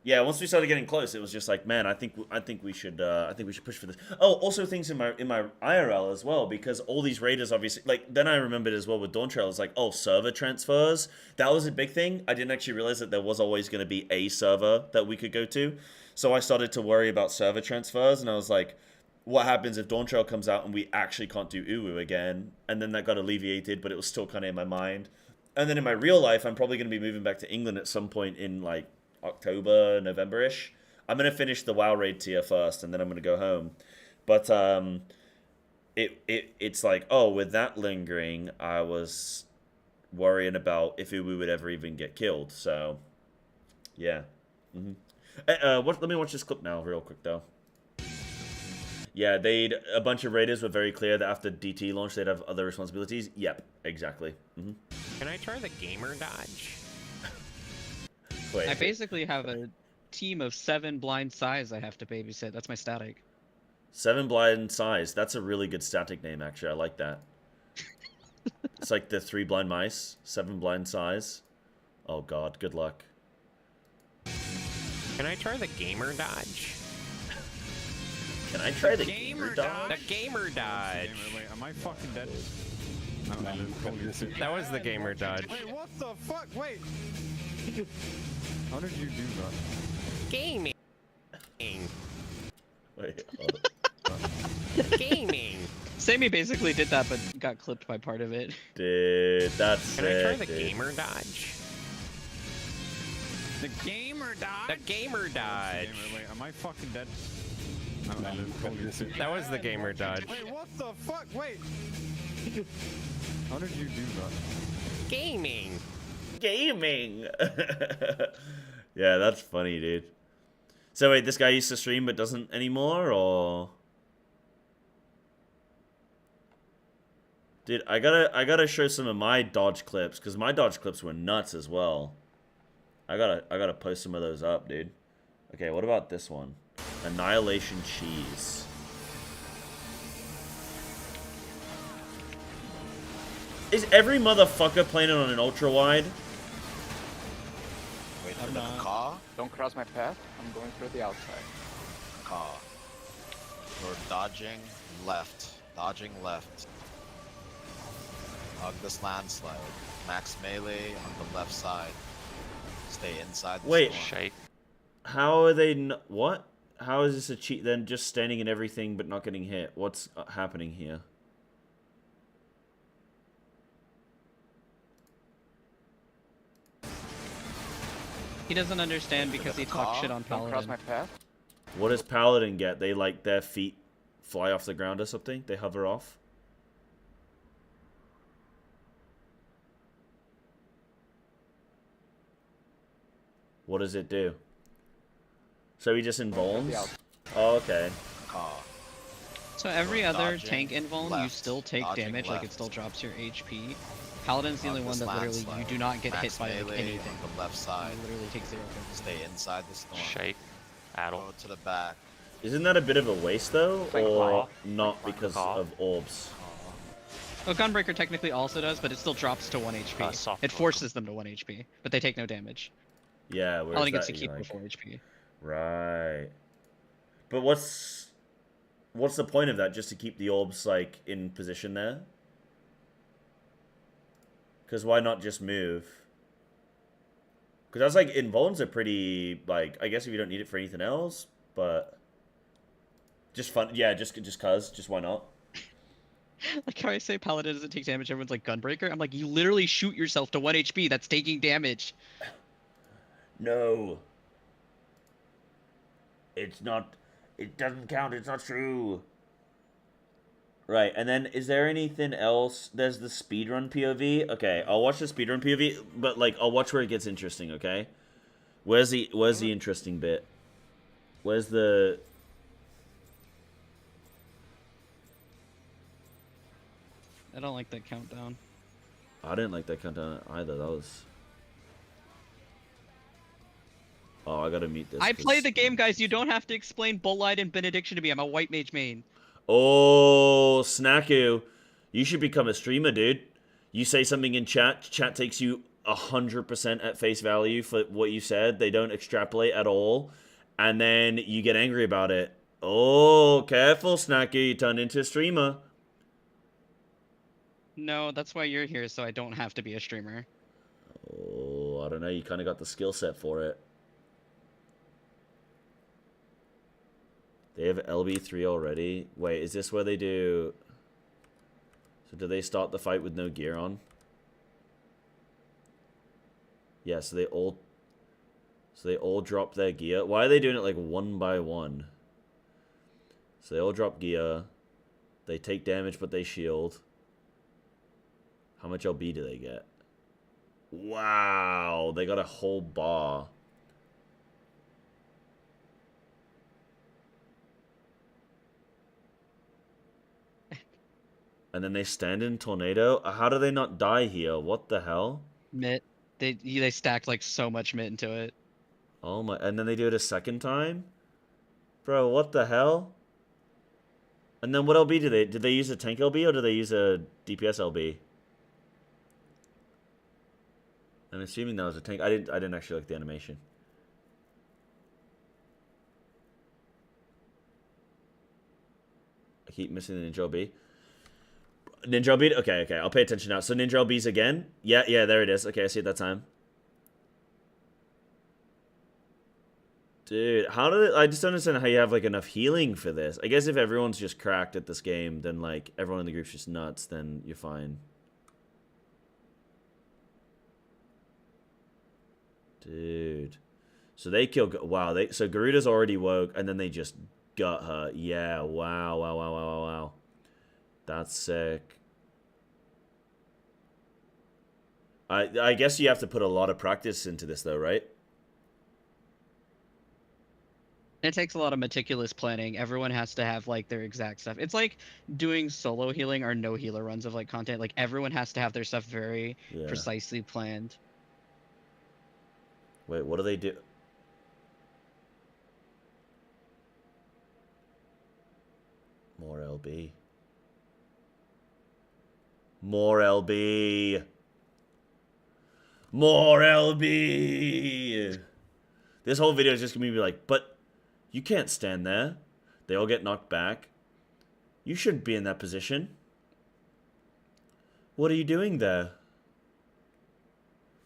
Yeah, once we started getting close, it was just like, man, I think we should push for this. Oh, also things in my IRL as well, because all these raiders obviously, like, then I remembered as well with Dawn Trail, it's like, oh, server transfers, that was a big thing. I didn't actually realize that there was always going to be a server that we could go to, so I started to worry about server transfers, and I was like, what happens if Dawn Trail comes out and we actually can't do Uwu again? And then that got alleviated, but it was still kind of in my mind. And then in my real life, I'm probably going to be moving back to England at some point in, like, October, November-ish. I'm going to finish the WoW raid tier first, and then I'm going to go home. But it's like, oh, with that lingering, I was worrying about if Uwu would ever even get killed. So, yeah. Let me watch this clip now real quick, though. Yeah, a bunch of raiders were very clear that after DT launch, they'd have other responsibilities. Yep, exactly. Can I try the gamer dodge? I basically have a team of 7 blind size I have to babysit. That's my static. 7 blind size. That's a really good static name, actually. I like that. It's like the 3 blind mice. 7 blind size. Oh god, good luck. Can I try the gamer dodge? Can I try the gamer dodge? The gamer dodge. Wait, am I fucking dead? That was the gamer dodge. Wait, what the fuck? Wait. How did you do that? Gaming. Wait, Gaming. Sammy basically did that, but got clipped by part of it. Dude, that's Can I try the gamer dodge? The gamer dodge? The gamer dodge. Wait, am I fucking dead? That was the gamer dodge. Wait, what the fuck? Wait. How did you do that? Gaming. Gaming. Yeah, that's funny, dude. So wait, this guy used to stream but doesn't anymore, or? Dude, I gotta show some of my dodge clips, because my dodge clips were nuts as well. I gotta post some of those up, dude. Okay, what about this one? Annihilation Cheese. Is every motherfucker playing it on an ultra wide? Wait for the car. Don't cross my path. I'm going through the outside. Car. You're dodging left. Dodging left. Hug this landslide. Max melee on the left side. Stay inside the Wait. Shake. How are they what? How is this a cheat then? Just standing in everything but not getting hit. What's happening here? He doesn't understand because he talks shit on Paladin. Don't cross my path. What does Paladin get? They like their feet fly off the ground or something? They hover off? What does it do? So he just invulns? Oh, okay. So every other tank invuln, you still take damage, like it still drops your HP. Paladin's the only one that literally you do not get hit by like anything. On the left side. You literally take 0. Stay inside the storm. Shake. Addle. Go to the back. Isn't that a bit of a waste though, or not because of orbs? Well, Gunbreaker technically also does, but it still drops to 1 HP. It forces them to 1 HP, but they take no damage. Yeah, whereas Paladin gets to that, keep like, 4 HP. Right. But what's the point of that? Just to keep the orbs like in position there? Because why not just move? Because that's like invulns are pretty like, I guess if you don't need it for anything else, but just fun. Yeah, just why not? Like how I say Paladin doesn't take damage, everyone's like Gunbreaker. I'm like, you literally shoot yourself to 1 HP. That's taking damage. No. It's not. It doesn't count. It's not true. Right, and then is there anything else? There's the speedrun POV. Okay, I'll watch the speedrun POV, but like I'll watch where it gets interesting. Okay, where's the interesting bit? Where's the? I don't like that countdown. I didn't like that countdown either. That was. Oh, I gotta meet this. I play the game, guys. You don't have to explain Bull Light and Benediction to me. I'm a white mage main. Oh, Snacku. You should become a streamer, dude. You say something in chat, chat takes you 100% at face value for what you said. They don't extrapolate at all. And then you get angry about it. Oh, careful, Snacky. You turned into a streamer. No, that's why you're here, so I don't have to be a streamer. Oh, I don't know. You kind of got the skill set for it. They have LB3 already. Wait, is this where they do... So do they start the fight with no gear on? Yeah, so they all drop their gear. Why are they doing it like one by one? So they all drop gear. They take damage, but they shield. How much LB do they get? Wow, they got a whole bar. And then they stand in tornado. How do they not die here? What the hell? Mitt. They stacked like so much Mitt into it. Oh my! And then they do it a second time, bro. What the hell? And then what LB do they? Did they use a tank LB or do they use a DPS LB? I'm assuming that was a tank. I didn't actually like the animation. I keep missing the Ninja LB. Ninja LB? Okay, I'll pay attention now. So Ninja LB's again? Yeah, there it is. Okay, I see it that time. Dude, how did it... I just don't understand how you have, like, enough healing for this. I guess if everyone's just cracked at this game, then, like, everyone in the group's just nuts, then you're fine. Dude. So they kill... Wow, so Garuda's already woke, and then they just gut her. Yeah, wow. That's sick. I guess you have to put a lot of practice into this, though, right? It takes a lot of meticulous planning. Everyone has to have like their exact stuff. It's like doing solo healing or no healer runs of like content. Like everyone has to have their stuff very precisely planned. Wait, what do they do? More LB. More LB. More LB. This whole video is just gonna be like, but you can't stand there. They all get knocked back. You shouldn't be in that position. What are you doing there?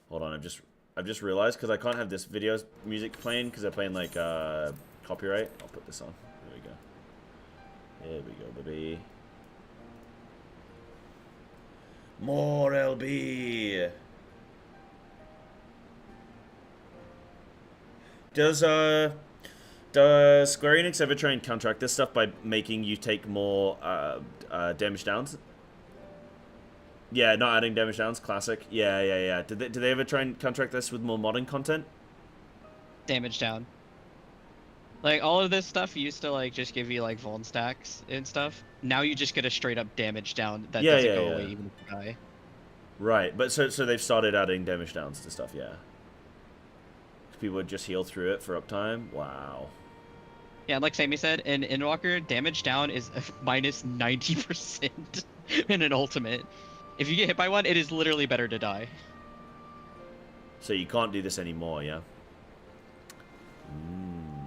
Hold on, I've just realized because I can't have this video music playing because they're playing like copyright. I'll put this on. There we go. There we go, baby. More LB. Does Square Enix ever try and counteract this stuff by making you take more damage downs? Yeah, not adding damage downs. Classic. Yeah. Did they ever try and counteract this with more modern content? Damage down. Like all of this stuff used to like just give you like vuln stacks and stuff. Now you just get a straight up damage down that doesn't go away even if you die. Right, but so they've started adding damage downs to stuff, yeah. People would just heal through it for uptime. Wow. Yeah, like Sammy said, in Endwalker, damage down is minus 90% in an ultimate. If you get hit by one, it is literally better to die. So you can't do this anymore, yeah?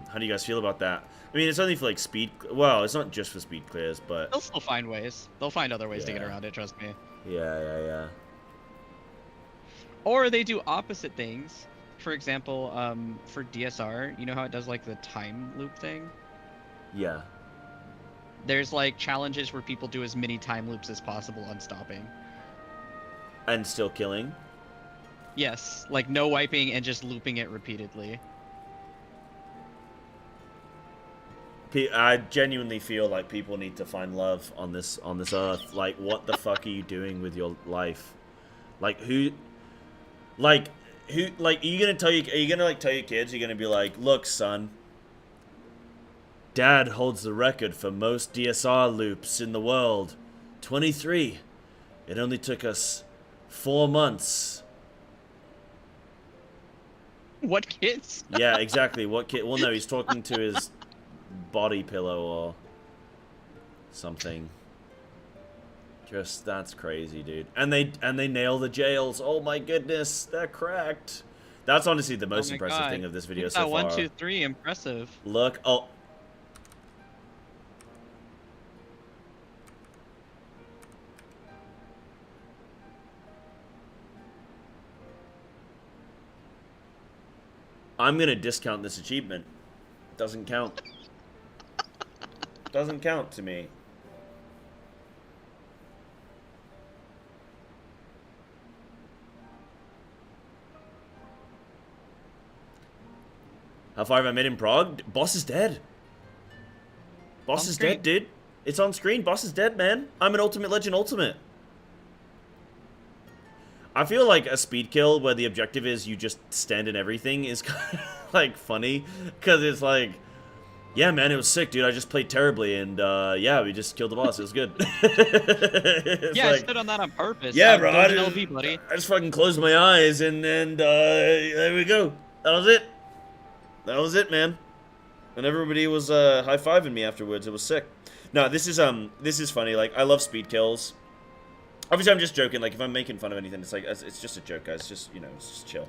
How do you guys feel about that? I mean, it's only for like speed... Well, it's not just for speed clears, but... They'll still find ways. They'll find other ways to get around it, trust me. Yeah. Or they do opposite things. For example, for DSR, you know how it does like the time loop thing? Yeah. There's like challenges where people do as many time loops as possible unstopping. And still killing? Yes, like no wiping and just looping it repeatedly. I genuinely feel like people need to find love on this earth. Like, what the fuck are you doing with your life? Like, are you gonna tell your kids? You're gonna be like, look, son, Dad holds the record for most DSR loops in the world, 23. It only took us 4 months. What kids? Yeah, exactly. What kid? Well, no, he's talking to his body pillow or something. Just, that's crazy, dude. And they nail the jails. Oh my goodness, they're cracked. That's honestly the most impressive thing of this video so far. 1, 2, 3, impressive. Look, oh. I'm gonna discount this achievement. Doesn't count. Doesn't count to me. How far have I made in Prague? Boss is dead. Boss is dead, dude. It's on screen. Boss is dead, man. I'm an Ultimate Legend Ultimate. I feel like a speed kill where the objective is you just stand in everything is kind of like funny. Because it's like, yeah, man, it was sick, dude. I just played terribly. And yeah, we just killed the boss. It was good. Yeah, like, I stood on that on purpose. Yeah, bro. I just fucking closed my eyes and there we go. That was it. That was it, man. And everybody was high-fiving me afterwards. It was sick. No, this is funny. Like, I love speed kills. Obviously, I'm just joking. Like, if I'm making fun of anything, it's like it's just a joke, guys. It's just, you know, it's just chill.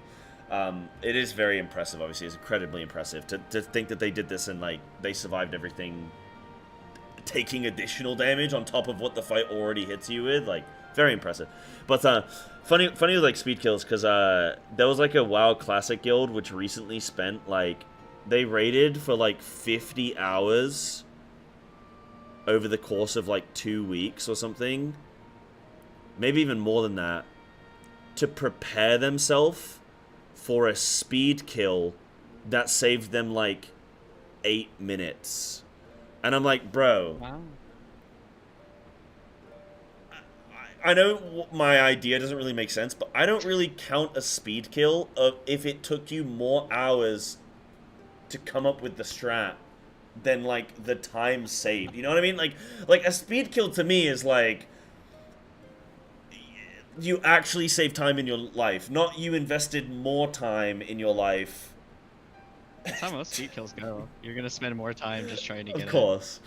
It is very impressive. Obviously, it's incredibly impressive to think that they did this and like they survived everything, taking additional damage on top of what the fight already hits you with. Like, very impressive. But funny with like speed kills, because there was like a WoW Classic guild which recently spent like, they raided for like 50 hours over the course of like 2 weeks or something, maybe even more than that, to prepare themselves for a speed kill that saved them like 8 minutes. And I'm like, bro, wow. I know my idea doesn't really make sense, but I don't really count a speed kill if it took you more hours to come up with the strat than like the time saved. You know what I mean? Like a speed kill to me is like you actually save time in your life, not you invested more time in your life. That's how most speed kills go. You're gonna spend more time just trying to get it. Of course,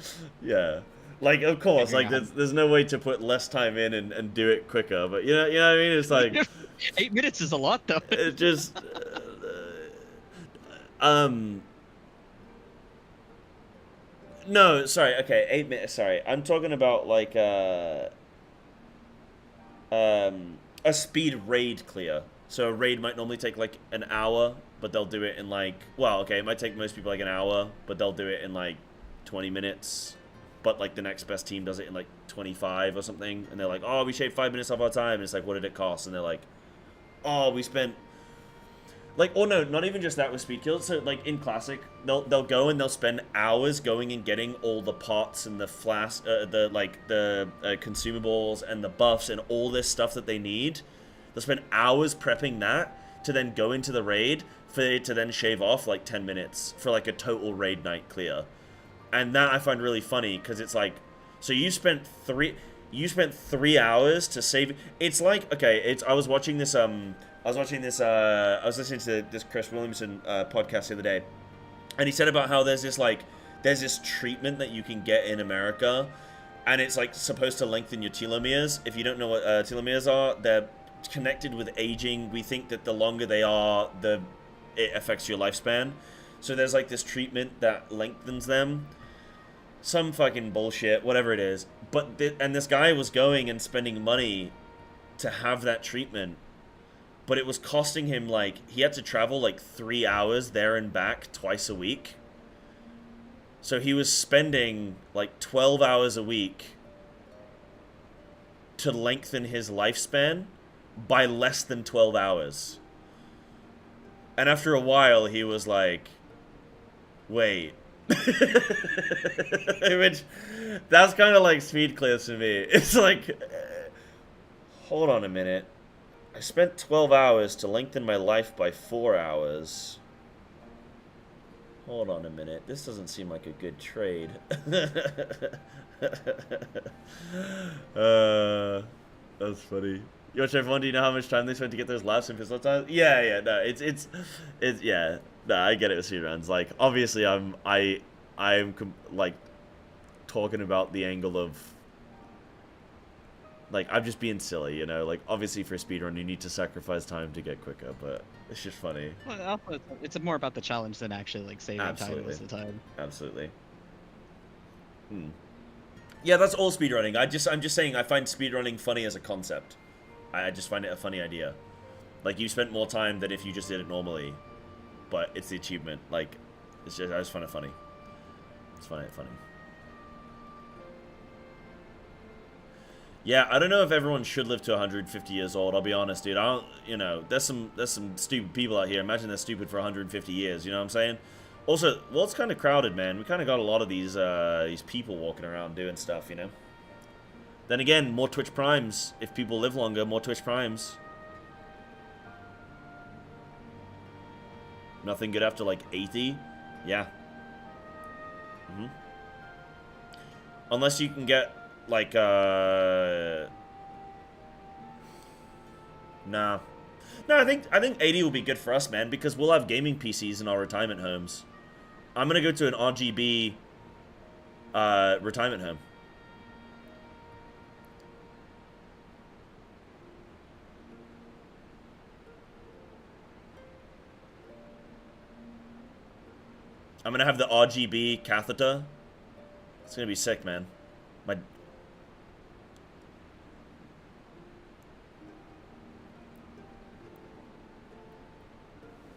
yeah. Like, of course, like, there's no way to put less time in and do it quicker, but you know what I mean? It's like... 8 minutes is a lot, though. It just... No, sorry, okay, 8 minutes, sorry. I'm talking about, like, a speed raid clear. So a raid might normally take, like, an hour, but they'll do it in, like... Well, okay, it might take most people, like, an hour, but they'll do it in, like, 20 minutes. But, like, the next best team does it in, like, 25 or something. And they're like, oh, we shaved 5 minutes off our time. And it's like, what did it cost? And they're like, oh, we spent... Like, or no, not even just that with speed kills. So, like, in Classic, they'll go and they'll spend hours going and getting all the pots and the flask, the consumables and the buffs and all this stuff that they need. They'll spend hours prepping that to then go into the raid for it to then shave off, like, 10 minutes for, like, a total raid night clear. And that I find really funny, because it's like, so you spent 3 hours to save. It's like, okay, I was listening to this Chris Williamson podcast the other day, and he said about how there's this treatment that you can get in America, and it's like supposed to lengthen your telomeres. If you don't know what telomeres are, they're connected with aging. We think that the longer they are, it affects your lifespan. So there's like this treatment that lengthens them. Some fucking bullshit, whatever it is. But and this guy was going and spending money to have that treatment. But it was costing him, like, he had to travel like 3 hours there and back twice a week. So he was spending like 12 hours a week to lengthen his lifespan by less than 12 hours. And after a while, he was like, wait. Which, that's kind of like speed clears to me. It's like, hold on a minute. I spent 12 hours to lengthen my life by 4 hours. Hold on a minute. This doesn't seem like a good trade. That's funny. Yo, Chef1, do you know how much time they spent to get those laps and pistol times? Yeah, no, it's yeah. No, I get it with speedruns. Like, obviously, I'm like talking about the angle of Like, I'm just being silly, you know? Like, obviously for a speedrun, you need to sacrifice time to get quicker, but it's just funny. Well, it's more about the challenge than actually, like, saving time most of the time. Absolutely. Yeah, that's all speedrunning. I'm just saying I find speedrunning funny as a concept. I just find it a funny idea. Like, you spent more time than if you just did it normally, but it's the achievement. Like, I just find it funny. It's funny. Yeah, I don't know if everyone should live to 150 years old. I'll be honest, dude. I don't, you know, there's some stupid people out here. Imagine they're stupid for 150 years. You know what I'm saying? Also, well, it's kind of crowded, man. We kind of got a lot of these people walking around doing stuff, you know. Then again, more Twitch Primes. If people live longer, more Twitch Primes. Nothing good after like 80. Yeah. Unless you can get like nah. No, I think 80 will be good for us, man, because we'll have gaming PCs in our retirement homes. I'm gonna go to an RGB retirement home. I'm gonna have the RGB catheter. It's gonna be sick, man.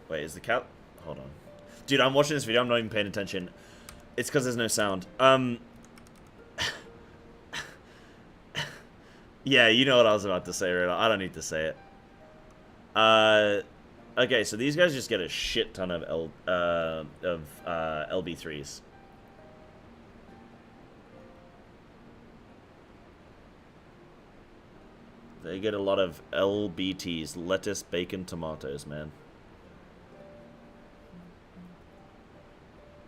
Wait, is the cat? Hold on. Dude, I'm watching this video, I'm not even paying attention. It's because there's no sound. Yeah, you know what I was about to say, right? I don't need to say it. Okay, so these guys just get a shit ton of LB3s. They get a lot of LBTs, lettuce, bacon, tomatoes, man.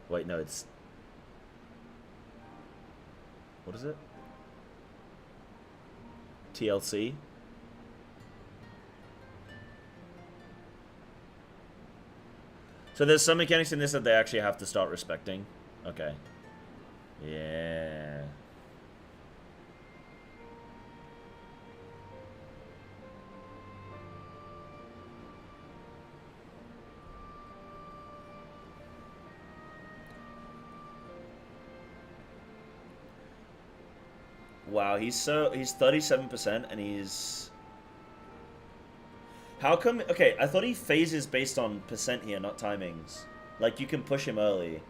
Wait, no, it's... What is it? TLC? So there's some mechanics in this that they actually have to start respecting. Okay. Yeah. Wow, he's 37% and he's... How come... Okay, I thought he phases based on percent here, not timings. Like, you can push him early.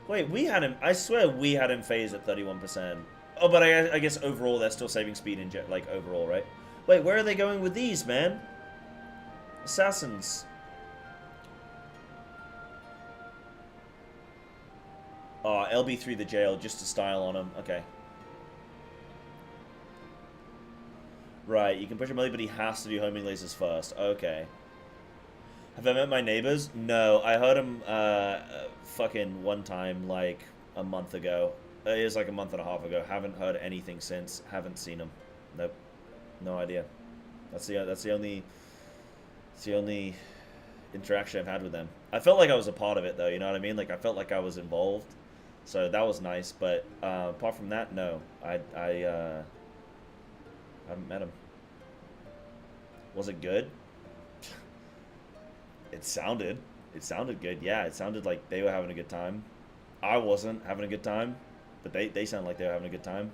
Wait, we had him... I swear we had him phase at 31%. Oh, but I guess overall they're still saving speed in jet, like, overall, right? Wait, where are they going with these, man? Assassins. Oh, LB3 the jail, just to style on him. Okay. Right, you can push him early, but he has to do homing lasers first. Okay. Have I met my neighbors? No, I heard him fucking one time, like, a month ago. It was like a month and a half ago. Haven't heard anything since. Haven't seen him. Nope. No idea. That's the only interaction I've had with them. I felt like I was a part of it, though, you know what I mean? Like, I felt like I was involved. So that was nice, but apart from that, no. I haven't met him. Was it good? It sounded good. Yeah, it sounded like they were having a good time. I wasn't having a good time, but they sounded like they were having a good time.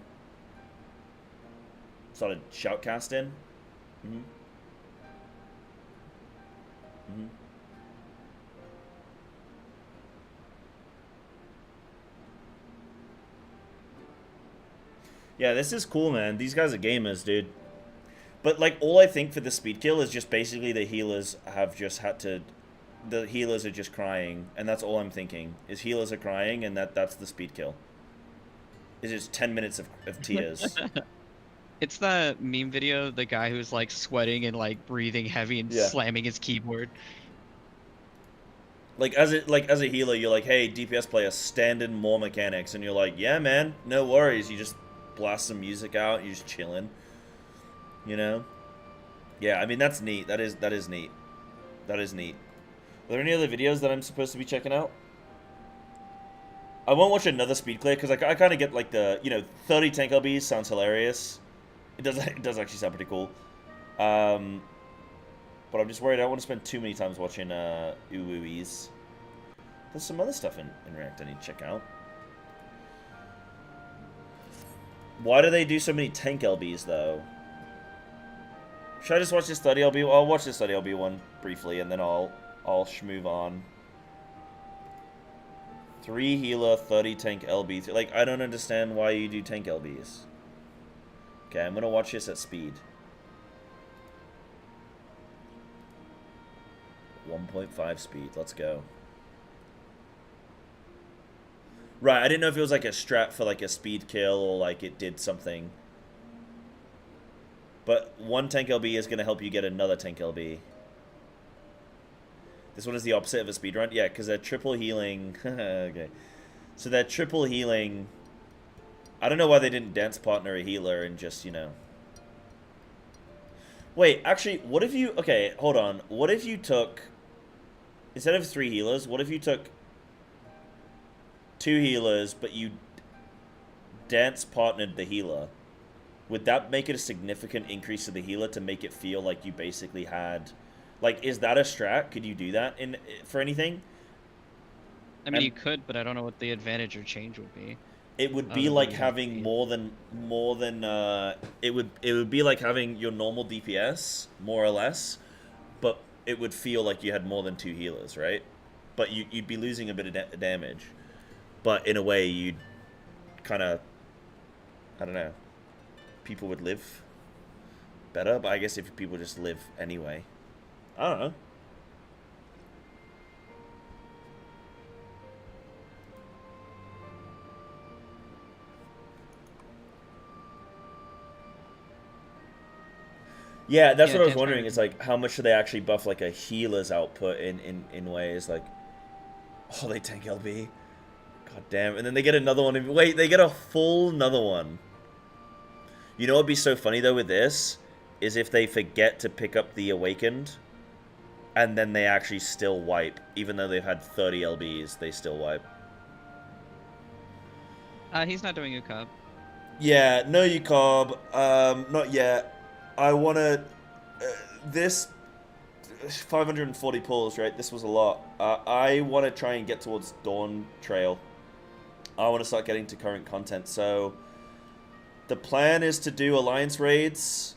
Started shoutcasting. Yeah, this is cool, man. These guys are gamers, dude. But, like, all I think for the speed kill is just basically the healers have just had to... The healers are just crying, and that's all I'm thinking. Is healers are crying, and that's the speed kill. It's just 10 minutes of tears. It's the meme video, the guy who's, like, sweating and, like, breathing heavy and slamming his keyboard. Like, as a healer, you're like, hey, DPS player, stand in more mechanics. And you're like, yeah, man, no worries. You just blast some music out, you're just chilling. You know? Yeah, I mean, that's neat. That is neat. That is neat. Are there any other videos that I'm supposed to be checking out? I won't watch another speed clear because I kind of get like the 30 tank LBs sounds hilarious. It does actually sound pretty cool. But I'm just worried I don't want to spend too many times watching Uwuis. There's some other stuff in React I need to check out. Why do they do so many tank LBs though? Should I just watch this study LB? I'll watch this study LB one briefly and then I'll schmove on. 3 healer, 30 tank LB. Like, I don't understand why you do tank LBs. Okay, I'm gonna watch this at speed. 1.5 speed, let's go. Right, I didn't know if it was like a strat for like a speed kill or like it did something. But 1 tank LB is gonna help you get another tank LB. This one is the opposite of a speed run? Yeah, because they're triple healing. Okay. So they're triple healing. I don't know why they didn't dance partner a healer and just, Wait, actually, what if you... Okay, hold on. What if you took... Instead of 3 healers, what if you took 2 healers, but you dance partnered the healer? Would that make it a significant increase to the healer to make it feel like you basically had... Like, is that a strat? Could you do that for anything? I mean, you could, but I don't know what the advantage or change would be. It would be like having more than it would be like having your normal DPS, more or less, but it would feel like you had more than 2 healers, right? But you'd be losing a bit of damage. But in a way, you'd kind of, I don't know, people would live better, but I guess if people just live anyway. I don't know. Yeah, that's what I was wondering. It's like, how much should they actually buff like a healer's output in ways like, oh, they tank LB. God damn. And then they get another one. Wait, they get a full another one. You know what would be so funny though with this? Is if they forget to pick up the Awakened, and then they actually still wipe. Even though they've had 30 LBs, they still wipe. He's not doing UCOB. Yeah, no UCOB. Not yet. I want to... this... 540 pulls, right? This was a lot. I want to try and get towards Dawn Trail. I want to start getting to current content. So, the plan is to do Alliance raids.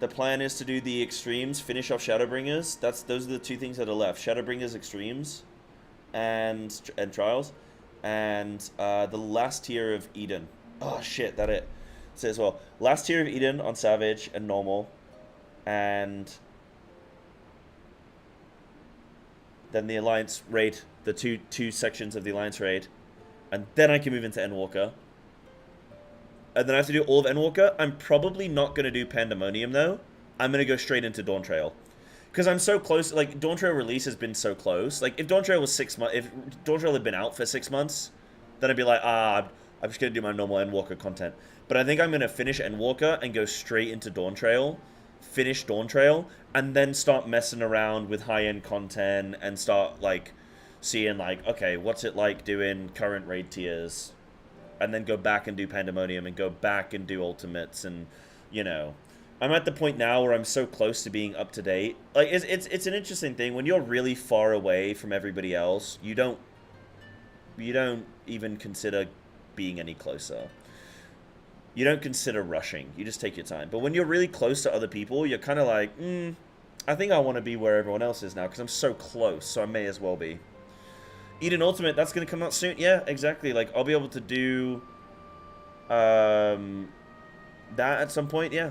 The plan is to do the Extremes, finish off Shadowbringers. Those are the 2 things that are left. Shadowbringers, Extremes, and Trials. And the last tier of Eden. Oh, shit, that it. Say as well. Last tier of Eden on Savage and Normal. And then the Alliance raid. The two sections of the Alliance raid. And then I can move into Endwalker. And then I have to do all of Endwalker. I'm probably not going to do Pandemonium, though. I'm going to go straight into Dawn Trail. Because I'm so close. Like, Dawn Trail release has been so close. Like, if Dawn Trail was 6 months... If Dawn Trail had been out for 6 months, then I'd be like, I'm just going to do my normal Endwalker content. But I think I'm going to finish Endwalker and go straight into Dawn Trail. Finish Dawn Trail. And then start messing around with high-end content. And start, like, seeing, like, okay, what's it like doing current raid tiers? And then go back and do Pandemonium, and go back and do Ultimates, and, I'm at the point now where I'm so close to being up to date. Like, it's an interesting thing. When you're really far away from everybody else, you don't even consider being any closer. You don't consider rushing. You just take your time. But when you're really close to other people, you're kind of like, I think I want to be where everyone else is now, because I'm so close, so I may as well be. Eden Ultimate, that's going to come out soon. Yeah, exactly. Like, I'll be able to do that at some point, yeah.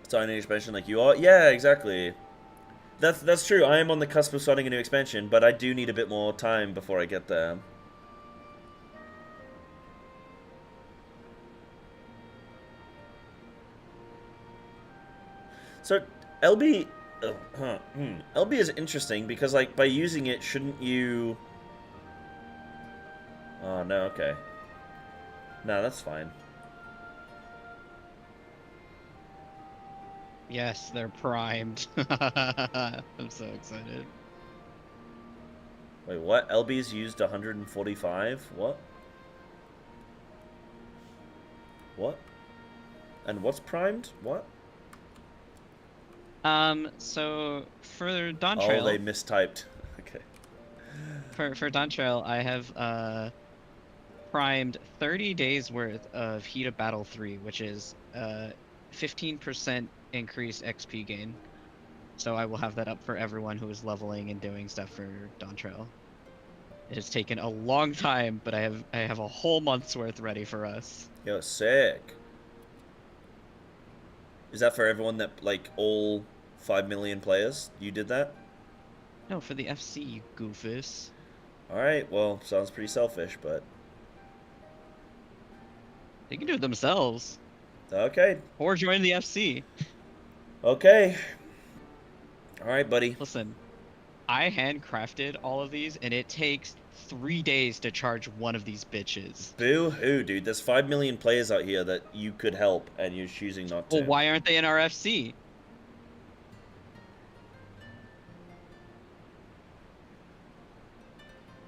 Starting an expansion like you are. Yeah, exactly. That's true. I am on the cusp of starting a new expansion, but I do need a bit more time before I get there. So, LB... LB is interesting because, like, by using it, shouldn't you... Oh, no, okay. No, that's fine. Yes, they're primed. I'm so excited. Wait, what? LB's used 145? What? What? And what's primed? What? So for Dawn Trail... Oh, they mistyped. Okay. For Dawn Trail, I have, primed 30 days worth of Heat of Battle 3, which is, 15% increased XP gain. So I will have that up for everyone who is leveling and doing stuff for Dawn Trail. It has taken a long time, but I have a whole month's worth ready for us. Yo, sick. Is that for everyone that, like, all 5 million players? You did that? No, for the FC, you goofus. Alright, well, sounds pretty selfish, but... They can do it themselves. Okay. Or join the FC. Okay. Alright, buddy. Listen, I handcrafted all of these, and it takes 3 days to charge one of these bitches. Boo-hoo, dude. There's 5 million players out here that you could help, and you're choosing not to. Well, why aren't they in our FC?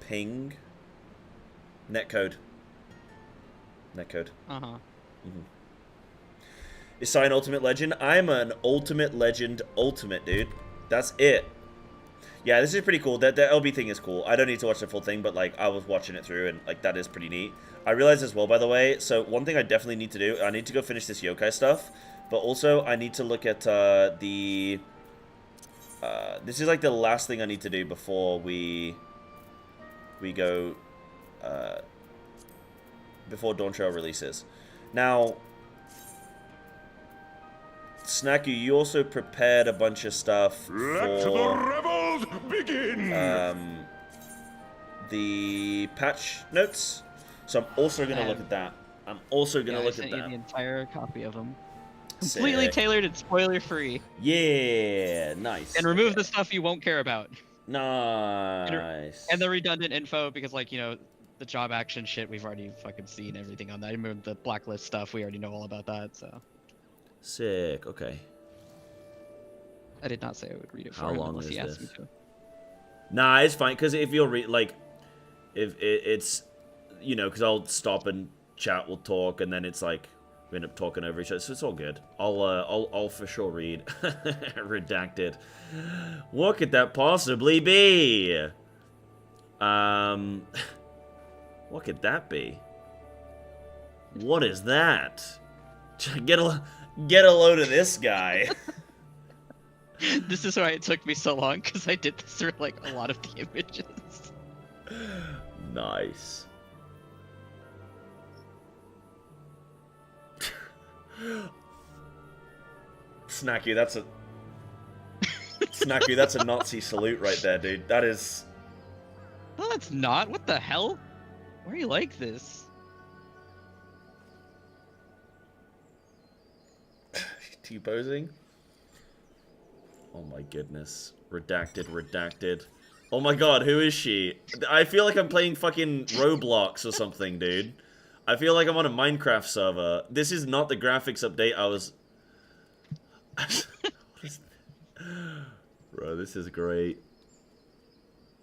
Ping. Netcode. Netcode. Uh-huh. Mm-hmm. Is Sign Ultimate Legend? I'm an Ultimate Legend Ultimate, dude. That's it. Yeah, this is pretty cool. That LB thing is cool. I don't need to watch the full thing, but, like, I was watching it through, and, like, that is pretty neat. I realized as well, by the way, so one thing I definitely need to do, I need to go finish this yokai stuff, but also I need to look at this is, like, the last thing I need to do before we go, before Dawn Trail releases. Now, Snacky, you also prepared a bunch of stuff Let the rebels begin. The patch notes. So I'm also gonna look at that. I'm also gonna look at I sent you that. the entire copy of them. Completely tailored and spoiler free. Yeah, nice. And remove the stuff you won't care about. Nice. And the redundant info, because, like, you know, the job action shit, we've already fucking seen everything on that. I remember the blacklist stuff, we already know all about that, so. Sick, okay. I did not say I would read it for How him long unless is he asked me this? to. Nah, it's fine, because if you'll read, like, if it's, you know, because I'll stop and chat, we'll talk, and then it's like, we end up talking over each other, so it's all good. I'll for sure read. Redacted. What could that possibly be? What could that be? What is that? Get a load of this guy. This is why it took me so long, because I did this through, like, a lot of the images. Nice. Snacky, that's a... Snacky, that's a Nazi salute right there, dude. That is... No, that's not. What the hell? Why are you like this? T-posing? Oh my goodness. Redacted, redacted. Oh my god, who is she? I feel like I'm playing fucking Roblox or something, dude. I feel like I'm on a Minecraft server. This is not the graphics update I was... Bro, this is great.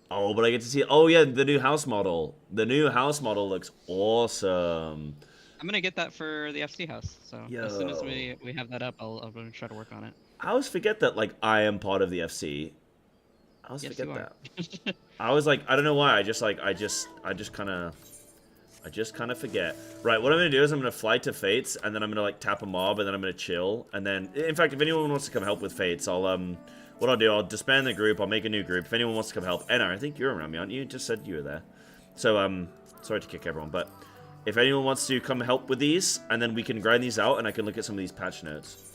Oh, but I get to see... Oh yeah, the new house model. The new house model looks awesome. I'm gonna get that for the FC house, so as soon as we have that up, I'll go and try to work on it. I always forget that, like, I am part of the FC. I always forget that. I was like, I don't know why. I just kind of forget. Right, what I'm gonna do is I'm gonna fly to Fates, and then I'm gonna, like, tap a mob, and then I'm gonna chill, and then, in fact, if anyone wants to come help with Fates, I'll what I'll do, I'll disband the group. I'll make a new group. If anyone wants to come help, Anna, I think you're around me, aren't you? You just said you were there. So sorry to kick everyone, but if anyone wants to come help with these, and then we can grind these out, and I can look at some of these patch notes.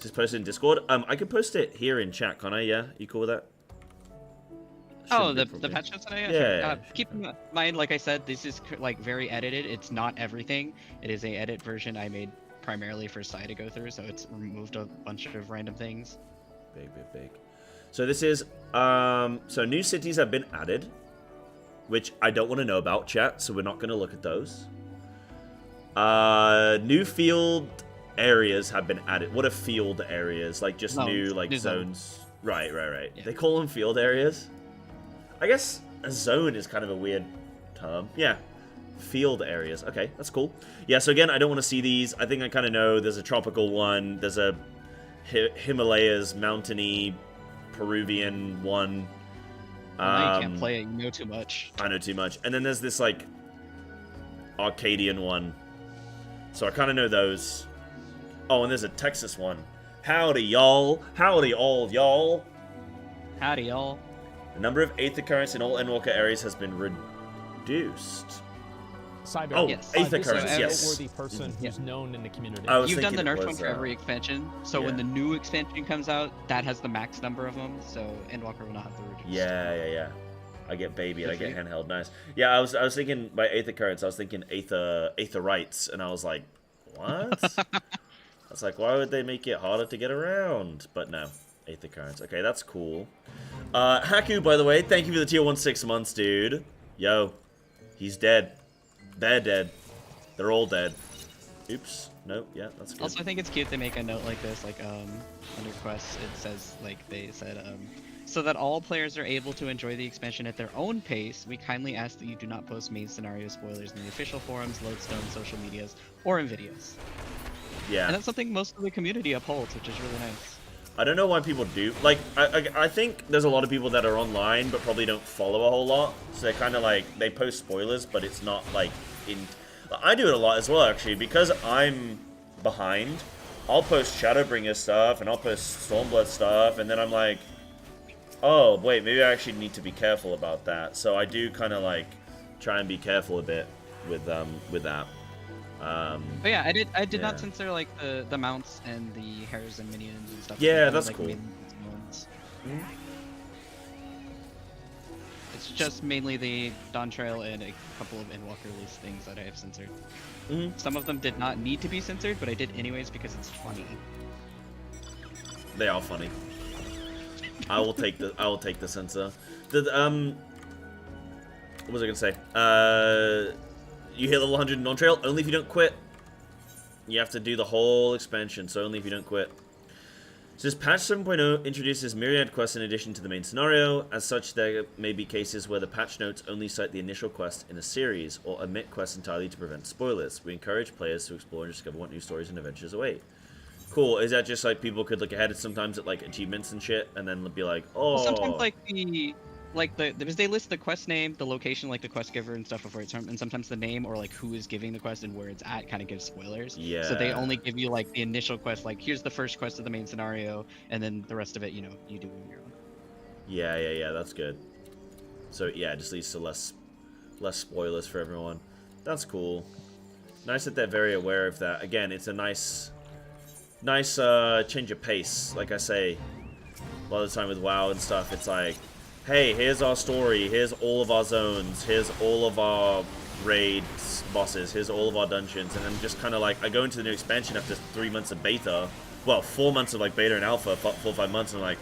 Just post it in Discord. I can post it here in chat, can't I? Yeah, you cool with that? Oh, the patch notes today? Yeah. Sure. Keep in mind, like I said, this is, like, very edited. It's not everything. It is a edit version I made primarily for Psy to go through, so it's removed a bunch of random things. Big. So this is, so new cities have been added, which I don't want to know about, chat, so we're not going to look at those. New field areas have been added. What are field areas? Like, just new, like, zones? Right. Yeah. They call them field areas? I guess A zone is kind of a weird term. Yeah. Field areas. Okay, that's cool. Yeah, so again, I don't want to see these. I think I kind of know there's a tropical one. There's a Himalayas, mountainy, Peruvian one. Now you can't play it. You know too much. I know too much. And then there's this, like, Arcadian one. So I kind of know those. Oh, and there's a Texas one. Howdy, y'all. Howdy, all y'all. Howdy, y'all. The number of Aether currents in all Endwalker areas has been reduced. Psybear. Oh, yes. Aether This currents, is a yes. noteworthy person who's known in the community. You've done the nerf one for every expansion, so when the new expansion comes out, that has the max number of them, so Endwalker will not have to reduce. Yeah. I get baby and I get handheld. Nice. Yeah, I was thinking by Aether currents, I was thinking Aetherites, and I was like, what? I was like, why would they make it harder to get around? But no, Aether currents. Okay, that's cool. Haku, by the way, thank you for the tier 1 6 months, dude. Yo, he's dead. They're dead. They're all dead. Oops. Nope. Yeah, that's good. Also, I think it's cute they make a note like this, like under quests, it says like they said so that all players are able to enjoy the expansion at their own pace, we kindly ask that you do not post main scenario spoilers in the official forums, Lodestone, social medias, or in videos. Yeah. And that's something most of the community upholds, which is really nice. I don't know why people do. Like, I think there's a lot of people that are online but probably don't follow a whole lot. So they're kind of like, they post spoilers, but it's not like in... I do it a lot as well, actually, because I'm behind. I'll post Shadowbringer stuff, and I'll post Stormblood stuff, and then I'm like, oh, wait, maybe I actually need to be careful about that. So I do kind of like try and be careful a bit with that. But yeah, I did not censor like the mounts and the hares and minions and stuff. Yeah, like that's like, cool. It's just mainly the Dawn Trail and a couple of Endwalker release things that I have censored. Some of them did not need to be censored, but I did anyways because it's funny. They are funny. I will take the censor. What was I gonna say? You hit level 100 in non-trail only if you don't quit. You have to do the whole expansion, so only if you don't quit. So this patch 7.0 introduces myriad quests in addition to the main scenario. As such, there may be cases where the patch notes only cite the initial quest in a series, or omit quests entirely to prevent spoilers. We encourage players to explore and discover what new stories and adventures await. Cool. Is that just like people could look ahead at sometimes at like achievements and shit, and then be like, oh. Well, sometimes because they list the quest name, the location, like the quest giver and stuff before it's and sometimes the name or like who is giving the quest and where it's at kind of gives spoilers. Yeah. So they only give you like the initial quest, like here's the first quest of the main scenario, and then the rest of it, you know, you do on your own. Yeah, that's good. So yeah, it just leads to less spoilers for everyone. That's cool. Nice that they're very aware of that. Again, it's a nice change of pace. Like I say, a lot of the time with WoW and stuff, it's like, hey, here's our story, here's all of our zones, here's all of our raids, bosses, here's all of our dungeons, and then just kind of like, I go into the new expansion after 3 months of beta, well, 4 months of like beta and alpha, 4 or 5 months, and I'm like,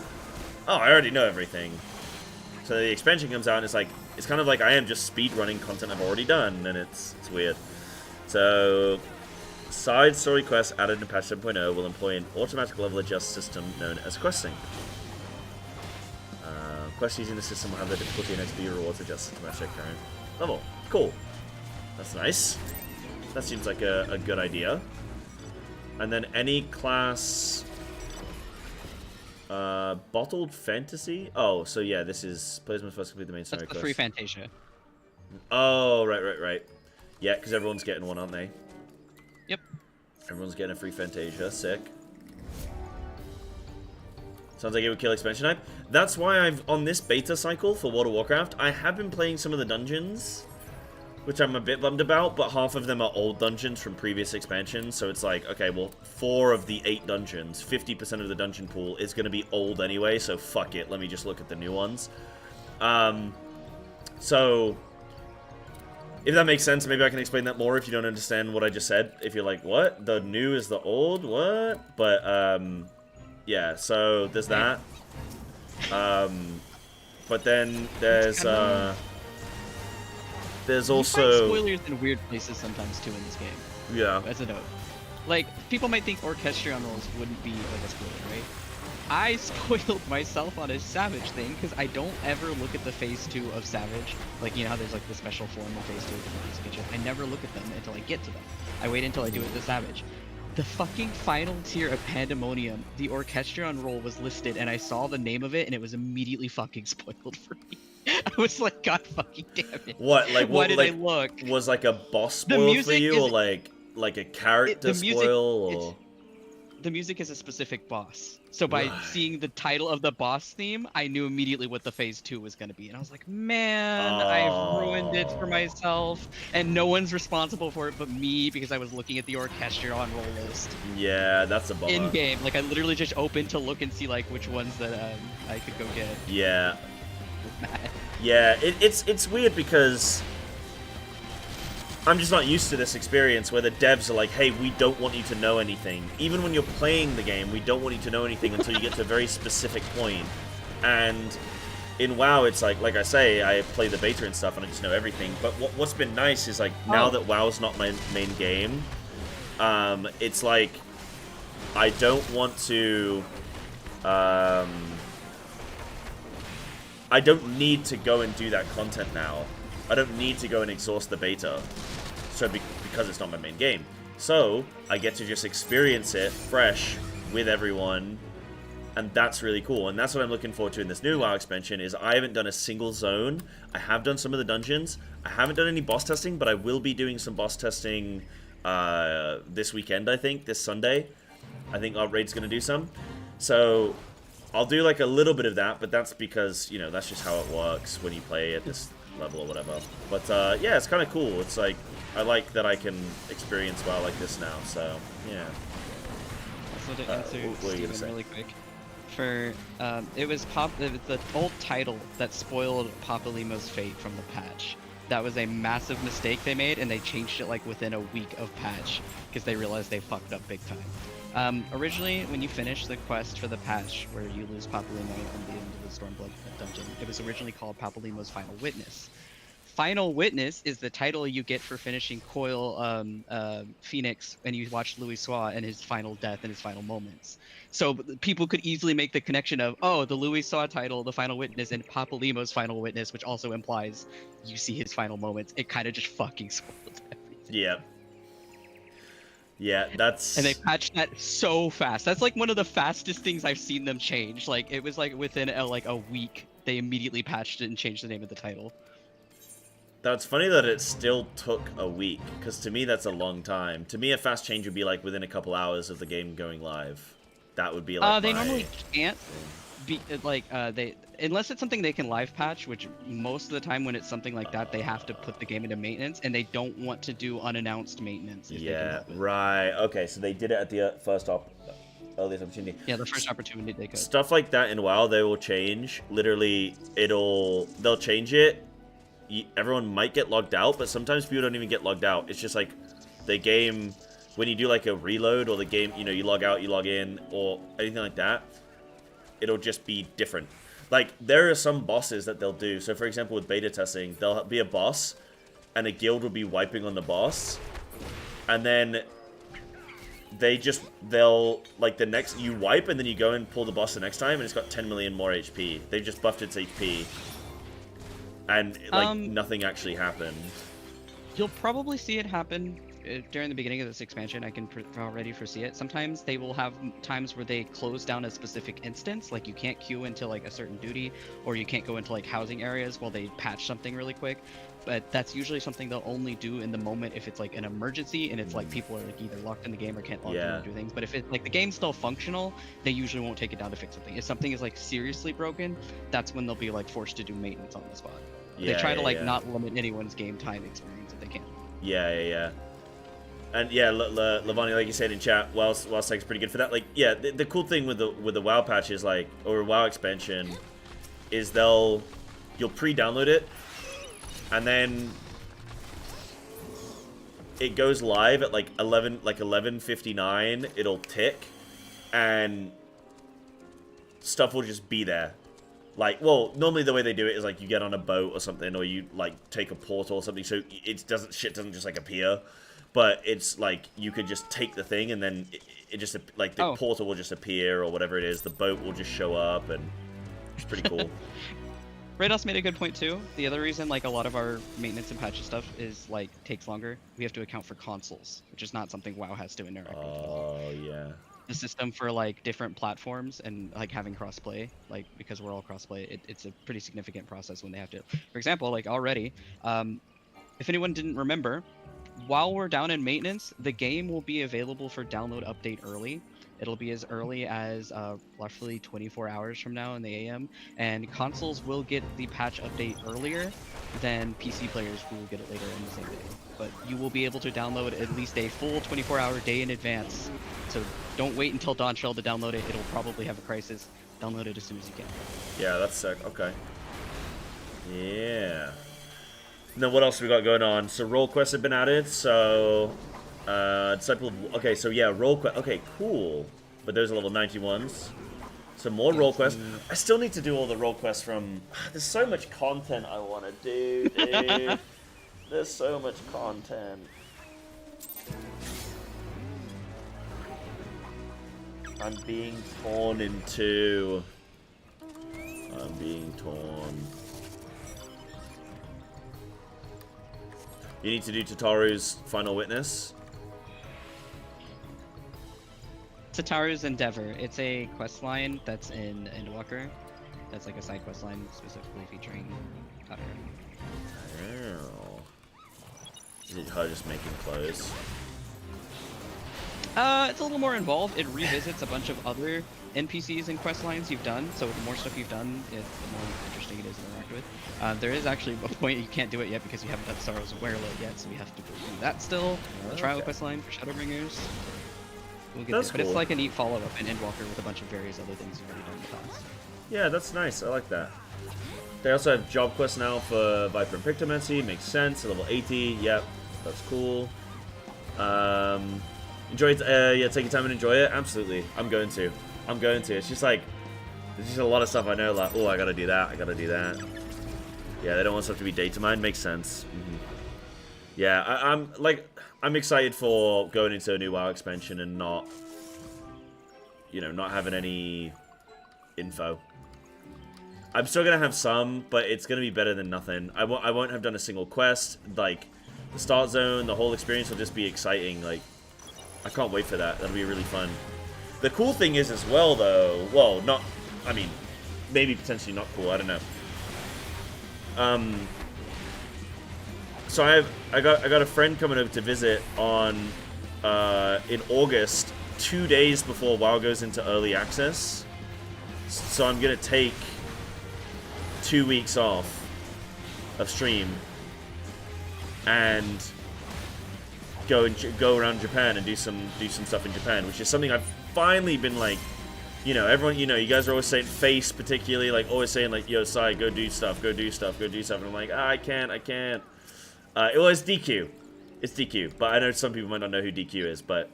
oh, I already know everything. So the expansion comes out, and it's like, it's kind of like I am just speed running content I've already done, and it's weird. So, side story quests added in patch 7.0 will employ an automatic level adjust system known as questing. Quests using the system will have the difficulty and XP rewards adjusted to match their current level. Cool. That's nice. That seems like a good idea. And then any class... Bottled Fantasy? Oh, so yeah, this is... Players must first complete the main scenario quest. That's the free Fantasia. Oh, right. Yeah, because everyone's getting one, aren't they? Yep. Everyone's getting a free Fantasia. Sick. Sounds like it would kill expansion hype. That's why I've, on this beta cycle for World of Warcraft, I have been playing some of the dungeons, which I'm a bit bummed about, but half of them are old dungeons from previous expansions, so it's like, okay, well, 4 of the 8 dungeons, 50% of the dungeon pool is going to be old anyway, so fuck it, let me just look at the new ones. So, if that makes sense, maybe I can explain that more if you don't understand what I just said. If you're like, what? The new is the old? What? But, yeah, so there's that. But then there's also... You find spoilers in weird places sometimes too in this game. Yeah. As a note. Like, people might think Orchestrion rolls wouldn't be like a spoiler, right? I spoiled myself on a Savage thing because I don't ever look at the phase 2 of Savage. Like, you know how there's like the special form of phase 2 of the music. I never look at them until I get to them. I wait until I do it to Savage. The fucking final tier of Pandemonium, the Orchestrion roll was listed, and I saw the name of it, and it was immediately fucking spoiled for me. I was like, God fucking damn it. What? Like, why what, did like, I look? Was like a boss spoil for you, or like a character spoil, or? The music is a specific boss. So by seeing the title of the boss theme, I knew immediately what the phase 2 was going to be. And I was like, man, I've ruined it for myself. And no one's responsible for it but me because I was looking at the Orchestrion roll list. Yeah, that's a bummer. In-game. Like, I literally just opened to look and see, like, which ones that I could go get. Yeah. Yeah, it's weird because I'm just not used to this experience where the devs are like, hey, we don't want you to know anything. Even when you're playing the game, we don't want you to know anything until you get to a very specific point. And in WoW, it's like I say, I play the beta and stuff and I just know everything. But what's been nice is, like, now that WoW's not my main game, it's like, I don't want to, I don't need to go and do that content now. I don't need to go and exhaust the beta, so because it's not my main game. So I get to just experience it fresh with everyone, and that's really cool. And that's what I'm looking forward to in this new WoW expansion. Is I haven't done a single zone. I have done some of the dungeons. I haven't done any boss testing, but I will be doing some boss testing this weekend. I think this Sunday. I think our raid's gonna do some. So I'll do like a little bit of that, but that's because, you know, that's just how it works when you play at this level or whatever. But yeah, it's kind of cool. It's like, I like that I can experience WoW like this now, so yeah. Also to answer Steven really quick, for it was the old title that spoiled Papalimo's fate from the patch. That was a massive mistake they made, and they changed it like within a week of patch because they realized they fucked up big time. Originally, when you finish the quest for the patch where you lose Papalimo at the end of the Stormblood dungeon, it was originally called Papalimo's Final Witness. Final Witness is the title you get for finishing Coil Phoenix, and you watch Louis Soix and his final death and his final moments. So people could easily make the connection of, oh, the Louis Soix title, the Final Witness, and Papalimo's Final Witness, which also implies you see his final moments. It kind of just fucking spoiled everything. Yeah. Yeah, that's... And they patched that so fast. That's like one of the fastest things I've seen them change. Like, it was like within a week, they immediately patched it and changed the name of the title. That's funny that it still took a week, because to me that's a long time. To me, a fast change would be like within a couple hours of the game going live. That would be like they normally can't be like they, unless it's something they can live patch, which most of the time when it's something like that, they have to put the game into maintenance, and they don't want to do unannounced maintenance. Yeah, right. Okay, so they did it at the earliest opportunity. Yeah, the first opportunity they could. Stuff like that in WoW, they will change. Literally, they'll change it. Everyone might get logged out, but sometimes people don't even get logged out. It's just like the game, when you do like a reload, or the game, you know, you log out, you log in, or anything like that, it'll just be different. Like, there are some bosses that they'll do. So, for example, with beta testing, there'll be a boss, and a guild will be wiping on the boss, and then they'll, like, you wipe, and then you go and pull the boss the next time, and it's got 10 million more HP. They've just buffed its HP. And, like, nothing actually happened. You'll probably see it happen during the beginning of this expansion. I can already foresee it. Sometimes they will have times where they close down a specific instance, like you can't queue into like a certain duty, or you can't go into like housing areas while they patch something really quick. But that's usually something they'll only do in the moment if it's like an emergency and it's like people are like either locked in the game or can't log in or do things. But if it's like the game's still functional, they usually won't take it down to fix something. If something is like seriously broken, that's when they'll be like forced to do maintenance on the spot. They try to like not limit anyone's game time experience if they can. Yeah. And yeah, Lavani, like you said in chat, WoW Seg's pretty good for that. Like, yeah, the cool thing with the WoW patch is like, or WoW expansion, is you'll pre-download it, and then it goes live at like 11:59. It'll tick, and stuff will just be there. Like, well, normally the way they do it is like you get on a boat or something, or you like take a portal or something, so shit doesn't just like appear. But it's like you could just take the thing and then it just like the portal will just appear or whatever it is. The boat will just show up, and it's pretty cool. Rados made a good point too. The other reason like a lot of our maintenance and patches stuff is like takes longer. We have to account for consoles, which is not something WoW has to interact with. Oh yeah. The system for like different platforms and like having crossplay, like because we're all crossplay, it's a pretty significant process when they have to. For example, like already, if anyone didn't remember, while we're down in maintenance, the game will be available for download update early. It'll be as early as roughly 24 hours from now in the AM, and consoles will get the patch update earlier than PC players who will get it later in the same day. But you will be able to download at least a full 24-hour day in advance. So don't wait until Dawntrail to download it. It'll probably have a crisis. Download it as soon as you can. Yeah, that's sick. Okay. Yeah. And then what else we got going on? So role quests have been added. So disciple of, okay, so yeah, role quest. Okay, cool. But those are level 91s. So more role quests. I still need to do all the role quests from. There's so much content I want to do, dude. There's so much content. I'm being torn in two. I'm being torn. You need to do Tataru's Final Witness. Tataru's Endeavor. It's a quest line that's in Endwalker. That's like a side quest line specifically featuring Tataru. Oh. Is it her just making clothes? It's a little more involved. It revisits a bunch of other NPCs and quest lines you've done. So the more stuff you've done, the more interesting it is to interact with. There is actually a point you can't do it yet because you haven't done Sorrow's Wereload yet, so we have to do that still. The trial quest line for Shadowbringers. We'll get That's there. But it's cool. like a neat follow-up in Endwalker with a bunch of various other things you've already done in the past. Yeah, that's nice. I like that. They also have job quests now for Viper and Pictomancy. Makes sense. Level 80. Yep, that's cool. Enjoy it. Yeah, take your time and enjoy it. Absolutely. I'm going to. It's just like, there's just a lot of stuff I know, like, oh, I gotta do that. I gotta do that. Yeah, they don't want stuff to be data mined. Makes sense. Yeah, I'm excited for going into a new WoW expansion and not, not having any info. I'm still gonna have some, but it's gonna be better than nothing. I won't have done a single quest. Like, the start zone, the whole experience will just be exciting. Like, I can't wait for that. That'll be really fun. The cool thing is as well, though. Well, not. I mean, maybe potentially not cool. I don't know. So I got a friend coming over to visit on in August, 2 days before WoW goes into early access. So I'm gonna take 2 weeks off of stream and go around Japan and do some stuff in Japan, which is something I've finally been like, everyone, you guys are always saying, Face particularly, like always saying like, yo, Psy, go do stuff, and I'm like, I can't. It was DQ. It's DQ, but I know some people might not know who DQ is, but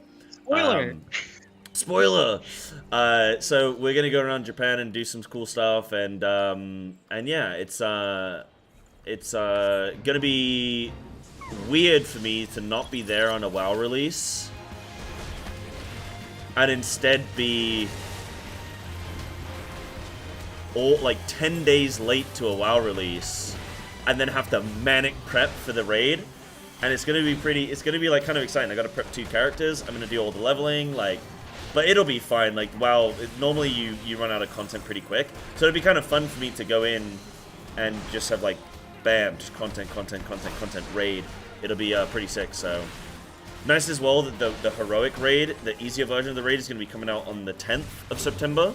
spoiler. So we're gonna go around Japan and do some cool stuff, and yeah, it's gonna be weird for me to not be there on a WoW release and instead be like 10 days late to a WoW release and then have to manic prep for the raid. And it's gonna be like kind of exciting. I gotta prep 2 characters. I'm gonna do all the leveling, like, but it'll be fine. Like, WoW, normally you run out of content pretty quick, so it'll be kind of fun for me to go in and just have like, bam, just content, raid. It'll be pretty sick. So nice as well that the heroic raid, the easier version of the raid, is going to be coming out on the 10th of September,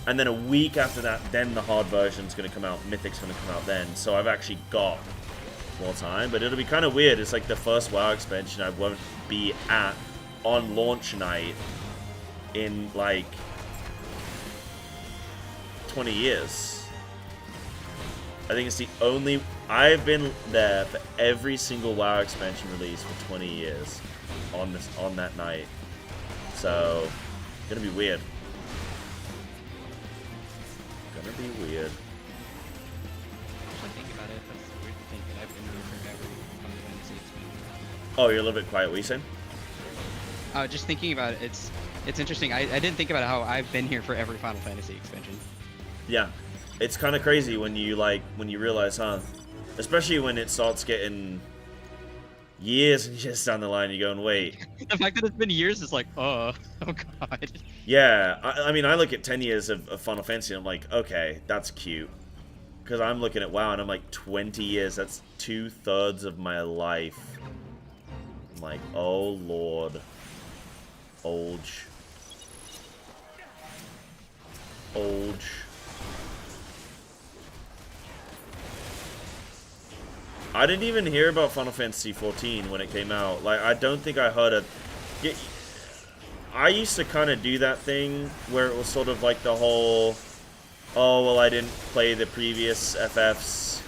and then a week after that, then the hard version is going to come out. Mythic's going to come out then. So I've actually got more time, but it'll be kind of weird. It's like the first WoW expansion I won't be at on launch night in like 20 years. I think it's the only. I've been there for every single WoW expansion release for 20 years on that night. So, gonna be weird. Gonna be weird. I think about it. That's weird to think that I've been here forever. Oh, you're a little bit quiet. What are you saying? Just thinking about it. It's it's interesting. I didn't think about how I've been here for every Final Fantasy expansion. Yeah, it's kind of crazy when you realize, huh? Especially when it starts getting years and years down the line, you're going, wait. The fact that it's been years is like, oh god. Yeah, I mean, I look at 10 years of Final Fantasy and I'm like, okay, that's cute. Because I'm looking at WoW and I'm like, 20 years, that's 2/3 of my life. I'm like, oh lord. Olge. Olge. I didn't even hear about Final Fantasy XIV when it came out. Like, I don't think I heard it. I used to kind of do that thing where it was sort of like the whole, oh, well, I didn't play the previous FFs,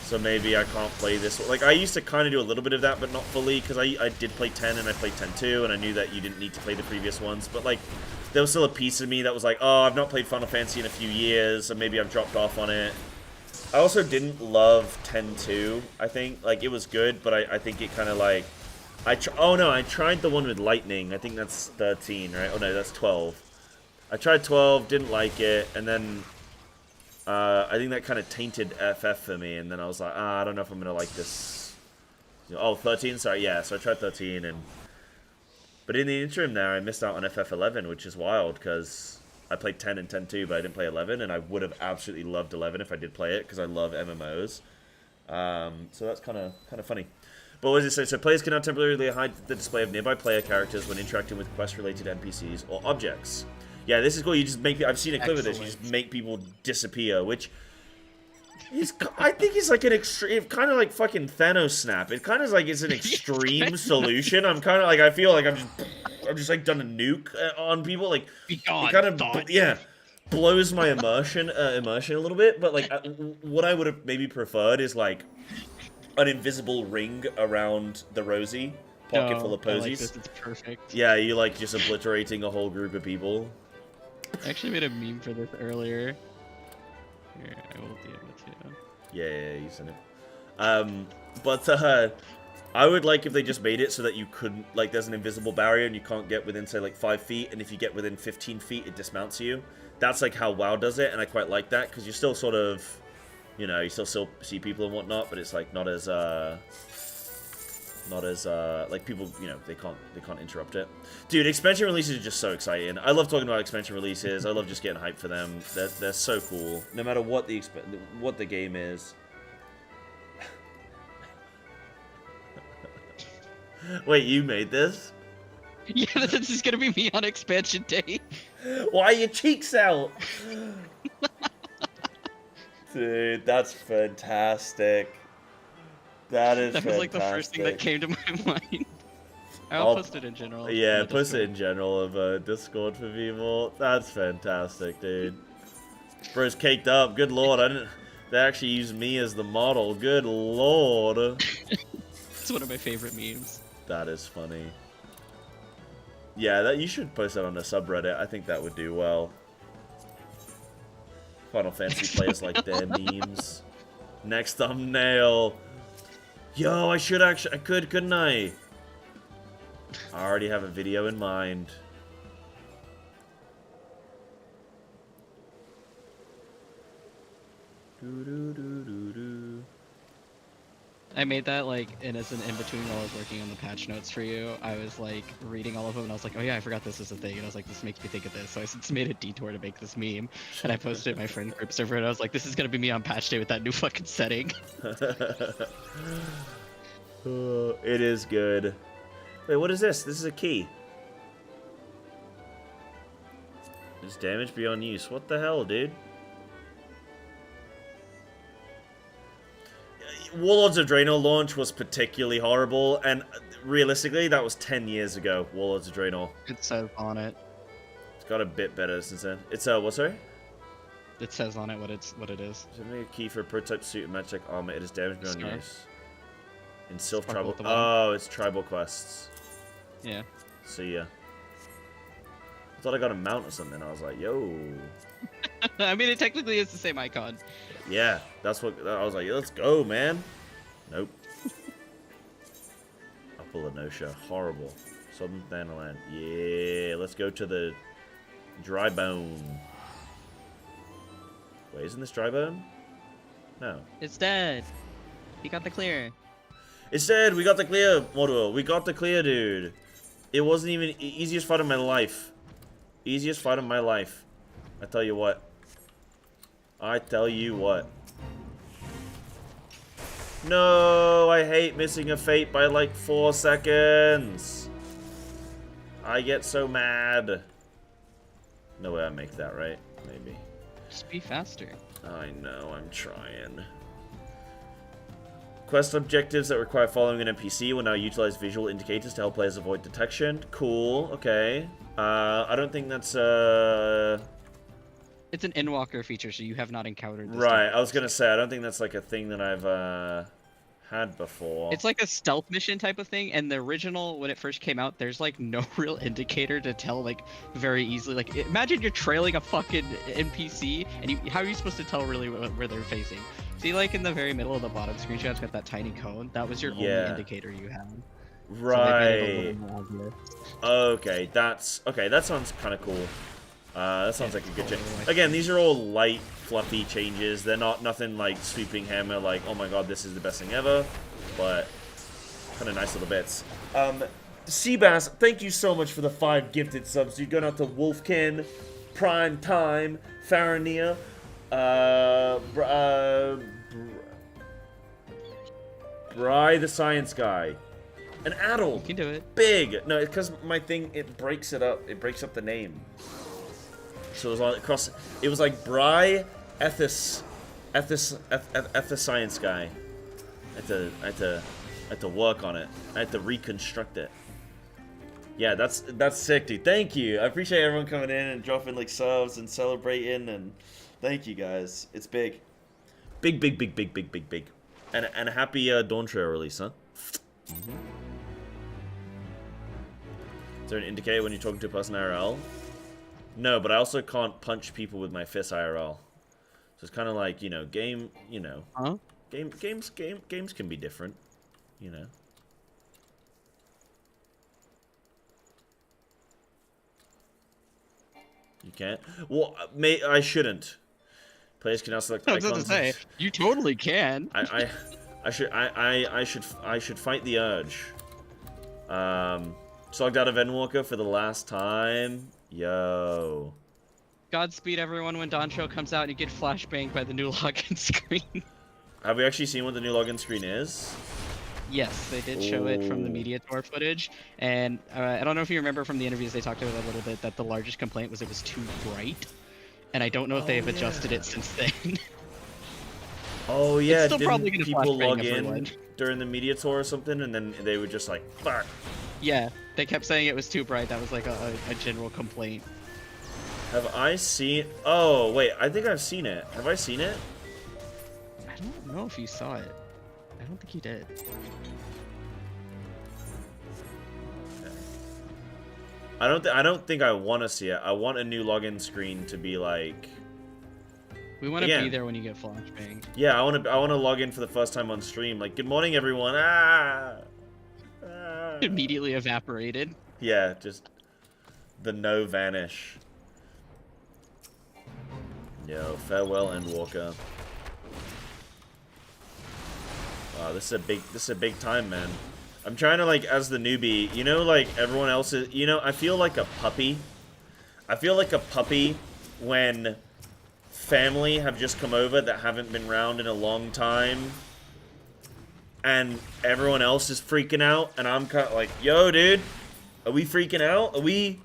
so maybe I can't play this. Like, I used to kind of do a little bit of that, but not fully, because I did play 10 and I played 10-2, and I knew that you didn't need to play the previous ones. But, like, there was still a piece of me that was like, oh, I've not played Final Fantasy in a few years, so maybe I've dropped off on it. I also didn't love 10-2, I think. Like, it was good, but I think it kind of, like... oh, no, I tried the one with Lightning. I think that's 13, right? Oh, no, that's 12. I tried 12, didn't like it, and then... I think that kind of tainted FF for me, and then I was like, I don't know if I'm going to like this. Oh, 13? Sorry, yeah, so I tried 13, and... But in the interim there, I missed out on FF11, which is wild, because... I played 10 and 10-2, but I didn't play 11, and I would have absolutely loved 11 if I did play it, because I love MMOs. So that's kind of funny. But what does it say? So players can now temporarily hide the display of nearby player characters when interacting with quest-related NPCs or objects. Yeah, this is cool. You just make... I've seen a clip of this. You just make people disappear, which... I think it's like an extreme... Kind of like fucking Thanos snap. It kind of like it's an extreme solution. I'm kind of like... I feel like I'm just like done a nuke on people. Like, it kind of... Yeah. Blows my immersion a little bit. But like, what I would have maybe preferred is like... an invisible ring around the Rosie. Pocket full of posies. I like this. It's perfect. Yeah, you like just obliterating a whole group of people. I actually made a meme for this earlier. Here, I will be able to. Yeah, you sent it. But I would like if they just made it so that you couldn't, like, there's an invisible barrier and you can't get within, say, like 5 feet, and if you get within 15 feet, it dismounts you. That's like how WoW does it, and I quite like that because you're still sort of, you know, you still see people and whatnot, but it's like not as like people, you know, they can't interrupt it. Dude, expansion releases are just so exciting. I love talking about expansion releases. I love just getting hyped for them. They're so cool, no matter what the game is. Wait, you made this? Yeah, this is gonna be me on expansion day. Why are your cheeks out? Dude, that's fantastic. That is fantastic. That was like the first thing that came to my mind. I'll post it in general. Yeah, post it in general of Discord for people. That's fantastic, dude. Bro's caked up. Good lord, they actually used me as the model. Good lord. It's one of my favorite memes. That is funny. Yeah, you should post that on the subreddit. I think that would do well. Final Fantasy players like their memes. Next thumbnail. Yo, I could, couldn't I? I already have a video in mind. I made that like as an in-between while I was working on the patch notes for you. I was like reading all of them and I was like, oh yeah, I forgot this is a thing. And I was like, this makes me think of this. So I just made a detour to make this meme. And I posted it in my friend group server and I was like, this is gonna be me on patch day with that new fucking setting. It is good. Wait, what is this? This is a key. It's damage beyond use. What the hell, dude? Warlords of Draenor launch was particularly horrible, and realistically, that was 10 years ago, Warlords of Draenor. It says on it. It's got a bit better since then. It's, what, sorry? It says on it what it is. Send me a key for a prototype suit and magic armor. It is damage beyond use. In Sylph Sparkle Tribal... Oh, it's tribal quests. Yeah. See ya. I thought I got a mount or something. I was like, yo. I mean, it technically is the same icon. Yeah, that's what I was like. Let's go, man. Nope. I'll pull a no-show. Horrible. Southern Thanaland. Yeah, let's go to the dry bone. Wait, isn't this dry bone? No. It's dead. You got the clear. It's dead. We got the clear, Mordor. We got the clear, dude. It wasn't even easiest fight of my life. Easiest fight of my life. I tell you what. I tell you what. No, I hate missing a fate by like 4 seconds. I get so mad. No way I make that, right? Maybe. Just be faster. I know, I'm trying. Quest objectives that require following an NPC will now utilize visual indicators to help players avoid detection. Cool, okay. I don't think that's, It's an Endwalker feature, so you have not encountered this. Right, I was gonna say, I don't think that's like a thing that I've, had before. It's like a stealth mission type of thing, and the original, when it first came out, there's like no real indicator to tell like very easily. Like, imagine you're trailing a fucking NPC, and how are you supposed to tell really where they're facing? See, like in the very middle of the bottom screenshot, it's got that tiny cone. That was your only indicator you had. Right. Okay, that sounds kind of cool. That sounds like a good change. Again, these are all light, fluffy changes. They're not nothing like sweeping hammer, like, oh my god, this is the best thing ever. But kind of nice little bits. Seabass, thank you so much for the 5 gifted subs. Dude, going out to Wolfkin, Prime Time, Faranir, Bry the Science Guy, and Adel. You can do it. Big. No, it's because my thing, it breaks it up. It breaks up the name. So it was all across. It was like Bry, Ethis Science Guy. I had to work on it. I had to reconstruct it. Yeah, that's sick, dude. Thank you. I appreciate everyone coming in and dropping like subs and celebrating, and thank you guys. It's big, big. And a happy Dawn Trail release, huh? Mm-hmm. Is there an indicator when you're talking to a person IRL? No, but I also can't punch people with my fist IRL. So it's kind of like, you know, game, you know. Huh? Games can be different, you know. You can't? Well, I shouldn't. Players can now select icons. I was about to say, you totally can. I should fight the urge. Logged out of Endwalker for the last time. Yo. Godspeed everyone when Doncho comes out and you get flashbanged by the new login screen. Have we actually seen what the new login screen is? Yes, they did show it from the media tour footage, and I don't know if you remember from the interviews they talked about it a little bit that the largest complaint was it was too bright, and I don't know if they have adjusted it since then. Oh yeah, it's still probably gonna people log everyone. in during the media tour or something, and then they were just like, fuck. Yeah, they kept saying it was too bright. That was like a general complaint. Have I seen... Oh, wait, I think I've seen it. Have I seen it? I don't know if you saw it. I don't think you did. Okay. I don't think I want to see it. I want a new login screen to be like... We want to be there when you get flashbanged. Yeah, I want to log in for the first time on stream. Like, good morning, everyone. Ah! Immediately evaporated. Yeah, just the no vanish. Yo, farewell, Endwalker. Wow, this is a big time, man. I'm trying to, like, as the newbie, you know, like everyone else is, you know, I feel like a puppy. I feel like a puppy when family have just come over that haven't been around in a long time. And everyone else is freaking out, and I'm kind of like, yo, dude, are we freaking out? Are we...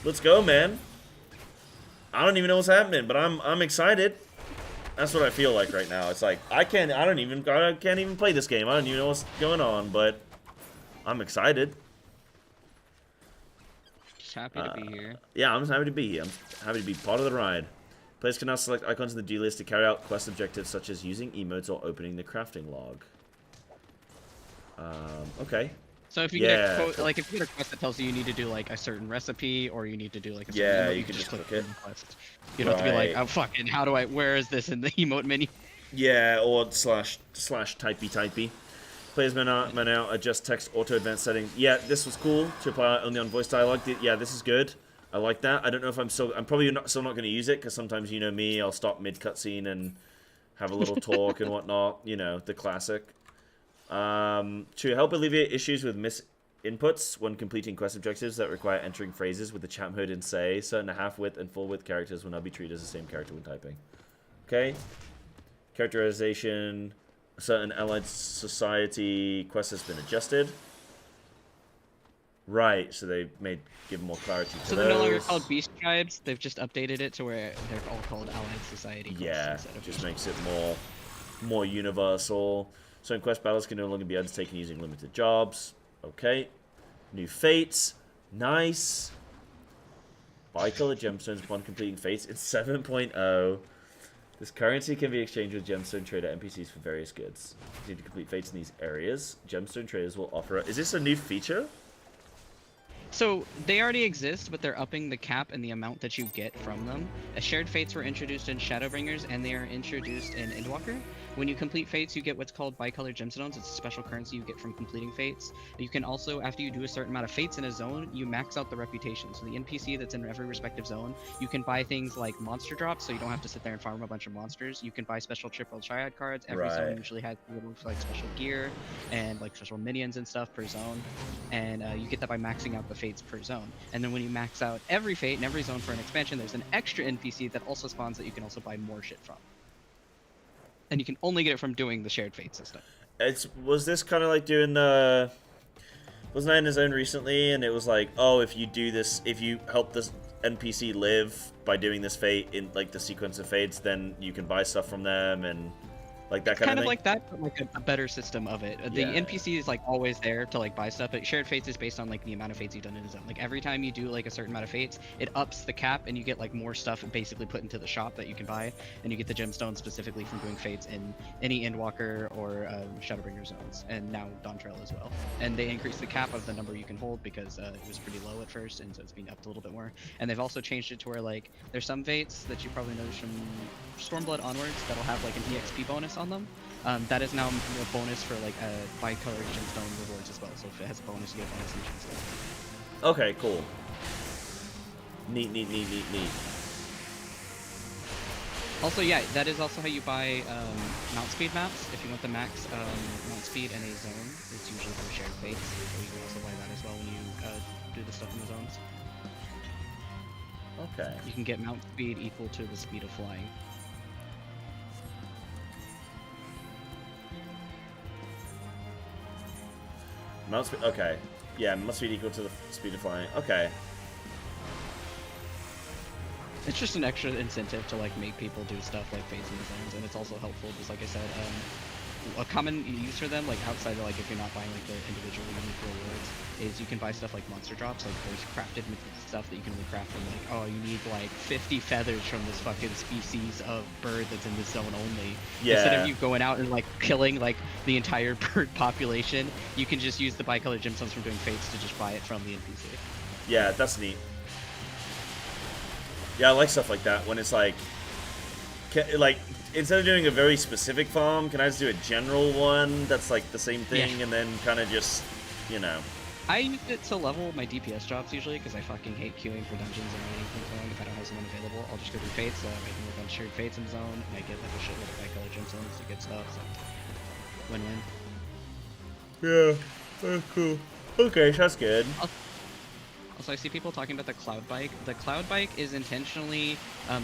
Let's go, man. I don't even know what's happening, but I'm excited. That's what I feel like right now. It's like, I can't even play this game. I don't even know what's going on, but I'm excited. Just happy to be here. Yeah, I'm happy to be here. I'm happy to be part of the ride. Players can now select icons in the D list to carry out quest objectives such as using emotes or opening the crafting log. Okay. So if you get a quote, like if you get a quest that tells you need to do like a certain recipe or you need to do like a certain emote, you can just click it. Quest. You don't have to be like, oh fucking, where is this in the emote menu? Yeah, or slash typey. Players may now adjust text auto advanced settings. Yeah, this was cool to apply only on voice dialogue. Yeah, this is good. I like that. I don't know if I'm probably still not going to use it because sometimes, you know me, I'll stop mid cutscene and have a little talk and whatnot. You know, the classic. To help alleviate issues with misinputs when completing quest objectives that require entering phrases with the chat mode in say, certain half-width and full-width characters will now be treated as the same character when typing. Okay. Characterization. Certain allied society quest has been adjusted. Right, so they give more clarity to those. So they're no longer called beast tribes. They've just updated it to where they're all called allied society. Yeah, it just makes it more universal. So in quest battles can no longer be undertaken using limited jobs. Okay. New fates. Nice. Bicolor gemstones upon completing fates. It's 7.0. This currency can be exchanged with gemstone trader NPCs for various goods. You need to complete fates in these areas. Gemstone traders will offer... Is this a new feature? So they already exist, but they're upping the cap and the amount that you get from them. Shared fates were introduced in Shadowbringers, and they are introduced in Endwalker. When you complete fates, you get what's called bicolor gemstones. It's a special currency you get from completing fates. You can also, after you do a certain amount of fates in a zone, you max out the reputation. So the NPC that's in every respective zone, you can buy things like monster drops, so you don't have to sit there and farm a bunch of monsters. You can buy special triple triad cards. Every zone usually has little like special gear and like special minions and stuff per zone, and you get that by maxing out the fates per zone. And then when you max out every fate in every zone for an expansion, there's an extra NPC that also spawns that you can also buy more shit from. And you can only get it from doing the shared fate system. Was this kind of like doing the... Wasn't I in a zone recently, and it was like, oh, if you do this, if you help this NPC live by doing this fate in like the sequence of fates, then you can buy stuff from them and like that kind of thing? Like that, but like a better system of it. The NPC is like always there to like buy stuff, but shared fates is based on like the amount of fates you've done in a zone. Like every time you do like a certain amount of fates, it ups the cap and you get like more stuff basically put into the shop that you can buy, and you get the gemstones specifically from doing fates in any Endwalker or Shadowbringer zones, and now Dawn Trail as well. And they increased the cap of the number you can hold because it was pretty low at first, and so it's being upped a little bit more. And they've also changed it to where like there's some fates that you probably noticed from Stormblood onwards that'll have like an EXP bonus on them. That is now a bonus for like bicolor gemstone rewards as well. So if it has a bonus, you get a bonus in gemstone. Okay, cool. Neat. Also, yeah, that is also how you buy mount speed maps. If you want the max mount speed in a zone, it's usually for shared fates. So you can also buy that as well when you do the stuff in the zones. Okay. You can get mount speed equal to the speed of flying. Mount speed, okay. Yeah, must be equal to the speed of flying. Okay. It's just an extra incentive to like make people do stuff like fates in the zones, and it's also helpful because, like I said, a common use for them, like outside of like if you're not buying like the individual unique rewards, is you can buy stuff like monster drops. Like there's crafted stuff that you can only craft from like, oh, you need like 50 feathers from this fucking species of bird that's in this zone only. Yeah. Instead of you going out and like killing like the entire bird population, you can just use the bicolor gemstones from doing fates to just buy it from the NPC. Yeah, that's neat. Yeah, I like stuff like that when it's like instead of doing a very specific farm, can I just do a general one that's like the same thing and then kind of just, you know. I use it to level my DPS jobs usually because I fucking hate queuing for dungeons or anything going. If I don't have someone available, I'll just go do fates. I can work on shared fates in the zone, and I get like a shitload of bicolor gemstones to get stuff. So win-win. Yeah, that's cool. Okay, that's good. Also, I see people talking about the Cloud Bike. The Cloud Bike is intentionally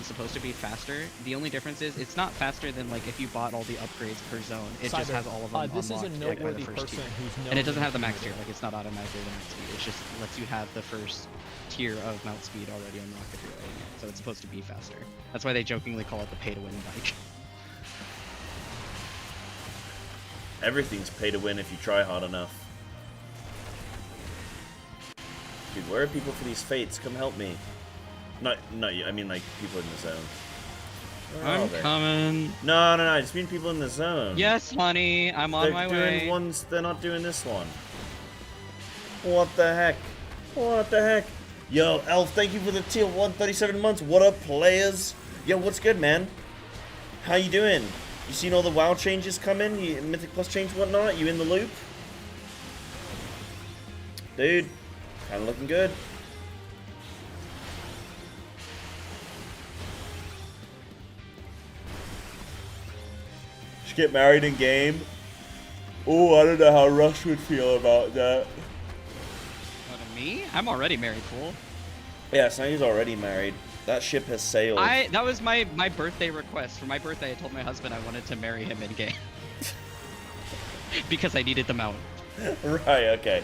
supposed to be faster. The only difference is it's not faster than like if you bought all the upgrades per zone. It just has all of them this unlocked is a like, by the noteworthy first person tier. who's known And it doesn't have the max tier. Like it's not automatically the max speed. It just lets you have the first tier of mount speed already unlocked if you're riding it. So it's supposed to be faster. That's why they jokingly call it the pay-to-win bike. Everything's pay to win if you try hard enough. Dude, where are people for these fates? Come help me. Not you. I mean, like, people in the zone. I'm coming. No. I just mean people in the zone. Yes, honey. I'm on my way. They're doing ones. They're not doing this one. What the heck? What the heck? Yo, Elf, thank you for the tier 137 months. What up, players? Yo, what's good, man? How you doing? You seen all the WoW changes coming? Mythic Plus change, whatnot? You in the loop? Dude, kind of looking good. Just get married in game. Oh, I don't know how Rush would feel about that. What, me? I'm already married, fool. Yeah, so he's already married. That ship has sailed. That was my birthday request. For my birthday, I told my husband I wanted to marry him in game. Because I needed the mount. Right, okay.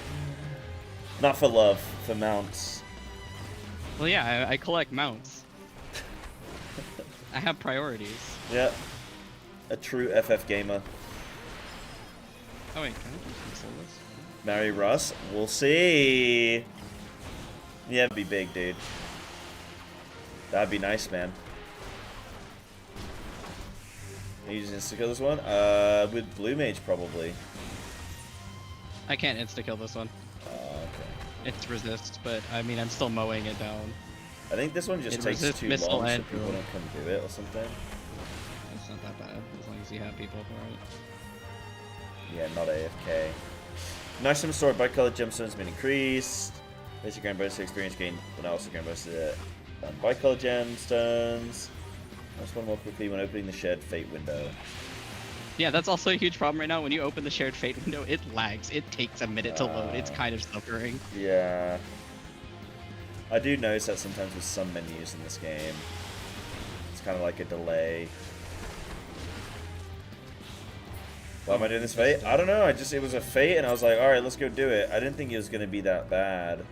Not for love, for mounts. Well, yeah, I collect mounts. I have priorities. Yeah. A true FF gamer. Oh wait, can I just cancel this? Marry Russ? We'll see. Yeah, it'd be big, dude. That'd be nice, man. Are you using insta-kill this one? With Blue Mage, probably. I can't insta-kill this one. Okay. It's resist, but I mean, I'm still mowing it down. I think this one just takes too long, so people don't come do it or something. It's not that bad, as long as you have people for it. Yeah, not AFK. Maximum stored by color gemstones been increased. Basic grand bonus experience gain, but now also grand bonus by color gemstones. Just one more quickly when opening the shared fate window. Yeah, that's also a huge problem right now. When you open the shared fate window, it lags. It takes a minute to load. It's kind of suffering. Yeah. I do notice that sometimes with some menus in this game. It's kind of like a delay. Why am I doing this fate? I don't know. It was a fate, and I was like, all right, let's go do it. I didn't think it was going to be that bad.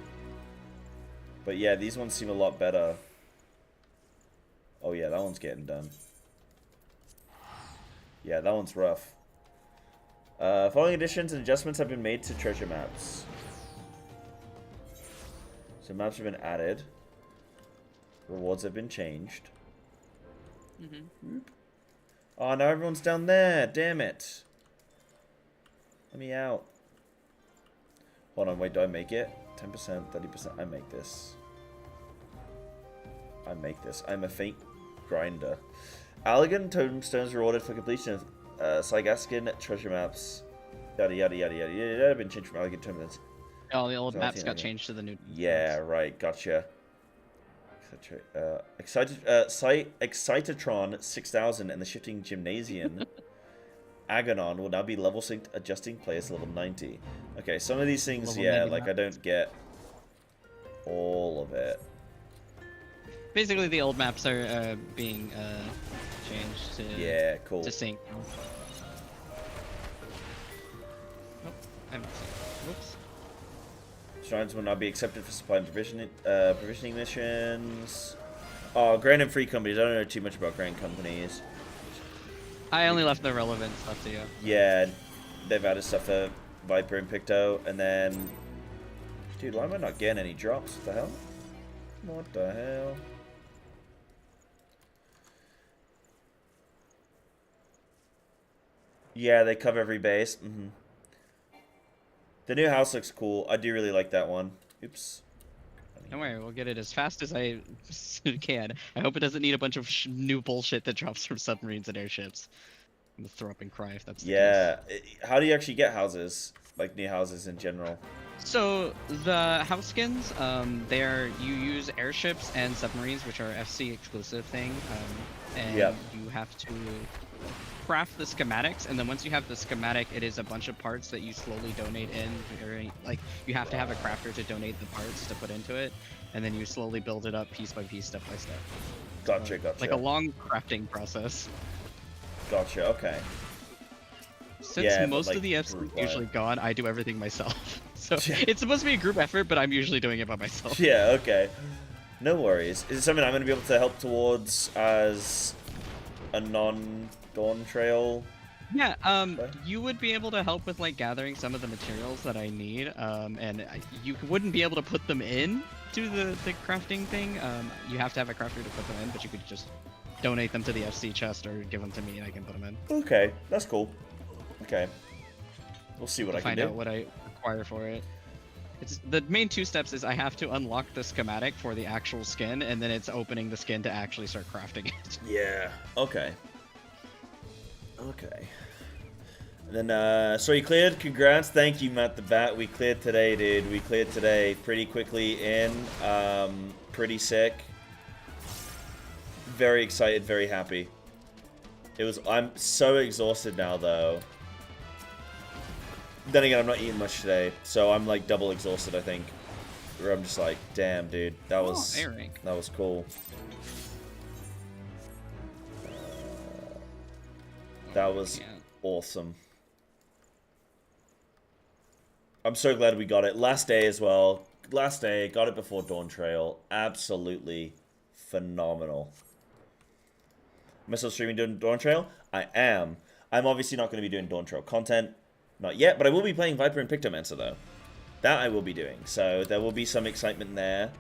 But yeah, these ones seem a lot better. Oh yeah, that one's getting done. Yeah, that one's rough. Following additions and adjustments have been made to treasure maps. So maps have been added. Rewards have been changed. Oh, now everyone's down there. Damn it. Let me out. Hold on, wait, do I make it? 10%, 30%. I make this. I make this. I'm a faint grinder. Allegan tombstones rewarded for completion of Psygaskin treasure maps. Yada yada yada yada yada. Been changed from Allegan tombstones. Oh, the old maps got changed to the new. Yeah, right. Gotcha. Excitatron 6000 and the shifting gymnasium. Aganon will now be level synced, adjusting players to level 90. Okay, some of these things, Level yeah, 90 like I don't get all of it. Basically, the old maps are being changed to cool. to sync. Oh, I'm whoops. Shrines will now be accepted for supply and provisioning missions. Oh, Grand and Free companies. I don't know too much about Grand companies. I only left the relevant stuff to you. Yeah, they've added stuff for Viper and Picto, and then... Dude, why am I not getting any drops? What the hell? What the hell? Yeah, they cover every base. The new house looks cool. I do really like that one. Oops. Don't worry, we'll get it as fast as I can. I hope it doesn't need a bunch of new bullshit that drops from submarines and airships. I'm gonna throw up and cry if that's the case. How do you actually get houses? Like new houses in general? So the house skins, you use airships and submarines, which are FC exclusive thing, and you have to craft the schematics, and then once you have the schematic, it is a bunch of parts that you slowly donate in. Like you have to have a crafter to donate the parts to put into it, and then you slowly build it up piece by piece, step by step. Gotcha, gotcha. Like a long crafting process. Gotcha. Okay. Since most of the FC is usually gone, I do everything myself. So it's supposed to be a group effort, but I'm usually doing it by myself. Yeah. Okay. No worries. Is it something I'm going to be able to help towards as a non-Dawn Trail? Yeah, you would be able to help with like gathering some of the materials that I need, and you wouldn't be able to put them in to the crafting thing. You have to have a crafter to put them in, but you could just donate them to the FC chest or give them to me and I can put them in. Okay, that's cool. Okay. We'll see what I can do. Find out what I require for it. It's the main two steps is I have to unlock the schematic for the actual skin, and then it's opening the skin to actually start crafting it. Yeah. Okay. Okay. And then, so you cleared. Congrats. Thank you, Matt the Bat. We cleared today, dude. We cleared today pretty quickly in. Pretty sick. Very excited, very happy. I'm so exhausted now, though. Then again, I'm not eating much today, so I'm like double exhausted, I think. Where I'm just like, damn, dude, that was cool. That was awesome. I'm so glad we got it. Last day as well. Last day, got it before Dawn Trail. Absolutely phenomenal. Am I still streaming doing Dawn Trail? I am. I'm obviously not going to be doing Dawn Trail content. Not yet, but I will be playing Viper and Pictomancer, though. That I will be doing. So there will be some excitement there.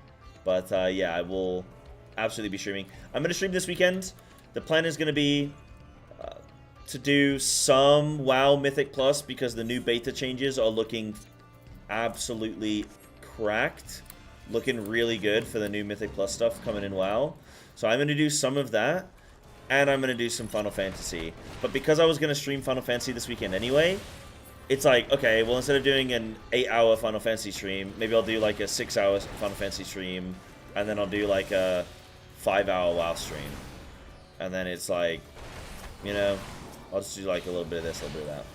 But yeah, I will absolutely be streaming. I'm going to stream this weekend. The plan is going to be to do some WoW Mythic Plus because the new beta changes are looking absolutely cracked. Looking really good for the new Mythic Plus stuff coming in WoW. So I'm going to do some of that. And I'm going to do some Final Fantasy. But because I was going to stream Final Fantasy this weekend anyway, it's like, okay, well, instead of doing an 8-hour Final Fantasy stream, maybe I'll do like a 6-hour Final Fantasy stream, and then I'll do like a 5-hour WoW stream. And then it's like, you know, I'll just do like a little bit of this, a little bit of that.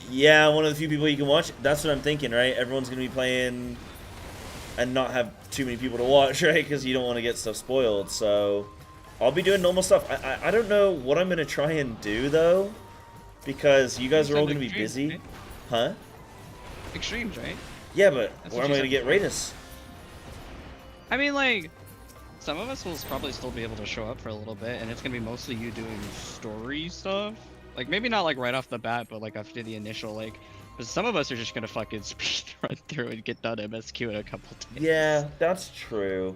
Yeah, one of the few people you can watch. That's what I'm thinking, right? Everyone's going to be playing and not have too many people to watch, right? Because you don't want to get stuff spoiled, so I'll be doing normal stuff. I don't know what I'm going to try and do, though, because you guys are all going to be busy. Right? Huh? Extremes, right? Yeah, but where am I going to get Raiders? I mean, like, some of us will probably still be able to show up for a little bit, and it's going to be mostly you doing story stuff. Like, maybe not, like, right off the bat, but, like, after the initial, like, because some of us are just going to fucking speed run through and get done MSQ in a couple days. Yeah, that's true.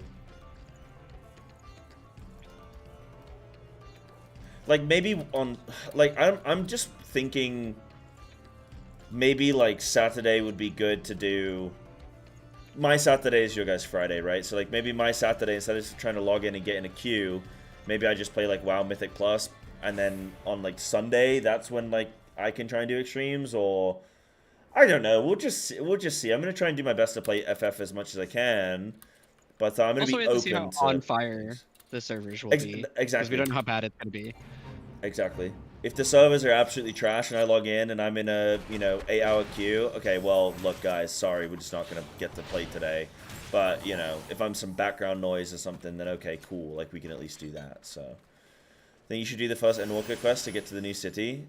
Like, maybe on, like, I'm just thinking maybe, like, Saturday would be good to do. My Saturday is your guys' Friday, right? So, like, maybe my Saturday, instead of just trying to log in and get in a queue, maybe I just play, like, WoW Mythic Plus, and then on, like, Sunday, that's when, like, I can try and do extremes, or I don't know. We'll just see. I'm gonna try and do my best to play FF as much as I can, but I'm gonna be open to see how on fire the servers will be. Exactly. Because we don't know how bad it's gonna be. Exactly. If the servers are absolutely trash and I log in and I'm in a, you know, 8-hour queue, okay, well, look, guys, sorry, we're just not gonna get to play today. But, you know, if I'm some background noise or something, then okay, cool. Like, we can at least do that, so. I think you should do the first Endwalker quest to get to the new city.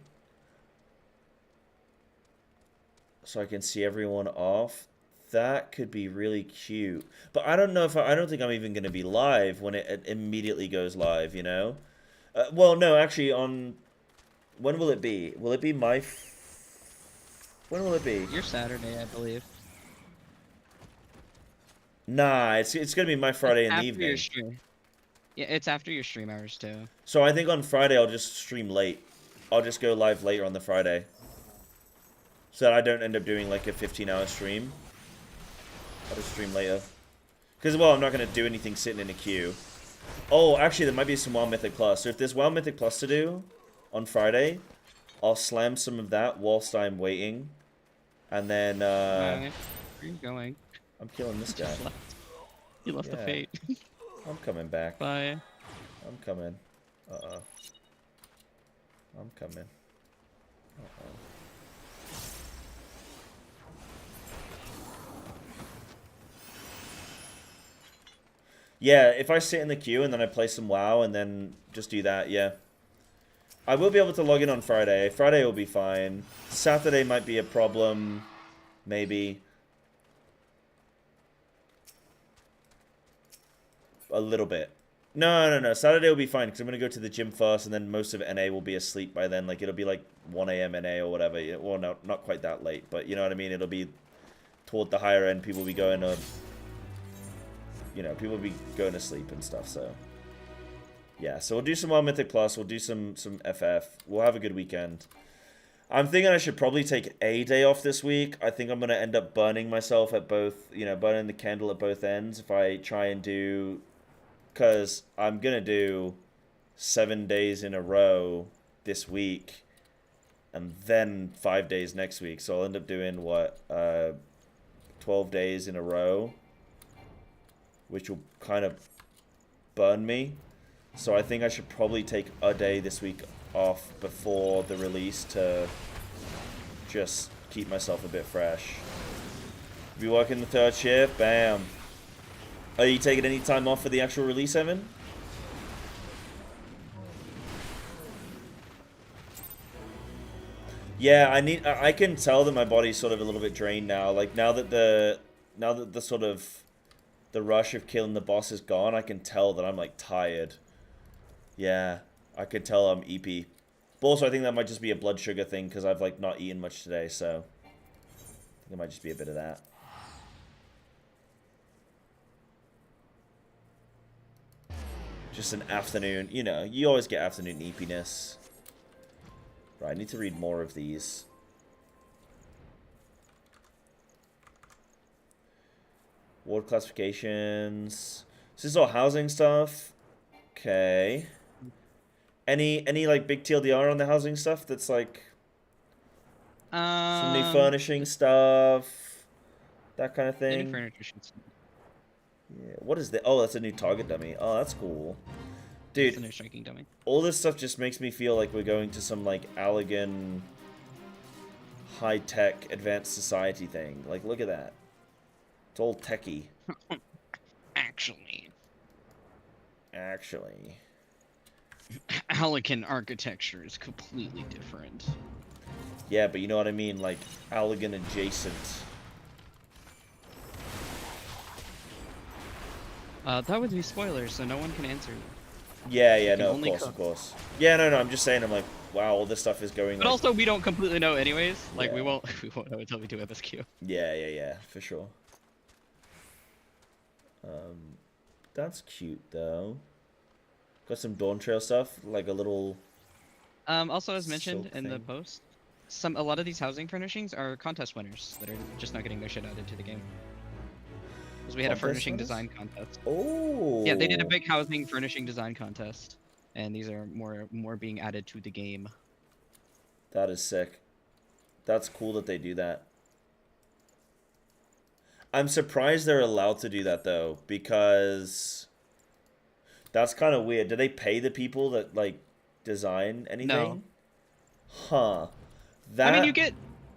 So I can see everyone off. That could be really cute. But I don't know if I don't think I'm even going to be live when it immediately goes live, you know? Well, no, actually, on... When will it be? Will it be my... When will it be? Your Saturday, I believe. Nah, it's going to be my Friday in the evening. Your stream. Yeah, it's after your stream hours, too. So I think on Friday I'll just stream late. I'll just go live later on the Friday. So that I don't end up doing like a 15-hour stream. I'll just stream later. Because, well, I'm not going to do anything sitting in a queue. Oh, actually, there might be some WoW Mythic Plus. So if there's WoW Mythic Plus to do on Friday, I'll slam some of that whilst I'm waiting. And then, Where are you going? I'm killing this guy. You left the fate. I'm coming back. Bye. I'm coming. I'm coming. Yeah, if I sit in the queue and then I play some WoW and then just do that, yeah. I will be able to log in on Friday. Friday will be fine. Saturday might be a problem. Maybe. A little bit. No. Saturday will be fine because I'm going to go to the gym first and then most of NA will be asleep by then. Like, it'll be like 1 a.m. NA or whatever. Well, no, not quite that late, but you know what I mean? It'll be toward the higher end. People will be going to... You know, people will be going to sleep and stuff, so... Yeah, so we'll do some WoW Mythic Plus. We'll do some FF. We'll have a good weekend. I'm thinking I should probably take a day off this week. I think I'm going to end up burning myself at both... You know, burning the candle at both ends if I try and do... Because I'm going to do 7 days in a row this week, and then 5 days next week. So I'll end up doing, what, 12 days in a row, which will kind of burn me. So I think I should probably take a day this week off before the release to just keep myself a bit fresh. Be working the 3rd shift, bam. Are you taking any time off for the actual release, Evan? Yeah, I can tell that my body's sort of a little bit drained now. Like now that the sort of the rush of killing the boss is gone, I can tell that I'm like tired. Yeah, I could tell I'm EP. But also I think that might just be a blood sugar thing because I've like not eaten much today, so I think it might just be a bit of that. Just an afternoon, you know, you always get afternoon EP-ness. Right, I need to read more of these. Ward classifications. This is all housing stuff. Okay. Any like big TLDR on the housing stuff that's like some new furnishing stuff, that kind of thing? Yeah. What is that? Oh, that's a new target dummy. Oh, that's cool. Dude, it's a new striking dummy. All this stuff just makes me feel like we're going to some like elegant, high-tech, advanced society thing. Like, look at that. It's all techie. Actually. Actually. Elegant architecture is completely different. Yeah, but you know what I mean? Like, elegant adjacent. That would be spoilers, so no one can answer. Yeah, no, of course. Yeah, no, I'm just saying, I'm like, wow, all this stuff is going. But like... also, we don't completely know, anyways. Like, yeah. we won't know until we do MSQ. Yeah, for sure. That's cute though. Got some Dawn Trail stuff, like a little. Also, as mentioned in the post, a lot of these housing furnishings are contest winners that are just not getting their shit added to the game. Because we had a furnishing design contest. Oh. Yeah, they did a big housing furnishing design contest, and these are more being added to the game. That is sick. That's cool that they do that. I'm surprised they're allowed to do that though, because that's kind of weird. Do they pay the people that like design anything? No. Huh. That... I mean, you get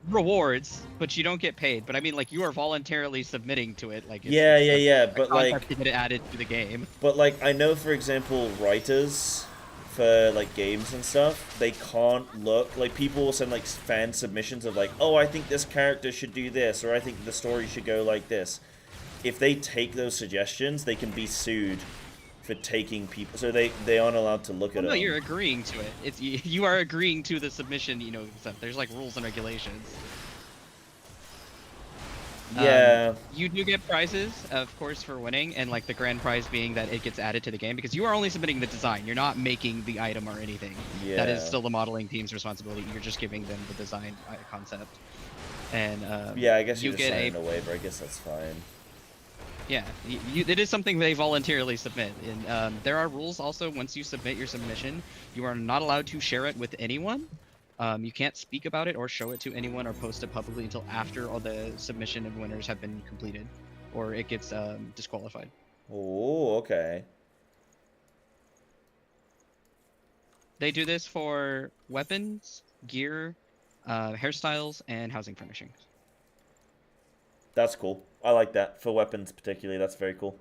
rewards, but you don't get paid. But I mean, like, you are voluntarily submitting to it. Like, yeah. But like, to get it added to the game. But like, I know, for example, writers for like games and stuff, they can't look like people will send like fan submissions of like, oh, I think this character should do this, or I think the story should go like this. If they take those suggestions, they can be sued for taking people, so they aren't allowed to look at it. No, you're agreeing to it. It's you are agreeing to the submission. You know, stuff. There's like rules and regulations. Yeah. You do get prizes, of course, for winning, and like the grand prize being that it gets added to the game because you are only submitting the design. You're not making the item or anything. Yeah. That is still the modeling team's responsibility. You're just giving them the design concept. And yeah, I guess you get sign a waiver. I guess that's fine. Yeah, it is something they voluntarily submit. And there are rules also. Once you submit your submission, you are not allowed to share it with anyone. You can't speak about it or show it to anyone or post it publicly until after all the submission of winners have been completed, or it gets disqualified. Oh, okay. They do this for weapons, gear, hairstyles, and housing furnishings. That's cool. I like that. For weapons particularly, that's very cool.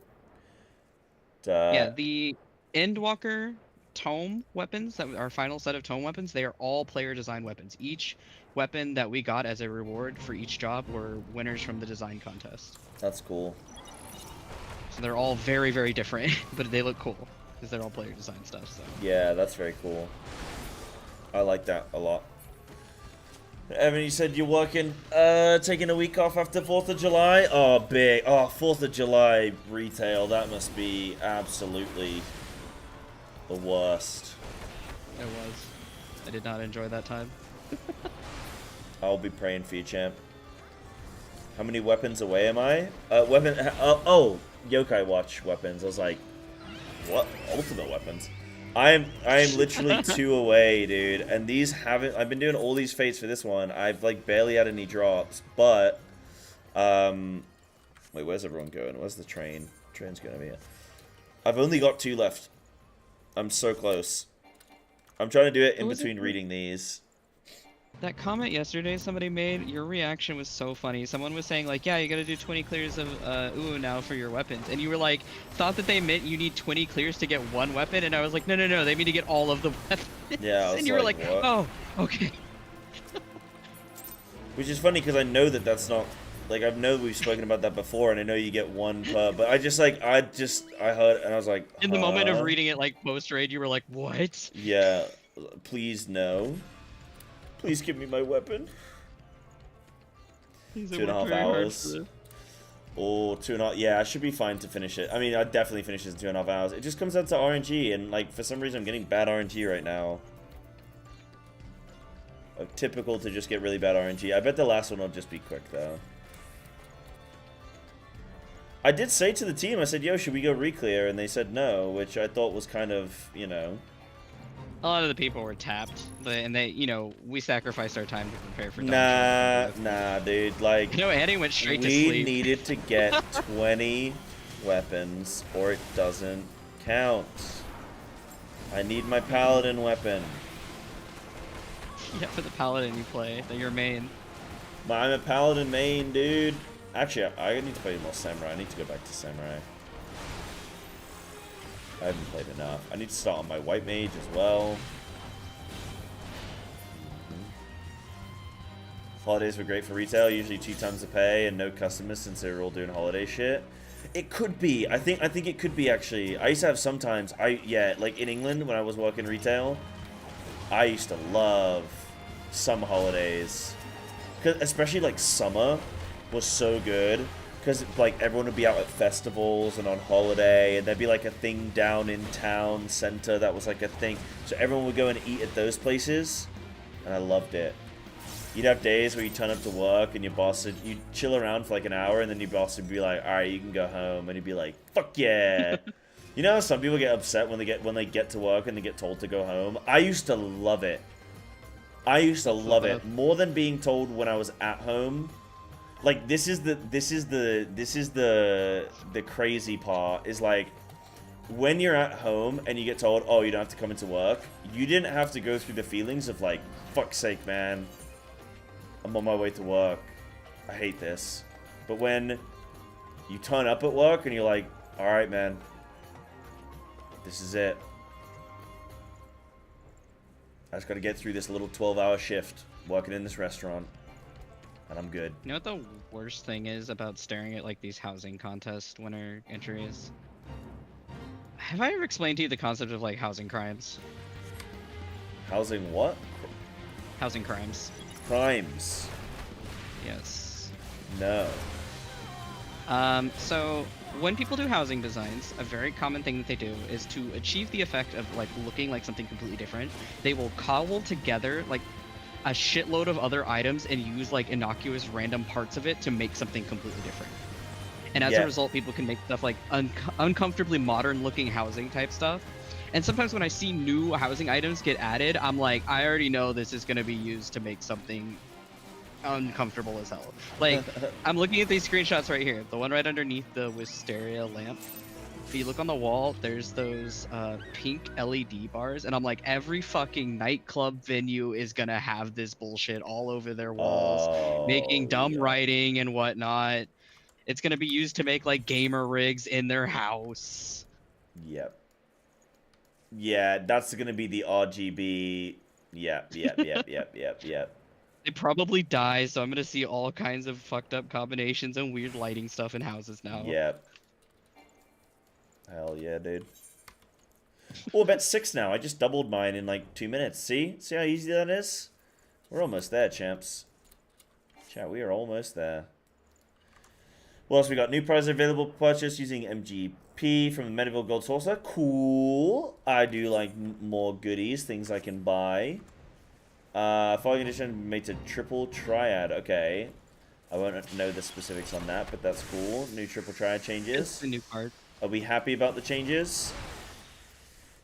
Yeah, the Endwalker tome weapons, that our final set of tome weapons, they are all player design weapons. Each weapon that we got as a reward for each job were winners from the design contest. That's cool. So they're all very, very different, but they look cool because they're all player design stuff. So yeah, that's very cool. I like that a lot. Evan, you said you're working, taking a week off after 4th of July? Oh, big. Oh, 4th of July retail, that must be absolutely the worst. It was. I did not enjoy that time. I'll be praying for you, champ. How many weapons away am I? Oh, Yokai Watch weapons. I was like, what? Ultimate weapons? I am literally 2 away, dude. And these haven't. I've been doing all these fates for this one. I've like barely had any drops, but wait, where's everyone going? Where's the train? Train's gonna be it. I've only got 2 left. I'm so close. I'm trying to do it in between reading these. That comment yesterday somebody made, your reaction was so funny. Someone was saying like, yeah, you gotta do 20 clears of UU now for your weapons. And you were like, thought that they meant you need 20 clears to get 1 weapon? And I was like, no, no, no, they mean to get all of the weapons. Yeah, I was and you were like, what? oh, okay. Which is funny because I know that that's not, like, I know we've spoken about that before, and I know you get 1 per, but I just, like, I heard, and I was like, In the moment of reading it, like, post-raid, you were like, what? Yeah, please no. Please give me my weapon. 2.5 hours. Oh, 2.5. Yeah, I should be fine to finish it. I mean, I'd definitely finish this in 2.5 hours. It just comes down to RNG, and, like, for some reason I'm getting bad RNG right now. Typical to just get really bad RNG. I bet the last one will just be quick, though. I did say to the team, I said, yo, should we go re-clear? And they said no, which I thought was kind of, you know... A lot of the people were tapped, and they, you know, we sacrificed our time to prepare for Nah, dude, like... You know, Annie went straight to sleep. We needed to get 20 weapons, or it doesn't count. I need my paladin weapon. Yeah, for the paladin you play, they're your main. I'm a paladin main, dude. Actually, I need to play more samurai. I need to go back to samurai. I haven't played enough. I need to start on my white mage as well. Holidays were great for retail. Usually 2 times the pay and no customers since they were all doing holiday shit. It could be. I think it could be actually. I used to have sometimes. Like in England when I was working retail, I used to love some holidays, especially like summer was so good. Because, like, everyone would be out at festivals and on holiday, and there'd be, like, a thing down in town center that was, like, a thing. So everyone would go and eat at those places, and I loved it. You'd have days where you turn up to work, and your boss would, you'd chill around for, like, an hour, and then your boss would be like, alright, you can go home, and he'd be like, fuck yeah! You know how some people get upset when they get to work and they get told to go home? I used to love it. I used to love it. More than being told when I was at home. Like, this is the crazy part, is like, when you're at home and you get told, oh, you don't have to come into work, you didn't have to go through the feelings of like, fuck's sake, man, I'm on my way to work, I hate this. But when you turn up at work and you're like, alright, man, this is it. I just gotta get through this little 12-hour shift working in this restaurant. And I'm good. You know what the worst thing is about staring at like these housing contest winner entries? Have I ever explained to you the concept of like housing crimes? Housing what? Housing crimes. Crimes. Yes. No. So when people do housing designs, a very common thing that they do is to achieve the effect of like looking like something completely different. They will cobble together like a shitload of other items and use like innocuous random parts of it to make something completely different. And as a result, people can make stuff like uncomfortably modern looking housing type stuff. And sometimes when I see new housing items get added, I'm like, I already know this is going to be used to make something uncomfortable as hell. Like, I'm looking at these screenshots right here. The one right underneath the wisteria lamp. If you look on the wall, there's those pink LED bars, and I'm like, every fucking nightclub venue is gonna have this bullshit all over their walls, making dumb writing and whatnot. It's gonna be used to make like gamer rigs in their house. Yep. Yeah, that's gonna be the RGB. Yep. It probably dies, so I'm gonna see all kinds of fucked up combinations and weird lighting stuff in houses now. Yep. Hell yeah, dude. Oh, bet 6 now. I just doubled mine in like 2 minutes. See? See how easy that is? We're almost there, champs. Chat, we are almost there. What else we got? New prize available purchase using MGP from the Medieval Gold Saucer. Cool. I do like more goodies, things I can buy. Following edition makes a triple triad. Okay. I won't know the specifics on that, but that's cool. New triple triad changes. It's a new card. Are we happy about the changes?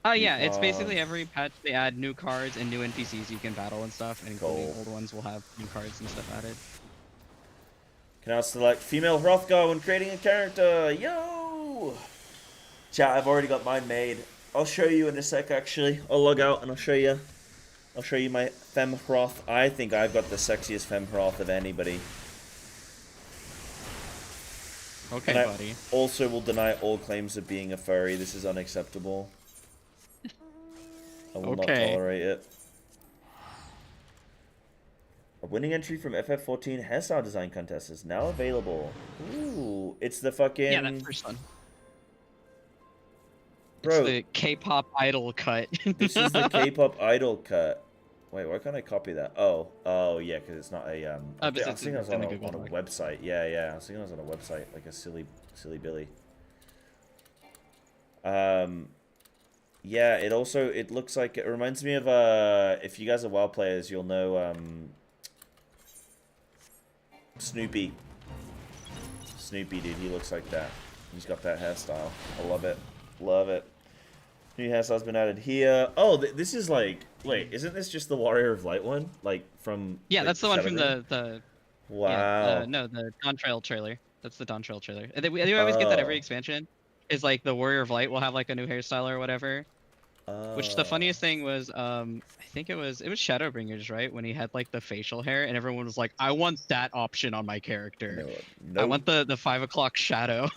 Oh yeah, it's basically every patch they add new cards and new NPCs you can battle and stuff, and including Cool. old ones will have new cards and stuff added. Can now select female Hrothgar when creating a character. Yo! Chat, I've already got mine made. I'll show you in a sec, actually. I'll log out and I'll show you. I'll show you my Femme Hroth. I think I've got the sexiest Femme Hroth of anybody. Okay, and buddy. I also will deny all claims of being a furry. This is unacceptable. I will not tolerate it. A winning entry from FF14 hairstyle design contest is now available. Ooh, it's the fucking... Yeah, that first one. Bro, it's the K-pop idol cut. This is the K-pop idol cut. Wait, why can't I copy that? Oh, yeah, because it's not a I was thinking it was on a website. Yeah, I was thinking it was on a website, like a silly Billy. Yeah, it looks like it reminds me of if you guys are WoW players, you'll know Snoopy. Snoopy, dude, he looks like that. He's got that hairstyle. I love it. Love it. New hairstyle's been added here. Oh, this is like... Wait, isn't this just the Warrior of Light one? Like, from... Yeah, like, that's the one from the... Wow. Yeah, no, the Dawn Trail trailer. That's the Dawn Trail trailer. And they always get that every expansion. Is like the Warrior of Light will have like a new hairstyle or whatever. Which the funniest thing was, I think it was Shadowbringers, right? When he had like the facial hair, and everyone was like, "I want that option on my character. I want the 5 o'clock shadow."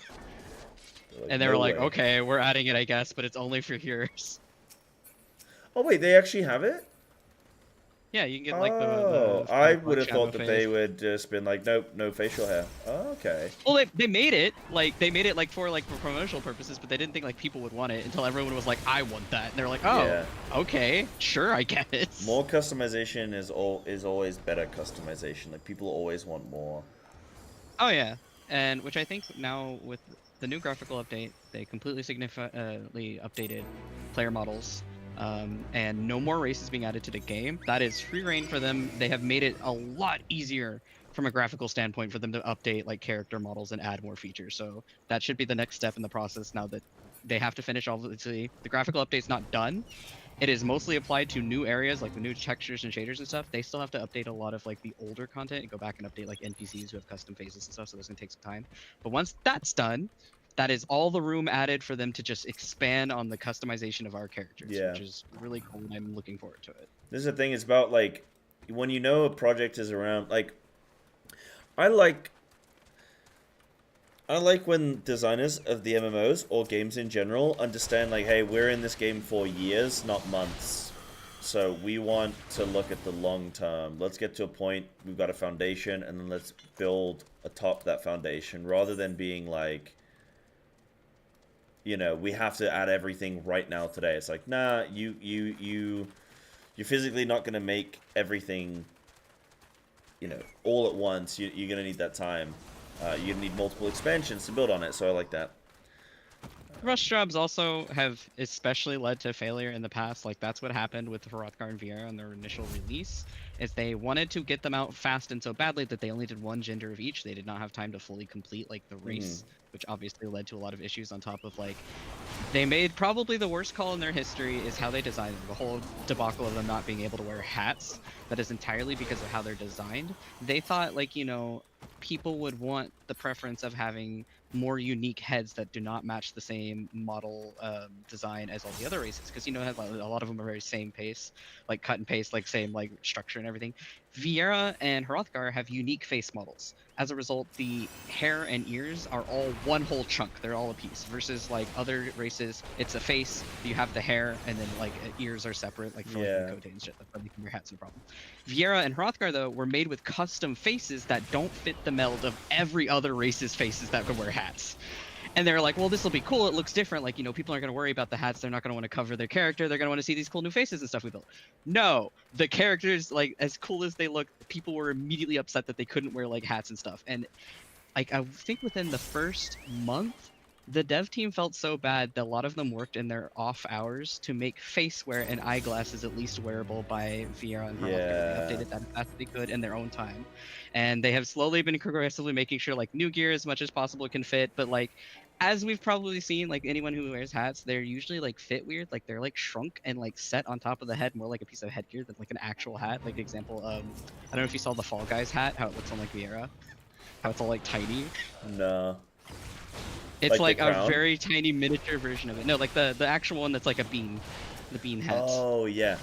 Like, and they were like, "Okay, we're adding it, I guess, but it's only for yours." Oh wait, they actually have it? Yeah, you can get like the I would have thought that they would just been like, nope, no facial hair. Oh, okay. Well, they made it like for promotional purposes, but they didn't think like people would want it until everyone was like, "I want that," and they're like, "Oh, yeah. Okay, sure, I guess." More customization is always better customization. Like people always want more. Oh yeah, and which I think now with the new graphical update, they completely significantly updated player models. And no more races being added to the game. That is free reign for them. They have made it a lot easier from a graphical standpoint for them to update like character models and add more features. So that should be the next step in the process now that they have to finish obviously. The graphical update's not done. It is mostly applied to new areas like the new textures and shaders and stuff. They still have to update a lot of like the older content and go back and update like NPCs who have custom faces and stuff, so that's gonna take some time. But once that's done, that is all the room added for them to just expand on the customization of our characters, which is really cool, and I'm looking forward to it. This is the thing, it's about, like, when you know a project is around, like, I like when designers of the MMOs, or games in general, understand, like, hey, we're in this game for years, not months. So we want to look at the long term. Let's get to a point, we've got a foundation, and then let's build atop that foundation, rather than being like, you know, we have to add everything right now today. It's like, nah, you're physically not gonna make everything, you know, all at once. You're gonna need that time. You're gonna need multiple expansions to build on it. So I like that. Rush jobs also have especially led to failure in the past. Like that's what happened with Hrothgar and Viera on their initial release. Is they wanted to get them out fast and so badly that they only did one gender of each. They did not have time to fully complete like the race, which obviously led to a lot of issues on top of like, they made probably the worst call in their history is how they designed the whole debacle of them not being able to wear hats. That is entirely because of how they're designed. They thought like, you know, people would want the preference of having more unique heads that do not match the same model design as all the other races, because you know a lot of them are very same pace, like cut and paste, like same like structure and everything. Viera and Hrothgar have unique face models. As a result, the hair and ears are all one whole chunk. They're all a piece. Versus like other races, it's a face, you have the hair, and then like ears are separate, like for like, coat and shit. Like from your hat's no problem. Viera and Hrothgar though were made with custom faces that don't fit the meld of every other race's faces that can wear hats. And they're like, well, this will be cool. It looks different. Like, you know, people aren't going to worry about the hats. They're not going to want to cover their character. They're going to want to see these cool new faces and stuff we built. No, the characters, like, as cool as they look, people were immediately upset that they couldn't wear, like, hats and stuff. And, like, I think within the first month, the dev team felt so bad that a lot of them worked in their off hours to make face wear and eyeglasses at least wearable by Viera and Hrothgar. They updated that as fast as they could in their own time. And they have slowly been progressively making sure, like, new gear as much as possible can fit, but, like, as we've probably seen, like anyone who wears hats, they're usually like fit weird, like they're like shrunk and like set on top of the head, more like a piece of headgear than like an actual hat. Like example, I don't know if you saw the Fall Guys hat, how it looks on like Vieira, how it's all like tiny. No. It's Like like the a crown? very tiny miniature version of it. No, like the actual one that's like a bean, the bean hat. Oh yeah.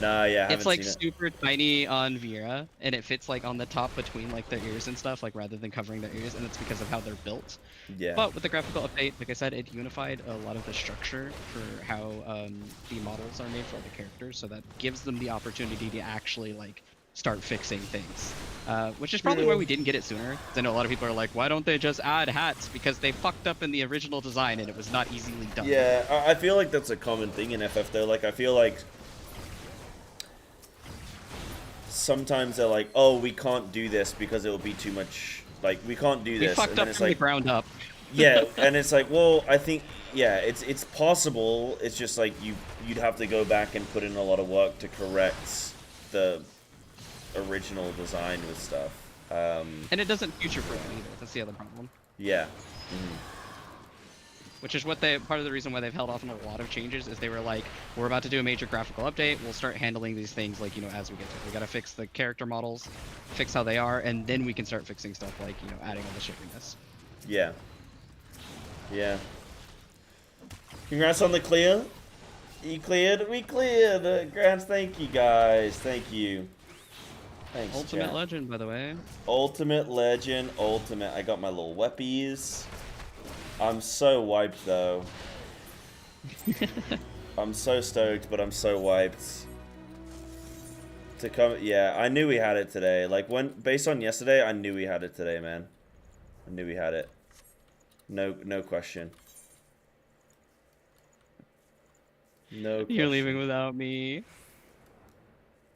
Nah, yeah. I It's haven't like seen it. super tiny on Vieira, and it fits like on the top between like their ears and stuff, like rather than covering their ears, and it's because of how they're built. Yeah. But with the graphical update, like I said, it unified a lot of the structure for how the models are made for all the characters, so that gives them the opportunity to actually like start fixing things. Which is probably why we didn't get it sooner. 'Cause I know a lot of people are like, why don't they just add hats? Because they fucked up in the original design and it was not easily done. Yeah, I feel like that's a common thing in FF though. Like I feel like sometimes they're like, oh, we can't do this because it'll be too much. Like we can't do this. We fucked and then up it's from like, the ground up. yeah, and it's like, well, I think, yeah, it's possible. It's just like you'd have to go back and put in a lot of work to correct the original design with stuff. And it doesn't future-proof either. That's the other problem. Yeah. Which is what part of the reason why they've held off on a lot of changes is they were like, we're about to do a major graphical update. We'll start handling these things like, you know, as we get to it. We gotta fix the character models, fix how they are, and then we can start fixing stuff like, you know, adding all the shippiness. Yeah. Yeah. Congrats on the clear. You cleared. We cleared. Grants, thank you guys. Thank you. Thanks, Ultimate chat. Legend, by the way. Ultimate Legend. Ultimate. I got my little weppies. I'm so wiped though. I'm so stoked, but I'm so wiped. To come, yeah, I knew we had it today. Like based on yesterday, I knew we had it today, man. I knew we had it. No question. No question. You're leaving without me.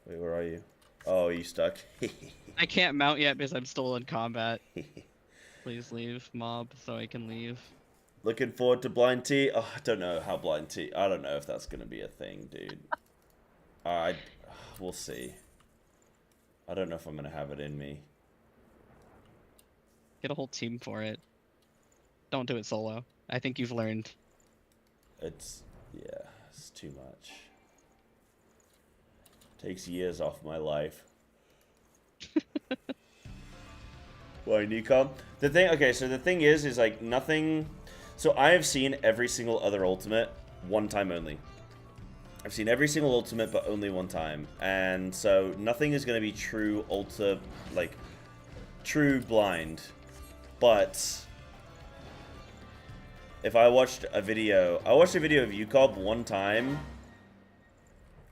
Wait, where are you? Oh, you stuck? I can't mount yet because I'm still in combat. Please leave, mob, so I can leave. Looking forward to Blind Tea. Oh, I don't know how Blind Tea. I don't know if that's gonna be a thing, dude. We'll see. I don't know if I'm gonna have it in me. Get a whole team for it. Don't do it solo. I think you've learned. It's too much. Takes years off my life. Why, Nicom? The thing, okay, so the thing is like nothing. So I have seen every single other ultimate one time only. I've seen every single ultimate, but only one time, and so nothing is going to be true true blind. But if I watched a video of UCOB one time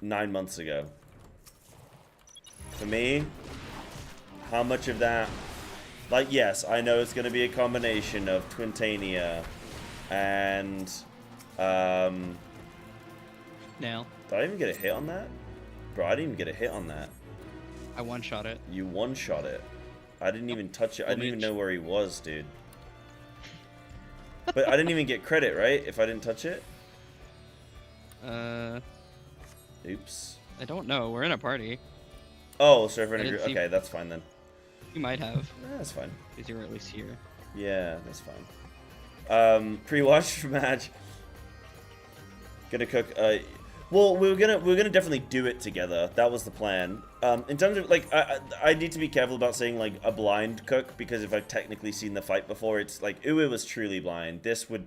9 months ago. For me, how much of that, like, yes, I know it's going to be a combination of Twintania and, Nail. Did I even get a hit on that? Bro, I didn't even get a hit on that. I one-shot it. You one-shot it. I didn't even touch it. I didn't even know where he was, dude. But I didn't even get credit, right? If I didn't touch it? Oops. I don't know. We're in a party. Oh, server in a I group. didn't see- Okay, that's fine then. You might have. Yeah, that's fine. Because you were at least here. Yeah, that's fine. Pre-watch match. Gonna cook. Well, we're gonna definitely do it together. That was the plan. In terms of like, I need to be careful about saying like a blind cook, because if I've technically seen the fight before, it's like Uwe was truly blind. This would,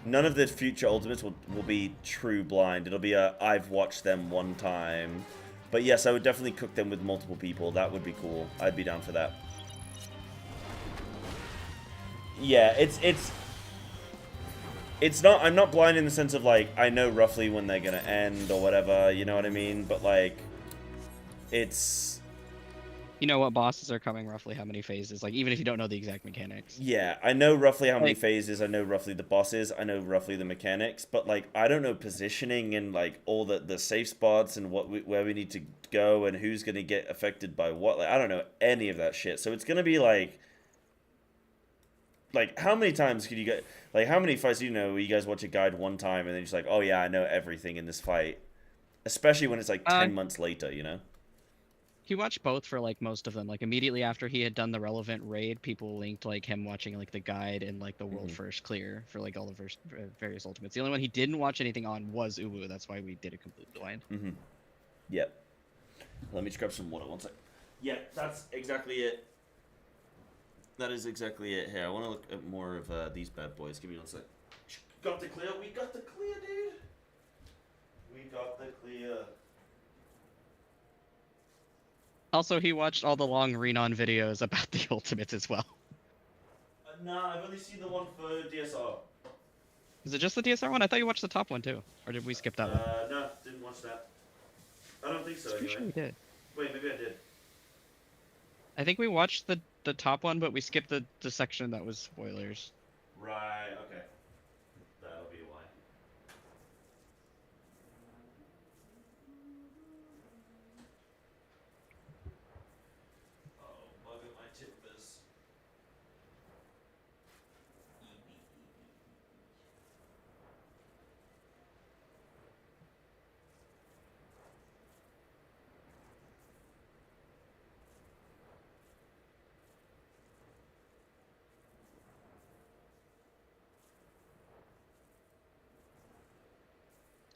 none of the future ultimates will be true blind. It'll be a I've watched them one time. But yes, I would definitely cook them with multiple people. That would be cool. I'd be down for that. Yeah, it's not, I'm not blind in the sense of like, I know roughly when they're gonna end or whatever, you know what I mean? But like, it's... You know what bosses are coming, roughly how many phases, like even if you don't know the exact mechanics. Yeah, I know roughly how many phases, I know roughly the bosses, I know roughly the mechanics, but like, I don't know positioning and like all the safe spots and where we need to go and who's gonna get affected by what. Like, I don't know any of that shit. So it's gonna be like how many times could you get, like how many fights do you know where you guys watch a guide one time and then you're just like, oh yeah, I know everything in this fight, especially when it's like 10 months later, you know? He watched both for like most of them. Like immediately after he had done the relevant raid, people linked like him watching like the guide and like the world first clear for like all the various ultimates. The only one he didn't watch anything on was Uwu. That's why we did it completely blind. Yep. Let me just grab some water one sec. Yeah, that's exactly it. That is exactly it. Here, I want to look at more of these bad boys. Give me one sec. Got the clear. We got the clear, dude. We got the clear. Also, he watched all the long Renon videos about the ultimates as well. Nah, I've only seen the one for DSR. Is it just the DSR one? I thought you watched the top one too. Or did we skip that one? No, didn't watch that. I don't think so, I'm pretty anyway. sure we did. Wait, maybe I did. I think we watched the top one, but we skipped the section that was spoilers. Right, okay. That'll be why. Oh, bug at my tippers.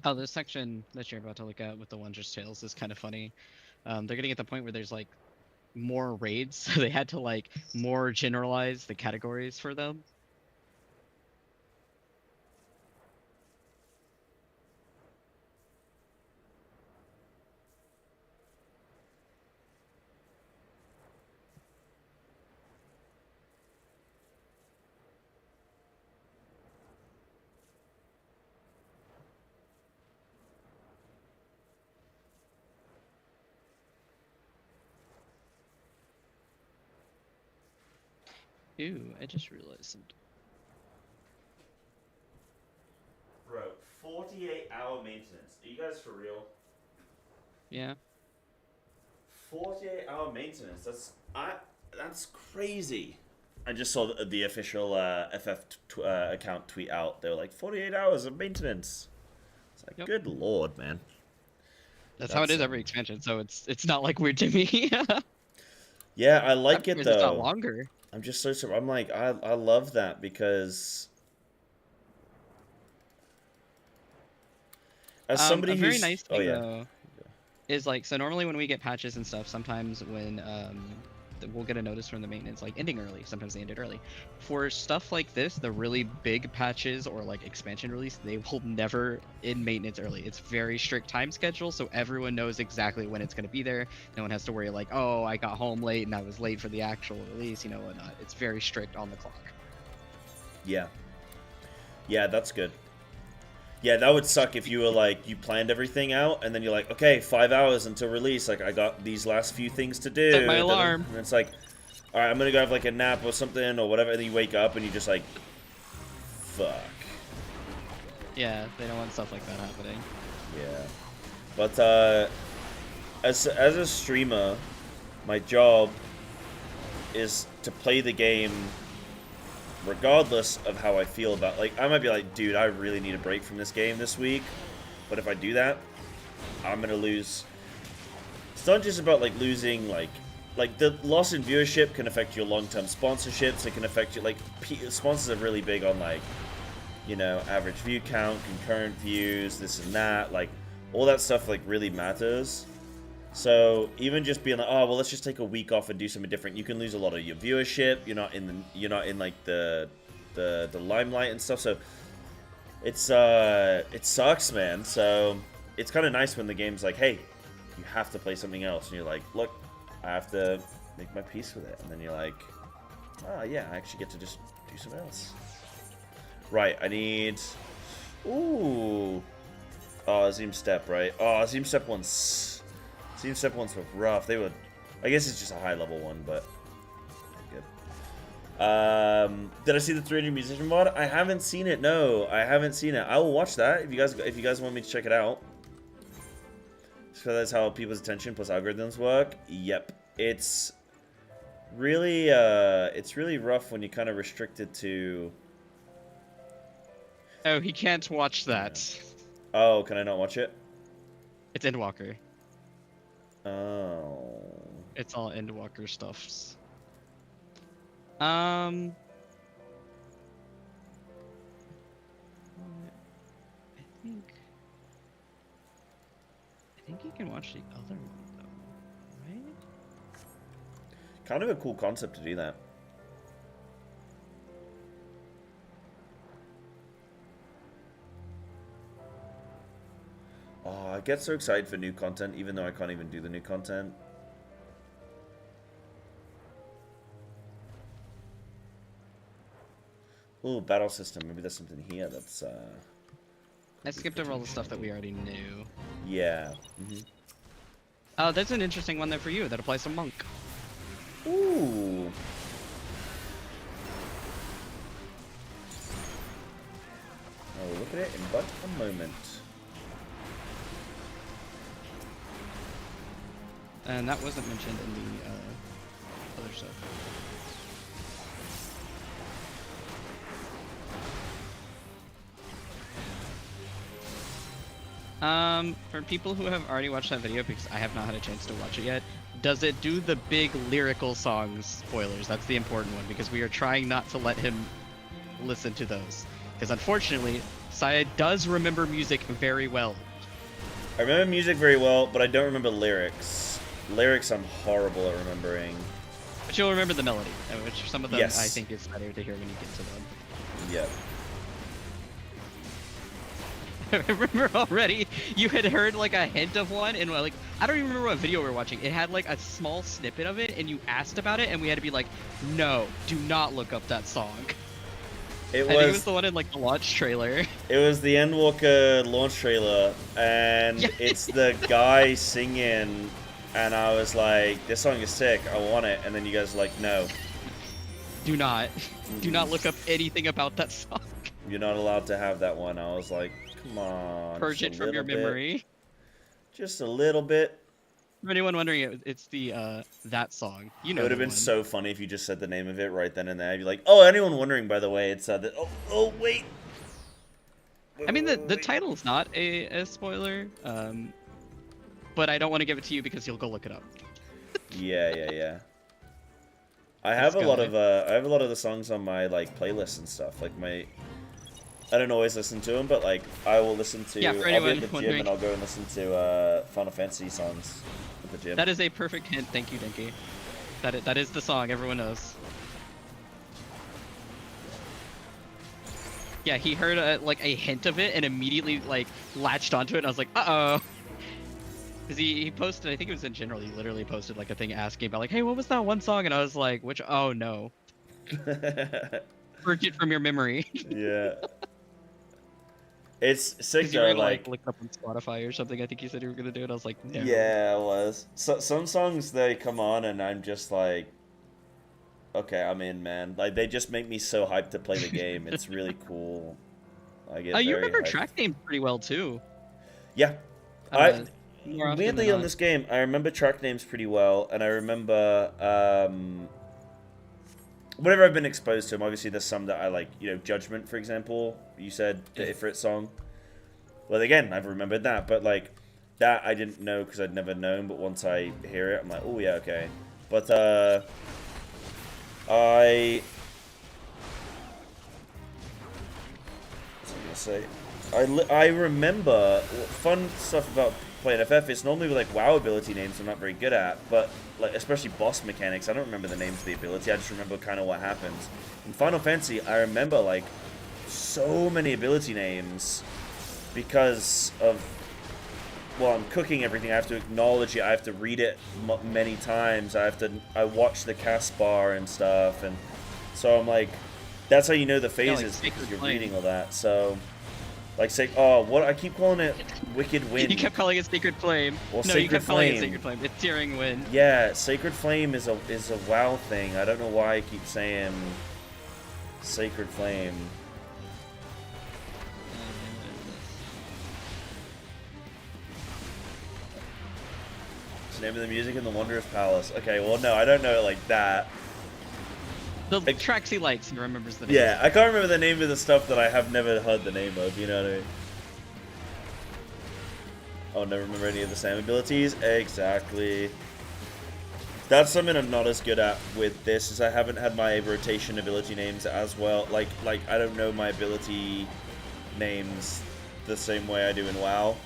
Oh, this section that you're about to look at with the Wondrous Tales is kind of funny. They're getting at the point where there's like more raids, so they had to like more generalize the categories for them. Ooh, I just realized something. Bro, 48-hour maintenance. Are you guys for real? Yeah. 48-hour maintenance. That's crazy. I just saw the official FF account tweet out. They were like 48 hours of maintenance. It's like, good lord, man. That's how it is every expansion, so it's not like weird to me. Yeah, I like it though. It's not longer. I'm just so surprised. I'm like, I love that because as somebody who's very nice thing though is like, so normally when we get patches and stuff, sometimes when we'll get a notice from the maintenance like ending early. Sometimes they ended early. For stuff like this, the really big patches or like expansion release, they will never end maintenance early. It's very strict time schedule, so everyone knows exactly when it's going to be there. No one has to worry like, oh, I got home late and I was late for the actual release, you know, whatnot. It's very strict on the clock. Yeah. Yeah, that's good. Yeah, that would suck if you were like, you planned everything out, and then you're like, okay, 5 hours until release, like, I got these last few things to do. Set my alarm. And it's like, alright, I'm gonna go have like a nap or something, or whatever, and then you wake up and you just like, fuck. Yeah, they don't want stuff like that happening. Yeah. But, as a streamer, my job is to play the game regardless of how I feel about, like, I might be like, dude, I really need a break from this game this week, but if I do that, I'm gonna lose. It's not just about like losing, like the loss in viewership can affect your long-term sponsorships. It can affect you, like, sponsors are really big on, like, you know, average view count, concurrent views, this and that, like, all that stuff like really matters. So even just being like, oh well, let's just take a week off and do something different, you can lose a lot of your viewership. You're not in like the limelight and stuff. So it's it sucks, man. So it's kind of nice when the game's like, hey, you have to play something else, and you're like, look, I have to make my peace with it, and then you're like, oh yeah, I actually get to just do something else. Right, I need. Ooh. Oh, Azim Step, right? Oh, Azim Step one's. Team Step ones were rough. They were, I guess it's just a high level one, but good. Did I see the 300 musician mod? I haven't seen it. No, I haven't seen it. I will watch that if you guys want me to check it out. So that's how people's attention plus algorithms work. Yep, it's really rough when you kind of restrict it to. Oh, he can't watch that. Oh, can I not watch it? It's Endwalker. Oh. It's all Endwalker stuffs. I think you can watch the other one though, right? Kind of a cool concept to do that. Oh, I get so excited for new content, even though I can't even do the new content. Ooh, battle system. Maybe there's something here that's, I skipped over all the stuff that we already knew. Yeah. Oh, that's an interesting one there for you. That applies to Monk. Ooh. Oh, look at it in but a moment. And that wasn't mentioned in the other stuff. For people who have already watched that video, because I have not had a chance to watch it yet, does it do the big lyrical songs spoilers? That's the important one, because we are trying not to let him listen to those. Because unfortunately, Saya does remember music very well. I remember music very well, but I don't remember lyrics. Lyrics I'm horrible at remembering. But you'll remember the melody, which some of them Yes. I think is better to hear when you get to them. Yep. I remember already you had heard like a hint of one, and like I don't even remember what video we were watching. It had like a small snippet of it, and you asked about it, and we had to be like, no, do not look up that song. I think it was the one in like the launch trailer. It was the Endwalker launch trailer, and it's the guy singing, and I was like, this song is sick, I want it, and then you guys were like, no. Do not look up anything about that song. You're not allowed to have that one. I was like, come on. Purge it from your memory. Just a little bit. For anyone wondering, it's the that song. You know. It would have been so funny if you just said the name of it right then and there. You'd be like, oh, anyone wondering, by the way, it's oh wait. I mean, the title's not a spoiler, but I don't want to give it to you because you'll go look it up. Yeah. I have a lot of the songs on my like playlists and stuff. Like I don't always listen to them, but like I will listen to. Yeah, for I'll be anyone at the gym and I'll go and listen to Final Fantasy songs at the gym. That is a perfect hint. Thank you, Dinky. That is the song everyone knows. Yeah, he heard like a hint of it and immediately like latched onto it, and I was like, uh-oh. Because he posted, I think it was in general, he literally posted like a thing asking about like, hey, what was that one song? And I was like, which, oh no. Purge it from your memory. Yeah. It's sick You though, were like look up on Spotify or something. I think you said you were gonna do it. I was like, no. Yeah, it was. So, some songs they come on and I'm just like, okay, I'm in, man. Like they just make me so hyped to play the game. It's really cool. I get. You very remember hyped. track names pretty well too. Yeah. More often Weirdly than on not. this game, I remember track names pretty well, and I remember whatever I've been exposed to them. Obviously, there's some that I like. You know, Judgment, for example. You said the Ifrit song. Well, again, I've remembered that, but like that I didn't know because I'd never known. But once I hear it, I'm like, oh yeah, okay. But I. What's I gonna say? I remember fun stuff about playing FF. It's normally with like WoW ability names I'm not very good at, but like especially boss mechanics. I don't remember the names of the ability. I just remember kind of what happens. In Final Fantasy, I remember like so many ability names because of, well, I'm cooking everything. I have to acknowledge it. I have to read it many times. I watch the cast bar and stuff, and so I'm like, that's how you know the phases because you're reading all that. So. Like, say, oh, what? I keep calling it Wicked Wind. You kept calling it Sacred Flame. Or no, Sacred you kept Flame. calling it Sacred Flame. It's Searing Wind. Yeah, Sacred Flame is a WoW thing. I don't know why I keep saying Sacred Flame. It's the name of the music in the Wondrous Palace. Okay, well, no, I don't know it like that. The tracks he likes, he remembers the name. Yeah, I can't remember the name of the stuff that I have never heard the name of, you know what I mean? I'll never remember any of the same abilities. Exactly. That's something I'm not as good at with this, is I haven't had my rotation ability names as well. Like I don't know my ability names the same way I do in WoW.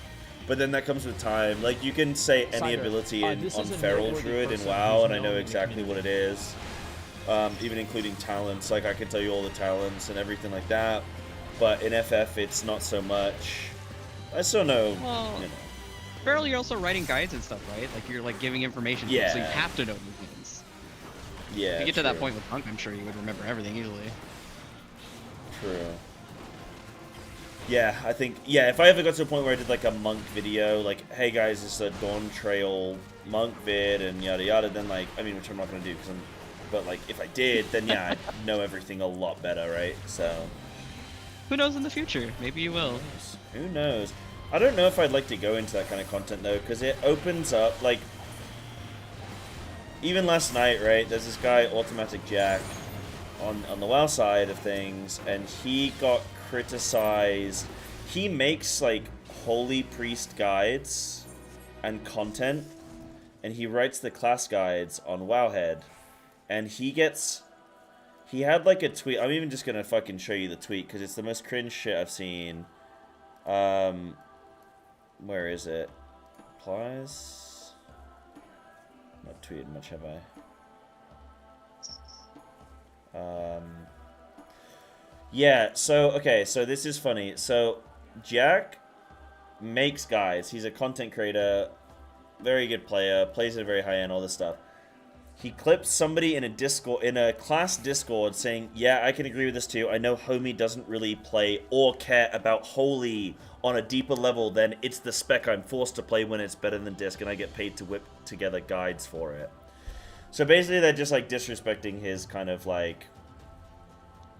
But then that comes with time. Like, you can say any ability on Feral Druid in WoW, and I know exactly what it is. Even including talents. Like, I can tell you all the talents and everything like that. But in FF, it's not so much. I still know, well, you know. Feral, you're also writing guides and stuff, right? Like, you're, like, giving information to them, so you have to know movements. Yeah, if you get to that point with Monk, I'm sure you would remember everything easily. True. Yeah, I think, yeah, if I ever got to a point where I did, like, a Monk video, like, hey, guys, this is a Dawn Trail Monk vid, and yada yada, then, like, I mean, which I'm not going to do, because I'm, but, like, if I did, then, yeah, I'd know everything a lot better, right? So. Who knows in the future? Maybe you will. Who knows? I don't know if I'd like to go into that kind of content, though, because it opens up, like, even last night, right, there's this guy, Automatic Jack, on the WoW side of things, and he got criticized. He makes, like, Holy Priest guides and content, and he writes the class guides on Wowhead, and he had, like, a tweet. I'm even just gonna fucking show you the tweet, because it's the most cringe shit I've seen. Where is it? Applies? Not tweeted much, have I? Yeah, so, okay, so this is funny. So, Jack makes guides. He's a content creator, very good player, plays at a very high end, all this stuff. He clips somebody in a Discord, in a class Discord, saying, yeah, I can agree with this too. I know Homie doesn't really play or care about Holy on a deeper level than it's the spec I'm forced to play when it's better than Disc, and I get paid to whip together guides for it. So basically, they're just, like, disrespecting his kind of, like...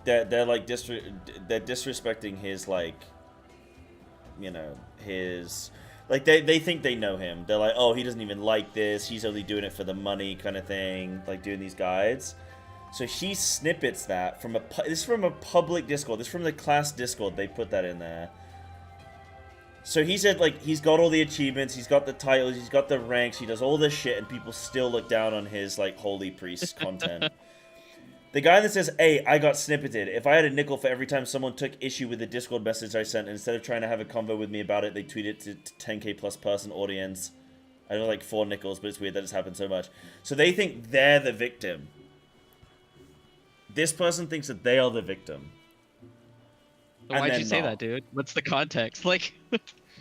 They're disrespecting his, like... You know, his... Like, they think they know him. They're like, oh, he doesn't even like this. He's only doing it for the money kind of thing. Like, doing these guides. So he snippets that from a... This is from a public Discord. This is from the class Discord. They put that in there. So he said, like, he's got all the achievements. He's got the titles. He's got the ranks. He does all this shit. And people still look down on his, like, Holy Priest content. The guy that says, hey, I got snippeted. If I had a nickel for every time someone took issue with the Discord message I sent, and instead of trying to have a convo with me about it, they tweet it to 10k plus person audience. I know, like, 4 nickels, but it's weird that it's happened so much. So they think they're the victim. This person thinks that they are the victim. So why'd you say that, dude? What's the context? Like...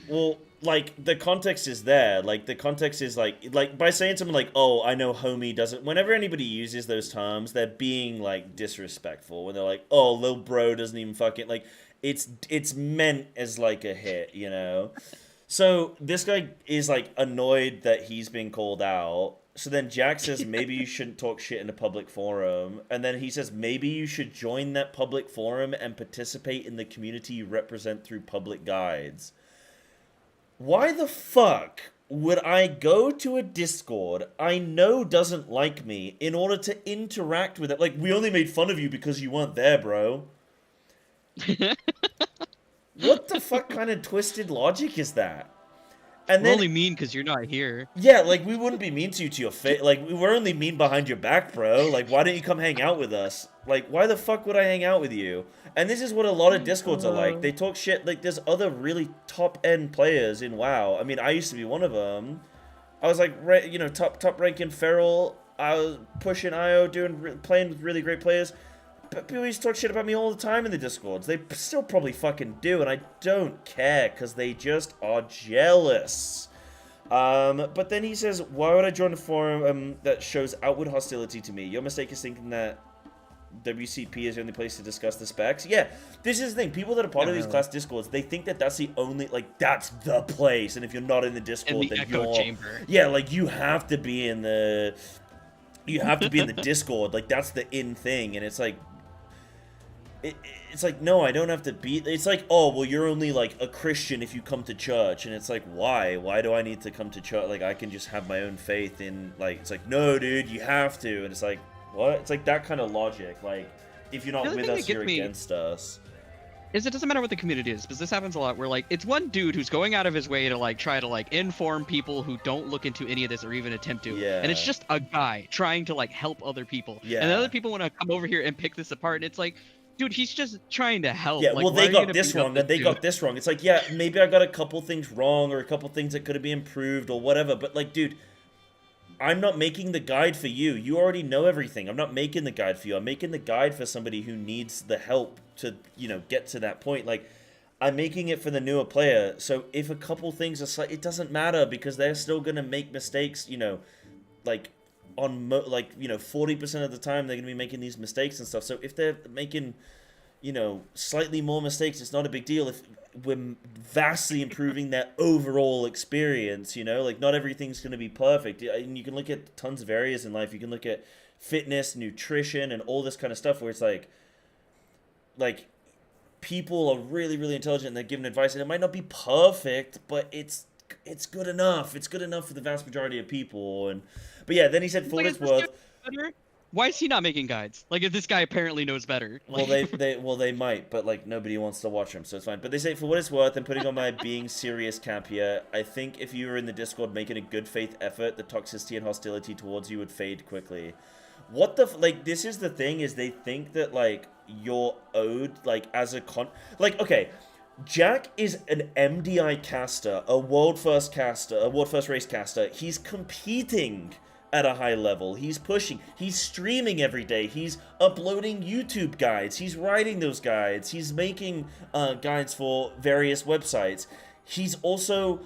Well, like, the context is there. Like, the context is, like, by saying something like, oh, I know Homie doesn't... Whenever anybody uses those terms, they're being, like, disrespectful. When they're like, oh, lil bro doesn't even fucking... Like, it's meant as, like, a hit, you know? So, this guy is, like, annoyed that he's being called out. So then Jack says, maybe you shouldn't talk shit in a public forum. And then he says, maybe you should join that public forum and participate in the community you represent through public guides. Why the fuck would I go to a Discord I know doesn't like me in order to interact with it? Like, we only made fun of you because you weren't there, bro. What the fuck kind of twisted logic is that? And we're only mean because you're not here. Yeah, like, we wouldn't be mean to you to your face. Like, we were only mean behind your back, bro. Like, why don't you come hang out with us? Like, why the fuck would I hang out with you? And this is what a lot of Discords are like. They talk shit. Like, there's other really top-end players in WoW. I mean, I used to be one of them. I was, like, you know, top ranking Feral. I was pushing IO, playing with really great players. But people used to talk shit about me all the time in the Discords. They still probably fucking do, and I don't care, because they just are jealous. But then he says, why would I join a forum that shows outward hostility to me? Your mistake is thinking that WCP is the only place to discuss the specs. Yeah, this is the thing. People that are part of these class Discords, they think that that's the only, like, that's the place. And if you're not in the Discord, then you're... Chamber. Yeah, like, you have to be in the... You have to be in the Discord. Like, that's the in thing. And it's like... It's like, no, I don't have to be... It's like, oh, well, you're only, like, a Christian if you come to church. And it's like, why? Why do I need to come to church? Like, I can just have my own faith in, like... It's like, no, dude, you have to. And it's like, what? It's like that kind of logic. Like, if you're not with us, you're against us. is it doesn't matter what the community is, because this happens a lot where like it's one dude who's going out of his way to like try to like inform people who don't look into any of this or even attempt to. Yeah. And it's just a guy trying to like help other people. Yeah. And the other people want to come over here and pick this apart, and it's like, dude, he's just trying to help. Yeah, like, well, why they are you got gonna this beat up wrong, and they dude? got this wrong. It's like, yeah, maybe I got a couple things wrong, or a couple things that could have been improved, or whatever, but like, dude, I'm not making the guide for you. You already know everything. I'm not making the guide for you. I'm making the guide for somebody who needs the help to, you know, get to that point. Like, I'm making it for the newer player. So if a couple things are slight, it doesn't matter, because they're still going to make mistakes, you know, like, you know, 40% of the time they're going to be making these mistakes and stuff. So if they're making, you know, slightly more mistakes, it's not a big deal. If we're vastly improving their overall experience, you know, like, not everything's going to be perfect. And you can look at tons of areas in life. You can look at fitness, nutrition, and all this kind of stuff where it's like people are really, really intelligent and they're giving advice, and it might not be perfect, but it's good enough. It's good enough for the vast majority of people. But yeah, then he said, for what it's worth. Why is he not making guides? Like, if this guy apparently knows better. Well, they might, but like nobody wants to watch him, so it's fine. But they say, for what it's worth, and putting on my being serious cap here, I think if you were in the Discord making a good faith effort, the toxicity and hostility towards you would fade quickly. What the like? This is the thing, is they think that like you're owed like as a okay. Jack is an MDI caster, a world first race caster. He's competing at a high level. He's pushing. He's streaming every day. He's uploading YouTube guides. He's writing those guides. He's making guides for various websites. He's also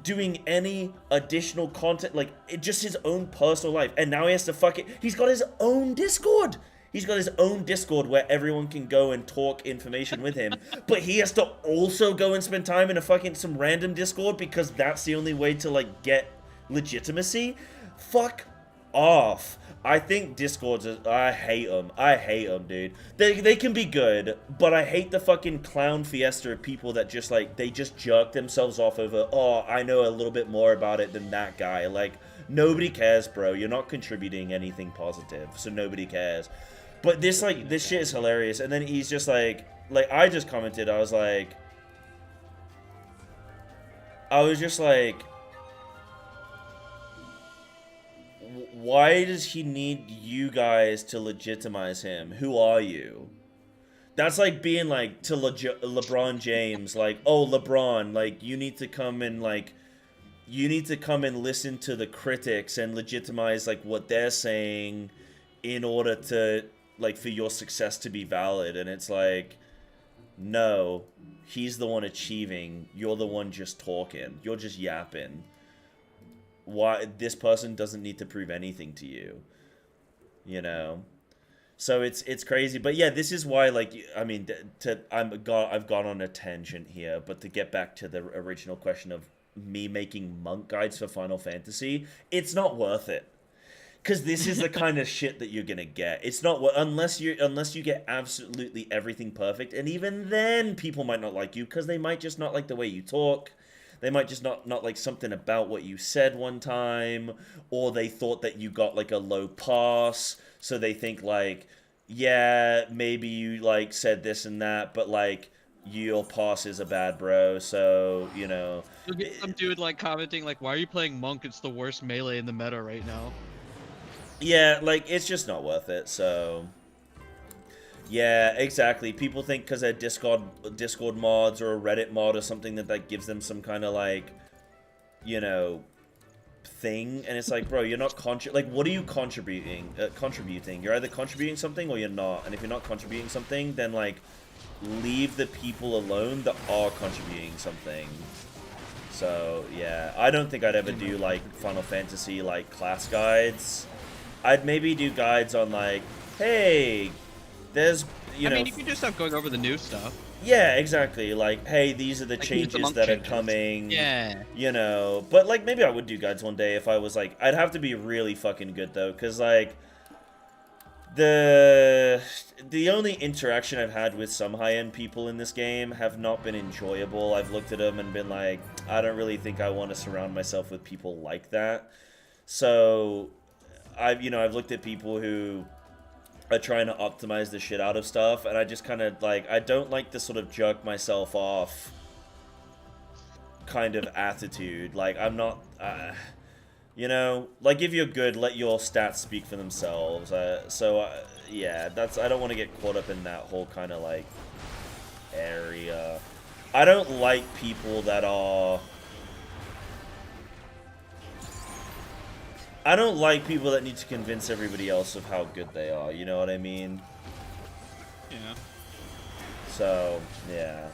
doing any additional content, like just his own personal life. And now he has to he's got his own Discord. He's got his own Discord where everyone can go and talk information with him. But he has to also go and spend time in some random Discord because that's the only way to like get legitimacy. Fuck off. I think Discords I hate them. I hate them, dude. They can be good, but I hate the fucking clown fiesta of people that just like, they just jerk themselves off over, oh, I know a little bit more about it than that guy. Like, nobody cares, bro. You're not contributing anything positive, so nobody cares. But this shit is hilarious. And then he's just like I just commented, I was just like, why does he need you guys to legitimize him? Who are you? That's like being like to LeBron James, like, oh, LeBron, like, you need to come and listen to the critics and legitimize like what they're saying in order to like for your success to be valid. And it's like, no, he's the one achieving, you're the one just talking, you're just yapping. Why this person doesn't need to prove anything to you, you know? So it's crazy. But yeah, this is why, like, I mean, I've gone on a tangent here, but to get back to the original question of me making monk guides for Final Fantasy, it's not worth it. Because this is the kind of shit that you're gonna get. It's not unless you get absolutely everything perfect, and even then people might not like you because they might just not like the way you talk. They might just not like something about what you said one time, or they thought that you got like a low pass, so they think like, yeah, maybe you like said this and that, but like your passes are bad, bro. So, you know, you'll get some dude like commenting like, why are you playing monk? It's the worst melee in the meta right now. Yeah, like, it's just not worth it. So yeah, exactly. People think because they're Discord mods or a Reddit mod or something that gives them some kind of like, you know, thing. And it's like, bro, you're not like, what are you contributing? You're either contributing something or you're not. And if you're not contributing something, then like, leave the people alone that are contributing something. So yeah, I don't think I'd ever do like Final Fantasy like class guides. I'd maybe do guides on like, hey, there's, you know... I mean, you can do stuff going over the new stuff. Yeah, exactly. Like, hey, these are the like, changes that are coming. Yeah. You know, but like, maybe I would do guides one day if I was like... I'd have to be really fucking good, though, because like... The only interaction I've had with some high-end people in this game have not been enjoyable. I've looked at them and been like, I don't really think I want to surround myself with people like that. So... I've looked at people who are trying to optimize the shit out of stuff, and I just kind of like, I don't like to sort of jerk myself off kind of attitude. Like, I'm not, you know, like, if you're good, let your stats speak for themselves. Yeah, I don't want to get caught up in that whole kind of like area. I don't like people that are, I don't like people that need to convince everybody else of how good they are, you know what I mean? Yeah. So, yeah.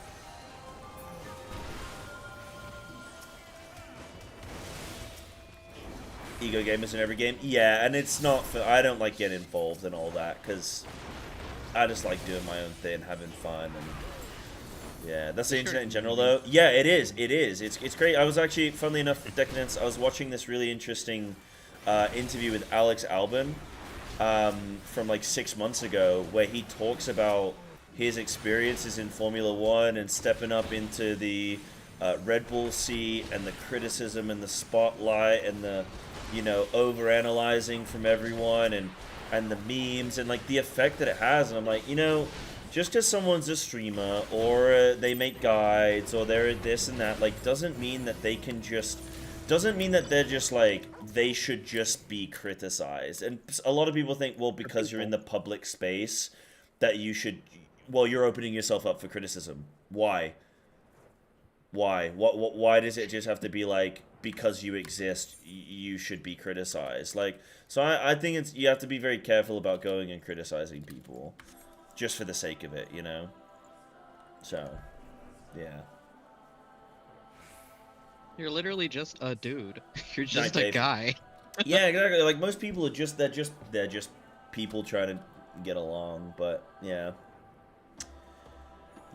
Ego gamers in every game? Yeah, and it's not for, I don't like getting involved in all that, because I just like doing my own thing, having fun, and yeah, that's the internet in general, though. Yeah, it is, it's great. I was actually, funnily enough, Decadence, I was watching this really interesting interview with Alex Albon from like 6 months ago, where he talks about his experiences in Formula 1 and stepping up into the Red Bull seat, and the criticism and the spotlight and the, you know, over-analyzing from everyone, and the memes and like the effect that it has. And I'm like, you know, just because someone's a streamer or they make guides or they're this and that, like, doesn't mean that they can just, doesn't mean that they're just like, they should just be criticized. And a lot of people think, well, because you're in the public space, that you should, well, you're opening yourself up for criticism. Why? Why? Why does it just have to be like, because you exist, you should be criticized? Like, so I think it's, you have to be very careful about going and criticizing people, just for the sake of it, you know? So, yeah. You're literally just a dude. You're just a guy. Yeah, exactly. Like, most people are just, they're just people trying to get along, but yeah.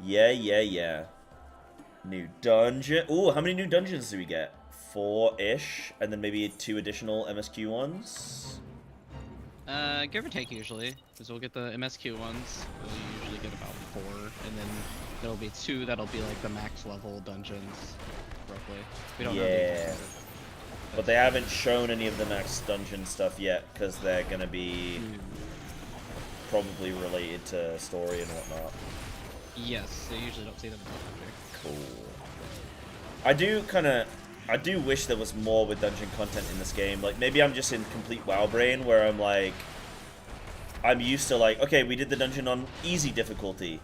Yeah. New dungeon. Ooh, how many new dungeons do we get? 4-ish, and then maybe 2 additional MSQ ones? Give or take usually, because we'll get the MSQ ones. We'll usually get about 4, and then there'll be 2 that'll be like the max level dungeons, roughly. We don't know the exact, but they haven't shown any of the max dungeon stuff yet, because they're gonna be probably related to story and whatnot. Yes, they usually don't see them until after. Cool. I do wish there was more with dungeon content in this game. Like, maybe I'm just in complete WoW brain, where I'm like, I'm used to like, okay, we did the dungeon on easy difficulty.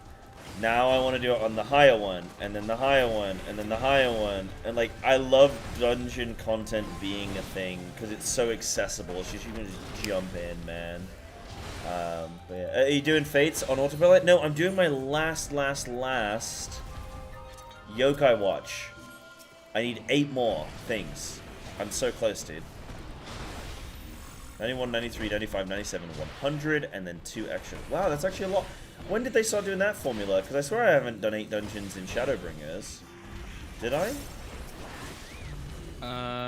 Now I want to do it on the higher one, and then the higher one, and then the higher one. And like, I love dungeon content being a thing, because it's so accessible. It's just, you can just jump in, man. But yeah. Are you doing fates on autopilot? No, I'm doing my last Yokai Watch. I need 8 more things. I'm so close, dude. 91, 93, 95, 97, 100, and then 2 extra. Wow, that's actually a lot. When did they start doing that formula? Because I swear I haven't done 8 dungeons in Shadowbringers. Did I?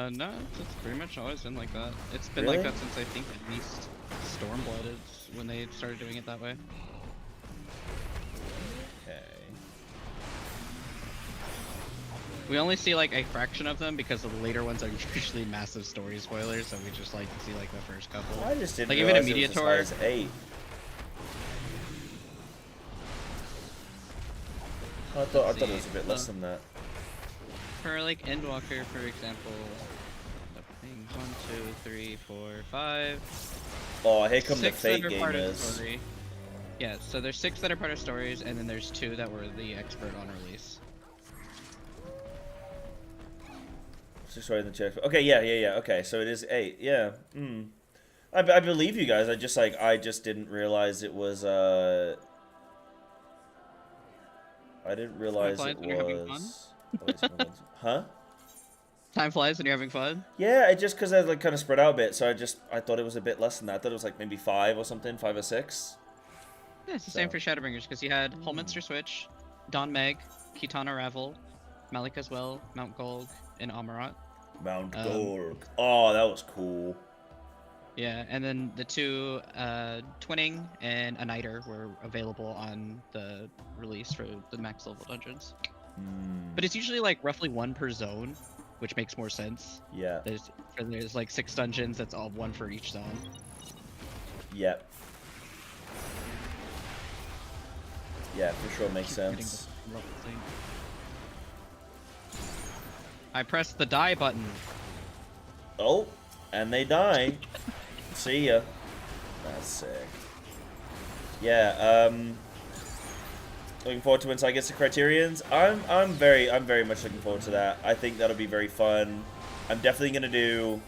No, it's pretty much always been like that. It's been Really? like that since I think at least Stormblood is when they started doing it that way. Okay. We only see like a fraction of them because the later ones are usually massive story spoilers, so we just like to see like the first couple. I just didn't like even a realize it was as high as 8. I thought it was a bit less than that. For like Endwalker, for example, 1, 2, 3, 4, 5. Oh, here come the 6 fake that are part of the gamers. story. Yeah, so there's 6 that are part of stories, and then there's 2 that were the expert on release. Just right in the check. Okay, yeah. Okay, so it is 8. Yeah. I believe you guys. I just didn't realize it was. I didn't realize it was. Huh? Time flies when you're having fun. Yeah, it just because I like kind of spread out a bit, so I thought it was a bit less than that. I thought it was like maybe 5 or something, 5 or 6. Yeah, it's the same for Shadowbringers because you had Holminster Switch, Dawn Meg, Kitana Ravel, Malik as well, Mount Golg, and Amarat. Mount Golg. Oh, that was cool. Yeah, and then the 2 Twinning and a Niter were available on the release for the max level dungeons. But it's usually like roughly 1 per zone, which makes more sense. Yeah. There's like 6 dungeons, that's all 1 for each zone. Yep. Yeah, for sure makes sense. I pressed the die button. Oh, and they die. See ya. That's sick. Yeah, looking forward to when Sai gets the Criterions. I'm very much looking forward to that. I think that'll be very fun. I'm definitely gonna do,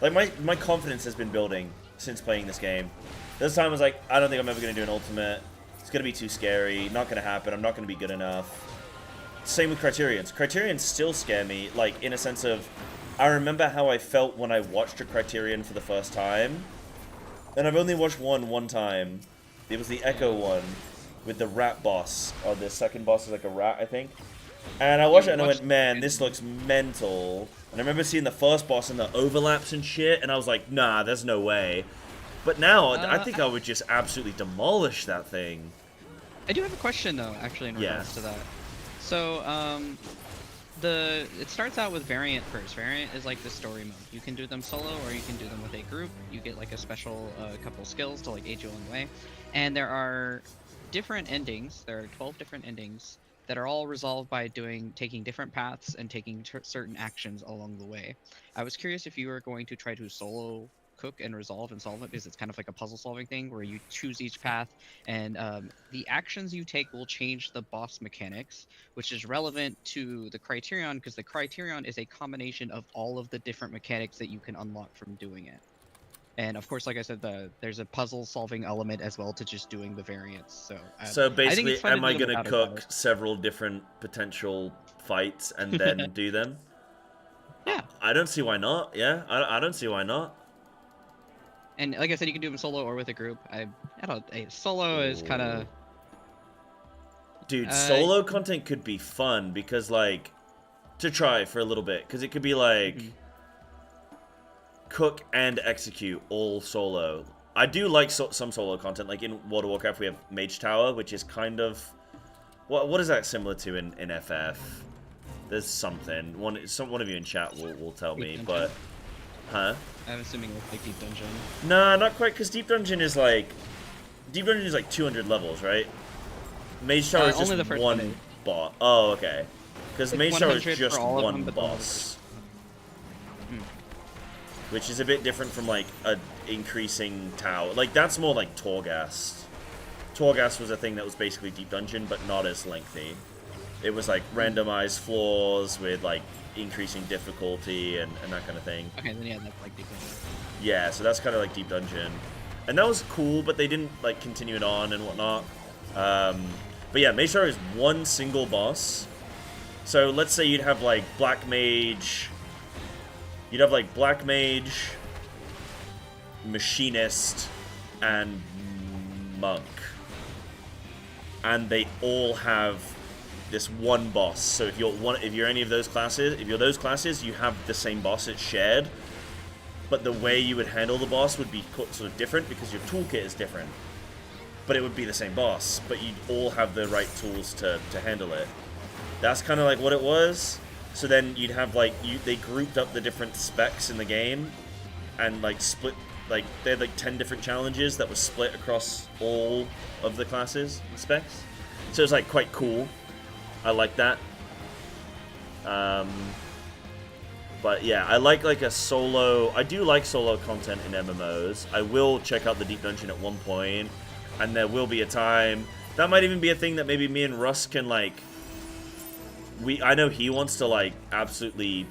like, my confidence has been building since playing this game. This time I was like, I don't think I'm ever gonna do an ultimate. It's gonna be too scary. Not gonna happen. I'm not gonna be good enough. Same with Criterions. Criterions still scare me, like, in a sense of, I remember how I felt when I watched a Criterion for the first time. And I've only watched one time. It was the Echo one with the rat boss, or the second boss is like a rat, I think. And I watched it and I went, man, this looks mental. And I remember seeing the first boss and the overlaps and shit, and I was like, nah, there's no way. But now, I think I would just absolutely demolish that thing. I do have a question, though, actually, in regards to that. So, it starts out with Variant first. Variant is like the story mode. You can do them solo, or you can do them with a group. You get like a special couple skills to like aid you along the way. And there are different endings. There are 12 different endings that are all resolved by taking different paths and taking certain actions along the way. I was curious if you were going to try to solo cook and resolve and solve it, because it's kind of like a puzzle solving thing where you choose each path, and the actions you take will change the boss mechanics, which is relevant to the Criterion, because the Criterion is a combination of all of the different mechanics that you can unlock from doing it. And of course, like I said, there's a puzzle solving element as well to just doing the variants. So basically, am I gonna cook several different potential fights and then do them? Yeah. I don't see why not. Yeah, I don't see why not. And like I said, you can do them solo or with a group. Solo is kind of... Dude, solo content could be fun because, like, to try for a little bit. Because it could be, like, cook and execute all solo. I do like some solo content. Like, in World of Warcraft, we have Mage Tower, which is kind of... What is that similar to in FF? There's something. One of you in chat will tell me, but... Huh? I'm assuming it's like Deep Dungeon. Nah, not quite, because Deep Dungeon is like 200 levels, right? Mage Tower is just one boss. Oh, okay. Because Mage Tower is just one boss. Which is a bit different from like a increasing tower. Like, that's more like Torghast. Torghast was a thing that was basically Deep Dungeon, but not as lengthy. It was like randomized floors with like increasing difficulty and that kind of thing. Okay, then yeah, that's like Deep Dungeon. Yeah, so that's kind of like Deep Dungeon. And that was cool, but they didn't like continue it on and whatnot. But yeah, Mage Tower is one single boss. So let's say you'd have like Black Mage. You'd have like Black Mage, Machinist, and Monk. And they all have this one boss. So if you're any of those classes, you have the same boss. It's shared, but the way you would handle the boss would be sort of different because your toolkit is different. But it would be the same boss, but you'd all have the right tools to handle it. That's kind of like what it was. So then you'd have like they grouped up the different specs in the game, and like split, like they had like 10 different challenges that were split across all of the classes and specs. So it's like quite cool. I like that. But yeah, I like a solo... I do like solo content in MMOs. I will check out the Deep Dungeon at one point, and there will be a time... That might even be a thing that maybe me and Russ can, like... I know he wants to, like, absolutely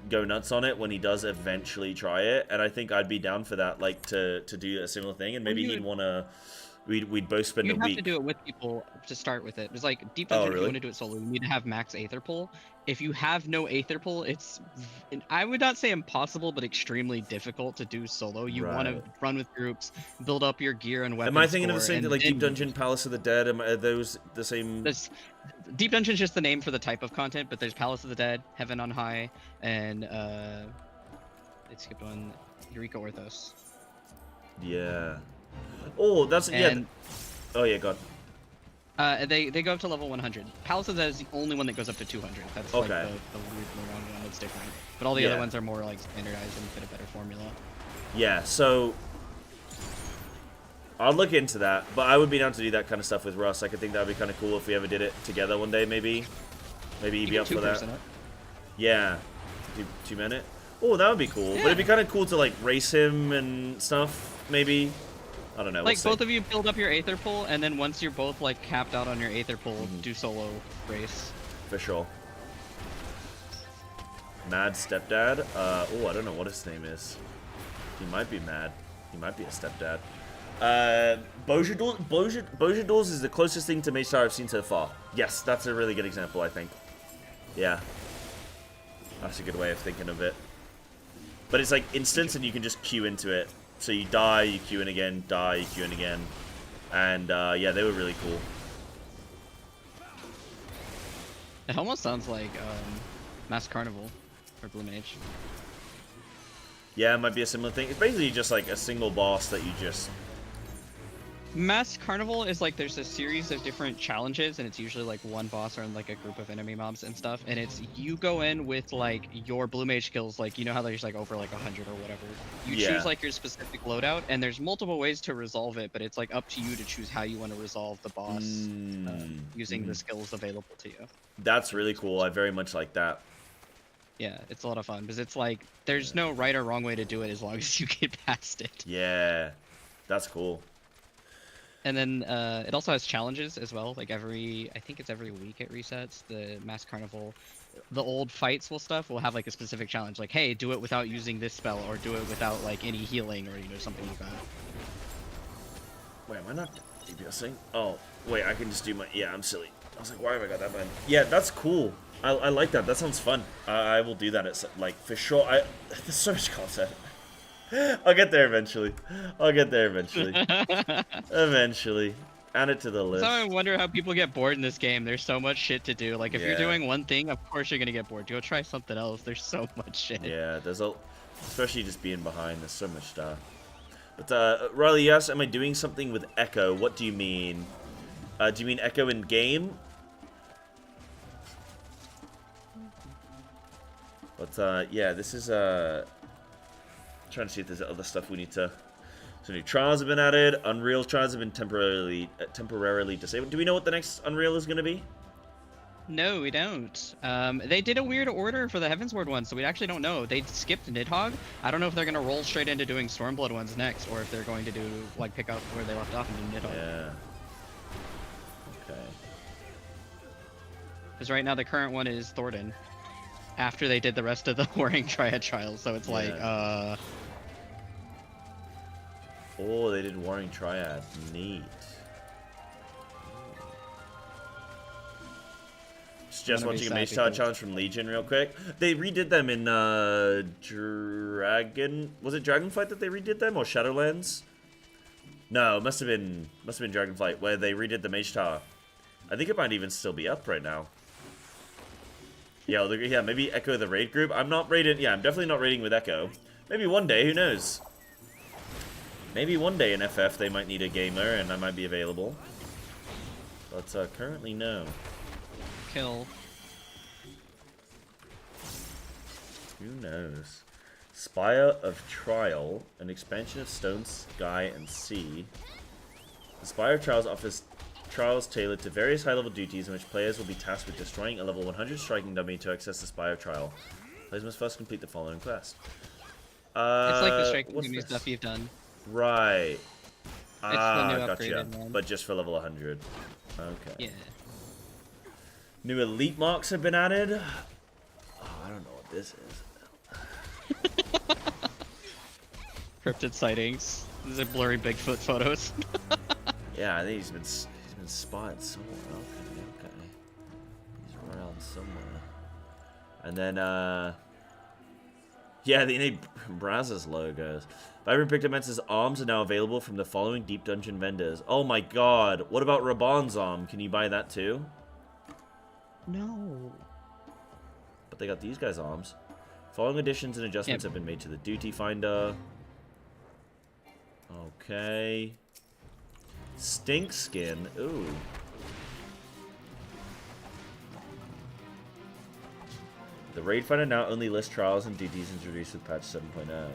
go nuts on it when he does eventually try it, and I think I'd be down for that, like, to do a similar thing, and maybe he'd want to... We'd both spend a week. You'd have to do it with people to start with it. It's like Deep Dungeon, if you want to do it solo, you need to have max Aether Pull. If you have no Aether Pull, it's, I would not say impossible, but extremely difficult to do solo. You want to run with groups, build up your gear and weapons. Am I thinking of the same thing, like Deep Dungeon, Palace of the Dead? Are those the same? Deep Dungeon is just the name for the type of content, but there's Palace of the Dead, Heaven on High, and it skipped one, Eureka Orthos. Yeah. Oh, that's yeah. Oh yeah, God. They go up to level 100. Palace of the Dead is the only one that goes up to 200. That's like the weird one that's different. But all the other ones are more like standardized and fit a better formula. Yeah. So I'll look into that, but I would be down to do that kind of stuff with Russ. I could think that would be kind of cool if we ever did it together one day, maybe. Maybe he'd be up for that. Yeah. 2 minute. Oh, that would be cool. Yeah. But it'd be kind of cool to like race him and stuff, maybe. I don't know. Like both of you build up your Aether pool, and then once you're both like capped out on your Aether pool, do solo race. For sure. Mad stepdad. Oh, I don't know what his name is. He might be mad. He might be a stepdad. Bojadors is the closest thing to Mage Tower I've seen so far. Yes, that's a really good example, I think. Yeah. That's a good way of thinking of it. But it's like instance and you can just queue into it. So you die, you queue in again, die, you queue in again. And yeah, they were really cool. It almost sounds like Mass Carnival for Blue Mage. Yeah, it might be a similar thing. It's basically just like a single boss that you just... Mass Carnival is like there's a series of different challenges, and it's usually like one boss or like a group of enemy mobs and stuff. And it's you go in with like your Blue Mage skills, like you know how there's like over like 100 or whatever. You choose like your specific loadout, and there's multiple ways to resolve it, but it's like up to you to choose how you want to resolve the boss using the skills available to you. That's really cool. I very much like that. Yeah, it's a lot of fun because it's like there's no right or wrong way to do it as long as you get past it. Yeah, that's cool. And then it also has challenges as well. Like I think it's every week it resets. The Mass Carnival, the old Fightsful stuff will have like a specific challenge, like hey, do it without using this spell, or do it without like any healing, or something like that. Wait, am I not DPSing? Oh, wait, I can just do my... Yeah, I'm silly. I was like, why have I got that button? Yeah, that's cool. I like that. That sounds fun. I will do that. It's like for sure. There's so much content. I'll get there eventually. Eventually. Add it to the list. So I wonder how people get bored in this game. There's so much shit to do. Like if you're doing one thing, of course you're gonna get bored. Go try something else. There's so much shit. Yeah, there's especially just being behind. There's so much stuff. But Riley, yes, am I doing something with Echo? What do you mean? Do you mean Echo in game? But yeah, this is trying to see if there's other stuff we need to... So new trials have been added. Unreal trials have been temporarily disabled. Do we know what the next Unreal is going to be? No, we don't. They did a weird order for the Heavensward one, so we actually don't know. They skipped Nidhogg. I don't know if they're going to roll straight into doing Stormblood ones next, or if they're going to do, like, pick up where they left off and do Nidhogg. Yeah. Okay. Because right now the current one is Thornton. After they did the rest of the Warring Triad trials, so it's like, Oh, they did Warring Triad. Neat. Just watching a Mage Tower challenge from Legion real quick. They redid them in Dragon... Was it Dragonflight that they redid them, or Shadowlands? No, it must have been Dragonflight, where they redid the Mage Tower. I think it might even still be up right now. Yeah, maybe Echo the raid group. I'm not raiding. Yeah, I'm definitely not raiding with Echo. Maybe one day, who knows? Maybe one day in FF they might need a gamer and I might be available. But currently, no. Kill. Who knows? Spire of Trial, an expansion of Stone, Sky, and Sea. The Spire of Trials offers trials tailored to various high-level duties in which players will be tasked with destroying a level 100 striking dummy to access the Spire Trial. Players must first complete the following quest. It's like the striking dummy stuff you've done. Right. It's the new upgraded one. But just for level 100. Okay. Yeah. New elite marks have been added. Oh, I don't know what this is. Cryptid sightings. These are blurry Bigfoot photos. Yeah, I think he's been spotted somewhere. Okay. He's around somewhere. And then, yeah, the innate Brazos logos. Vibrant Pictomancer's arms are now available from the following Deep Dungeon vendors. Oh my god. What about Raban's arm? Can you buy that too? No. But they got these guys' arms. Following additions and adjustments have been made to the Duty Finder. Okay. Stink Skin. Ooh. The Raid Finder now only lists trials and duties introduced with patch 7.0.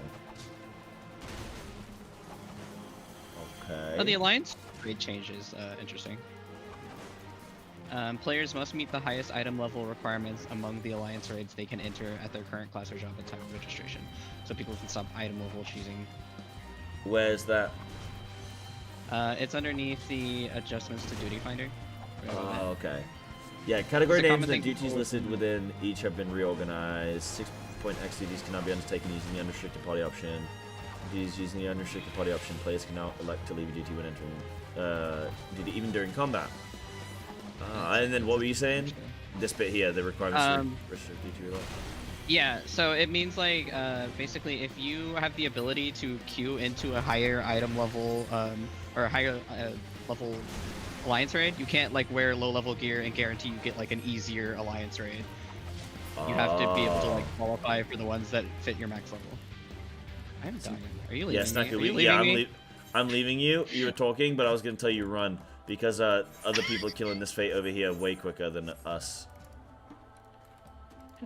Okay. Oh, the alliance grade change is interesting. Players must meet the highest item level requirements among the alliance raids they can enter at their current class or job at time of registration. So people can stop item level choosing. Where's that? It's underneath the adjustments to Duty Finder. Oh, okay. Yeah, category names and duties people... listed within each have been reorganized. 6-point duties cannot be undertaken using the unrestricted party option. Duties using the unrestricted party option, players can now elect to leave a duty when entering duty, even during combat. And then what were you saying? This bit here, the requirements for restricted duty. Yeah, so it means like basically if you have the ability to queue into a higher item level or a higher level alliance raid, you can't like wear low level gear and guarantee you get like an easier alliance raid. You have to be able to like qualify for the ones that fit your max level. I'm dying. Are you leaving me? Are you leaving me? I'm leaving you. You were talking, but I was gonna tell you run because other people are killing this fate over here way quicker than us.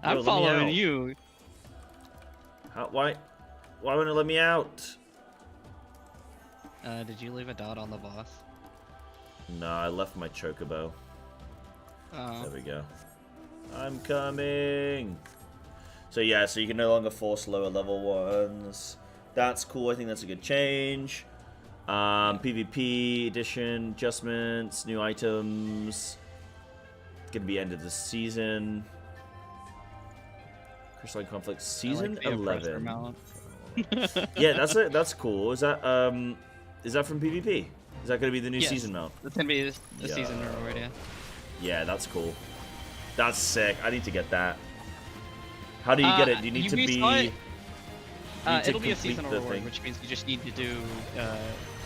I'm following you. How, why wouldn't it let me out? Did you leave a dot on the boss? No, I left my chocobo. Oh. There we go. I'm coming. So yeah, so you can no longer force lower level ones. That's cool. I think that's a good change. PvP edition adjustments, new items. It's gonna be end of the season. Crystalline Conflict season 11. Yeah, that's cool. Is that from PvP? Is that gonna be the new season mount? It's gonna be the season reward, yeah. Yeah, that's cool. That's sick. I need to get that. How do you get it? Do you need to be? It'll be a seasonal reward, which means you just need to do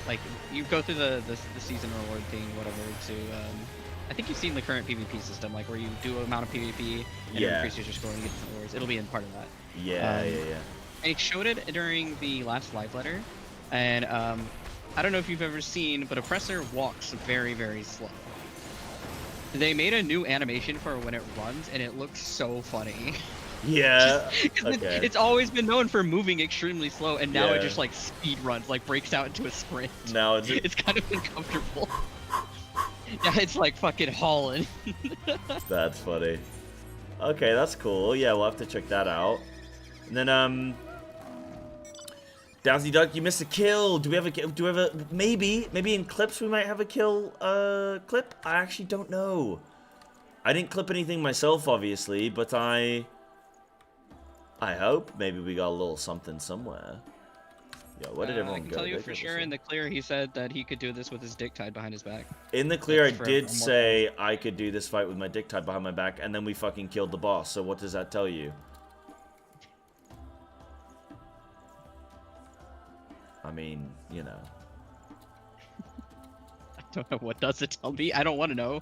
like you go through the season reward thing, whatever. To I think you've seen the current PvP system, like where you do an amount of PvP and it increases your score and get different rewards. It'll be in part of that. Yeah, I showed it during the last live letter, and I don't know if you've ever seen, but Oppressor walks very, very slow. They made a new animation for when it runs, and it looks so funny. Yeah. Okay. It's always been known for moving extremely slow, and now it just like speed runs, like breaks out into a sprint. Now it's kind of uncomfortable. Yeah, it's like fucking hauling. That's funny. Okay, that's cool. Yeah, we'll have to check that out. And then Dowsy Duck, you missed a kill. Do we have a maybe in clips we might have a kill clip? I actually don't know. I didn't clip anything myself, obviously, but I hope maybe we got a little something somewhere. Yeah, what did everyone go? I can tell you for sure in the clear he said that he could do this with his dick tied behind his back. In the clear I did say I could do this fight with my dick tied behind my back, and then we fucking killed the boss. So what does that tell you? I mean, you know. I don't know. What does it tell me? I don't want to know.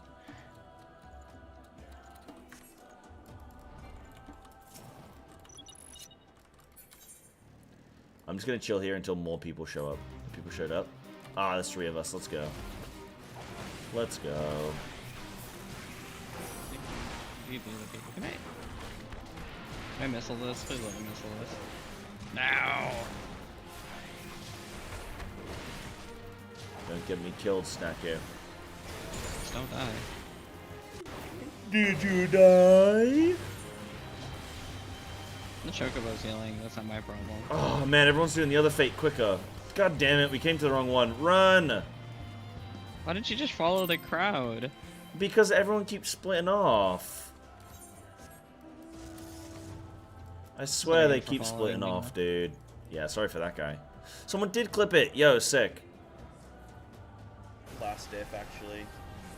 I'm just gonna chill here until more people show up. People showed up. Ah, there's 3 of us. Let's go. Let's go. Can I missile this? Please let me missile this. Now. Don't get me killed, Snacker. Just don't die. Did you die? The Chocobo's healing, that's not my problem. Oh man, everyone's doing the other fate quicker. God damn it, we came to the wrong one. Run! Why didn't you just follow the crowd? Because everyone keeps splitting off. I swear they keep splitting off, dude. Yeah, sorry for that guy. Someone did clip it. Yo, sick. Last diff, actually.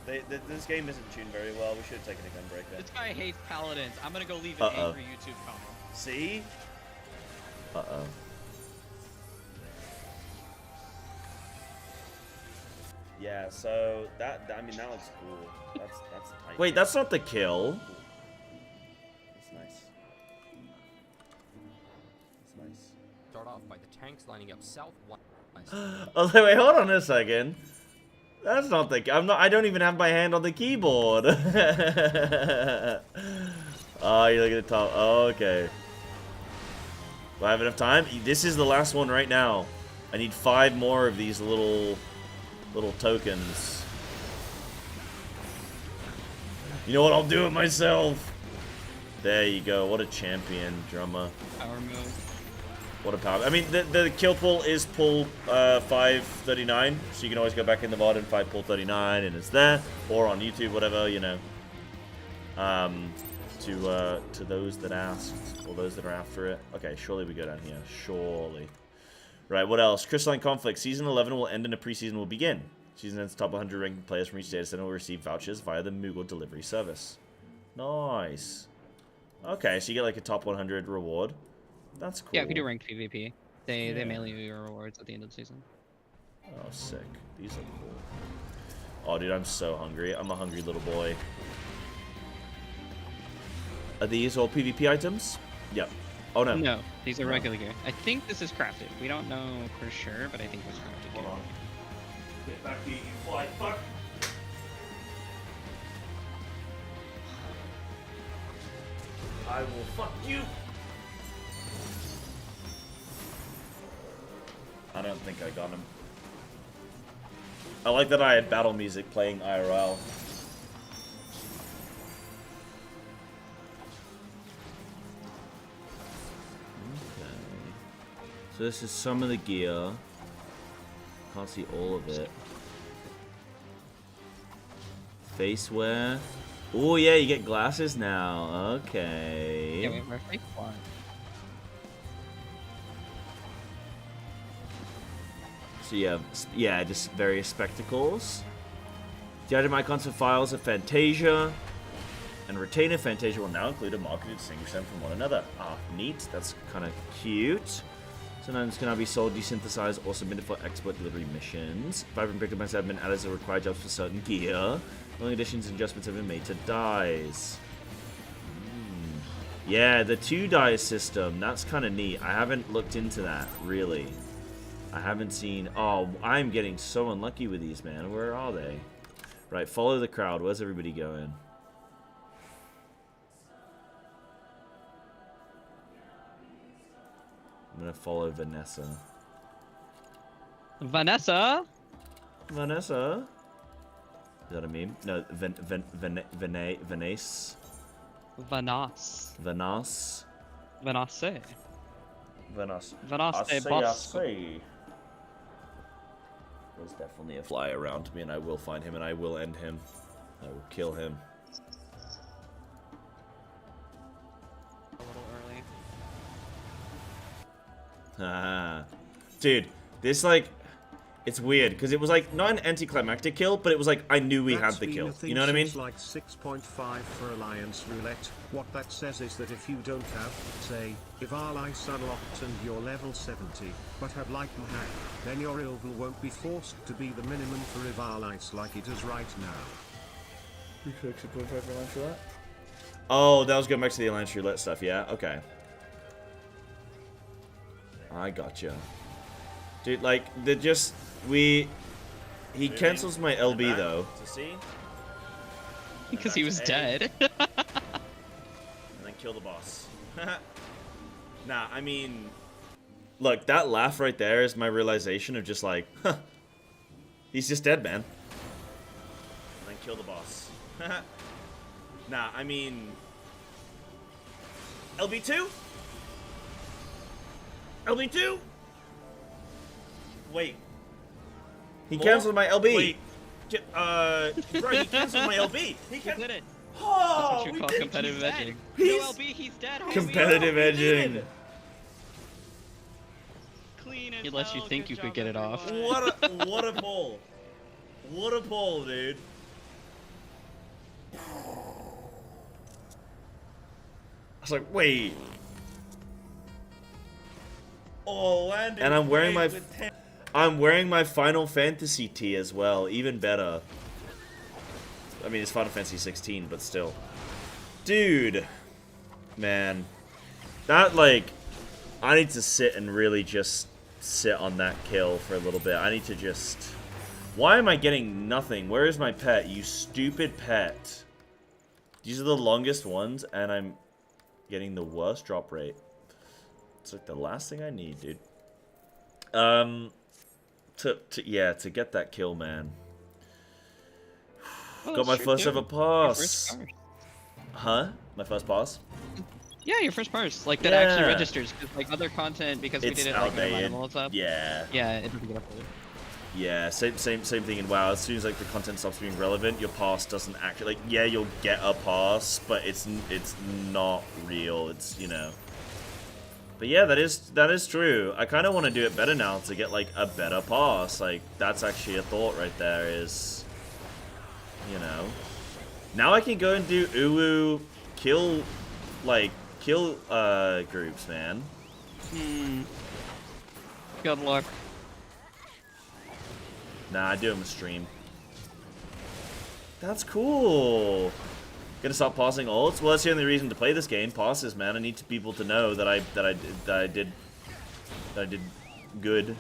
This game isn't tuned very well. We should have taken a gun break there. This guy hates paladins. I'm gonna go leave an angry YouTube comment. See? Uh-oh. Yeah, so I mean that looks cool. That's tight. Wait, that's not the kill. That's nice. That's nice. Start off by the tanks lining up southwest. Oh wait, hold on a second. That's not the. I don't even have my hand on the keyboard. Oh, you look at the top. Oh, okay. Do I have enough time? This is the last one right now. I need 5 more of these little little tokens. You know what? I'll do it myself. There you go. What a champion, drummer. Power move. What a power. I mean, the kill pull is pull 539, so you can always go back in the VOD and find pull 39, and it's there, or on YouTube, whatever, you know. To those that asked, or those that are after it. Okay, surely we go down here. Surely. Right, what else? Crystalline Conflict. Season 11 will end and a preseason will begin. Season ends top 100 ranked players from each data center will receive vouchers via the Moogle delivery service. Nice. Okay, so you get like a top 100 reward. That's cool. Yeah, if you do ranked PvP, they mail you your rewards at the end of the season. Oh, sick. These are cool. Oh, dude, I'm so hungry. I'm a hungry little boy. Are these all PvP items? Yep. Oh, no. No, these are regular gear. I think this is crafted. We don't know for sure, but I think it's crafted gear. Hold on. Get back here, you fly fuck. I will fuck you. I don't think I got him. I like that I had battle music playing IRL. So this is some of the gear. Can't see all of it. Face wear. Oh yeah, you get glasses now. Okay. Yeah, we're face blind. So you have, yeah, just various spectacles. The item icons and files of Fantasia and Retainer Fantasia will now include a marketed distinguish them from one another. Ah, neat. That's kind of cute. Sometimes can now be sold, desynthesized, or submitted for export delivery missions. Vibrant pigments have been added as a required jobs for certain gear. Only additions and adjustments have been made to dyes. Yeah, the 2-dye system. That's kind of neat. I haven't looked into that, really. I haven't seen... Oh, I'm getting so unlucky with these, man. Where are they? Right, follow the crowd. Where's everybody going? I'm gonna follow Vanessa. Vanessa? Vanessa? Is that a meme? No, Vanace. Vanas. Vanas. Vanasse. Vanas. Vanasse boss. There's definitely a fly around me, and I will find him, and I will end him. I will kill him. A little early. Haha. Dude, this, like, it's weird, because it was, like, not an anticlimactic kill, but it was like, I knew we had the kill. You know what I mean? Like 6.5 for Alliance Roulette. What that says is that if you don't have, say, if Alliance unlocked and you're level 70, but have Lighten Hack, then your Ilval won't be forced to be the minimum for If Alliance like it is right now. Oh, that was going back to the Alliance Roulette stuff, yeah? Okay. I gotcha. Dude, like, they just... He cancels my LB, though. To see? Because he was dead. And then kill the boss. Nah, I mean... Look, that laugh right there is my realization of just like... Huh, he's just dead, man. And then kill the boss. Nah, I mean... LB2? LB2? Wait. He canceled my LB. Wait. Bro, he canceled my LB. He did it. Oh, that's what you call competitive edging. He's No LB, he's dead. competitive edging. Clean as he lets you think you could get it off. What a pull. What a pull, dude. I was like, wait. Oh, landing. And I'm wearing my Final Fantasy tee as well, even better. I mean, it's Final Fantasy 16, but still. Dude. Man. That, like, I need to sit and really just sit on that kill for a little bit. I need to just... Why am I getting nothing? Where is my pet? You stupid pet. These are the longest ones, and I'm getting the worst drop rate. It's like the last thing I need, dude. to get that kill, man. Well, Got my sure first do. ever Your pass. first pass. Huh? My first pass? Yeah, your first pass. Like, that actually registers. 'Cause, like, other content, because we It's did it, like, outdated. with and stuff. Yeah. Yeah, it doesn't get uploaded. Yeah, same thing in WoW. As soon as like the content stops being relevant, your pass doesn't actually like. Yeah, you'll get a pass, but it's not real. It's, you know. But yeah, that is true. I kind of want to do it better now to get like a better pass. Like that's actually a thought right there. Is, you know, now I can go and do uwu kill groups, man. Good luck. Nah, I do them a stream. That's cool. Gonna stop pausing ults. Well, that's the only reason to play this game. Pauses, man. I need people to know that I did good.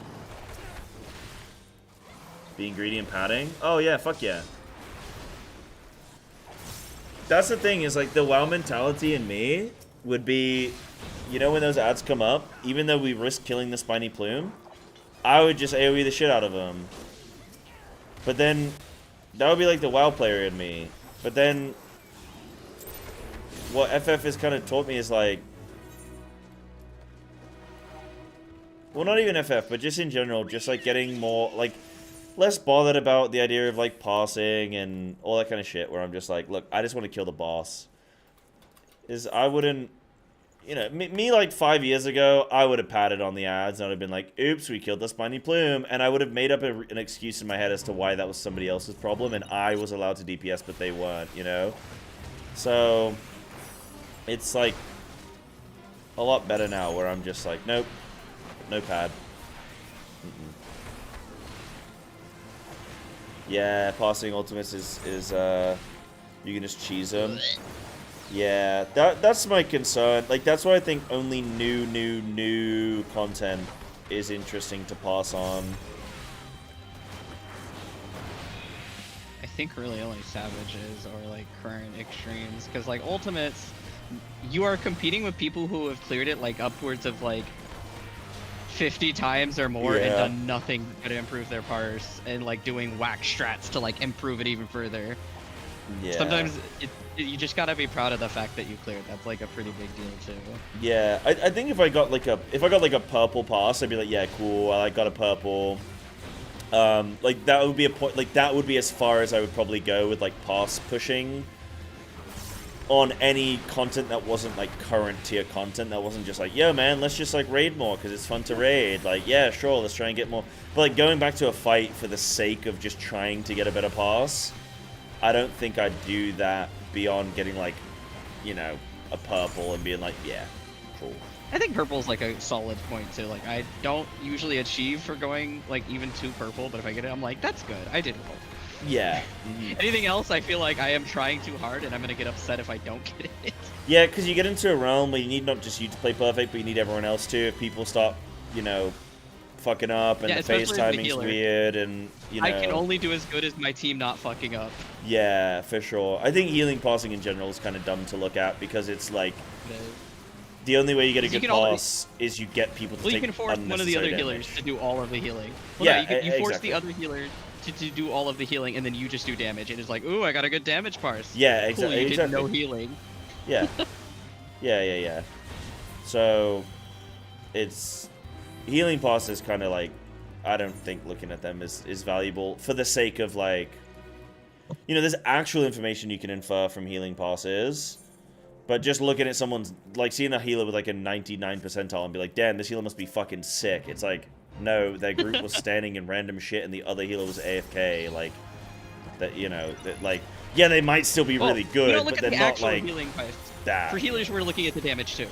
Being greedy and padding. Oh yeah, fuck yeah. That's the thing, is like the WoW mentality in me would be, you know, when those ads come up, even though we risk killing the spiny plume, I would just AoE the shit out of them. But then, that would be like the WoW player in me. But then, what FF has kind of taught me is like, well, not even FF, but just in general, just like getting more, like, less bothered about the idea of like passing and all that kind of shit, where I'm just like, look, I just want to kill the boss. I wouldn't, you know, me like 5 years ago, I would have patted on the ads and I would have been like, oops, we killed the spiny plume. And I would have made up an excuse in my head as to why that was somebody else's problem and I was allowed to DPS, but they weren't, you know? So, it's like a lot better now where I'm just like, nope, no pad. Yeah, passing ultimates is you can just cheese them. Yeah, that's my concern. Like, that's why I think only new content is interesting to pass on. I think really only Savages or like current extremes, because like Ultimates, you are competing with people who have cleared it like upwards of like 50 times or more and done nothing to improve their parse, and like doing whack strats to like improve it even further. Yeah. Sometimes you just gotta be proud of the fact that you cleared. That's like a pretty big deal too. Yeah, I think if I got like a purple pass, I'd be like, yeah, cool, I got a purple. Like that would be a point. Like that would be as far as I would probably go with like pass pushing on any content that wasn't like current tier content. That wasn't just like, yo man, let's just like raid more because it's fun to raid. Like, yeah, sure, let's try and get more. But like going back to a fight for the sake of just trying to get a better pass, I don't think I'd do that beyond getting like, you know, a purple and being like, yeah, cool. I think purple's like a solid point too. Like I don't usually achieve for going like even to purple, but if I get it, I'm like, that's good. I did well. Yeah. Anything else, I feel like I am trying too hard, and I'm gonna get upset if I don't get it. Yeah, because you get into a realm where you need not just you to play perfect, but you need everyone else too. If people start, you know, fucking up and the phase timing's weird, and you know, I can only do as good as my team not fucking up. Yeah, for sure. I think healing passing in general is kind of dumb to look at because it's like the only way you get a good pass is you get people to take you can force one of the other healers to do all of the healing. Well, yeah, no, you force the other healer to do all of the healing, and then you just do damage. And it's like, ooh, I got a good damage parse. Yeah, cool, you did no healing. Yeah. yeah. So, it's healing passes kind of like, I don't think looking at them is valuable for the sake of like, you know, there's actual information you can infer from healing passes, but just looking at someone's, like seeing a healer with like a 99 percentile and be like, damn, this healer must be fucking sick. It's like, no, their group was standing in random shit and the other healer was AFK. Like, that, you know, that like, yeah, they might still be really good, but they're not like that. For healers, we're looking at the damage too.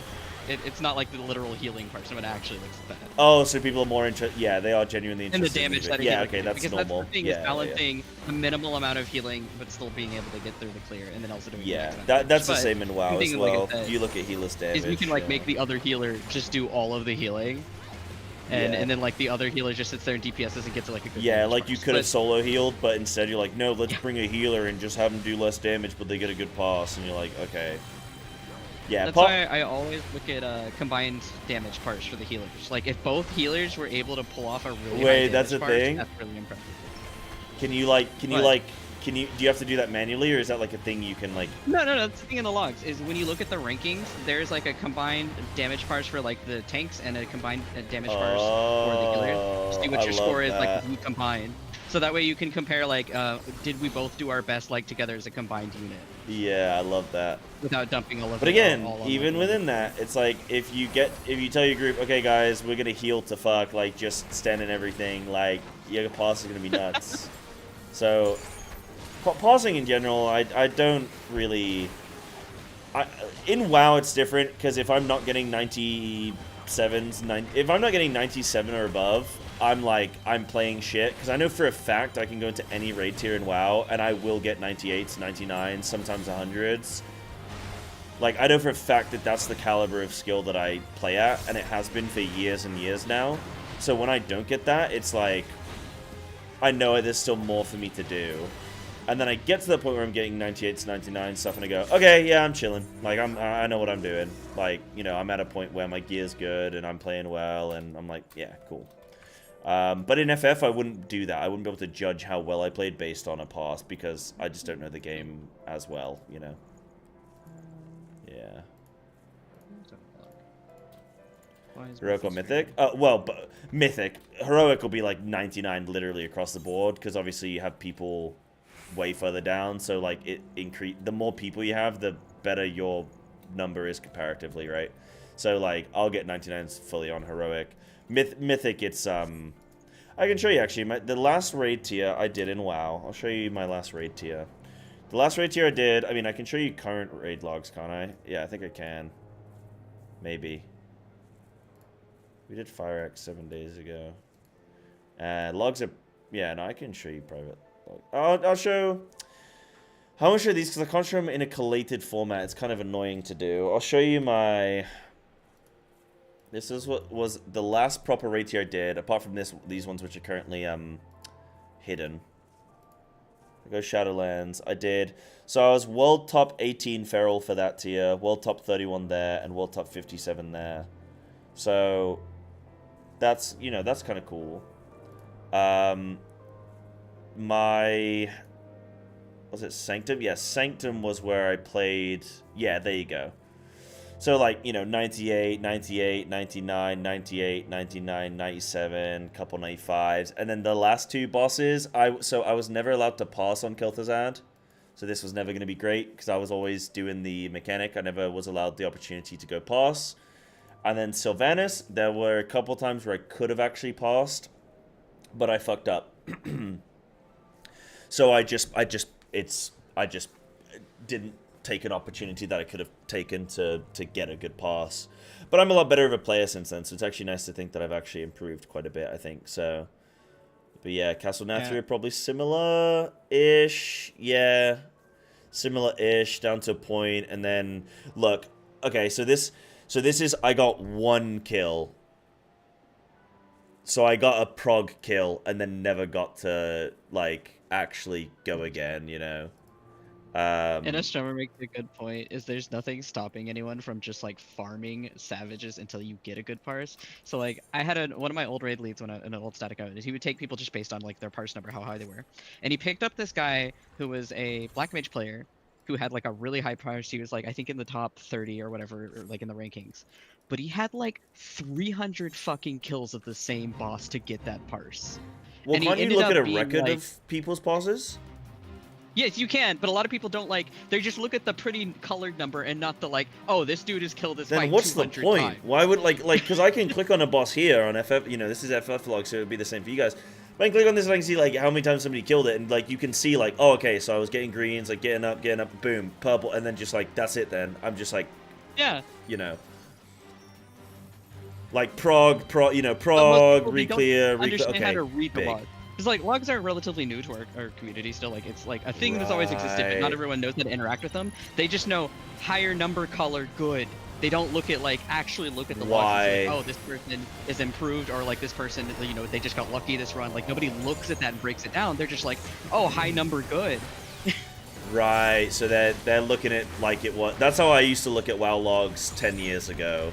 It's not like the literal healing part, so it actually looks bad. Oh, so people are more interested. Yeah, they are genuinely interested. And the damage that yeah, okay, that's because normal. That's the thing, is balancing a minimal amount of healing, but still being able to get through the clear, and then also doing that's the same in WoW as well. You look at healer's damage. Is we can like make the other healer just do all of the healing, and then like the other healer just sits there and DPSs and gets like a good like you could have solo healed, but instead you're like, no, let's bring a healer and just have them do less damage, but they get a good pass, and you're like, okay. Yeah, That's why I always look at combined damage parts for the healers. Like if both healers were able to pull off a really high that's a damage thing? that's really impressive. Do you have to do that manually, or is that like a thing you can like? No, that's the thing in the logs is when you look at the rankings, there's like a combined damage parse for like the tanks and a combined damage parse for the healers. See what your score is like when you combine. So that way you can compare like, did we both do our best like together as a combined unit? Yeah, I love that. Without dumping all of. But again, even within that, it's like if you tell your group, okay guys, we're gonna heal to fuck, like just stand and everything, like your pass is gonna be nuts. So. Pausing in general, I don't really... in WoW, it's different, because if I'm not getting 97s, if I'm not getting 97 or above, I'm playing shit, because I know for a fact I can go into any raid tier in WoW, and I will get 98s, 99s, sometimes 100s. Like, I know for a fact that that's the caliber of skill that I play at, and it has been for years and years now. So when I don't get that, it's like, I know there's still more for me to do. And then I get to the point where I'm getting 98s, 99 stuff, and I go, okay, yeah, I'm chilling. Like, I know what I'm doing. Like, you know, I'm at a point where my gear's good, and I'm playing well, and I'm like, yeah, cool. But in FF, I wouldn't do that. I wouldn't be able to judge how well I played based on a pass, because I just don't know the game as well, you know? Yeah. Heroic or Mythic? Well, but Mythic. Heroic will be like 99 literally across the board, because obviously you have people way further down, so like the more people you have, the better your number is comparatively, right? So like I'll get 99s fully on Heroic. Mythic, it's I can show you actually the last raid tier I did in WoW. I'll show you my last raid tier. The last raid tier I did, I mean I can show you current raid logs, can't I? Yeah, I think I can. Maybe. We did FireX 7 days ago. Logs are, yeah, no, I can show you private. I'll show. I won't show these because I can't show them in a collated format. It's kind of annoying to do. I'll show you my. This is what was the last proper raid tier I did, apart from these ones which are currently hidden. I go Shadowlands. I did. So I was world top 18 feral for that tier, world top 31 there, and world top 57 there. So that's, you know, that's kind of cool. Was it Sanctum? Yeah, Sanctum was where I played. Yeah, there you go. So like, you know, 98, 98, 99, 98, 99, 97, couple 95s, and then the last two bosses, I was never allowed to pass on Kel'Thuzad. So this was never going to be great because I was always doing the mechanic. I never was allowed the opportunity to go pass. And then Sylvanas, there were a couple times where I could have actually passed, but I fucked up. So I just didn't take an opportunity that I could have taken to get a good pass. But I'm a lot better of a player since then, so it's actually nice to think that I've actually improved quite a bit, I think. So, but yeah, Castle Nathria probably similar-ish. Yeah, similar-ish down to a point. And then look, okay, so this is, I got 1 kill. So I got a prog kill and then never got to like actually go again, you know. And Astromer makes a good point, is there's nothing stopping anyone from just like farming savages until you get a good parse. So like I had one of my old raid leads when in an old static out, he would take people just based on like their parse number, how high they were. And he picked up this guy who was a black mage player who had like a really high parse. He was like, I think in the top 30 or whatever, or like in the rankings. But he had like 300 fucking kills of the same boss to get that parse. Well, and can't you look at a record like, of people's passes? Yes, you can, but a lot of people don't like. They just look at the pretty colored number and not the like. Oh, this dude has killed this. Then what's the point? Times. Why would like because I can click on a boss here on FF. You know, this is FF log, so it would be the same for you guys. But I can click on this and I can see like how many times somebody killed it, and like you can see like, oh, okay, so I was getting greens, like getting up, boom, purple, and then just like that's it. Then I'm just like, yeah, you know. Like prog, you know, prog, reclear, understand how to okay, read the log. Because like logs are relatively new to our community still. Like it's like a thing that's always existed, but not everyone knows how to interact with them. They just know higher number color good. They don't look at like actually look at the logs and say, oh, this person is improved, or like this person, you know, they just got lucky this run. Like nobody looks at that and breaks it down. They're just like, oh, high number good. Right, so they're looking at like it was. That's how I used to look at WoW logs 10 years ago.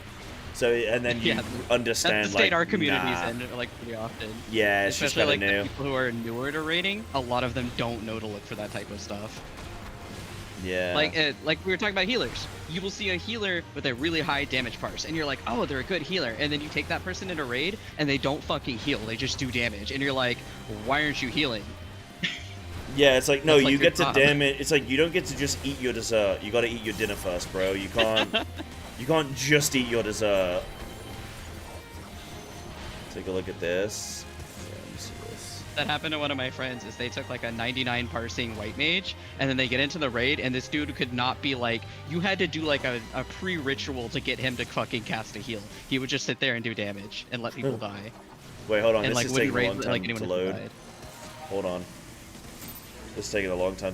So and then you understand that's the state like our communities nah. in like pretty often. Yeah, it's especially just like new. the people who are newer to raiding. A lot of them don't know to look for that type of stuff. Yeah. Like we were talking about healers. You will see a healer with a really high damage parse, and you're like, oh, they're a good healer. And then you take that person in a raid, and they don't fucking heal. They just do damage, and you're like, why aren't you healing? Yeah, it's like, no, That's like you your get to job. damage. It's like you don't get to just eat your dessert. You gotta eat your dinner first, bro. You can't. You can't just eat your dessert. Take a look at this. Yeah, let me see this. That happened to one of my friends. Is they took like a 99 parsing white mage, and then they get into the raid, and this dude could not be like. You had to do like a pre-ritual to get him to fucking cast a heal. He would just sit there and do damage and let people die. Wait, hold on. And, This like, is wouldn't taking a raid, long time like, anyone to who load. died. Hold on. This is taking a long time.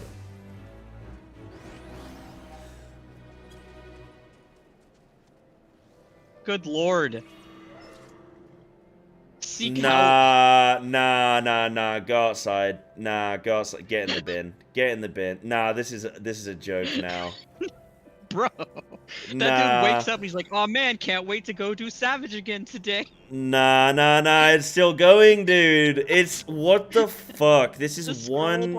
Good lord. Seek out. Nah. Go outside. Nah, go outside. Get in the bin. Get in the bin. Nah, this is a joke now. Bro. That dude wakes up, he's like, oh man, can't wait to go do Savage again today. Nah. It's still going, dude. It's what the fuck. This is one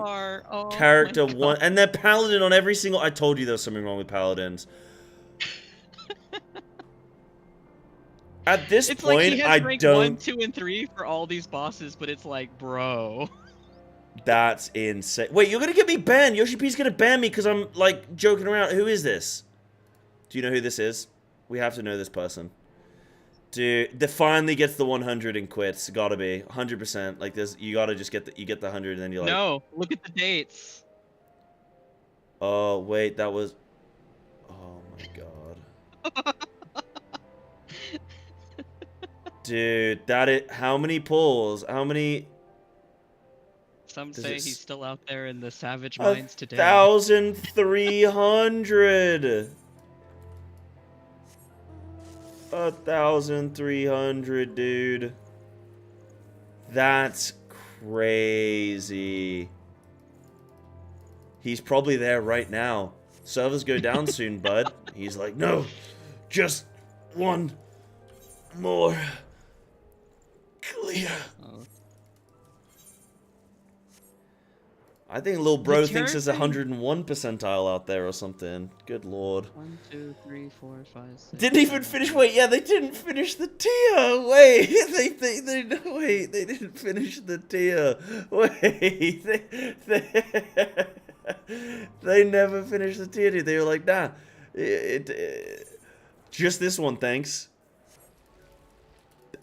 character, one, and they're paladin on every single. I told you there was something wrong with paladins. At this It's point, like he has I rank don't. 1, 2, and 3 for all these bosses, but it's like, bro. That's insane. Wait, you're gonna get me banned. YoshiP's gonna ban me because I'm like joking around. Who is this? Do you know who this is? We have to know this person. Dude, that finally gets the 100 and quits. Gotta be 100%. Like this, you gotta just get the 100 and then you're like. No, look at the dates. Oh wait, that was. Oh my god. Dude, that is how many pulls? How many? Some say he's still out there in the Savage 1,300. Mines today. 1,300, dude. That's crazy. He's probably there right now. Servers go down soon, bud. He's like, no, just one more clear. I think little bro thinks there's 101 percentile out there or something. Good lord. 1, 2, 3, 4, 5, 6. Didn't even finish. Wait, yeah, they didn't finish the tier. Wait, wait, they didn't finish the tier. Wait, they never finished the tier. Dude. They were like, nah, just this one, thanks.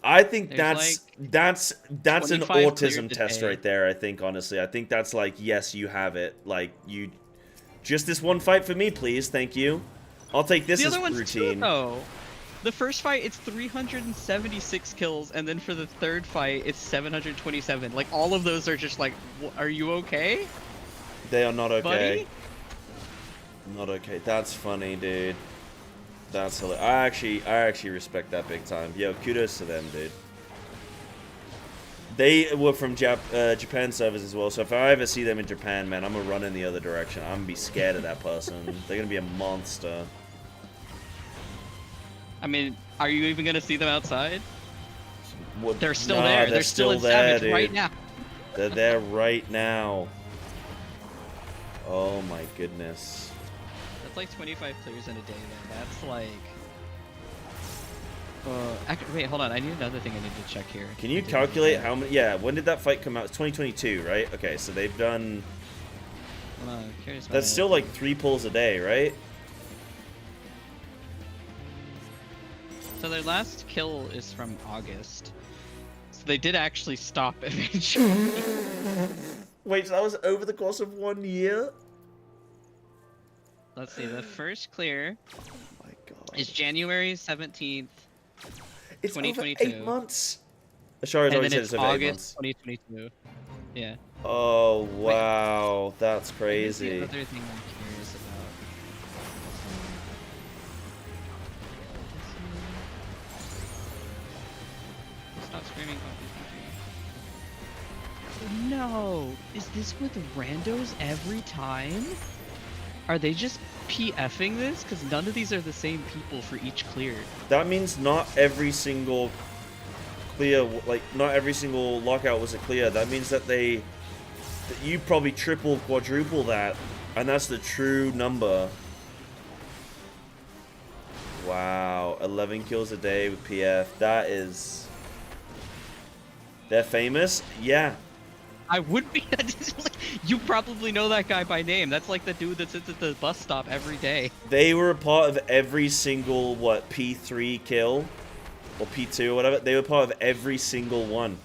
I think that's an autism test right there. I think honestly, I think that's like, yes, you have it. Like you, just this one fight for me, please. Thank you. I'll take this as routine. Oh, the first fight it's 376 kills, and then for the third fight it's 727. Like all of those are just like, are you okay? They are not okay. Buddy? Not okay. That's funny, dude. That's hilarious. I actually respect that big time. Yo, kudos to them, dude. They were from Japan servers as well, so if I ever see them in Japan, man, I'm gonna run in the other direction. I'm gonna be scared of that person. They're gonna be a monster. I mean, are you even gonna see them outside? What? They're still there. They're still in there, Savage dude. right now. They're there right now. Oh my goodness. That's like 25 clears in a day, man. That's like... wait, hold on. I need another thing I need to check here. Can you calculate how many... Yeah, when did that fight come out? It's 2022, right? Okay, so they've done... Curious about That's still like 3 pulls a day, right? So their last kill is from August. So they did actually stop eventually. Wait, so that was over the course of 1 year? Let's see, the first clear my God. is January 17th, it's 2022. Over 8 months. Ashari's already said it's over 8 months. August 2022. Yeah. Oh, wow. That's crazy. Another thing I'm curious about. Stop screaming. No! Is this with randos every time? Are they just PFing this? Because none of these are the same people for each clear. That means not every single clear, like, not every single lockout was a clear. That means that you probably triple, quadruple that, and that's the true number. Wow, 11 kills a day with PF. That is... They're famous? Yeah. I would be. You probably know that guy by name. That's like the dude that sits at the bus stop every day. They were a part of every single, what, P3 kill? Or P2 or whatever. They were part of every single one.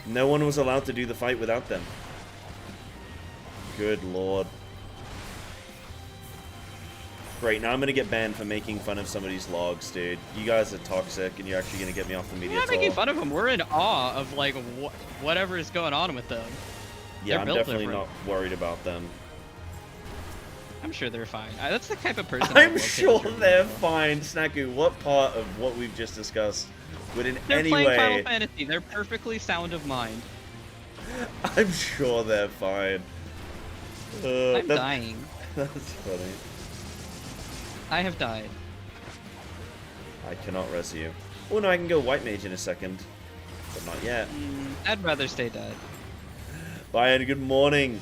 No one was allowed to do the fight without them. Good lord. Great, now I'm gonna get banned for making fun of somebody's logs, dude. You guys are toxic, and you're actually gonna get me off the media. We're not making fun of them. We're in awe of like whatever is going on with them. Yeah, I'm definitely different. not worried about them. I'm sure they're fine. That's the type of person. I'm sure they're fine. Snaku, what part of what we've just discussed would in They're any playing way... Final Fantasy. They're perfectly sound of mind. I'm sure they're fine. I'm dying. That's funny. I have died. I cannot res you. Oh no, I can go white mage in a second. But not yet. I'd rather stay dead. Bye and good morning.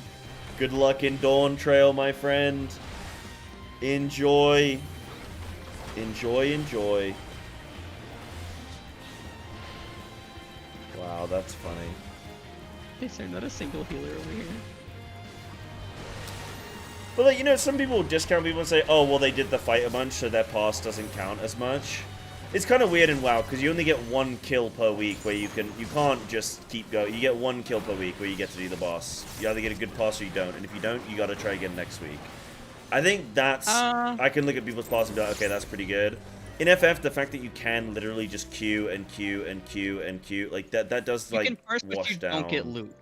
Good luck in Dawn Trail, my friend. Enjoy. Enjoy, enjoy. Wow, that's funny. Is there not a single healer over here? But like, you know, some people discount people and say, oh, well, they did the fight a bunch, so their pass doesn't count as much. It's kind of weird in WoW, because you only get 1 kill per week where you can't just keep going. You get 1 kill per week where you get to do the boss. You either get a good pass or you don't, and if you don't, you gotta try again next week. I think that's... I can look at people's pass and be like, okay, that's pretty good. In FF, the fact that you can literally just queue and queue and queue and queue, like, that does, like, you can first, but you don't get loot.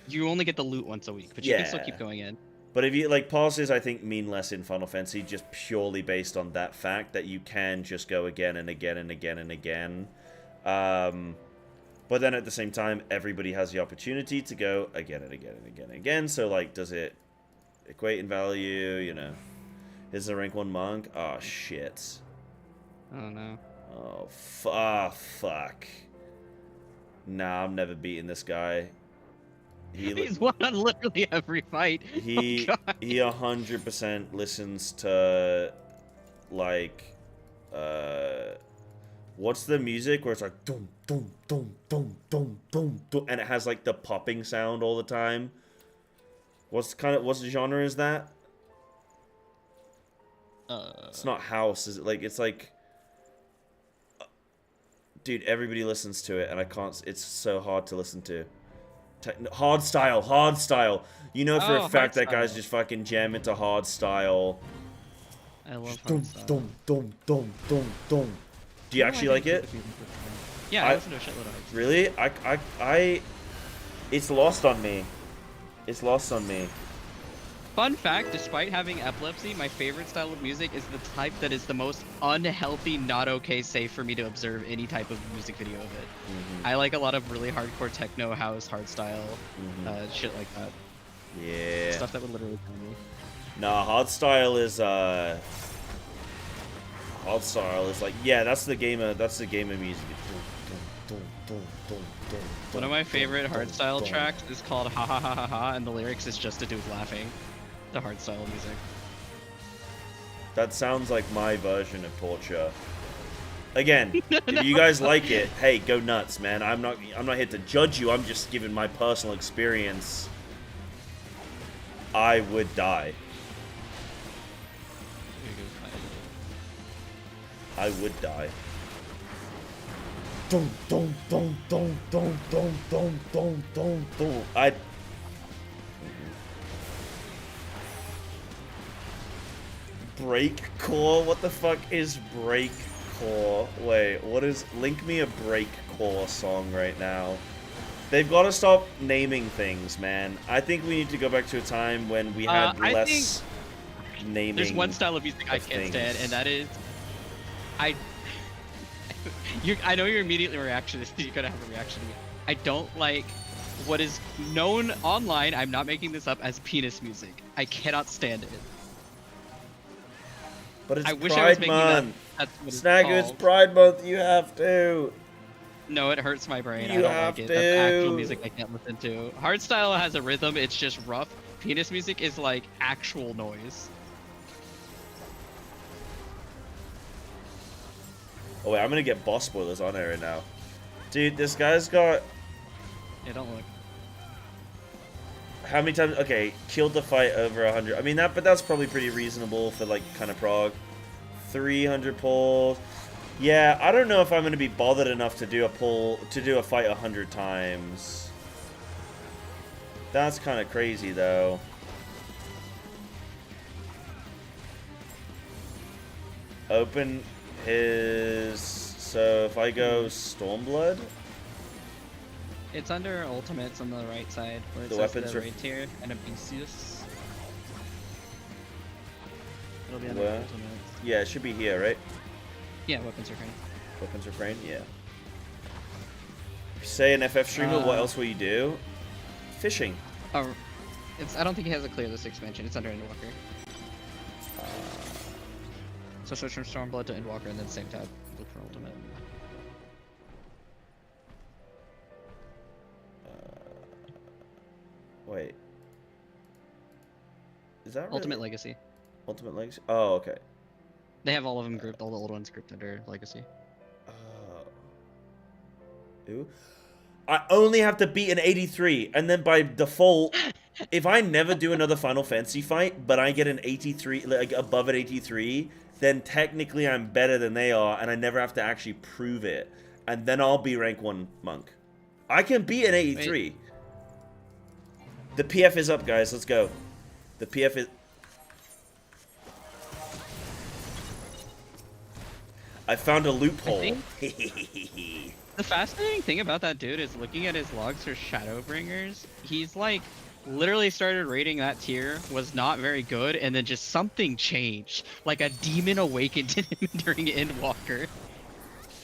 You only get the loot once a week, but you can still keep going in. But if you, like, passes, I think, mean less in Final Fantasy, just purely based on that fact that you can just go again and again and again and again. But then at the same time, everybody has the opportunity to go again and again and again and again. So, like, does it equate in value, you know? Is a rank 1 monk? Oh, shit. I don't know. Oh, fuck. Nah, I'm never beating this guy. He's won on literally every fight. He 100% listens to, like, what's the music where it's like dum dum dum dum dum dum dum, and it has like the popping sound all the time. What's the genre is that? It's not house, is it? Like, it's like, dude, everybody listens to it, and I can't. It's so hard to listen to. Hard style. You know for a fact that guys just fucking jam into hard style. I love hard style. Do you actually like it? Yeah, I listen to a shitload of it. Really? I it's lost on me. It's lost on me. Fun fact, despite having epilepsy, my favorite style of music is the type that is the most unhealthy, not okay, safe for me to observe any type of music video of it. I like a lot of really hardcore techno, house, hardstyle, shit like that. Yeah. Stuff that would literally kill me. Nah, hardstyle is like, yeah, that's the gamer music. One of my favorite hardstyle tracks is called Ha Ha Ha Ha Ha, and the lyrics is just a dude laughing. The hardstyle music. That sounds like my version of torture. Again, if you guys like it, hey, go nuts, man. I'm not here to judge you. I'm just giving my personal experience. I would die. I would die. I. Breakcore? What the fuck is breakcore? Wait, what is... Link me a breakcore song right now. They've got to stop naming things, man. I think we need to go back to a time when we had less naming. There's one style of music I can't stand, and that is... I know your immediate reaction is you're gonna have a reaction to me. I don't like what is known online, I'm not making this up, as penis music. I cannot stand it. But it's I wish I was Pride making Month. That's what it's Snagger, it's called. Pride Month. You have to. No, it hurts my brain. I You don't have like it. That's actual to. music I can't listen to. Hardstyle has a rhythm. It's just rough. Penis music is like actual noise. Oh wait, I'm gonna get boss spoilers on Aaron now. Dude, this guy's got... Yeah, don't look. How many times? Okay, killed the fight over 100. I mean, but that's probably pretty reasonable for like kind of prog. 300 pulls. Yeah, I don't know if I'm gonna be bothered enough to do a fight 100 times. That's kind of crazy though. Open his... So if I go Stormblood... It's under ultimates on the right side, where it The says weapons the are- right tier and Abesius. It'll be under Where? ultimates. Yeah, it should be here, right? Yeah, weapons are green. Weapons refrain, yeah. Say an FF streamer, what else will you do? Fishing. Oh, I don't think it has a clear this expansion. It's under Endwalker. So switch from Stormblood to Endwalker and then same tab. Look for ultimate. Wait. Is that Ultimate really... Legacy. Ultimate Legacy? Oh, okay. They have all of them grouped, all the old ones grouped under Legacy. Ooh. I only have to beat an 83, and then by default, if I never do another Final Fantasy fight, but I get an 83, like above an 83, then technically I'm better than they are, and I never have to actually prove it. And then I'll be rank 1 monk. I can beat an 83. Wait. The PF is up, guys. Let's go. The PF is... I found a loophole. The fascinating thing about that dude is looking at his logs for Shadowbringers. He's like literally started rating that tier, was not very good, and then just something changed. Like a demon awakened in him during Endwalker.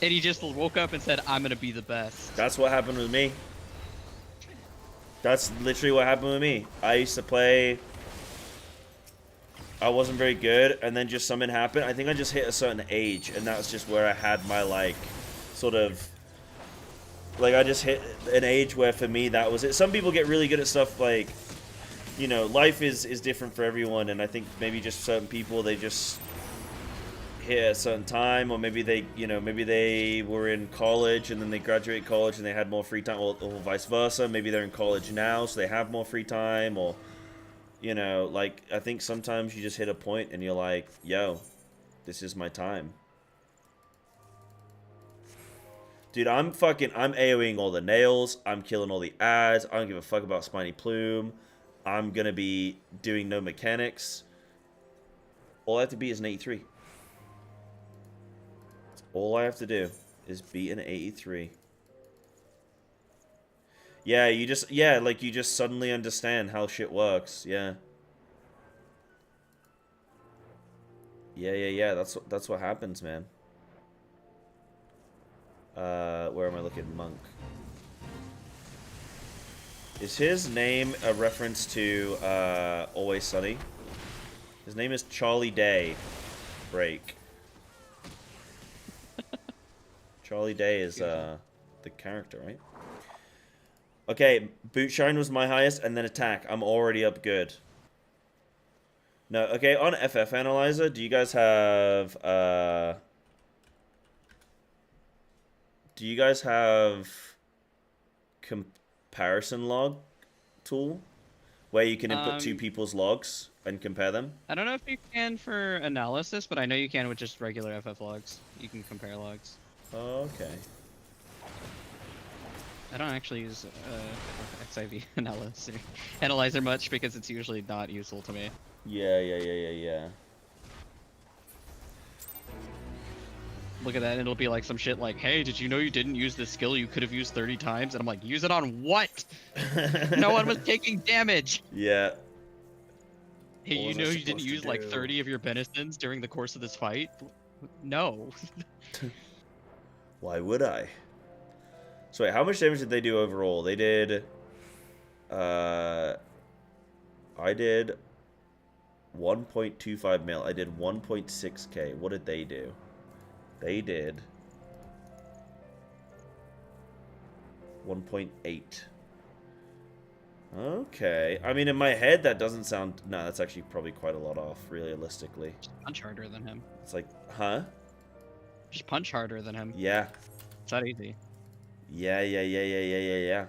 And he just woke up and said, I'm gonna be the best. That's what happened with me. That's literally what happened with me. I used to play... I wasn't very good, and then just something happened. I think I just hit a certain age, and that's just where I had my, like, sort of... Like, I just hit an age where, for me, that was it. Some people get really good at stuff, like... You know, life is different for everyone, and I think maybe just certain people, they just... hit at a certain time, or maybe they, you know, maybe they were in college, and then they graduate college, and they had more free time, or vice versa. Maybe they're in college now, so they have more free time, or... You know, like, I think sometimes you just hit a point and you're like, yo, this is my time. Dude, I'm AoEing all the nails. I'm killing all the ads. I don't give a fuck about Spiny Plume. I'm gonna be doing no mechanics. All I have to beat is an 83. All I have to do is beat an 83. Yeah, you just suddenly understand how shit works. Yeah. Yeah. That's what happens, man. Where am I looking? Monk. Is his name a reference to Always Sunny? His name is Charlie Day. Break. Charlie Day is the character, right? Okay, boot shine was my highest, and then attack. I'm already up good. No, okay, on FF Analyzer, do you guys have, comparison log tool? Where you can input two people's logs and compare them? I don't know if you can for analysis, but I know you can with just regular FF logs. You can compare logs. Okay. I don't actually use XIV analyzer much because it's usually not useful to me. Yeah. Look at that, and it'll be like some shit like, hey, did you know you didn't use this skill you could have used 30 times? And I'm like, use it on what? No one was taking damage! Yeah. Hey, you know you didn't use like 30 of your Benisons during the course of this fight? No. Why would I? So wait, how much damage did they do overall? They did... I did 1.25 mil. I did 1.6k. What did they do? They did 1.8. Okay. I mean, in my head, that doesn't sound... No, that's actually probably quite a lot off, realistically. Just punch harder than him. It's like, huh? Just punch harder than him. Yeah. It's that easy. Yeah.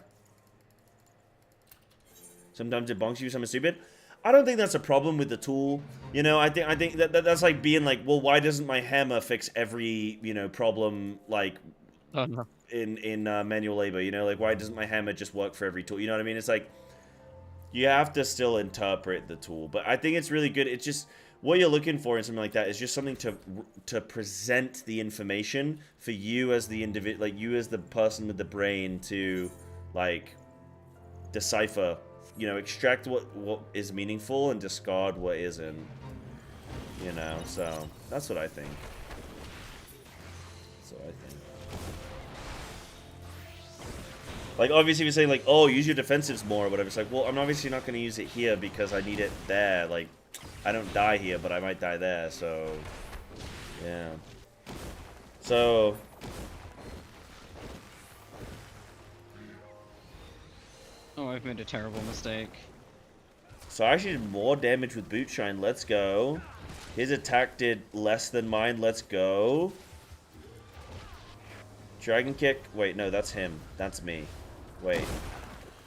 Sometimes it bonks you, something stupid. I don't think that's a problem with the tool. You know, I think that's like being like, well, why doesn't my hammer fix every, you know, problem, like... Oh, no. In manual labor, you know, like, why doesn't my hammer just work for every tool? You know what I mean? It's like, you have to still interpret the tool, but I think it's really good. It's just, what you're looking for in something like that is just something to present the information for you as the individual, like, you as the person with the brain to, like, decipher, you know, extract what is meaningful and discard what isn't, you know, so, that's what I think. That's what I think. Like, obviously, if you're saying, like, oh, use your defensives more or whatever, it's like, well, I'm obviously not going to use it here because I need it there. Like, I don't die here, but I might die there, so... Yeah. So... Oh, I've made a terrible mistake. So I actually did more damage with Boot Shine. Let's go. His attack did less than mine. Let's go. Dragon Kick. Wait, no, that's him. That's me. Wait.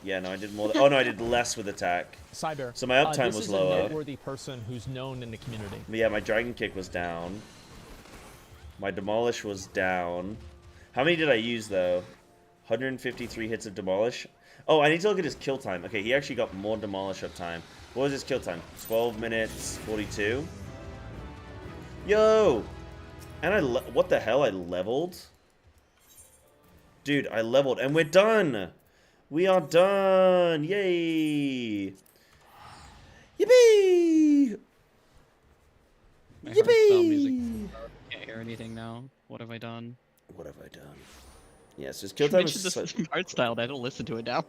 Yeah, no, I did more. Oh, no, I did less with attack. Psybear. So my uptime was lower. This is a noteworthy person who's known in the community. Yeah, my Dragon Kick was down. My Demolish was down. How many did I use, though? 153 hits of Demolish. Oh, I need to look at his kill time. Okay, he actually got more Demolish uptime. What was his kill time? 12 minutes 42? Yo! And what the hell? I leveled? Dude, I leveled, and we're done! We are done! Yay! Yippee! My heart style music. Can't hear anything now. What have I done? What have I done? Yes, his kill time is... This is art style. I don't listen to it now.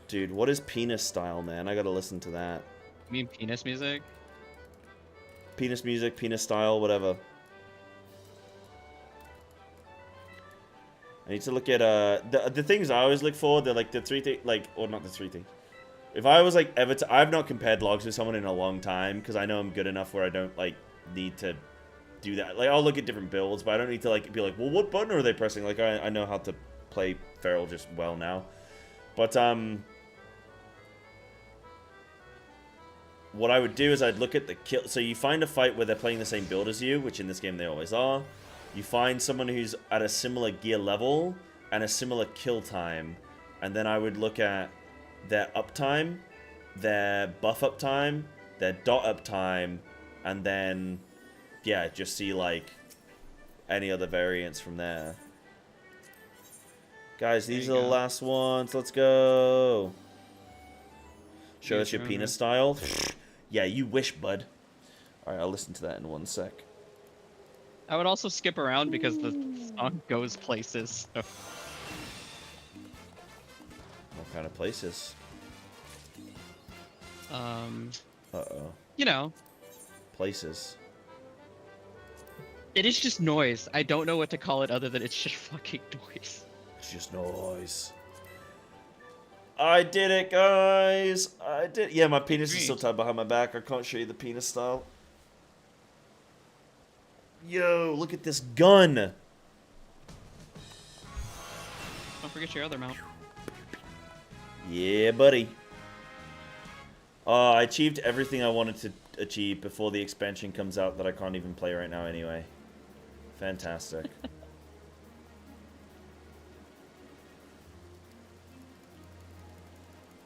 Dude, what is penis style, man? I gotta listen to that. You mean penis music? Penis music, penis style, whatever. I need to look at the things I always look for. They're like the three things, like, or not the three things. If I was like ever, I've not compared logs with someone in a long time because I know I'm good enough where I don't like need to do that. Like, I'll look at different builds, but I don't need to like be like, well, what button are they pressing? Like, I know how to play Feral just well now. But what I would do is I'd look at the kill. So you find a fight where they're playing the same build as you, which in this game they always are. You find someone who's at a similar gear level and a similar kill time, and then I would look at their uptime, their buff uptime, their dot uptime, and then, yeah, just see, like, any other variants from there. Guys, these are the last ones. Let's go. Show us your penis style. Yeah, you wish, bud. Alright, I'll listen to that in 1 sec. I would also skip around because the song goes places. So. What kind of places? Uh-oh. You know. Places. It is just noise. I don't know what to call it other than it's just fucking noise. It's just noise. I did it, guys! I did. Yeah, my penis is still tied behind my back. I can't show you the penis style. Yo, look at this gun! Don't forget your other mount. Yeah, buddy. I achieved everything I wanted to achieve before the expansion comes out that I can't even play right now anyway. Fantastic.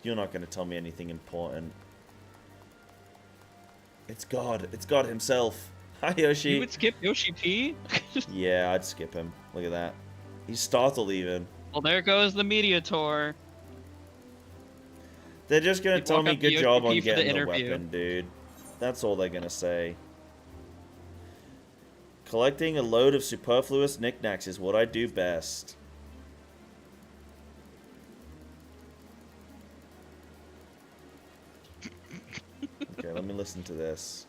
You're not going to tell me anything important. It's God. It's God himself. Hi, Yoshi. You would skip Yoshi P? Yeah, I'd skip him. Look at that. He's startled even. Well, there goes the media tour. They're just going to tell me good job on getting the interview. weapon, dude. That's all they're going to say. Collecting a load of superfluous knickknacks is what I do best. Okay, let me listen to this.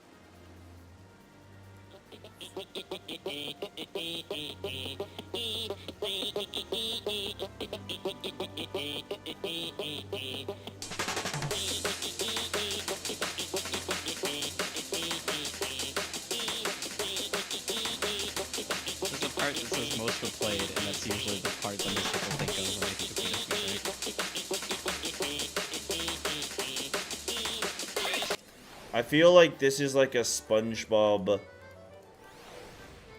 There's a part that says most were played, and that's usually the part that most people think of when they think of penis music. I feel like this is like a SpongeBob.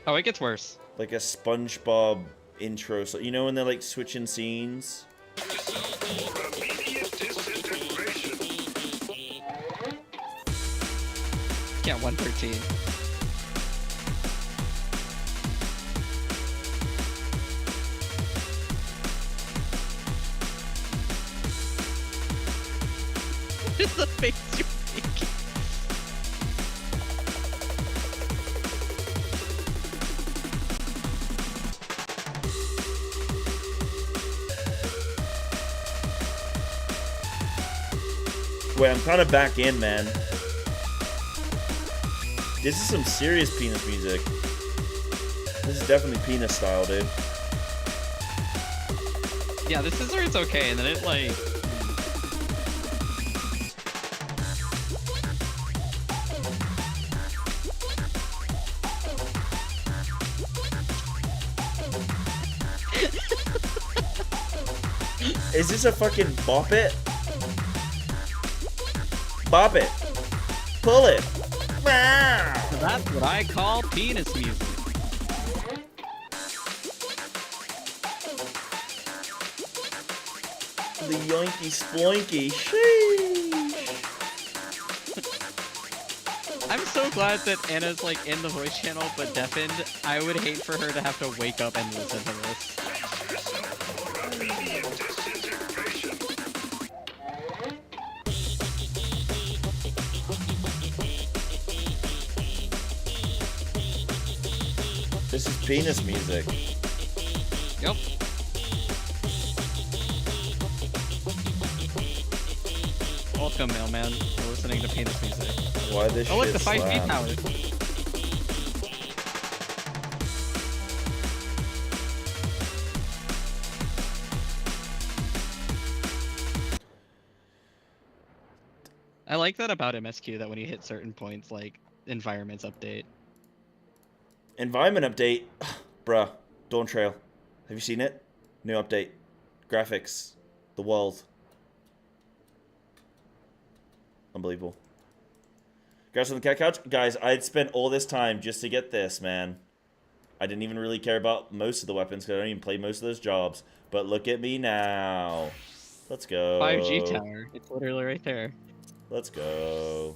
Oh, it gets worse. Like a SpongeBob intro. So you know when they're like switching scenes? Yeah, 113. It's the face you're making. Wait, I'm kind of back in, man. This is some serious penis music. This is definitely penis style, dude. Yeah, this is where it's okay, and then it like... Is this a fucking bop it? Bop it. Pull it. Wow. That's what I call penis music. The yoinky sploinky. Sheesh. I'm so glad that Anna's like in the voice channel but deafened. I would hate for her to have to wake up and listen to this. This is penis music. Yep. Welcome, mailman. You're listening to penis music. Why this Oh, look, shit the 5 feet slap? tower. I like that about MSQ, that when you hit certain points, like, environments update. Environment update. Bruh. Dawn Trail. Have you seen it? New update. Graphics. The world. Unbelievable. Guys on the cat couch? Guys, I'd spent all this time just to get this, man. I didn't even really care about most of the weapons because I don't even play most of those jobs. But look at me now. Let's go. 5G tower. It's literally right there. Let's go.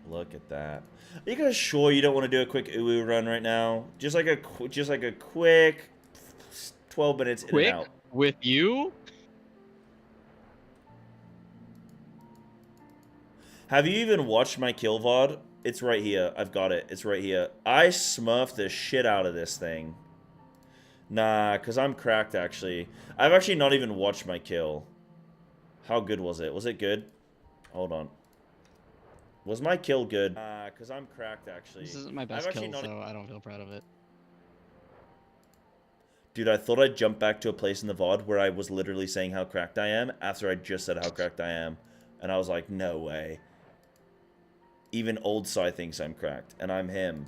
Look at that. Are you guys sure you don't want to do a quick uwu run right now? Just like a quick 12 minutes in Quick? and out. With you? Have you even watched my kill VOD? It's right here. I've got it. It's right here. I smurfed the shit out of this thing. Nah, because I'm cracked, actually. I've actually not even watched my kill. How good was it? Was it good? Hold on. Was my kill good? Because I'm cracked, actually. This isn't my best kill, so I don't feel proud of it. Dude, I thought I'd jump back to a place in the VOD where I was literally saying how cracked I am after I just said how cracked I am. And I was like, no way. Even old Psy thinks I'm cracked, and I'm him.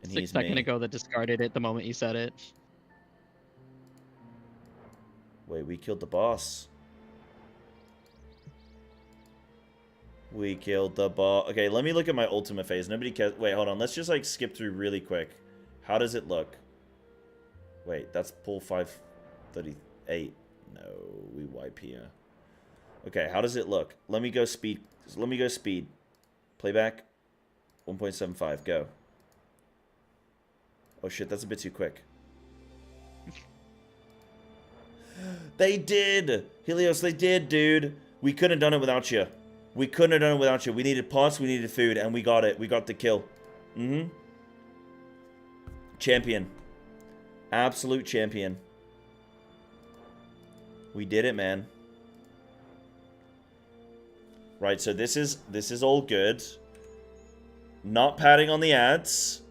And he's me. 6 seconds ago that discarded it the moment you said it. Wait, we killed the boss. We killed the boss. Okay, let me look at my ultimate phase. Nobody cares. Wait, hold on. Let's just like skip through really quick. How does it look? Wait, that's pull 538. No, we wipe here. Okay, how does it look? Let me go speed. Let me go speed. Playback. 1.75. Go. Oh shit, that's a bit too quick. They did! Helios, they did, dude. We couldn't have done it without you. We couldn't have done it without you. We needed parts, we needed food, and we got it. We got the kill. Mm-hmm. Champion. Absolute champion. We did it, man. Right, so this is all good. Not padding on the ads.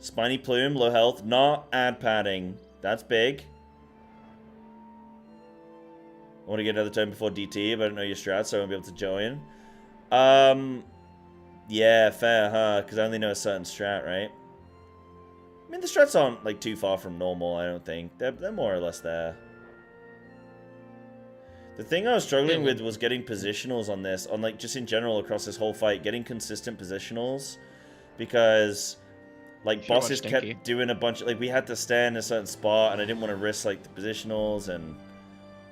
Spiny Plume, low health. Not ad padding. That's big. I want to get another turn before DT, but I don't know your strat, so I won't be able to join. Yeah, fair, huh? Because I only know a certain strat, right? I mean, the strats aren't, like, too far from normal, I don't think. They're more or less there. The thing I was struggling with was getting positionals on this, on, like, just in general across this whole fight, getting consistent positionals. Because, like, bosses kept doing a bunch of, like, we had to stand in a certain spot, and I didn't want to risk, like, the positionals, and,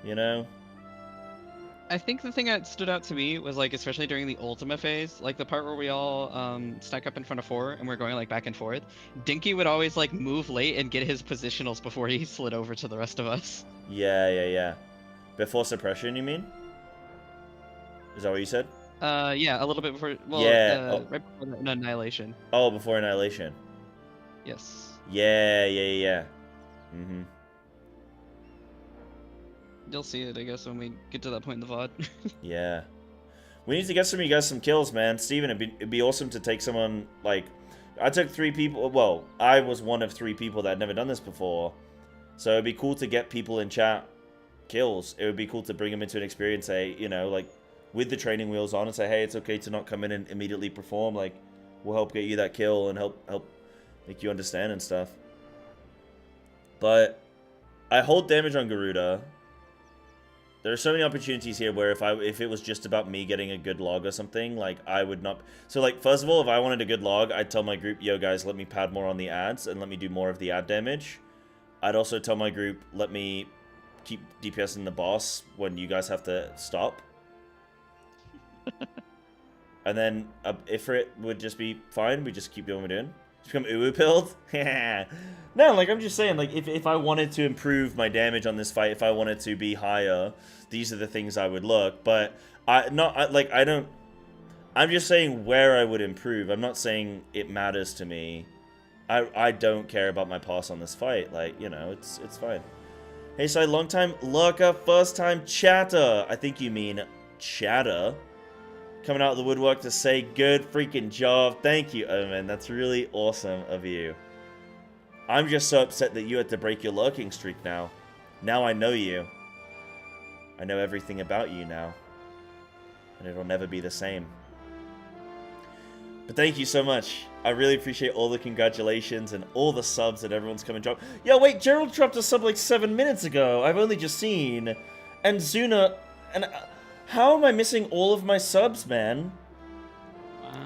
you know? I think the thing that stood out to me was, like, especially during the Ultima phase, like the part where we all stack up in front of 4 and we're going like back and forth. Dinky would always like move late and get his positionals before he slid over to the rest of us. Yeah. Before suppression, you mean? Is that what you said? Yeah, a little bit before. Well, yeah. Right before Annihilation. Oh, before Annihilation. Yes. Yeah. Mm-hmm. You'll see it, I guess, when we get to that point in the VOD. Yeah. We need to get some of you guys some kills, man. Steven, it'd be awesome to take someone, like... I took 3 people... Well, I was one of 3 people that had never done this before. So it'd be cool to get people in chat kills. It would be cool to bring them into an experience, say, you know, like, with the training wheels on and say, hey, it's okay to not come in and immediately perform. Like, we'll help get you that kill and help make you understand and stuff. But I hold damage on Garuda. There are so many opportunities here where if it was just about me getting a good log or something, like, I would not... So, like, first of all, if I wanted a good log, I'd tell my group, yo, guys, let me pad more on the ads and let me do more of the ad damage. I'd also tell my group, let me keep DPSing the boss when you guys have to stop. And then Ifrit would just be fine. We just keep doing what we're doing. Just become uwu-pilled? No, like, I'm just saying, like, if I wanted to improve my damage on this fight, if I wanted to be higher, these are the things I would look. But I'm just saying where I would improve. I'm not saying it matters to me. I don't care about my pass on this fight. Like, you know, it's fine. Hey, so long time lurker, first time chatter. I think you mean chatter. Coming out of the woodwork to say good freaking job. Thank you, Omen. That's really awesome of you. I'm just so upset that you had to break your lurking streak now. Now I know you. I know everything about you now. And it'll never be the same. But thank you so much. I really appreciate all the congratulations and all the subs that everyone's come and dropped. Yo, wait, Gerald dropped a sub like 7 minutes ago. I've only just seen. And Zuna... And how am I missing all of my subs, man? I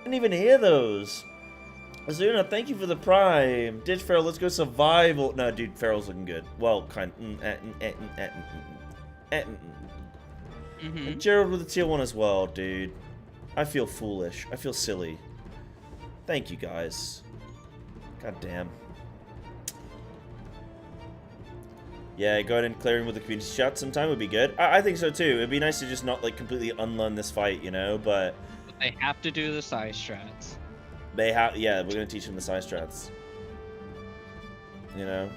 didn't even hear those. Azuna, thank you for the prime. Ditch Feral, let's go survival. No, dude, Feral's looking good. Well, kind. And Gerald with the tier 1 as well, dude. I feel foolish. I feel silly. Thank you, guys. God damn. Yeah, going and clearing with the community chat sometime would be good. I think so too. It'd be nice to just not like completely unlearn this fight, you know, but they have to do the side strats. They have, yeah, we're gonna teach them the side strats. You know?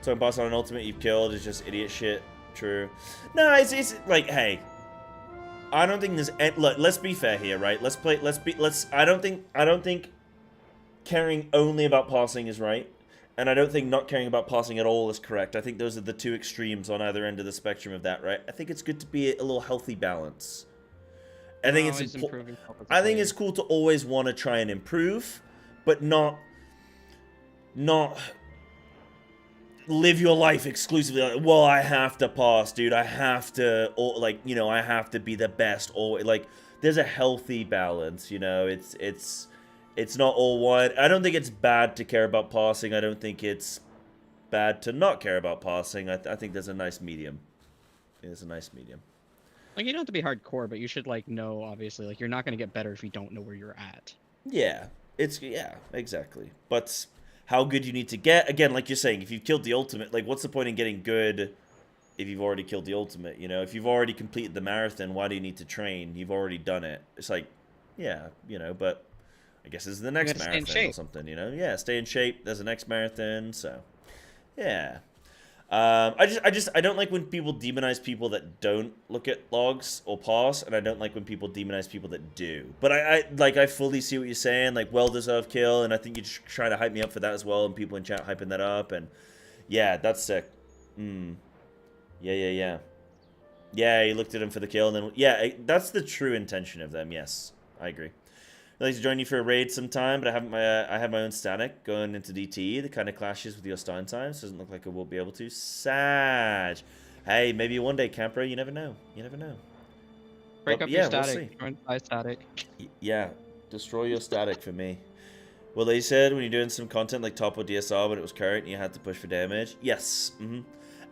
So boss on an ultimate you've killed is just idiot shit. True. No, it's like, hey. I don't think there's look, let's be fair here, right? I don't think caring only about passing is right. And I don't think not caring about passing at all is correct. I think those are the 2 extremes on either end of the spectrum of that, right? I think it's good to be a little healthy balance. I think it's cool to always want to try and improve, but not live your life exclusively like, well, I have to pass, dude. I have to, or like, you know, I have to be the best. Or like, there's a healthy balance, you know. It's not all one. I don't think it's bad to care about passing. I don't think it's bad to not care about passing. I think there's a nice medium. There's a nice medium. Like, you don't have to be hardcore, but you should, like, know, obviously. Like, you're not going to get better if you don't know where you're at. Yeah. Yeah, exactly. But how good you need to get. Again, like you're saying, if you've killed the ultimate, like, what's the point in getting good if you've already killed the ultimate, you know? If you've already completed the marathon, why do you need to train? You've already done it. It's like, yeah, you know, but... I guess this is the next marathon or something, you know? Yeah, stay in shape. There's a next marathon, so yeah. I don't like when people demonize people that don't look at logs or pass, and I don't like when people demonize people that do. But I fully see what you're saying, like well-deserved kill, and I think you're just trying to hype me up for that as well, and people in chat hyping that up, and yeah, that's sick. Yeah, he looked at him for the kill, and then yeah, that's the true intention of them. Yes, I agree. I'd like to join you for a raid sometime, but I have my own static going into DTE that kind of clashes with your starting times. Doesn't look like I will be able to. Sag. Hey, maybe one day, Campro. You never know. You never know. Break up your static. Join my static. Yeah, destroy your static for me. Well, they said when you're doing some content like top or DSR, when it was current, you had to push for damage. Yes.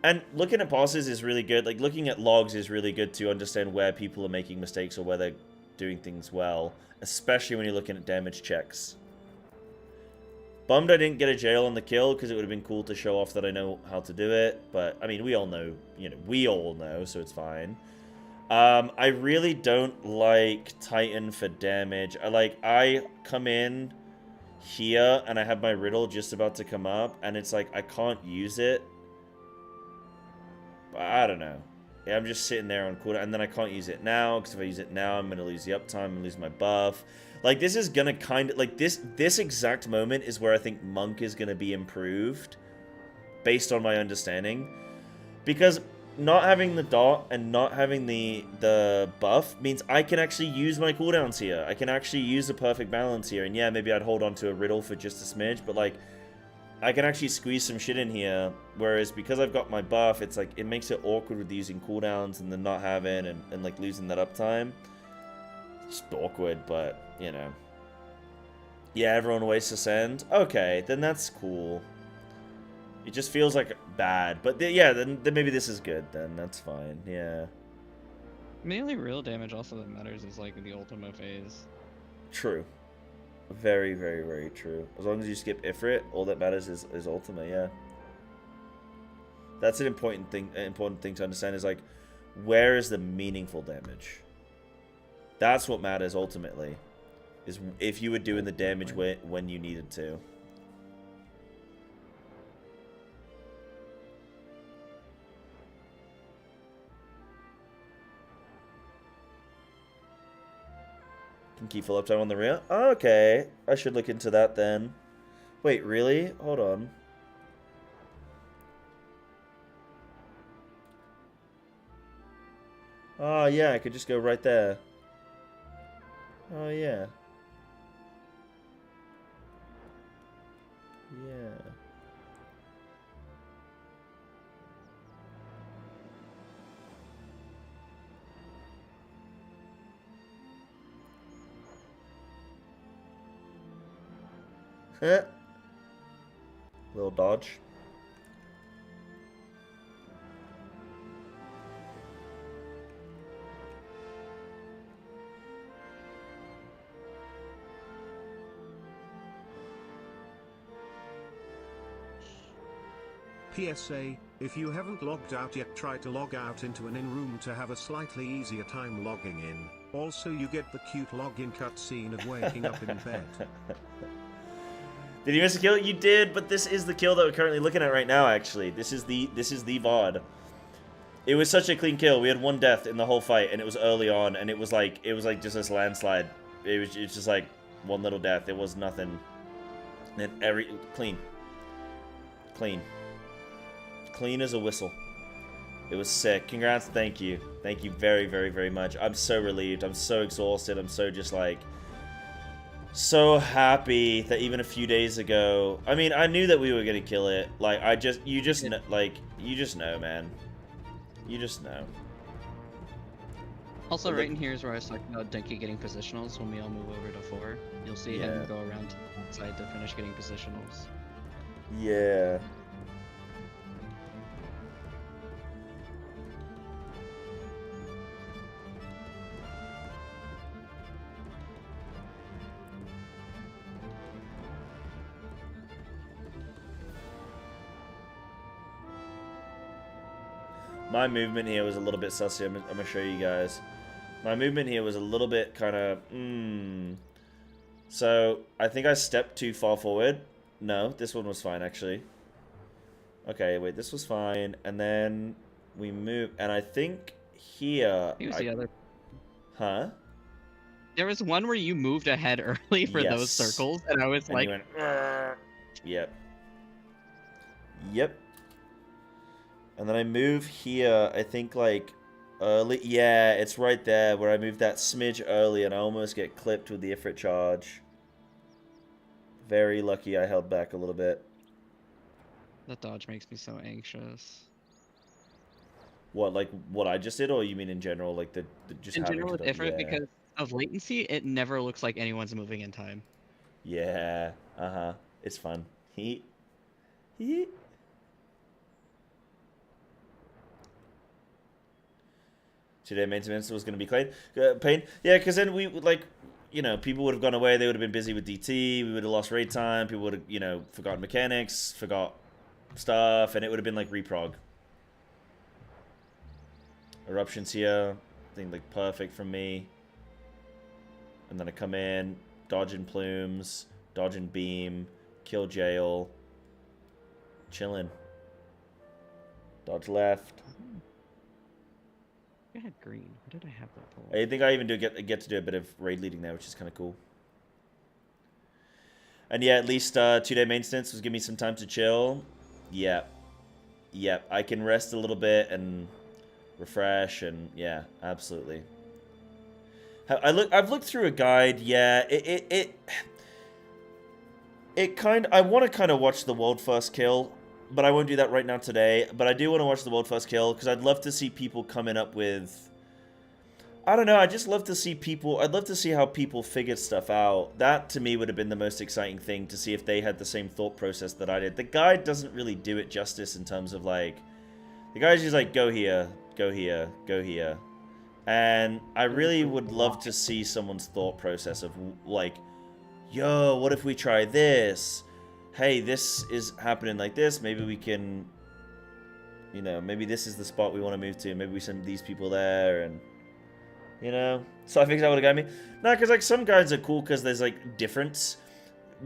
And looking at bosses is really good. Like looking at logs is really good to understand where people are making mistakes or where they're doing things well, especially when you're looking at damage checks. Bummed I didn't get a jail on the kill because it would have been cool to show off that I know how to do it, but I mean, we all know, we all know, so it's fine. I really don't like Titan for damage. I come in here and I have my riddle just about to come up and it's like I can't use it. I don't know. Yeah, I'm just sitting there on cooldown, and then I can't use it now, because if I use it now, I'm going to lose the uptime and lose my buff. Like, this is going to kind of, like, this exact moment is where I think Monk is going to be improved, based on my understanding. Because not having the dot and not having the buff means I can actually use my cooldowns here. I can actually use the perfect balance here, and yeah, maybe I'd hold on to a riddle for just a smidge, but, like, I can actually squeeze some shit in here, whereas because I've got my buff, it's like, it makes it awkward with using cooldowns and then not having and like losing that uptime. It's just awkward, but, you know. Yeah, everyone wastes a send. Okay, then that's cool. It just feels like bad, but yeah, then maybe this is good then, that's fine, yeah. The only real damage also that matters is like the Ultima phase. True. Very, very, very true. As long as you skip Ifrit, all that matters is Ultima, yeah. That's an important thing to understand is like, where is the meaningful damage? That's what matters ultimately. Is if you were doing the damage when you needed to. Can keep full uptime on the rear? Oh, okay. I should look into that then. Wait, really? Hold on. Oh, yeah, I could just go right there. Oh, yeah. Yeah. Little dodge. PSA, if you haven't logged out yet, try to log out into an in-room to have a slightly easier time logging in. Also, you get the cute login cutscene of waking up in bed. Did you miss a kill? You did, but this is the kill that we're currently looking at right now, actually. This is the VOD. It was such a clean kill. We had one death in the whole fight, and it was early on, and it was like just this landslide. It's just like one little death. It was nothing. And clean. Clean as a whistle. It was sick. Congrats, thank you. Thank you very, very, very much. I'm so relieved. I'm so exhausted. I'm so just like... so happy that even a few days ago... I mean, I knew that we were gonna kill it. Like, you just know, man. You just know. Also, right in here is where I was talking about Denki getting positionals when we all move over to 4. You'll see him go around to the side to finish getting positionals. Yeah. My movement here was a little bit sussy. I'm going to show you guys. My movement here was a little bit kind of, So, I think I stepped too far forward. No, this one was fine, actually. Okay, wait, this was fine. And then we move, and I think here... Here's the other. Huh? There was one where you moved ahead early for those circles, and I was like... You went, yep. Yep. And then I move here, I think, like, early. Yeah, it's right there where I moved that smidge early, and I almost get clipped with the Ifrit charge. Very lucky I held back a little bit. That dodge makes me so anxious. What, like, what I just did, or you mean in general? Like, the just in having general, to... with Ifrit, because of latency, it never looks like anyone's moving in time. Yeah, uh-huh. It's fun. He. 2-day maintenance was going to be pain. Yeah, because then we, like, you know, people would have gone away. They would have been busy with DT. We would have lost raid time. People would have, you know, forgotten mechanics, forgot stuff, and it would have been, like, reprog. Eruptions here. I think, like, perfect from me. And then I come in, dodging plumes, dodging beam, kill jail, chilling. Dodge left. I had green. Why did I have that pull? I think I even get to do a bit of raid leading there, which is kind of cool. And yeah, at least 2-day maintenance was giving me some time to chill. Yep. Yep. I can rest a little bit and refresh, and yeah, absolutely. I've looked through a guide. Yeah, I want to kind of watch the world first kill, but I won't do that right now today. But I do want to watch the world first kill because I'd love to see people coming up with. I don't know. I just love to see people. I'd love to see how people figured stuff out. That to me would have been the most exciting thing, to see if they had the same thought process that I did. The guide doesn't really do it justice in terms of, like, the guide's just like, go here, go here, go here. And I really would love to see someone's thought process of, like, yo, what if we try this? Hey, this is happening like this. Maybe we can, you know, maybe this is the spot we want to move to. Maybe we send these people there, and, you know. So I think that would have got me. No, because, like, some guides are cool because there's, like, difference.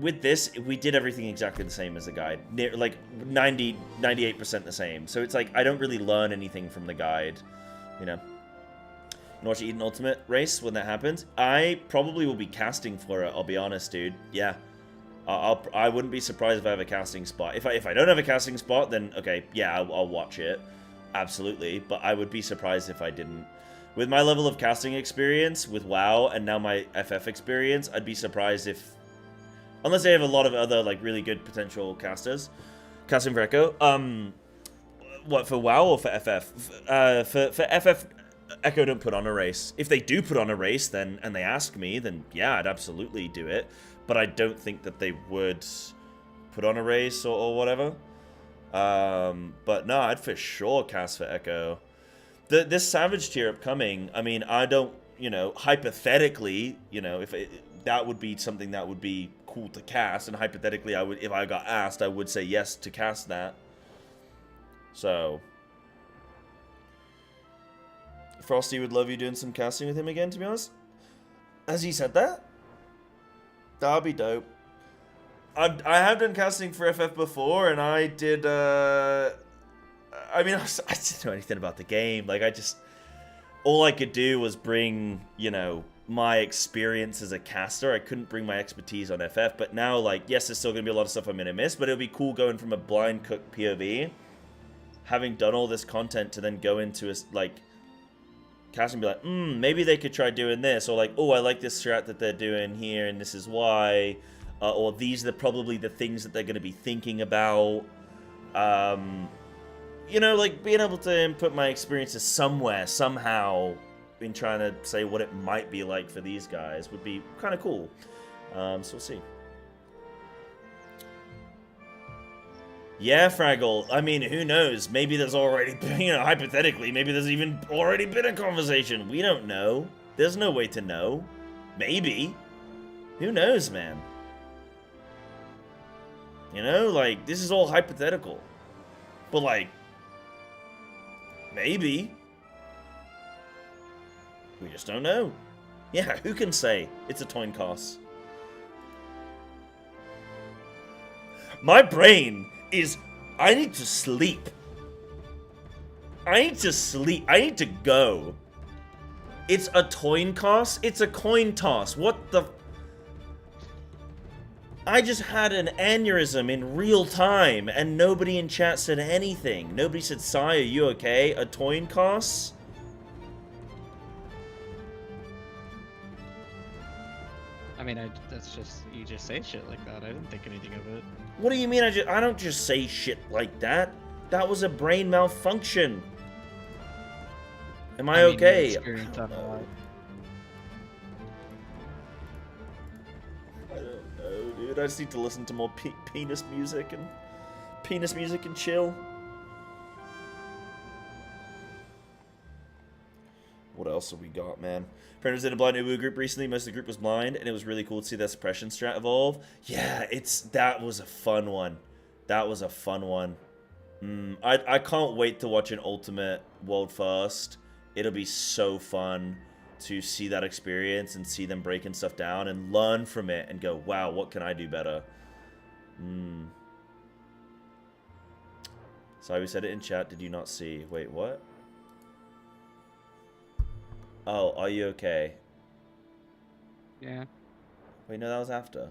With this, we did everything exactly the same as the guide. Like, 98% the same. So it's like, I don't really learn anything from the guide, you know. And watch Eden Ultimate race when that happens. I probably will be casting for it, I'll be honest, dude. Yeah. I wouldn't be surprised if I have a casting spot. If I don't have a casting spot, then, okay, yeah, I'll watch it. Absolutely. But I would be surprised if I didn't. With my level of casting experience with WoW and now my FF experience, I'd be surprised if... Unless they have a lot of other, like, really good potential casters. Casting for Echo. What, for WoW or for FF? For FF... Echo don't put on a race. If they do put on a race, then, and they ask me, then yeah, I'd absolutely do it. But I don't think that they would put on a race or whatever. But no, I'd for sure cast for Echo. This Savage tier upcoming, I mean, I don't, you know, hypothetically, you know, that would be something that would be cool to cast, and hypothetically, I would, if I got asked, I would say yes to cast that. So... Frosty would love you doing some casting with him again, to be honest. Has he said that? That'd be dope. I have done casting for FF before, and I did, I mean, I didn't know anything about the game. Like, all I could do was bring, you know, my experience as a caster. I couldn't bring my expertise on FF, but now, like, yes, there's still going to be a lot of stuff I'm going to miss, but it'll be cool going from a blind cook POV, having done all this content, to then go into a, like... Cast and be like, maybe they could try doing this, or like, oh, I like this strat that they're doing here, and this is why, or these are probably the things that they're going to be thinking about. You know, like, being able to input my experiences somewhere, somehow, in trying to say what it might be like for these guys would be kind of cool. So we'll see. Yeah, Fraggle. I mean, who knows? Maybe there's already been, you know, hypothetically, maybe there's even already been a conversation. We don't know. There's no way to know. Maybe. Who knows, man? You know, like, this is all hypothetical. But, like, maybe. We just don't know. Yeah, who can say? It's a coin toss. My brain is, I need to sleep. I need to sleep. I need to go. It's a coin toss? It's a coin toss. What the... I just had an aneurysm in real time, and nobody in chat said anything. Nobody said, Sai, are you okay? A coin toss? I mean, that's just, you just say shit like that. I didn't think anything of it. What do you mean I don't just say shit like that? That was a brain malfunction. Am I okay? I don't know, dude. I just need to listen to more penis music and chill. What else have we got, man? Friend was in a blind Ubu group recently. Most of the group was blind, and it was really cool to see that suppression strat evolve. Yeah, that was a fun one. That was a fun one. I can't wait to watch an Ultimate World First. It'll be so fun to see that experience and see them breaking stuff down and learn from it and go, wow, what can I do better? Sorry, we said it in chat. Did you not see? Wait, what? Oh, are you okay? Yeah. Wait, no, that was after.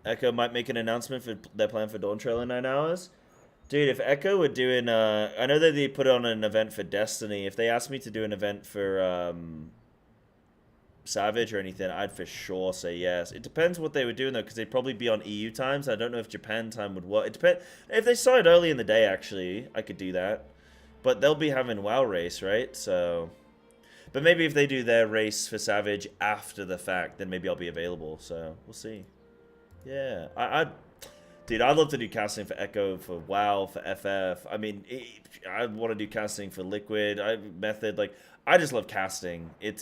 Echo might make an announcement for their plan for Dawn Trail in 9 hours. Dude, if Echo were doing, I know that they put on an event for Destiny. If they asked me to do an event for Savage or anything, I'd for sure say yes. It depends what they were doing though, because they'd probably be on EU times. I don't know if Japan time would work. It depends. If they started early in the day, actually, I could do that. But they'll be having WoW race, right? So, but maybe if they do their race for Savage after the fact, then maybe I'll be available. So we'll see. Yeah, dude, I'd love to do casting for Echo, for WoW, for FF. I mean, I want to do casting for Liquid, Method. Like, I just love casting. I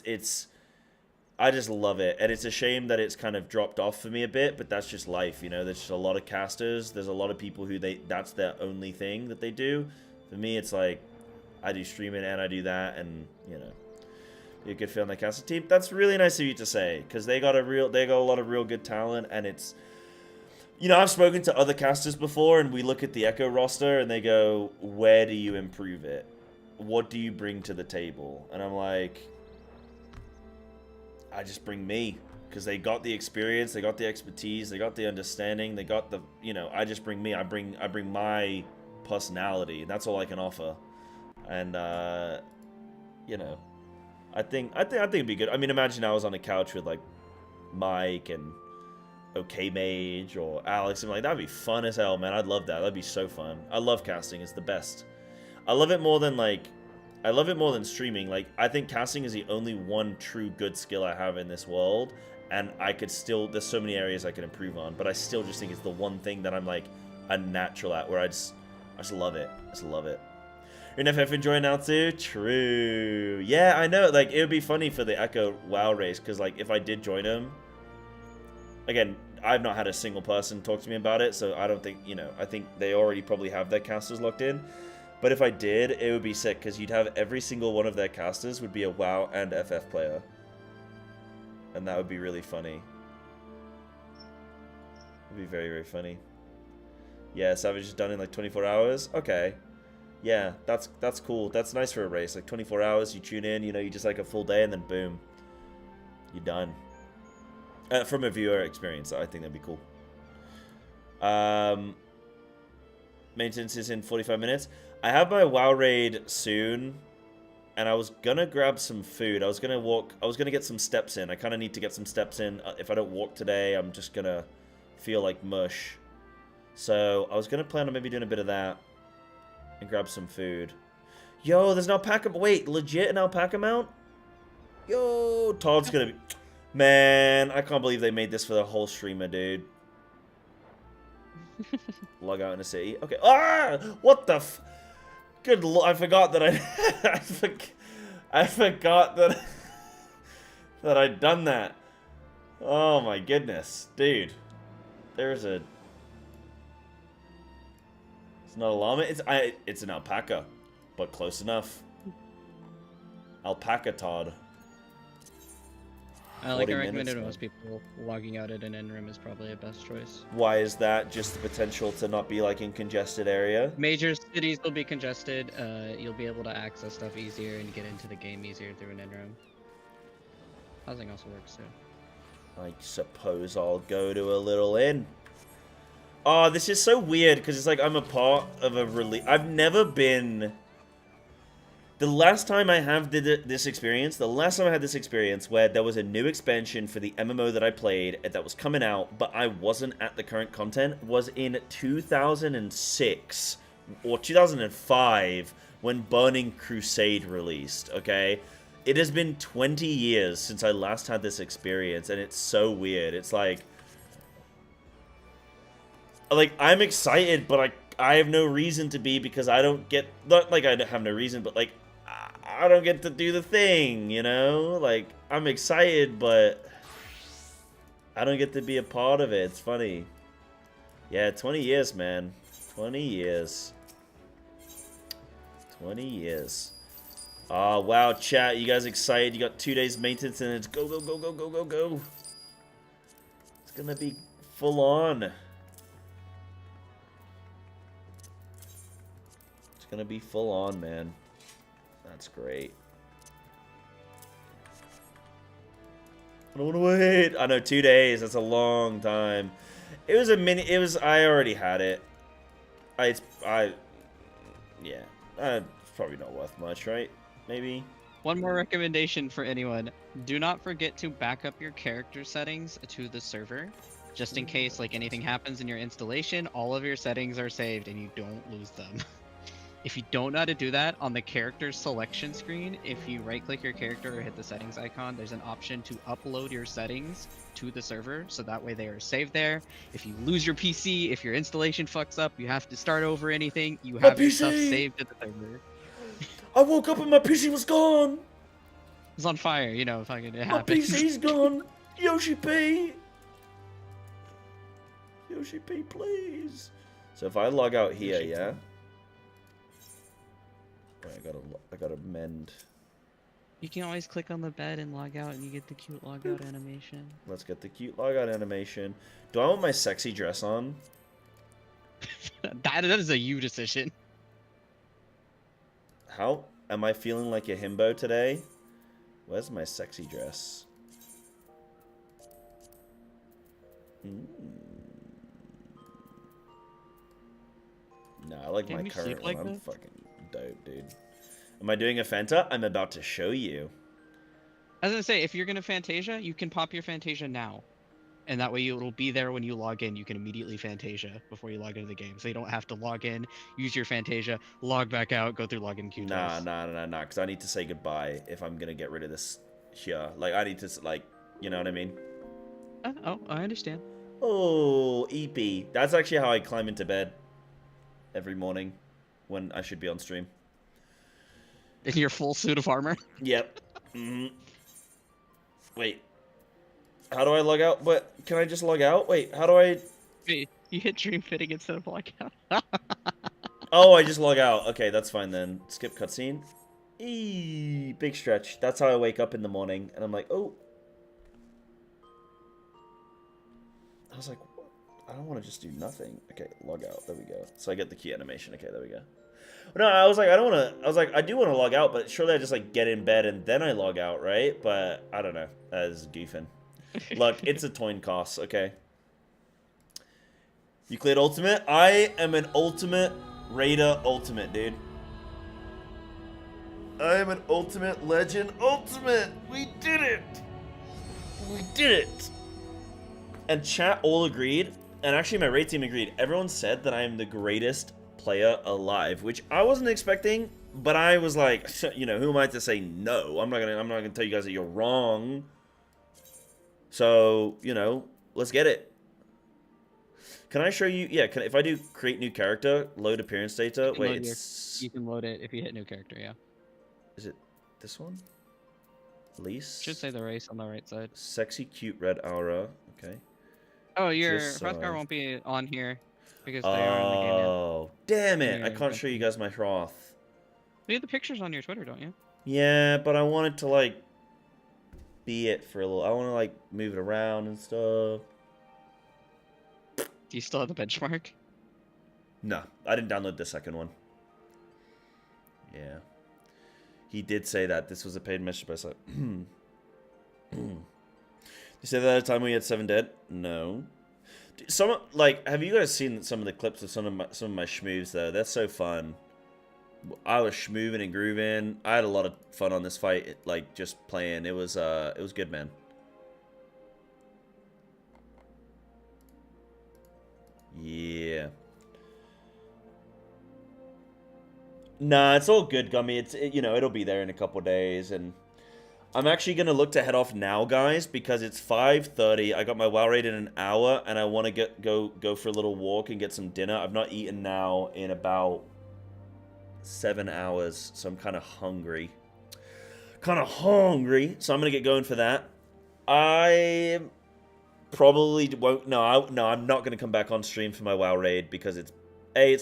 just love it, and it's a shame that it's kind of dropped off for me a bit. But that's just life, you know. There's just a lot of casters. There's a lot of people who that's their only thing that they do. For me, it's like I do streaming and I do that, and you know, be a good fit on the casting team. That's really nice of you to say, because they got a lot of real good talent, and it's. You know, I've spoken to other casters before, and we look at the Echo roster, and they go, where do you improve it? What do you bring to the table? And I'm like, I just bring me. Because they got the experience, they got the expertise, they got the understanding, they got the, you know, I just bring me. I bring my personality. That's all I can offer. And, you know, I think it'd be good. I mean, imagine I was on a couch with, like, Mike and Okay Mage or Alex, and like that'd be fun as hell, man. I'd love that. That'd be so fun. I love casting. It's the best. I love it more than streaming. Like, I think casting is the only one true good skill I have in this world, and I could still, there's so many areas I could improve on, but I still just think it's the one thing that I'm like a natural at, where I just love it. I just love it. You're an FF enjoying now too? True. Yeah, I know. Like, it would be funny for the Echo WoW race, because like if I did join them. Again, I've not had a single person talk to me about it, so I don't think, you know, I think they already probably have their casters locked in. But if I did, it would be sick, because you'd have every single one of their casters would be a WoW and FF player. And that would be really funny. It would be very, very funny. Yeah, Savage is done in like 24 hours? Okay. Yeah, that's cool. That's nice for a race. Like 24 hours, you tune in, you know, you just like a full day, and then boom. You're done. From a viewer experience, I think that'd be cool. Maintenance is in 45 minutes. I have my WoW raid soon, and I was gonna grab some food. I was gonna get some steps in. I kind of need to get some steps in. If I don't walk today, I'm just gonna feel like mush. So I was gonna plan on maybe doing a bit of that and grab some food. Yo, there's an alpaca. Wait, legit an alpaca mount? Yo, Todd's gonna be. Man, I can't believe they made this for the whole streamer, dude. Log out in the city. Okay. Ah! What the f... Good lord, I forgot that I forgot that... that I'd done that. Oh my goodness. Dude. There's a... It's not a llama. It's an alpaca, but close enough. Alpaca Todd. I recommend to most people logging out at an end room is probably a best choice. Why is that? Just the potential to not be like in congested area? Major cities will be congested. You'll be able to access stuff easier and get into the game easier through an end room. Housing also works too. I suppose I'll go to a little inn. Oh, this is so weird because it's like I'm a part of a release. I've never been. The last time I had this experience where there was a new expansion for the MMO that I played that was coming out, but I wasn't at the current content, was in 2006 or 2005 when Burning Crusade released, okay? It has been 20 years since I last had this experience, and it's so weird. It's like I'm excited, but I have no reason to be because I don't get, not like I have no reason, but like I don't get to do the thing, you know? Like, I'm excited, but I don't get to be a part of it. It's funny. Yeah, 20 years, man. 20 years. 20 years. Oh, wow, chat. You guys excited? You got 2 days maintenance, and it's go, go, go, go, go, go, go. It's gonna be full on. It's gonna be full on, man. That's great. I don't want to wait. I know 2 days. That's a long time. It was a mini. It was. I already had it. Yeah. It's probably not worth much, right? Maybe. One more recommendation for anyone: do not forget to back up your character settings to the server, just in case like anything happens in your installation. All of your settings are saved, and you don't lose them. If you don't know how to do that, on the character selection screen, if you right-click your character or hit the settings icon, there's an option to upload your settings to the server, so that way they are saved there. If you lose your PC, if your installation fucks up, you have to start over anything, you have your stuff saved to the server. I woke up and my PC was gone! It's on fire, you know, fucking it My happens. PC's gone! Yoshi P! Yoshi P, please! So if I log out here, yeah? Wait, I gotta mend. You can always click on the bed and log out, and you get the cute logout animation. Let's get the cute logout animation. Do I want my sexy dress on? that is a you decision. How am I feeling like a himbo today? Where's my sexy dress? No, I like my current one. I'm fucking dope, dude. Am I doing a Fanta? I'm about to show you. I was gonna say, if you're gonna Fantasia, you can pop your Fantasia now. And that way it'll be there when you log in. You can immediately Fantasia before you log into the game. So you don't have to log in, use your Fantasia, log back out, go through login queue. Nah, because I need to say goodbye if I'm gonna get rid of this here. Like, I need to, like, you know what I mean? Oh, I understand. Oh, EP. That's actually how I climb into bed every morning when I should be on stream. In your full suit of armor? Yep. Wait. How do I log out? But can I just log out? Wait, how do I... Wait, you hit dream fitting instead of log out. Oh, I just log out. Okay, that's fine then. Skip cutscene. Eee, big stretch. That's how I wake up in the morning. And I'm like, oh. I was like, what? I don't want to just do nothing. Okay, log out. There we go. So I get the key animation. Okay, there we go. No, I was like, I don't want to... I was like, I do want to log out, but surely I just, like, get in bed and then I log out, right? But I don't know. That is goofing. Look, it's a toin cost, okay? You cleared ultimate? I am an ultimate raider ultimate, dude. I am an ultimate legend ultimate. We did it. We did it. And chat all agreed, and actually my raid team agreed. Everyone said that I am the greatest player alive, which I wasn't expecting, but I was like, you know, who am I to say no? I'm not gonna tell you guys that you're wrong. So, you know, let's get it. Can I show you? Yeah, if I do create new character, load appearance data. Wait, you can load it if you hit new character, yeah. Is it this one? Lease? Should say the race on the right side. Sexy, cute, red aura. Okay. Oh, your Hrothgar won't be on here. Because they are in the game now. Oh, damn it! Yeah, I can't show you guys my Froth. You have the pictures on your Twitter, don't you? Yeah, but I wanted to like be it for a little. I want to like move it around and stuff. Do you still have the benchmark? No, I didn't download the second one. Yeah. He did say that this was a paid message by site. You said that at a time when you had 7 dead? No. Some like, have you guys seen some of the clips of some of my schmoves though? They're so fun. I was schmooving and grooving. I had a lot of fun on this fight, like just playing. It was good, man. Yeah. Nah, it's all good, Gummy. You know, it'll be there in a couple days, and I'm actually gonna look to head off now, guys, because it's 5:30. I got my WoW raid in an hour, and I want to go for a little walk and get some dinner. I've not eaten now in about 7 hours, so I'm kind of hungry. So I'm gonna get going for that. I probably won't. No, I'm not gonna come back on stream for my WoW raid because it's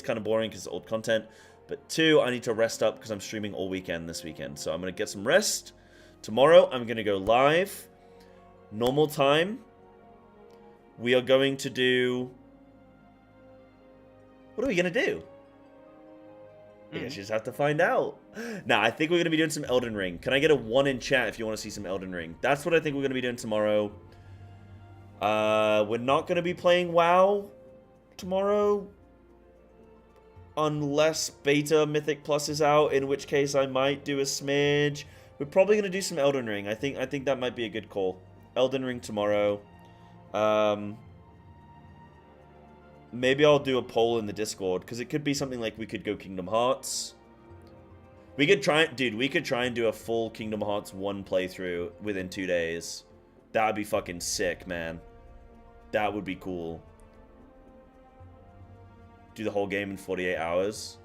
kind of boring because it's old content. But 2, I need to rest up because I'm streaming all weekend this weekend. So I'm going to get some rest. Tomorrow, I'm going to go live. Normal time. We are going to do... What are we going to do? I guess you just have to find out. Nah, I think we're going to be doing some Elden Ring. Can I get a 1 in chat if you want to see some Elden Ring? That's what I think we're going to be doing tomorrow. We're not going to be playing WoW tomorrow. Unless Beta Mythic Plus is out, in which case I might do a smidge. We're probably going to do some Elden Ring. I think that might be a good call. Elden Ring tomorrow. Maybe I'll do a poll in the Discord, because it could be something like we could go Kingdom Hearts. We could try and do a full Kingdom Hearts 1 playthrough within 2 days. That would be fucking sick, man. That would be cool. Do the whole game in 48 hours.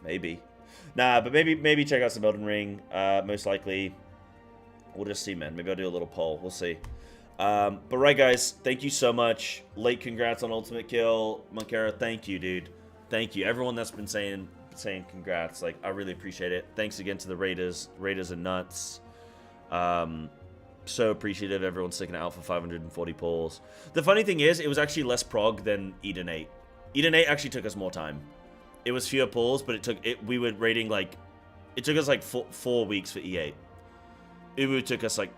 Maybe. Nah, but maybe check out some Elden Ring. Most likely. We'll just see, man. Maybe I'll do a little poll. We'll see. But right, guys. Thank you so much. Late congrats on Ultimate Kill. Monkera, thank you, dude. Thank you. Everyone that's been saying congrats. Like, I really appreciate it. Thanks again to the Raiders. Raiders are nuts. So appreciative. Everyone's sticking it out for 540 polls. The funny thing is, it was actually less prog than Eden 8. Eden 8 actually took us more time. It was fewer polls, but we were rating like, it took us like 4 weeks for E8. It took us like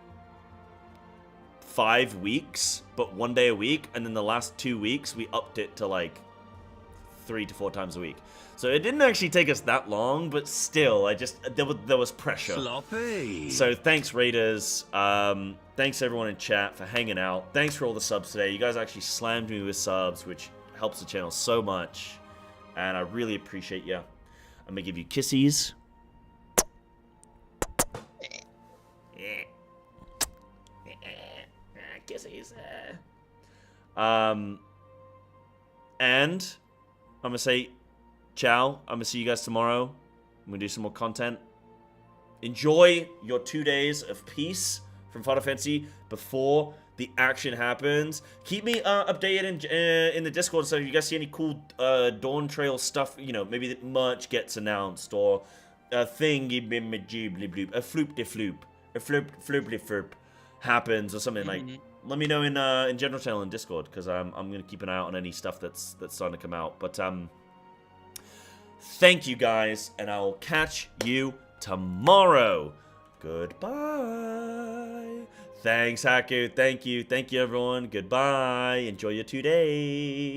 5 weeks, but 1 day a week, and then the last 2 weeks we upped it to like 3 to 4 times a week. So it didn't actually take us that long, but still, there was pressure. Sloppy. So thanks, Raiders. Thanks everyone in chat for hanging out. Thanks for all the subs today. You guys actually slammed me with subs, which helps the channel so much, and I really appreciate you. I'm gonna give you kissies. Kissies. And I'm gonna say ciao. I'm gonna see you guys tomorrow. I'm gonna do some more content. Enjoy your 2 days of peace from Final Fantasy before the action happens. Keep me updated in the Discord, so if you guys see any cool Dawn Trail stuff, you know, maybe the merch gets announced, or a thingy bloop, a floop de floop, a floop de floop happens, or something like. Let me know in general channel and Discord, because I'm gonna keep an eye out on any stuff that's starting to come out. But thank you guys, and I'll catch you tomorrow. Goodbye. Thanks, Haku. Thank you everyone. Goodbye. Enjoy your 2 days.